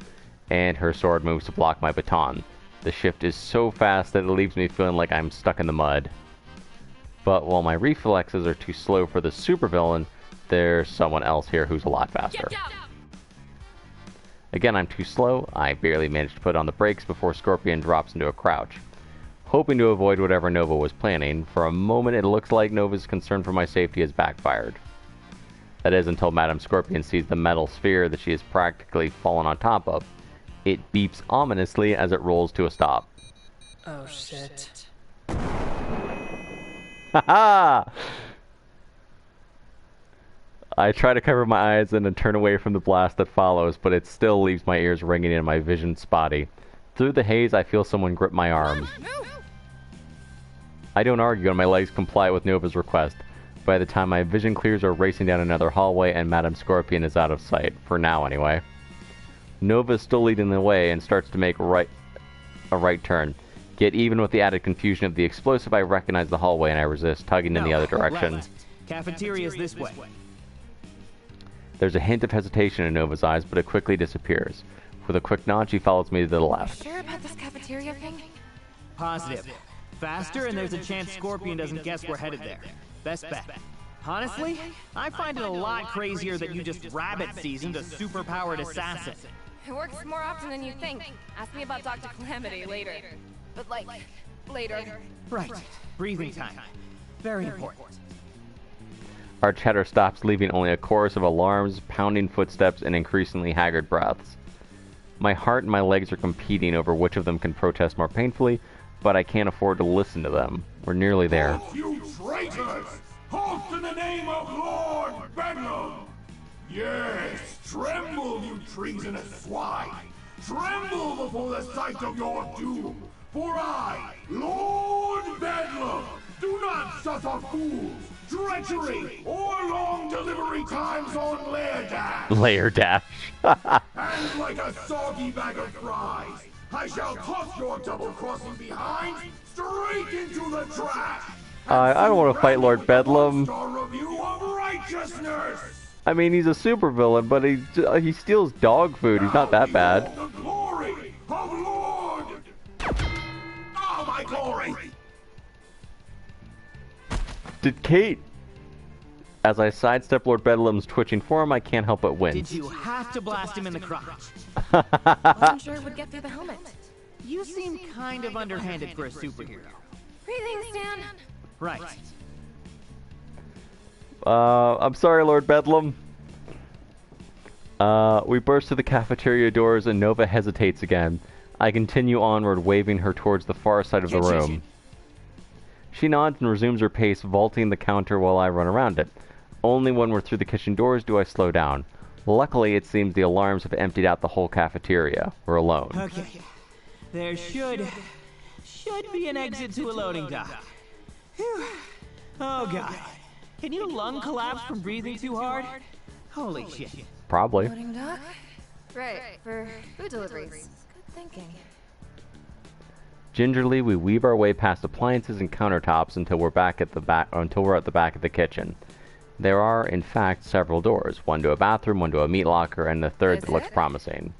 A: and her sword moves to block my baton. The shift is so fast that it leaves me feeling like I'm stuck in the mud. But while my reflexes are too slow for the supervillain, there's someone else here who's a lot faster. Again, I'm too slow. I barely managed to put on the brakes before Scorpion drops into a crouch. Hoping to avoid whatever Nova was planning, for a moment it looks like Nova's concern for my safety has backfired. That is, until Madam Scorpion sees the metal sphere that she has practically fallen on top of. It beeps ominously as it rolls to a stop.
I: Oh shit.
A: Haha! I try to cover my eyes and then turn away from the blast that follows, but it still leaves my ears ringing and my vision spotty. Through the haze, I feel someone grip my arm. I don't argue and my legs comply with Nova's request. By the time my vision clears, we're racing down another hallway and Madam Scorpion is out of sight. For now, anyway. Nova is still leading the way and starts to make a right turn. Yet even with the added confusion of the explosive, I recognize the hallway and I resist, tugging in the other direction.
J: Right. Cafeteria's this way.
A: There's a hint of hesitation in Nova's eyes, but it quickly disappears. With a quick nod, she follows me to the left.
L: Sure about this cafeteria thing?
J: Positive. Faster, and there's a chance Scorpion doesn't guess we're headed there. Best bet. Honestly, I find it a lot crazier that you just rabbit-seasoned a super-powered assassin.
K: It works more often than you think. Ask me about Dr. Calamity later. But like, later.
J: Right. Breathing time. Very important.
A: Our chatter stops, leaving only a chorus of alarms, pounding footsteps, and increasingly haggard breaths. My heart and my legs are competing over which of them can protest more painfully, but I can't afford to listen to them. We're nearly there.
B: Halt, you traitors! Halt in the name of Lord Bedlam! Yes, tremble, you treasonous swine! Tremble before the sight of your doom! For I, Lord Bedlam, do not suffer fools, treachery, or long delivery times on Lair Dash!
A: Lair Dash.
B: And like a soggy bag of fries, I shall toss your double-crossing behind straight into the trash!
A: I don't want to fight Lord Bedlam.
B: Review of righteousness!
A: I mean, he's a supervillain, but he steals dog food. He's not that bad.
B: The glory of Lord! Oh, my glory!
A: Did Kate... As I sidestep Lord Bedlam's twitching form, I can't help but wince.
J: Did you have to blast him in the crotch?
K: Wasn't sure it would get through the helmet.
J: You seem kind of underhanded for a superhero.
K: Breathing, Stan.
J: Right.
A: I'm sorry, Lord Bedlam. We burst through the cafeteria doors and Nova hesitates again. I continue onward, waving her towards the far side of the room. She nods and resumes her pace, vaulting the counter while I run around it. Only when we're through the kitchen doors do I slow down. Luckily, it seems the alarms have emptied out the whole cafeteria. We're alone.
J: Okay. There should be an exit to a loading dock. Whew. Oh god. Can you lung collapse from breathing too hard? Holy shit.
A: Probably.
K: Loading dock? Right, for food deliveries. Good thinking.
A: Gingerly, we weave our way past appliances and countertops until we're at the back of the kitchen. There are, in fact, several doors. One to a bathroom, one to a meat locker, and the third that looks promising.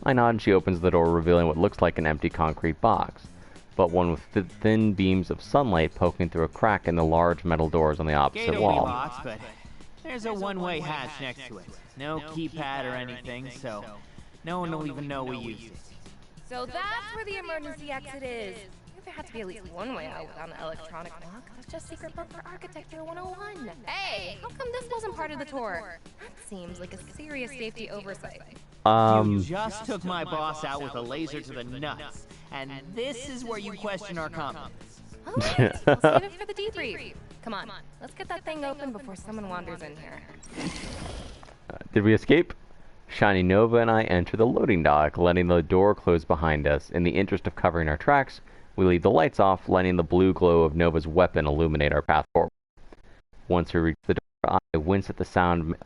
A: I nod and she opens the door, revealing what looks like an empty concrete box, but one with thin beams of sunlight poking through a crack in the large metal doors on the opposite wall.
J: Locked, but there's a one-way hatch next to it. No keypad or anything, so no one will even know we used it.
K: So that's where the emergency exit is. There had to be at least one way out without an electronic lock. That's just secret book for Architecture 101. Hey, how come this wasn't part of the tour? That seems like a serious safety oversight.
J: You just took my boss out with a laser to the nuts, and this is where you question our competence.
K: Alright, we'll save it for the debrief. Come on, let's get that thing open before someone wanders in here.
A: Did we escape? Shiny Nova and I enter the loading dock, letting the door close behind us. In the interest of covering our tracks, we leave the lights off, letting the blue glow of Nova's weapon illuminate our path forward. Once we reach the door, I wince at the sound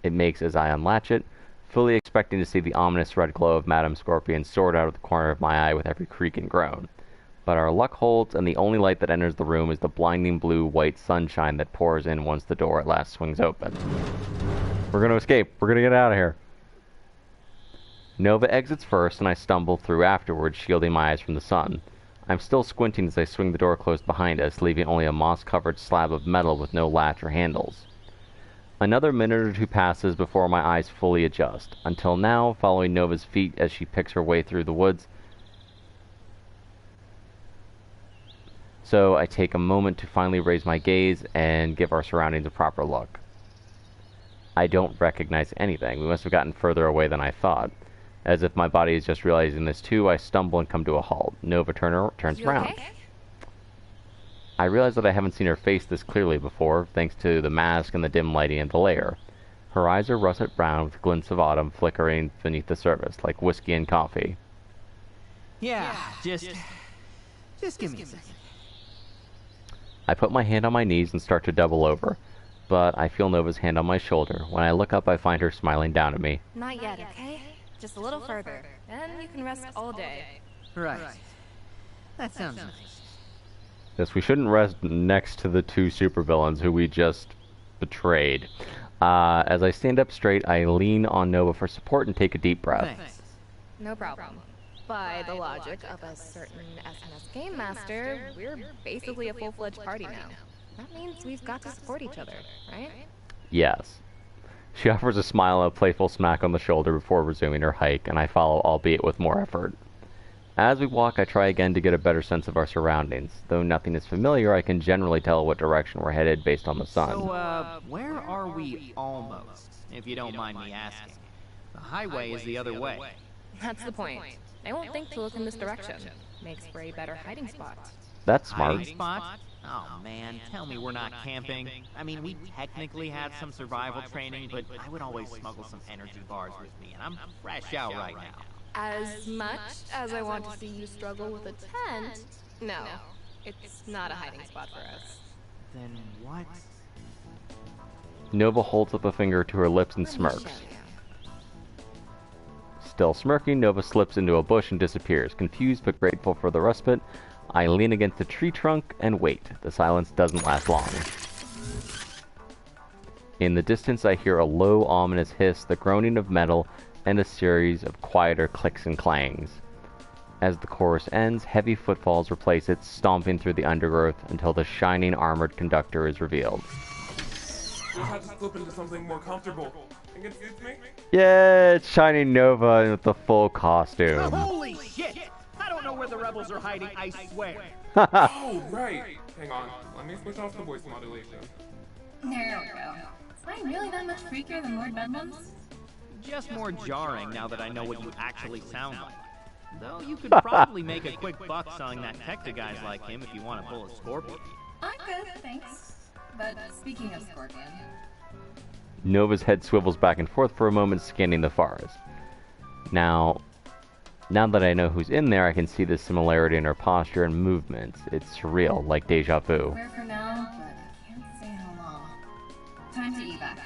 A: it makes as I unlatch it, fully expecting to see the ominous red glow of Madame Scorpion's sword out of the corner of my eye with every creak and groan. But our luck holds, and the only light that enters the room is the blinding blue-white sunshine that pours in once the door at last swings open. We're going to escape. We're going to get out of here. Nova exits first, and I stumble through afterwards, shielding my eyes from the sun. I'm still squinting as I swing the door closed behind us, leaving only a moss-covered slab of metal with no latch or handles. Another minute or two passes before my eyes fully adjust. Until now, following Nova's feet as she picks her way through the woods. So I take a moment to finally raise my gaze and give our surroundings a proper look. I don't recognize anything. We must have gotten further away than I thought. As if my body is just realizing this too, I stumble and come to a halt. Nova turns around.
K: Okay?
A: I realize that I haven't seen her face this clearly before, thanks to the mask and the dim lighting of the lair. Her eyes are russet brown with glints of autumn flickering beneath the surface, like whiskey and coffee.
J: Yeah, just give me a second.
A: I put my hand on my knees and start to double over, but I feel Nova's hand on my shoulder. When I look up, I find her smiling down at me.
K: Not yet, okay? Just a little further. Then you can rest all day.
J: Right. That sounds nice.
A: Yes, we shouldn't rest next to the two supervillains who we just betrayed. As I stand up straight, I lean on Nova for support and take a deep breath.
J: Thanks.
K: No problem. By the logic of a certain SNS Game Master, we're basically a full-fledged party now. That means we've got to support each other, right?
A: Yes. She offers a smile and a playful smack on the shoulder before resuming her hike, and I follow, albeit with more effort. As we walk, I try again to get a better sense of our surroundings. Though nothing is familiar, I can generally tell what direction we're headed based on the sun.
J: So, where are we almost, if you don't mind me asking? The highway is the other way.
K: That's the point. They won't think to look in this direction. Makes for a better hiding spot.
A: That's smart.
J: Hiding spot? Oh man, tell me we're not camping. I mean, we technically had some survival training, but I would always smuggle some energy bars with me, and I'm fresh out right now.
K: As much as I want to see you struggle with a tent, no, it's not a hiding spot for us.
J: Then what?
A: Nova holds up a finger to her lips and smirks. Still smirking, Nova slips into a bush and disappears. Confused but grateful for the respite, I lean against a tree trunk and wait. The silence doesn't last long. In the distance, I hear a low, ominous hiss, the groaning of metal, and a series of quieter clicks and clangs. As the chorus ends, heavy footfalls replace it, stomping through the undergrowth until the shining armored conductor is revealed.
H: We'll have to slip into something more comfortable. Think it suits me?
A: Yeah, it's Shining Nova with the full costume.
J: Holy shit! I don't know where the rebels are hiding, I swear.
H: Oh, right. Hang on. Let me switch off the voice modulation.
P: There we go. Is mine really that much freakier than Lord Bedlam's?
J: Just more jarring now that I know what you actually sound like. Though you could probably make a quick buck selling that tech to guys like him if you want to pull a Scorpion.
P: I'm good, thanks. But speaking of Scorpion...
A: Nova's head swivels back and forth for a moment, scanning the forest. Now that I know who's in there, I can see the similarity in her posture and movements. It's surreal, like deja vu.
P: Where for now, but I can't say how long. Time to evac.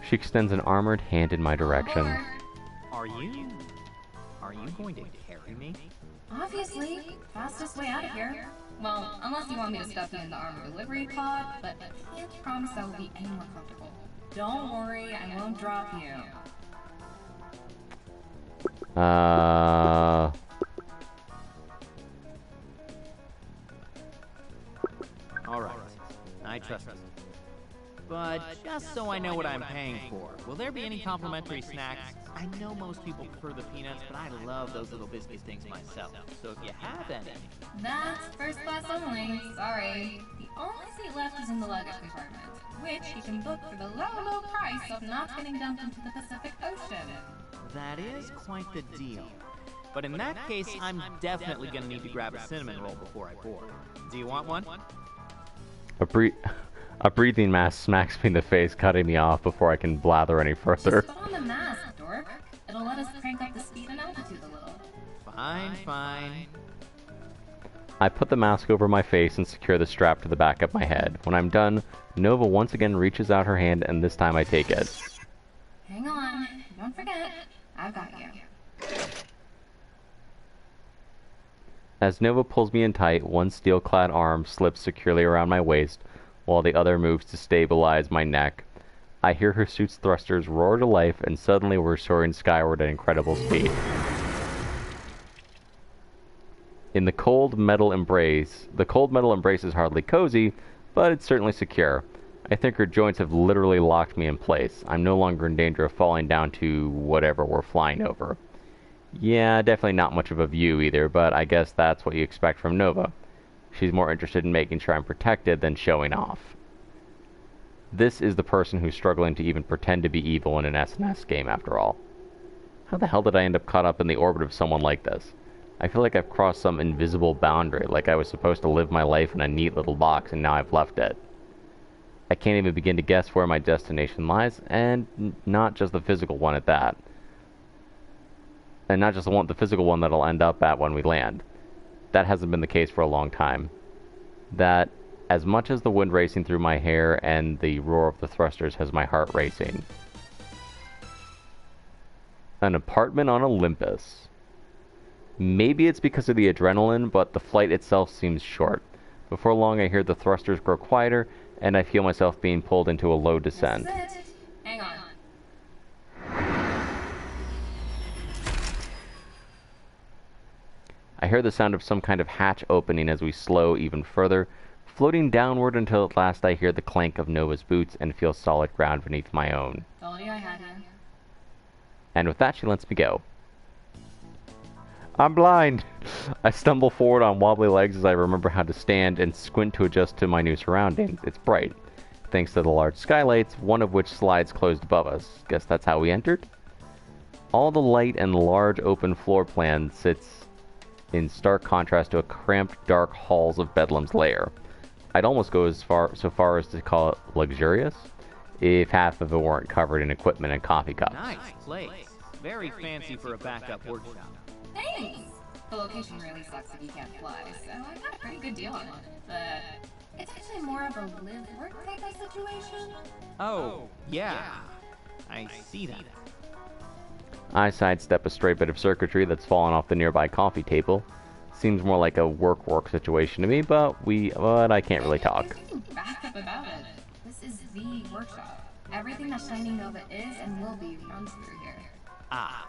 A: She extends an armored hand in my direction.
J: Are you going to carry me?
P: Obviously, fastest way out of here. Well, unless you want me to stuff you in the armor delivery pod, but I can't promise I will be any more comfortable. Don't worry, I won't drop you.
J: Alright, I trust you. But just so I know what I'm paying for, will there be any complimentary snacks? I know most people prefer the peanuts, but I love those little biscuit things myself. So if you have any...
P: That's first class only, sorry. The only seat left is in the luggage compartment, which you can book for the low price of not getting dumped into the Pacific Ocean.
J: That is quite the deal. But in that case, I'm definitely gonna need to grab a cinnamon roll before I board. Do you want one?
A: A breathing mask smacks me in the face, cutting me off before I can blather any further.
P: Just put on the mask, dork. It'll let us crank up the speed and altitude a little.
J: Fine, fine.
A: I put the mask over my face and secure the strap to the back of my head. When I'm done, Nova once again reaches out her hand, and this time I take it.
P: Hang on. Don't forget. I've got you.
A: As Nova pulls me in tight, one steel-clad arm slips securely around my waist, while the other moves to stabilize my neck. I hear her suit's thrusters roar to life, and suddenly we're soaring skyward at incredible speed. In the cold metal embrace is hardly cozy, but it's certainly secure. I think her joints have literally locked me in place. I'm no longer in danger of falling down to whatever we're flying over. Yeah, definitely not much of a view either, but I guess that's what you expect from Nova. She's more interested in making sure I'm protected than showing off. This is the person who's struggling to even pretend to be evil in an SNS game, after all. How the hell did I end up caught up in the orbit of someone like this? I feel like I've crossed some invisible boundary, like I was supposed to live my life in a neat little box, and now I've left it. I can't even begin to guess where my destination lies, and not just the physical one at that. And not just the physical one that I'll end up at when we land. That hasn't been the case for a long time. That, as much as the wind racing through my hair and the roar of the thrusters has my heart racing. An apartment on Olympus. Maybe it's because of the adrenaline, but the flight itself seems short. Before long, I hear the thrusters grow quieter, and I feel myself being pulled into a low descent.
P: That's it. Hang on.
A: I hear the sound of some kind of hatch opening as we slow even further, floating downward until at last I hear the clank of Nova's boots and feel solid ground beneath my own.
P: Told you I had you.
A: And with that, she lets me go. I'm blind! I stumble forward on wobbly legs as I remember how to stand and squint to adjust to my new surroundings. It's bright, thanks to the large skylights, one of which slides closed above us. Guess that's how we entered? All the light and large open floor plan sits in stark contrast to a cramped, dark halls of Bedlam's lair. I'd almost go so far as to call it luxurious, if half of it weren't covered in equipment and coffee cups.
J: Nice place. Very fancy for a backup workshop.
P: Thanks! The location really sucks if you can't fly, so I got a pretty good deal on it. But it's actually more of a live-work type of situation.
J: Oh, yeah. I see that.
A: I sidestep a stray bit of circuitry that's fallen off the nearby coffee table. Seems more like a work situation to me, but I can't really talk.
P: Back up about it. This is the workshop. Everything that Shining Nova is and will be runs through here.
J: Ah.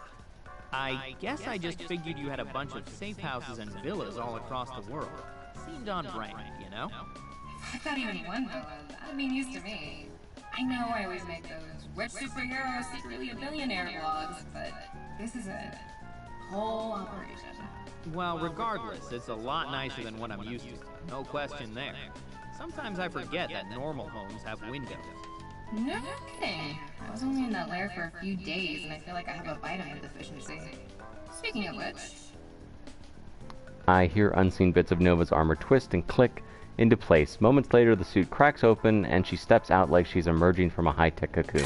J: I guess I just figured you had a bunch of safe houses and villas all across the world. Seemed on brand, you know?
P: I've got even one villa. That'd be news to me. I know I always make those rich superhero secretly a billionaire vlogs, but this is a whole operation.
J: Well, regardless, it's a lot nicer than what I'm used to. No question there. Sometimes I forget that normal homes have windows.
P: No kidding. I was only in that lair for a few days, and I feel like I have a vitamin deficiency. Speaking of which...
A: I hear unseen bits of Nova's armor twist and click into place. Moments later, the suit cracks open, and she steps out like she's emerging from a high-tech cocoon.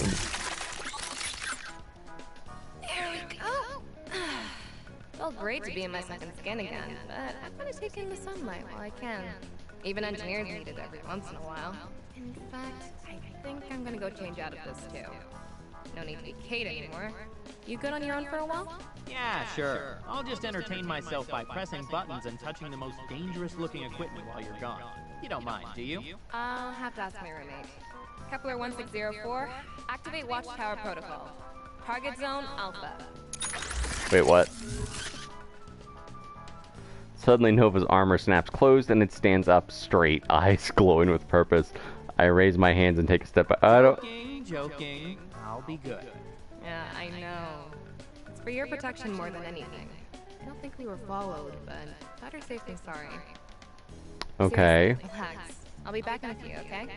K: There we go. Felt great to be in my second skin again, but I want to take in the sunlight while I can. Even engineers need it every once in a while. In fact, I think I'm gonna go change out of this too. No need to be Kate anymore. You good on your own for a while?
J: Yeah, sure. I'll just entertain myself by pressing buttons and touching the most dangerous-looking equipment while you're gone. You don't mind, do you?
K: I'll have to ask my roommate. Kepler 1604, activate Watchtower Protocol. Target zone Alpha.
A: Wait, what? Suddenly, Nova's armor snaps closed and it stands up straight, eyes glowing with purpose. I raise my hands and take a step back.
J: Joking. I'll be good.
K: Yeah, I know. It's for your protection more than anything. I don't think we were followed, but better safe than sorry.
A: Okay.
K: Seriously, relax. I'll be back in a few, okay?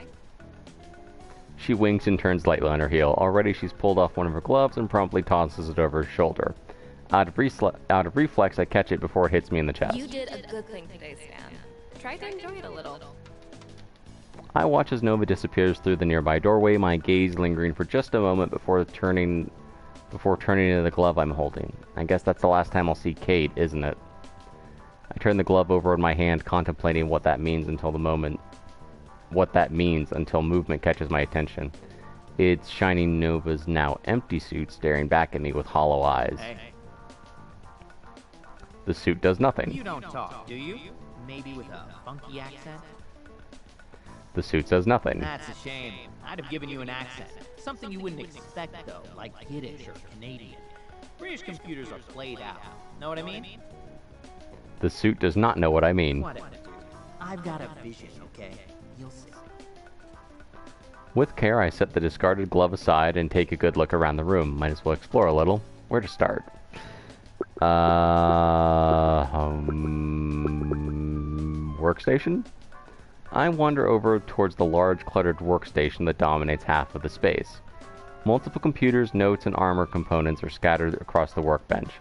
A: She winks and turns lightly on her heel. Already she's pulled off one of her gloves and promptly tosses it over her shoulder. Out of reflex, I catch it before it hits me in the chest.
K: You did a good thing today, Stan. Try to enjoy it a little.
A: I watch as Nova disappears through the nearby doorway, my gaze lingering for just a moment before turning to the glove I'm holding. I guess that's the last time I'll see Kate, isn't it? I turn the glove over in my hand, contemplating what that means until movement catches my attention. It's shining Nova's now empty suit staring back at me with hollow eyes.
J: Hey.
A: The suit does nothing.
J: You don't talk, do you? Maybe with a funky accent?
A: The suit says nothing.
J: That's a shame. I'd have given you an accent. Something you wouldn't expect, though, like Yiddish or Canadian. British computers are played out. Know what I mean?
A: The suit does not know what I mean.
J: Whatever, dude. I've got a vision, okay? You'll see.
A: With care, I set the discarded glove aside and take a good look around the room. Might as well explore a little. Where to start? Workstation? I wander over towards the large, cluttered workstation that dominates half of the space. Multiple computers, notes, and armor components are scattered across the workbench.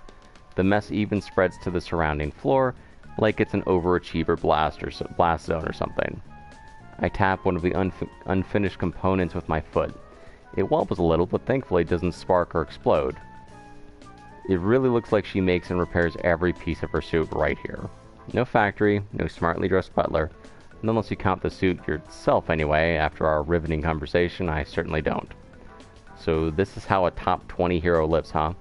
A: The mess even spreads to the surrounding floor, like it's an overachiever blast zone or something. I tap one of the unfinished components with my foot. It wobbles a little, but thankfully doesn't spark or explode. It really looks like she makes and repairs every piece of her suit right here. No factory, no smartly dressed butler. And unless you count the suit yourself anyway, after our riveting conversation, I certainly don't. So this is how a top 20 hero lives, huh?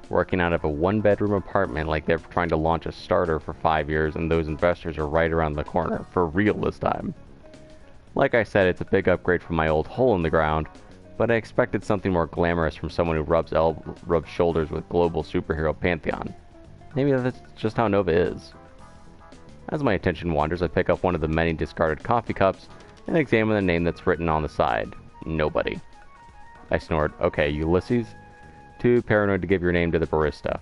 A: Working out of a one-bedroom apartment like they're trying to launch a starter for 5 years and those investors are right around the corner, for real this time. Like I said, it's a big upgrade from my old hole in the ground, but I expected something more glamorous from someone who rubs shoulders with global superhero pantheon. Maybe that's just how Nova is. As my attention wanders, I pick up one of the many discarded coffee cups and examine the name that's written on the side. Nobody. I snored. Okay, Ulysses? Too paranoid to give your name to the barista.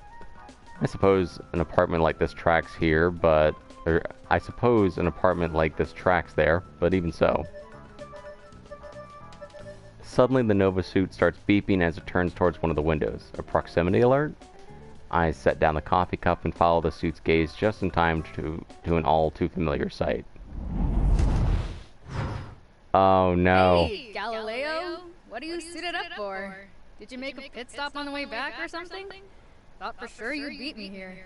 A: I suppose an apartment like this tracks here, but... I suppose an apartment like this tracks there, but even so. Suddenly, the Nova suit starts beeping as it turns towards one of the windows. A proximity alert? I set down the coffee cup and follow the suit's gaze just in time to an all-too-familiar sight. Oh, no.
E: Hey, Galileo? What are you suited up for? Did you make a pit stop on the way back or something? Thought for sure you'd beat me here.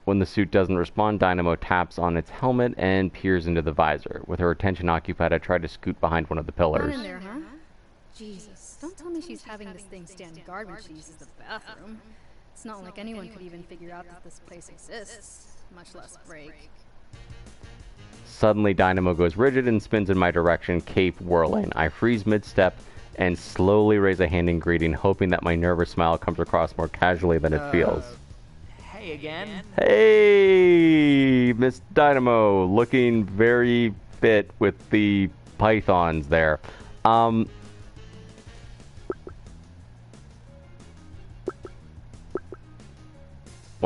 A: When the suit doesn't respond, Dynamo taps on its helmet and peers into the visor. With her attention occupied, I try to scoot behind one of the pillars.
E: Not in there, huh? Jesus, don't tell me she's having this thing stand guard when she uses the bathroom. It's not like anyone could even figure out that this place exists, much less break.
A: Suddenly, Dynamo goes rigid and spins in my direction, cape whirling. I freeze mid-step and slowly raise a hand in greeting, hoping that my nervous smile comes across more casually than it feels.
J: Hey again.
A: Hey, Miss Dynamo, looking very fit with the pythons there. Want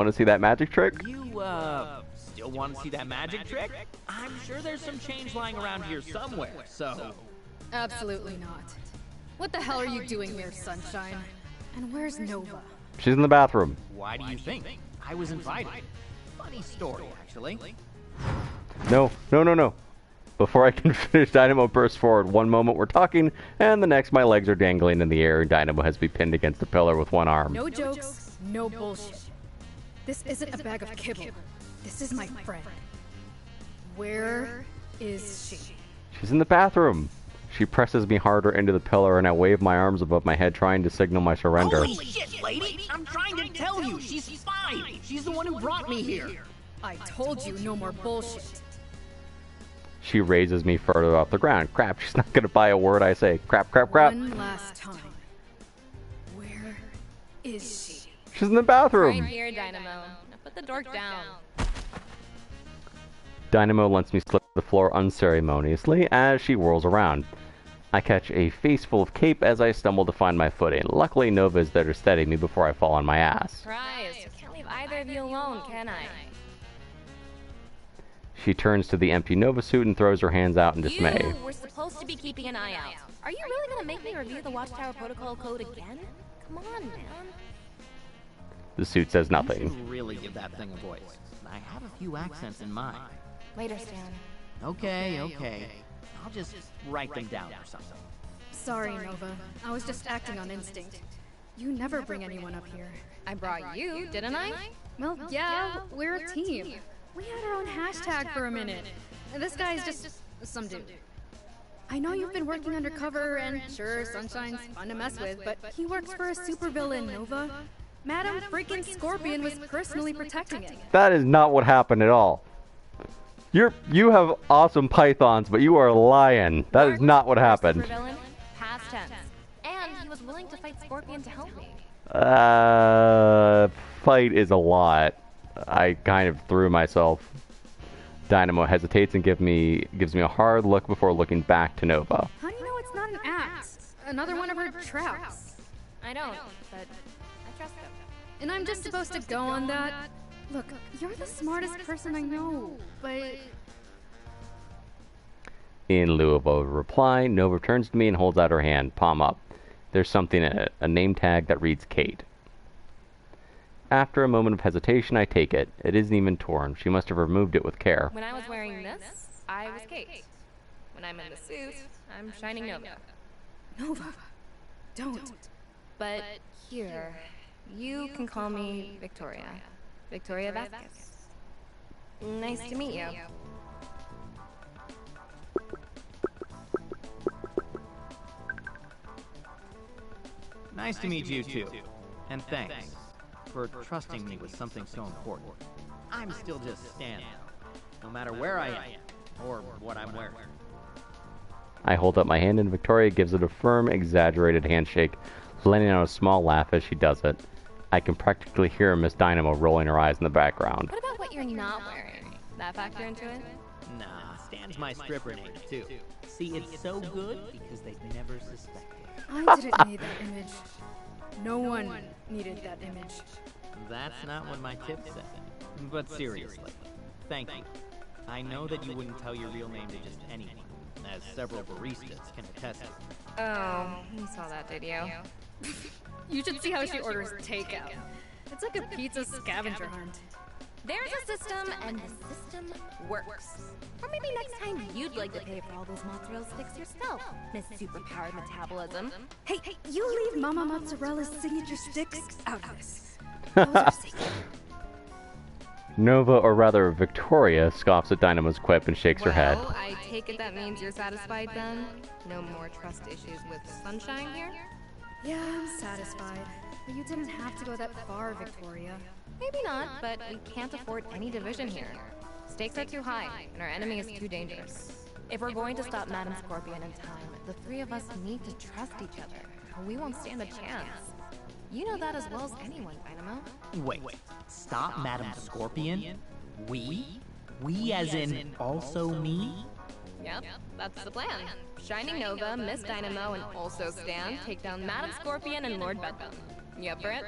A: to see that magic trick?
J: You, still want to see that magic trick? I'm sure there's some change lying around here somewhere, so...
E: Absolutely not. What the hell are you doing here, Sunshine? And where's Nova?
A: She's in the bathroom.
J: Why do you think? I was invited. Funny story, actually.
A: No. Before I can finish, Dynamo bursts forward. One moment we're talking, and the next my legs are dangling in the air, and Dynamo has me pinned against a pillar with one arm.
E: No jokes, no bullshit. This isn't a bag of kibble. This is my friend. Where is she?
A: She's in the bathroom. She presses me harder into the pillar, and I wave my arms above my head, trying to signal my surrender.
J: Holy shit, lady! I'm trying to tell you, she's fine! She's the one who brought me here!
E: I told you no more bullshit.
A: She raises me further off the ground. Crap, she's not gonna buy a word I say. Crap.
E: One last time. Where is she?
A: She's in the bathroom!
K: Right here, Dynamo. Now put the dork down.
A: Dynamo lets me slip to the floor unceremoniously as she whirls around. I catch a face full of cape as I stumble to find my footing. Luckily, Nova is there to steady me before I fall on my ass.
K: Surprise! Can't leave either of you alone, can I?
A: She turns to the empty Nova suit and throws her hands out in dismay.
K: You were supposed to be keeping an eye out. Are you really gonna make me review the Watchtower Protocol Code again? Come on, man.
A: The suit says
J: You
A: nothing.
J: should really give that thing a voice. I have a few accents in mind.
K: Later, Stan.
J: Okay. I'll just write them down or something.
E: Sorry, Nova. I was just acting on instinct. You never bring anyone up here.
K: I brought you, didn't I?
E: Well, yeah, we're a team. We had our own hashtag for a minute. This guy's just some dude. I know you've been working undercover, and sure, Sunshine's fun to mess with, but he works for a supervillain, Nova. Madam freaking Scorpion was personally protecting it.
A: That is not what happened at all. You have awesome pythons, but you are lying. That is not what happened.
K: Supervillain, past tense. And he was willing to fight Scorpion to help me.
A: Fight is a lot. I kind of threw myself. Dynamo hesitates and gives me a hard look before looking back to Nova.
E: How do you know it's not an act? Another one of her traps.
K: I don't, but I trust him.
E: And I'm just supposed to go on that? Look, you're the smartest person I know, but...
A: In lieu of a reply, Nova turns to me and holds out her hand, palm up. There's something in it, a name tag that reads Kate. After a moment of hesitation, I take it. It isn't even torn. She must have removed it with care.
K: When I was wearing this, I was Kate. When I'm in the suit, I'm Shining Nova.
E: Nova, don't.
K: But here, you can call me Victoria. Victoria Vasquez. Nice to meet you.
J: Nice to meet you too. And thanks for trusting me with something so important. I'm still just Stan, no matter where I am or what I'm wearing.
A: I hold up my hand and Victoria gives it a firm, exaggerated handshake, letting out a small laugh as she does it. I can practically hear Miss Dynamo rolling her eyes in the background.
K: What about what you're not wearing? That factor into it?
J: Nah, Stan's my stripper name too. See, it's so good because they'd never suspected.
E: I didn't need that image. No one needed that image.
J: That's not what my tip said. But seriously, thank you. I know that you wouldn't tell your real name to just anyone, as several baristas can attest to.
K: Oh, you saw that, did you?
E: You should see how she orders takeout. It's like a pizza scavenger hunt.
K: There's a system, and the system works. Or maybe next time you'd like to pay for all those mozzarella sticks yourself, Miss Superpowered Metabolism.
E: Hey, you leave Mama Mozzarella's signature sticks out of this. Those are sacred.
A: Nova, or rather Victoria, scoffs at Dynamo's quip and shakes her head.
K: Well, I take it that means you're satisfied then? No more trust issues with Sunshine here?
E: Yeah, I'm satisfied. But you didn't have to go that far, Victoria.
K: Maybe not, but we can't afford any division here. Stakes are too high, and our enemy is too dangerous. If we're going to stop Madam Scorpion in time, the three of us need to trust each other, or we won't stand a chance. You know that as well as anyone, Dynamo.
J: Wait, stop Madam Scorpion? We? We as in also me?
K: Yep, that's the plan. Shining Nova, Miss Dynamo, and also Stan take down Madam Scorpion and Lord Bedlam. You up for it?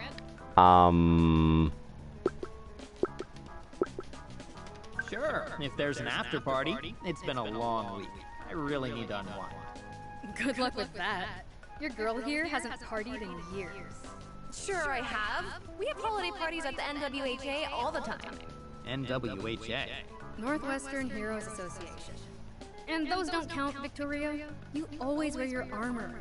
J: Sure, if there's an after party. It's been a long week. I really need to unwind.
E: Good luck with that. Your girl here hasn't partied in years.
K: Sure I have. We have holiday parties at the NWHA all the time.
J: NWHA?
E: Northwestern Heroes Association. And those don't count, Victoria. You always wear your armor.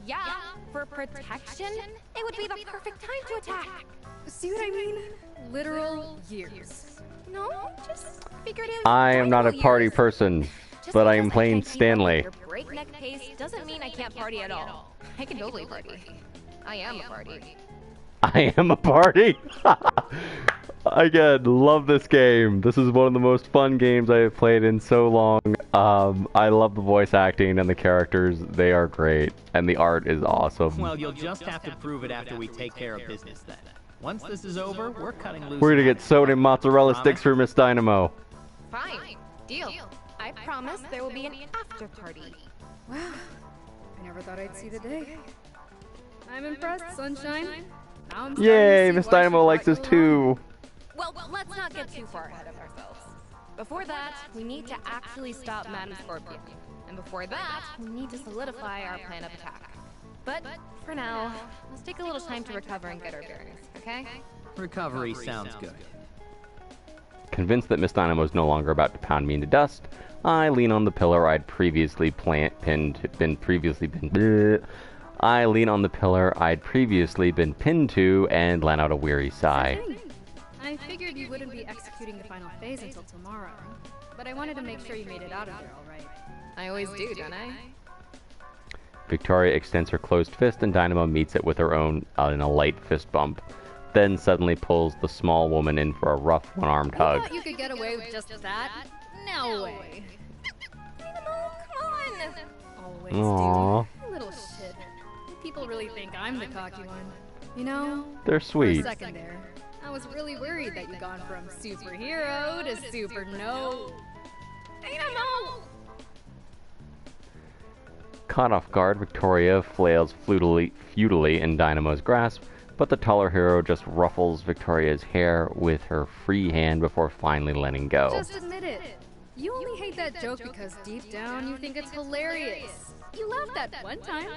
K: Yeah, for protection, it would be the perfect time to attack.
E: See what I mean? Literal years.
K: No, just figurative.
A: I am not a party
K: years.
A: person,
K: Just
A: but I
K: because
A: am playing
K: can't keep up with
A: Stanley.
K: your breakneck pace doesn't mean I can't party at all. I can totally party. I am a party.
A: I am a party! Again, love this game. This is one of the most fun games I have played in so long. I love the voice acting and the characters. They are great. And the art is awesome.
J: Well, you'll just have to prove it after we take care of business then. Once this is over, we're cutting loose.
A: We're gonna get so many mozzarella sticks for Miss Dynamo.
K: Fine. Deal. I promise there will be an after party.
E: Wow. I never thought I'd see the day. I'm impressed, Sunshine. Now I'm starting to
A: Yay,
E: see
A: Miss
E: why
A: Dynamo
E: she
A: likes
E: brought
A: us
E: you along.
A: too.
K: Well, let's not get too far ahead of ourselves. Before that, we need to actually stop Madam Scorpion. And before that, we need to solidify our plan of attack. But for now, let's take a little time to recover and get our bearings, okay?
J: Recovery sounds good.
A: Convinced that Miss Dynamo is no longer about to pound me into dust, I lean on the pillar I'd previously pinned to and let out a weary sigh.
E: I figured you wouldn't be executing the final phase until tomorrow, but I wanted to make sure you made it out of there all right.
K: I always do, don't I?
A: Victoria extends her closed fist and Dynamo meets it with her own in a light fist bump, then suddenly pulls the small woman in for a rough one-armed hug.
E: You thought you could get away with just that? No way.
K: Come on!
E: Always
A: Aww.
E: do. Little shit. People really think I'm the cocky one. You know?
A: They're sweet.
E: For a second there, I was really worried that you'd gone from superhero to super no.
K: Dynamo!
A: Caught off guard, Victoria flails futilely in Dynamo's grasp, but the taller hero just ruffles Victoria's hair with her free hand before finally letting go.
E: Just admit it. You only hate that joke because deep down you think it's hilarious. You laughed that one time.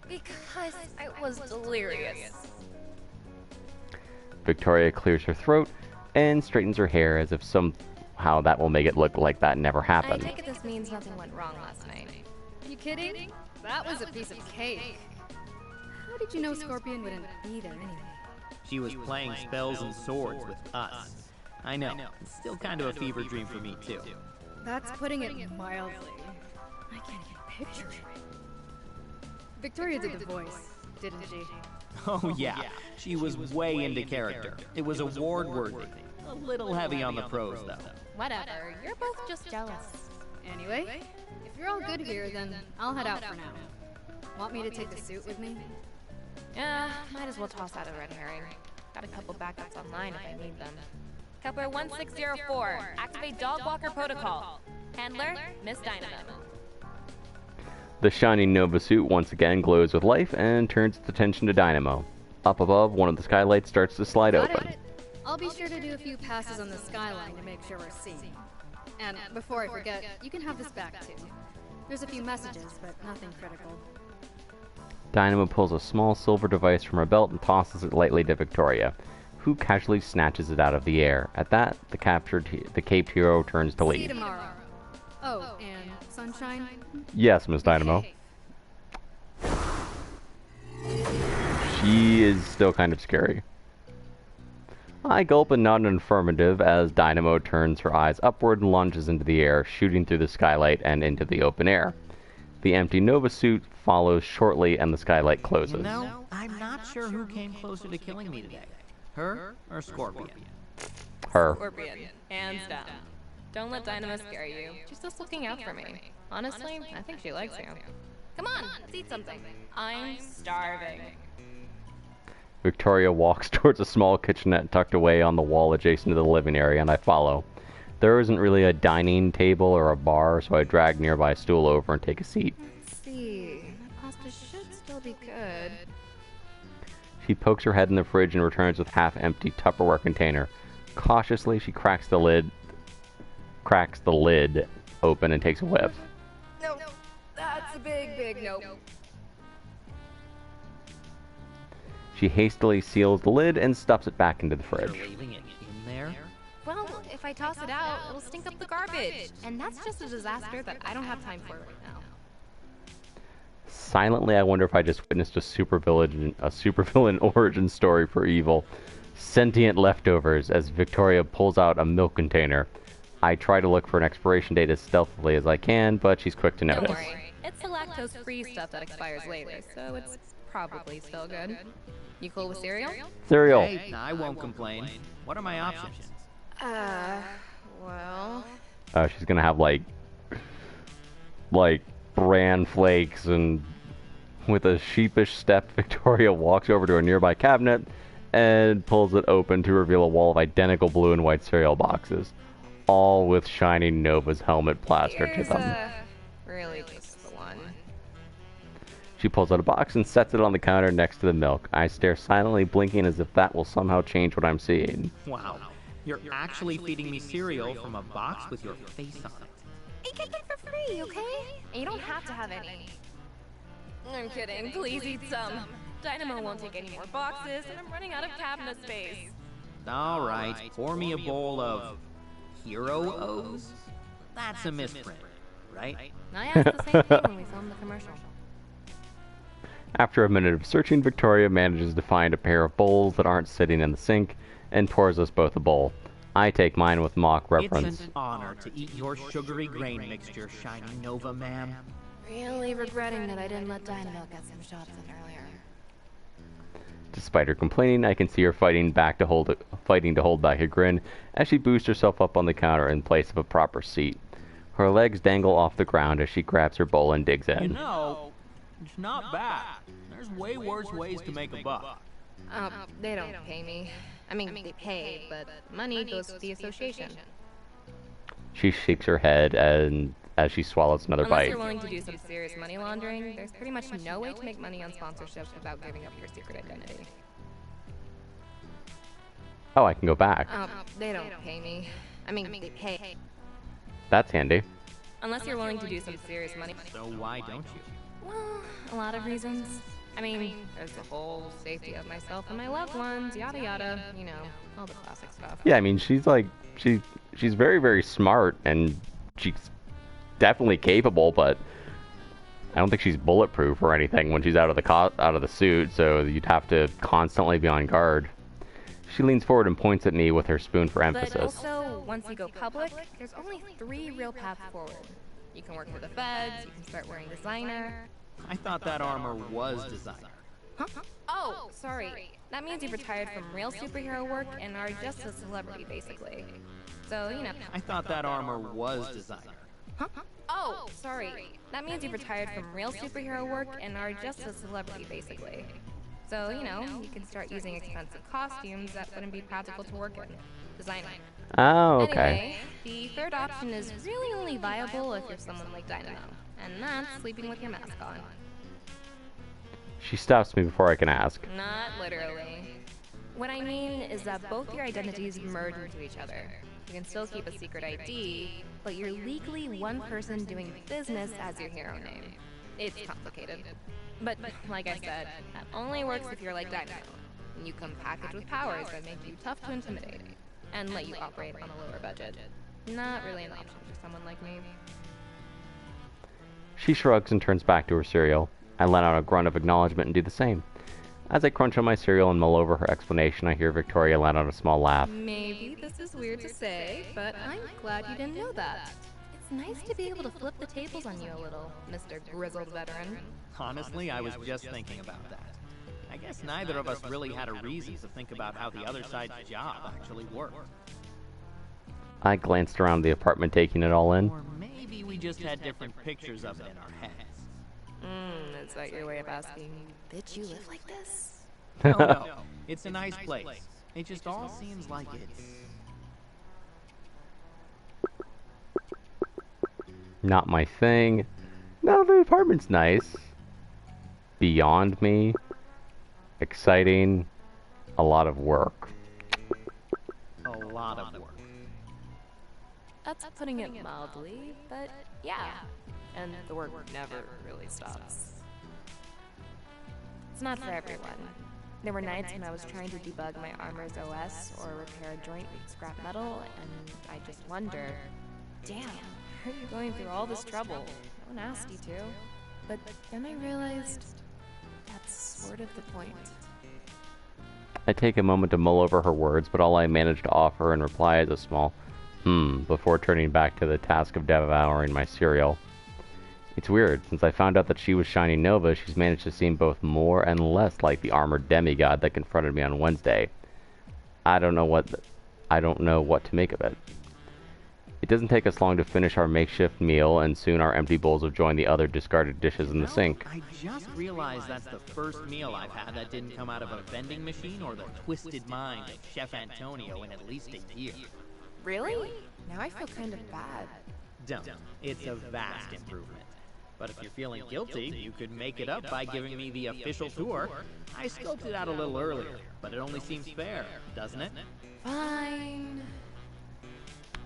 K: Because I was delirious.
A: Victoria clears her throat and straightens her hair as if somehow that will make it look like that never happened.
K: I take it this means nothing went wrong last night.
E: You kidding? That was a piece of cake. How did you know Scorpion wouldn't be there anyway?
J: She was playing spells and swords with us. I know, it's still kind of a fever dream for me too.
E: That's putting it mildly. I can't even picture it. Victoria did the voice, didn't she?
J: Oh yeah, she was way into character. It was award-worthy. A little heavy on the prose though.
K: Whatever, you're both just jealous.
E: Anyway, if you're all good here, then I'll head out for now. Want me to take the suit with me?
K: Yeah, might as well toss out a red herring. Got a couple backups online if I need them. Kepler 1604, activate dog walker protocol. Handler, Miss Dynamo.
A: The shiny Nova suit once again glows with life and turns its attention to Dynamo. Up above, one of the skylights starts to slide open.
E: I'll be sure to do a few passes on the skyline to make sure we're seen. And before I forget, you can have this back too. There's a few messages, but nothing critical.
A: Dynamo pulls a small silver device from her belt and tosses it lightly to Victoria, who casually snatches it out of the air. At that, the caped hero turns to
E: See you
A: leave.
E: tomorrow. Oh, and Sunshine?
A: Yes, Miss Dynamo. She is still kind of scary. I gulp and nod an affirmative as Dynamo turns her eyes upward and lunges into the air, shooting through the skylight and into the open air. The empty Nova suit follows shortly and the skylight closes.
J: You know, I'm not sure who came closer to killing me today. Her or Scorpion?
A: Her.
K: Scorpion, hands down. Don't let Dynamo scare you. She's just looking out for me. Honestly, I think she likes you. Come on, let's eat something. I'm starving.
A: Victoria walks towards a small kitchenette tucked away on the wall adjacent to the living area, and I follow. There isn't really a dining table or a bar, so I drag nearby a stool over and take a seat.
K: Let's see. That pasta should still be good.
A: She pokes her head in the fridge and returns with half-empty Tupperware container. Cautiously, she cracks the lid open and takes a whiff.
K: No, that's a big nope.
A: She hastily seals the lid and stuffs it back into the fridge.
J: You're leaving it in there?
K: Well, if I toss it out, it'll stink up the garbage. And that's just a disaster that I don't have time for right now.
A: Silently, I wonder if I just witnessed a supervillain origin story for evil. Sentient leftovers, as Victoria pulls out a milk container. I try to look for an expiration date as stealthily as I can, but she's quick to notice.
K: Don't worry. It's the lactose-free stuff that expires later, so it's probably still good. You cool with cereal?
A: Cereal.
J: Hey, I won't complain. What are my options?
K: Well...
A: She's gonna have, like bran flakes, and with a sheepish step, Victoria walks over to a nearby cabinet and pulls it open to reveal a wall of identical blue and white cereal boxes, all with shiny Nova's helmet plastered to them.
K: Really just the one.
A: She pulls out a box and sets it on the counter next to the milk. I stare silently, blinking as if that will somehow change what I'm seeing.
J: Wow. You're actually feeding me cereal from a box with your face on it.
K: You get it for free, okay? And you don't have to have any. I'm kidding. Please eat some. Dynamo won't take any more boxes, and I'm running out of cabinet space.
J: All right, pour me a bowl of hero O's? That's a misprint, right?
K: I asked the same thing when we filmed the commercial.
A: After a minute of searching, Victoria manages to find a pair of bowls that aren't sitting in the sink and pours us both a bowl. I take mine with mock reverence.
J: It's an honor to eat your sugary grain mixture, Shiny Nova, ma'am.
K: Really regretting that I didn't let Dynamo get some shots in earlier.
A: Despite her complaining, I can see her fighting to hold back a grin as she boosts herself up on the counter in place of a proper seat. Her legs dangle off the ground as she grabs her bowl and digs in.
J: You know, it's not bad. There's way worse ways to make a buck.
K: They don't pay me. I mean, they pay, but money goes to the association.
A: She shakes her head as she swallows another
K: Unless
A: bite.
K: you're willing to do some serious money laundering, there's pretty much no way to make money on sponsorships without giving up your secret identity.
A: Oh, I can go back.
K: They don't pay me. I mean, they pay.
A: That's handy.
K: Unless you're willing to do some serious money.
J: So why don't you?
K: Well, a lot of reasons. I mean, there's the whole safety of myself and my loved ones, yada yada, you know, all the classic stuff.
A: Yeah, I mean, she's very, very smart, and she's definitely capable, but I don't think she's bulletproof or anything when she's out of the suit, so you'd have to constantly be on guard. She leans forward and points at me with her spoon for emphasis.
K: But also, once you go public, there's only 3 real paths forward. You can work for the feds, you can start wearing designer.
J: I thought that armor was designer.
K: Huh? Oh, sorry. That means you've retired from real superhero work and are just a celebrity, basically. So, you know.
J: I thought that armor was designer.
K: Huh? Oh, sorry. That means you've retired from real superhero work and are just a celebrity, basically. So, you know, you can start using expensive costumes that wouldn't be practical to work in. Designer.
A: Oh, okay.
K: Anyway, the third option is really only viable if you're someone like Dynamo. And that's sleeping with your mask on.
A: She stops me before I can ask.
K: Not literally. What I mean is that both your identities merge into each other. You can still keep a secret ID, but you're legally one person doing business as your hero name. It's complicated. But, like I said, that only works if you're like Dynamo. And you come packaged with powers that make you tough to intimidate, and let you operate on a lower budget. Not really an option for someone like me.
A: She shrugs and turns back to her cereal. I let out a grunt of acknowledgement and do the same. As I crunch on my cereal and mull over her explanation, I hear Victoria let out a small laugh.
K: Maybe this is weird to say, but I'm glad you didn't know that. It's nice to be able to flip the tables on you a little, Mr. Grizzled Veteran.
J: Honestly, I was just thinking about that. I guess neither of us really had a reason to think about how the other side's job actually worked.
A: I glanced around the apartment, taking it all in.
J: Or maybe we just had different pictures of it in our heads.
K: Is that your way of asking, did you live like this?
J: No. It's a nice place. It just all seems like it's...
A: Not my thing. No, the apartment's nice. Beyond me. Exciting. A lot of work.
J: A lot of work.
K: That's putting it mildly, but yeah. And the work never really stops. It's not for everyone. There were nights when I was trying to debug my armor's OS or repair a joint with scrap metal, and I just wonder, damn, how are you going through all this trouble? No one asked you to. But then I realized that's sort of the point.
A: I take a moment to mull over her words, but all I manage to offer in reply is a small before turning back to the task of devouring my cereal. It's weird, since I found out that she was Shiny Nova, she's managed to seem both more and less like the armored demigod that confronted me on Wednesday. I don't know what to make of it. It doesn't take us long to finish our makeshift meal, and soon our empty bowls have joined the other discarded dishes in the sink.
J: I just realized that's the first meal I've had that didn't come out of a vending machine or the twisted mind of Chef Antonio in at least a year.
K: Really? Now I feel kind of bad.
J: Don't. It's a vast improvement. But if you're feeling guilty, you could make it up by giving me the official tour. I scoped it out a little earlier, but it only seems fair, doesn't it?
K: Fine.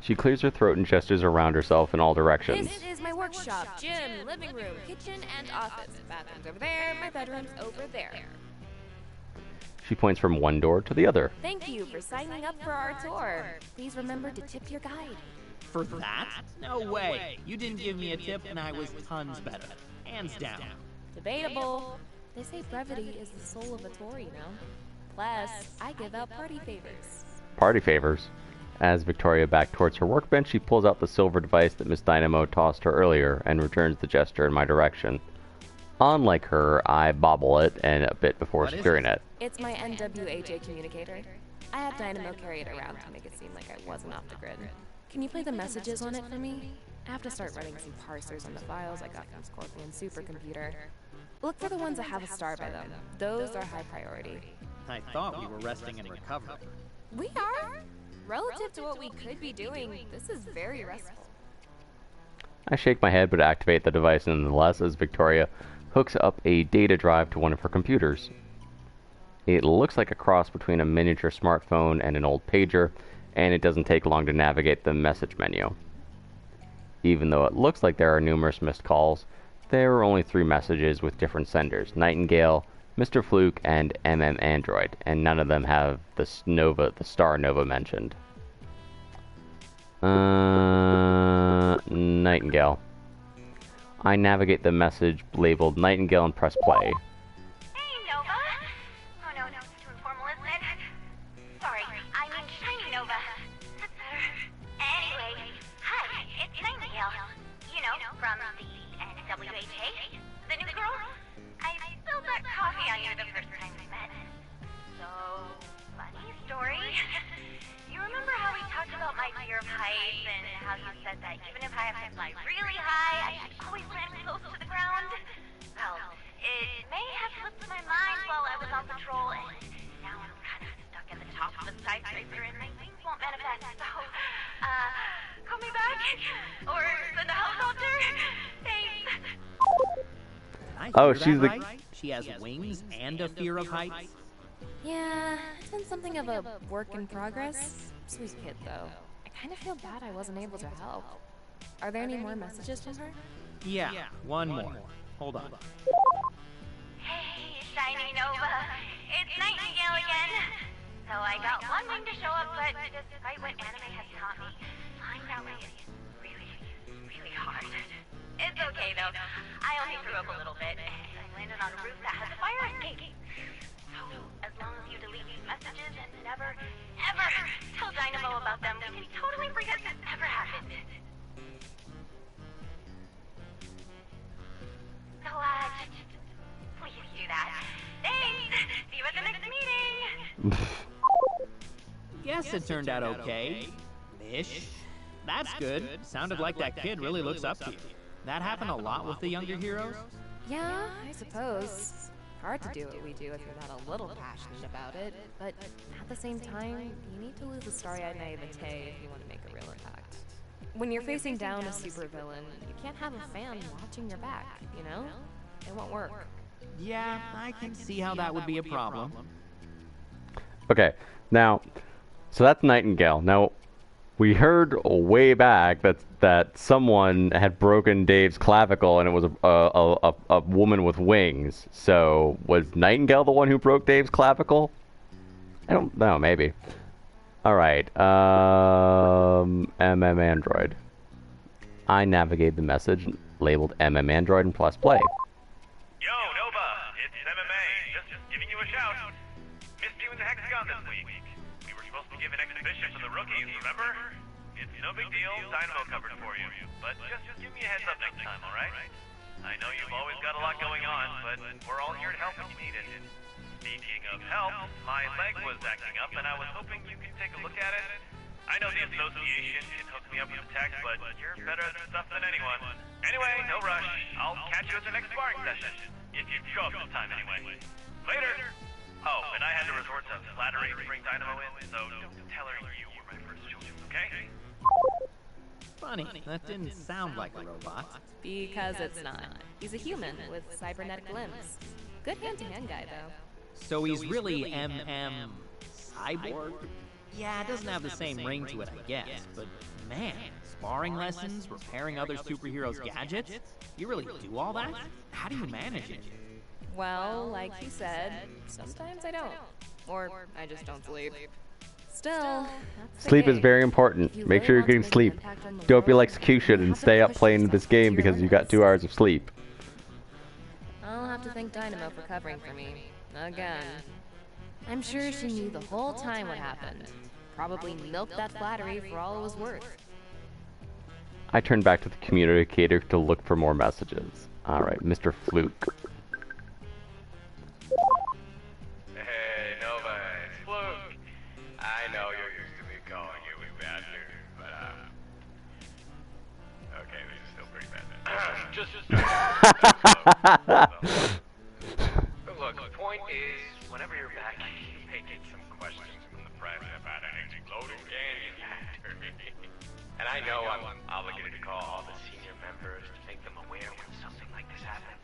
A: She clears her throat and gestures around herself in all directions.
K: This is my workshop, gym, living room, kitchen, and office. Bathroom's over there, my bedroom's over there.
A: She points from one door to the other.
K: Thank you for signing up for our tour. Please remember to tip your guide.
J: For that? No way. You didn't give me a tip and I was tons better. Hands down.
K: Debatable. They say brevity is the soul of a tour, you know? Plus, I give out party favors.
A: Party favors. As Victoria backed towards her workbench, she pulls out the silver device that Miss Dynamo tossed her earlier and returns the gesture in my direction. Unlike her, I bobble it and a bit before securing it.
K: It's my NWAJ communicator. I had Dynamo carry it around to make it seem like I wasn't off the grid. Can you play the messages on it for me? I have to start running some parsers on the files I got from Scorpion's supercomputer. Look for the ones that have a star by them. Those are high priority.
J: I thought we were resting and recovering.
K: We are? Relative to what we could be doing, this is very restful.
A: I shake my head but activate the device nonetheless as Victoria hooks up a data drive to one of her computers. It looks like a cross between a miniature smartphone and an old pager, and it doesn't take long to navigate the message menu. Even though it looks like there are numerous missed calls, there are only 3 messages with different senders: Nightingale, Mr. Fluke, and Android, and none of them have the star Nova mentioned. Nightingale. I navigate the message labeled Nightingale and press play.
N: Hey, Nova. Oh no, it's too informal, isn't it? Sorry, I mean Shiny Nova. That's better. Anyway, hi, it's Nightingale. You know, from the NWHA, the new girl. I spilled that coffee on you the first time we met. So, funny story. You remember how we talked about my fear of heights and how you said that even if I have to fly really high, I should always land close to the ground? Well, it may have slipped my mind while I was on patrol, and now I'm kind of stuck at the top of the skyscraper and my wings won't manifest, so, call me back? Or send a helicopter? Thanks.
A: Oh, she's the...
J: She has wings and a fear of heights?
K: Yeah, it's been something of a work in progress. Sweet kid, though. I kind of feel bad I wasn't able to help. Are there any more messages from her?
J: Yeah, one more. Hold on.
N: Hey, Shiny Nova. It's Nightingale again. So I got one wing to show up, but despite what anime has taught me, flying that way is really, really hard. It's okay, though. I only threw up a little bit, and I landed on a roof that has a fire escape. So, as long as you delete these messages and never, ever tell Dynamo about them, we can totally forget this ever happened. So, just please do that. Thanks! See you at the next meeting!
J: Guess it turned out okay. Ish. That's good. Sounded like that kid really looks up to you. That happen a lot with the younger heroes?
K: Yeah, I suppose. Hard to do what we do if you're not a little passionate about it, but at the same time, you need to lose the starry-eyed naivete if you want to make a real impact. When you're facing down a supervillain, you can't have a fan watching your back, you know? It won't work.
J: Yeah, I can see how that would be a problem.
A: Okay, now, so that's Nightingale. Now, we heard way back that someone had broken Dave's clavicle, and it was a woman with wings. So was Nightingale the one who broke Dave's clavicle? I don't know. Maybe. All right. Android. I navigate the message labeled Android and plus play.
G: Yo, Nova, it's MMA. Just giving you a shout. Missed you in the Hexagon this week. We were supposed to give an exhibition for the rookies, remember? It's no big deal, Dynamo covered for you. But just give me a heads up next time, alright? I know you've always got a lot going on, but we're all here to help when you need it. Speaking of help, my leg was acting up and I was hoping you could take a look at it. I know the association can hook me up with the tech, but you're better at this stuff than anyone. Anyway, no rush. I'll catch you at the next sparring session. If you show up this time anyway. Later! Oh, and I had to resort to flattery to bring Dynamo in, so don't tell her you were my first choice, okay?
J: Funny, that didn't sound like a robot.
K: Because it's not. He's a human with cybernetic limbs. Good hand-to-hand guy, though.
J: So he's really cyborg? Yeah, it doesn't have the same ring to it, I guess, but man, sparring lessons, repairing other superheroes' gadgets? You really do all that? How do you manage it?
K: Well, like you said, sometimes I don't. Or I just don't sleep. Still, that's the
A: Sleep is
K: game.
A: very important.
K: If you
A: Make
K: really
A: sure you're
K: want to
A: getting
K: make an
A: sleep.
K: impact on the
A: Don't be
K: world,
A: like Execution and stay up playing this game because you got 2 hours of sleep.
K: I'll have to thank Dynamo for covering for me. Again. I'm sure she knew the whole time what happened. Probably milked that flattery for all it was worth.
A: I turned back to the communicator to look for more messages. Alright, Mr. Fluke.
G: Hey, Nova, it's Fluke. I know you're used to me calling you a bastard, but, okay, this is still pretty bad. Look, the point is, whenever you're back, you may get some questions from the press about an exploding candy factory. And I know I'm obligated to call all the senior members to make them aware when something like this happens.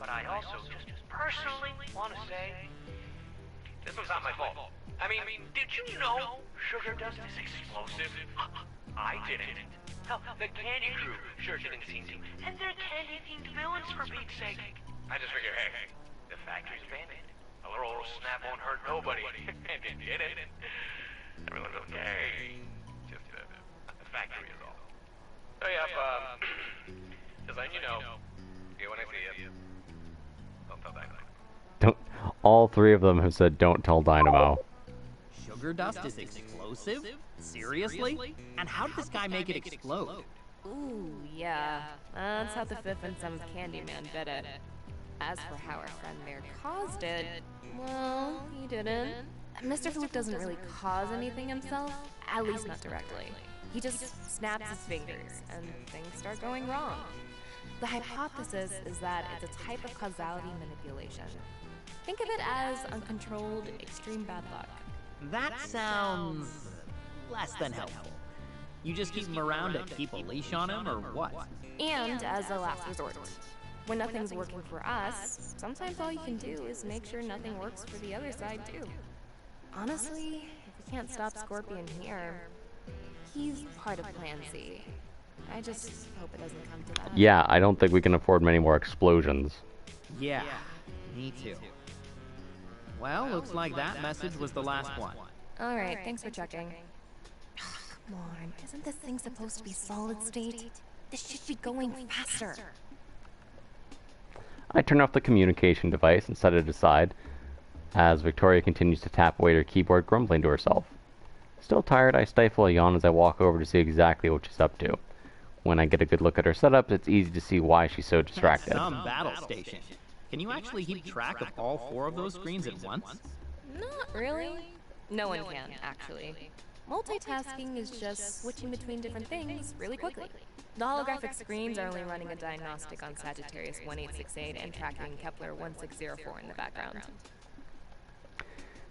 G: But I also just personally want to say, this was not my fault. I mean, did you know sugar dust is explosive? I didn't. Hell, the candy crew sure didn't seem to. And they're candy-themed villains, for Pete's sake. I just figured, hey, the factory's abandoned. A little old snap won't hurt nobody. And it didn't. Everyone's okay. Just the factory is all. So yeah, just letting you know, when I see you, don't tell Dynamo.
A: Don't. All 3 of them have said don't tell Dynamo.
J: Sugar dust is explosive? Seriously? And how did this guy make it explode?
K: Ooh, yeah. That's how the 5th and 7th Candyman did it. As for how our friend Mayor caused it, well, he didn't. Mr. Fluke doesn't really cause anything himself, at least not directly. He just snaps his fingers, and things start going wrong. The hypothesis is that it's a type of causality manipulation. Think of it as uncontrolled, extreme bad luck.
J: That sounds less than helpful. You just keep him around to keep a leash on him, or what?
K: And as a last resort. When nothing's working for us, sometimes all you can do is make sure nothing works for the other side, too. Honestly, if we can't stop Scorpion here, he's part of Plan C. I just hope it doesn't come to that.
A: Yeah, I don't think we can afford many more explosions.
J: Yeah, me too. Well, looks like that message was the last one.
K: Alright, thanks for checking. Come on, isn't this thing supposed to be solid state? This should be going faster.
A: I turn off the communication device and set it aside as Victoria continues to tap away at her keyboard, grumbling to herself. Still tired, I stifle a yawn as I walk over to see exactly what she's up to. When I get a good look at her setup, it's easy to see why she's so distracted.
J: Some battle station. Can you actually keep track of all 4 of those screens at once?
K: Not really. No one can, actually. Multitasking is just switching between different things really quickly. The holographic screens are only running a diagnostic on Sagittarius 1868 and tracking Kepler 1604 in the background.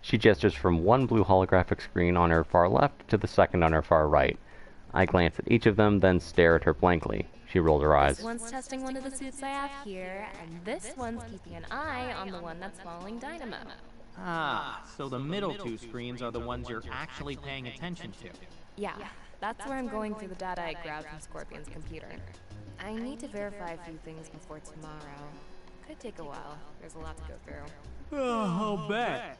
A: She gestures from one blue holographic screen on her far left to the second on her far right. I glance at each of them, then stare at her blankly. She rolls her eyes.
K: This one's testing one of the suits I have here, and this one's keeping an eye on the one that's following Dynamo.
J: Ah, so the middle 2 screens are the ones you're actually paying attention to.
K: Yeah, that's where I'm going through the data I grabbed from Scorpion's computer. I need to verify a few things before tomorrow. Could take a while. There's a lot to go through.
J: Oh, I'll bet.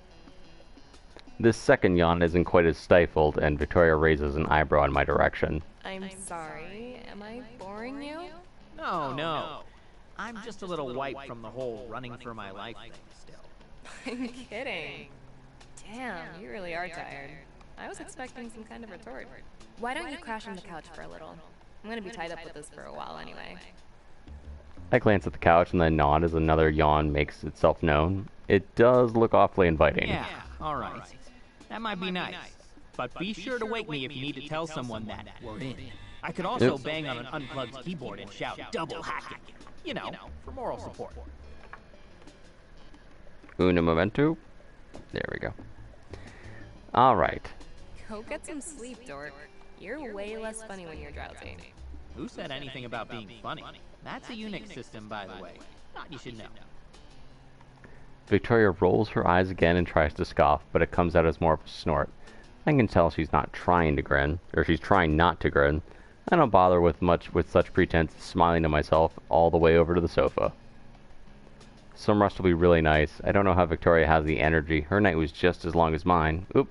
A: This second yawn isn't quite as stifled, and Victoria raises an eyebrow in my direction.
K: I'm sorry. Am I boring you?
J: No. I'm just a little wiped from the whole running for my life thing still.
K: I'm kidding. Damn, you really are tired. I was expecting some kind of retort. Why don't you crash on the couch for a little? I'm gonna be tied up with this for a while anyway.
A: I glance at the couch and then nod as another yawn makes itself known. It does look awfully inviting.
J: Yeah, alright. That might be nice. But be sure to wake me if you need to tell someone that we're in. I could also bang on an unplugged keyboard and shout double hacking. You know, for moral support.
A: Uno momento. There we go. Alright.
K: Go get some sleep, dork. You're way less funny when you're drowsy.
J: Who said anything about being funny? That's a Unix system, by the way. Thought you should know.
A: Victoria rolls her eyes again and tries to scoff, but it comes out as more of a snort. I can tell she's not trying to grin, or she's trying not to grin. I don't bother with such pretense, smiling to myself all the way over to the sofa. Some rest will be really nice. I don't know how Victoria has the energy. Her night was just as long as mine. Oop.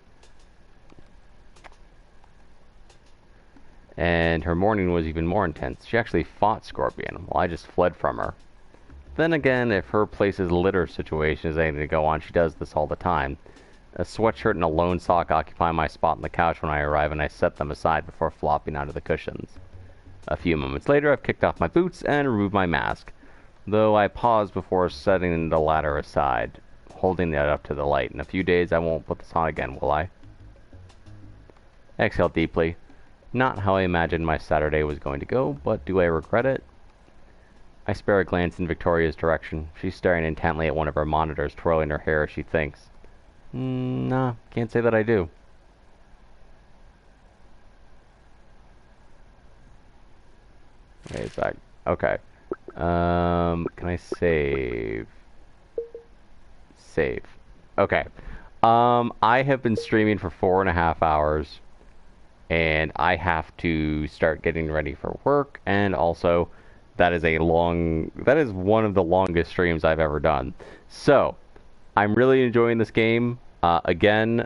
A: And her morning was even more intense. She actually fought Scorpion, while I just fled from her. Then again, if her place's litter situation is anything to go on, she does this all the time. A sweatshirt and a lone sock occupy my spot on the couch when I arrive, and I set them aside before flopping onto the cushions. A few moments later, I've kicked off my boots and removed my mask, though I pause before setting the latter aside, holding it up to the light. In a few days, I won't put this on again, will I? Exhale deeply. Not how I imagined my Saturday was going to go, but do I regret it? I spare a glance in Victoria's direction. She's staring intently at one of her monitors, twirling her hair as she thinks. Nah, can't say that I do. Wait a sec. Okay. Can I save? Save. Okay. I have been streaming for 4.5 hours, and I have to start getting ready for work, and also that is one of the longest streams I've ever done. So, I'm really enjoying this game. Again,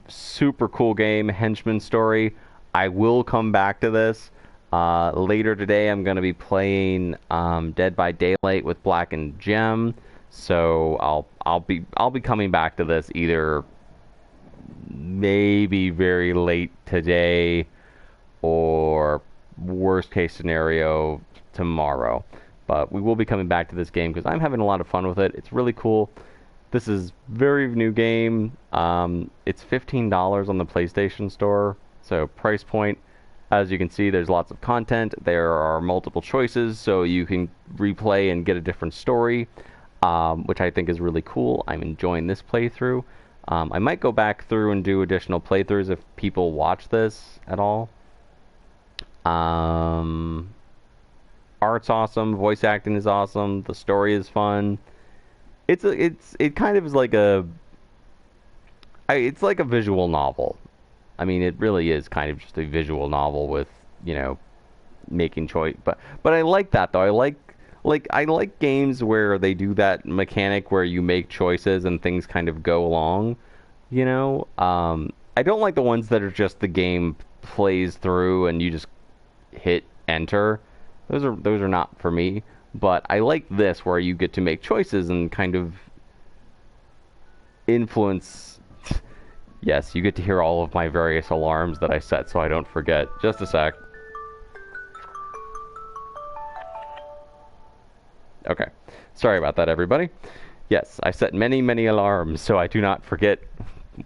A: super cool game, Henchman Story. I will come back to this. Later today, I'm going to be playing Dead by Daylight with Black and Gem. So I'll be coming back to this either maybe very late today or worst case scenario tomorrow. But we will be coming back to this game because I'm having a lot of fun with it. It's really cool. This is very new game. It's $15 on the PlayStation Store. So price point, as you can see, there's lots of content. There are multiple choices, so you can replay and get a different story, which I think is really cool. I'm enjoying this playthrough. I might go back through and do additional playthroughs if people watch this at all. Art's awesome. Voice acting is awesome. The story is fun. It kind of is like it's like a visual novel. I mean, it really is kind of just a visual novel with, making choice. But I like that though. I like games where they do that mechanic where you make choices and things kind of go along. I don't like the ones that are just the game plays through and you just hit enter. Those are not for me. But I like this where you get to make choices and kind of influence. Yes, you get to hear all of my various alarms that I set so I don't forget. Just a sec. Okay. Sorry about that, everybody. Yes, I set many, many alarms so I do not forget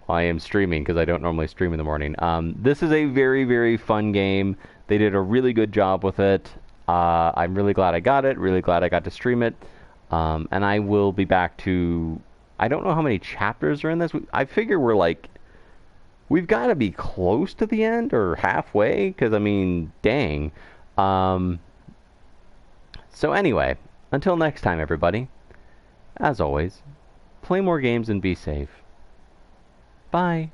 A: why I am streaming, because I don't normally stream in the morning. This is a very, very fun game. They did a really good job with it. I'm really glad I got it. Really glad I got to stream it. And I will be back to... I don't know how many chapters are in this. I figure we've got to be close to the end or halfway, because, I mean, dang. So anyway, until next time, everybody, as always, play more games and be safe. Bye.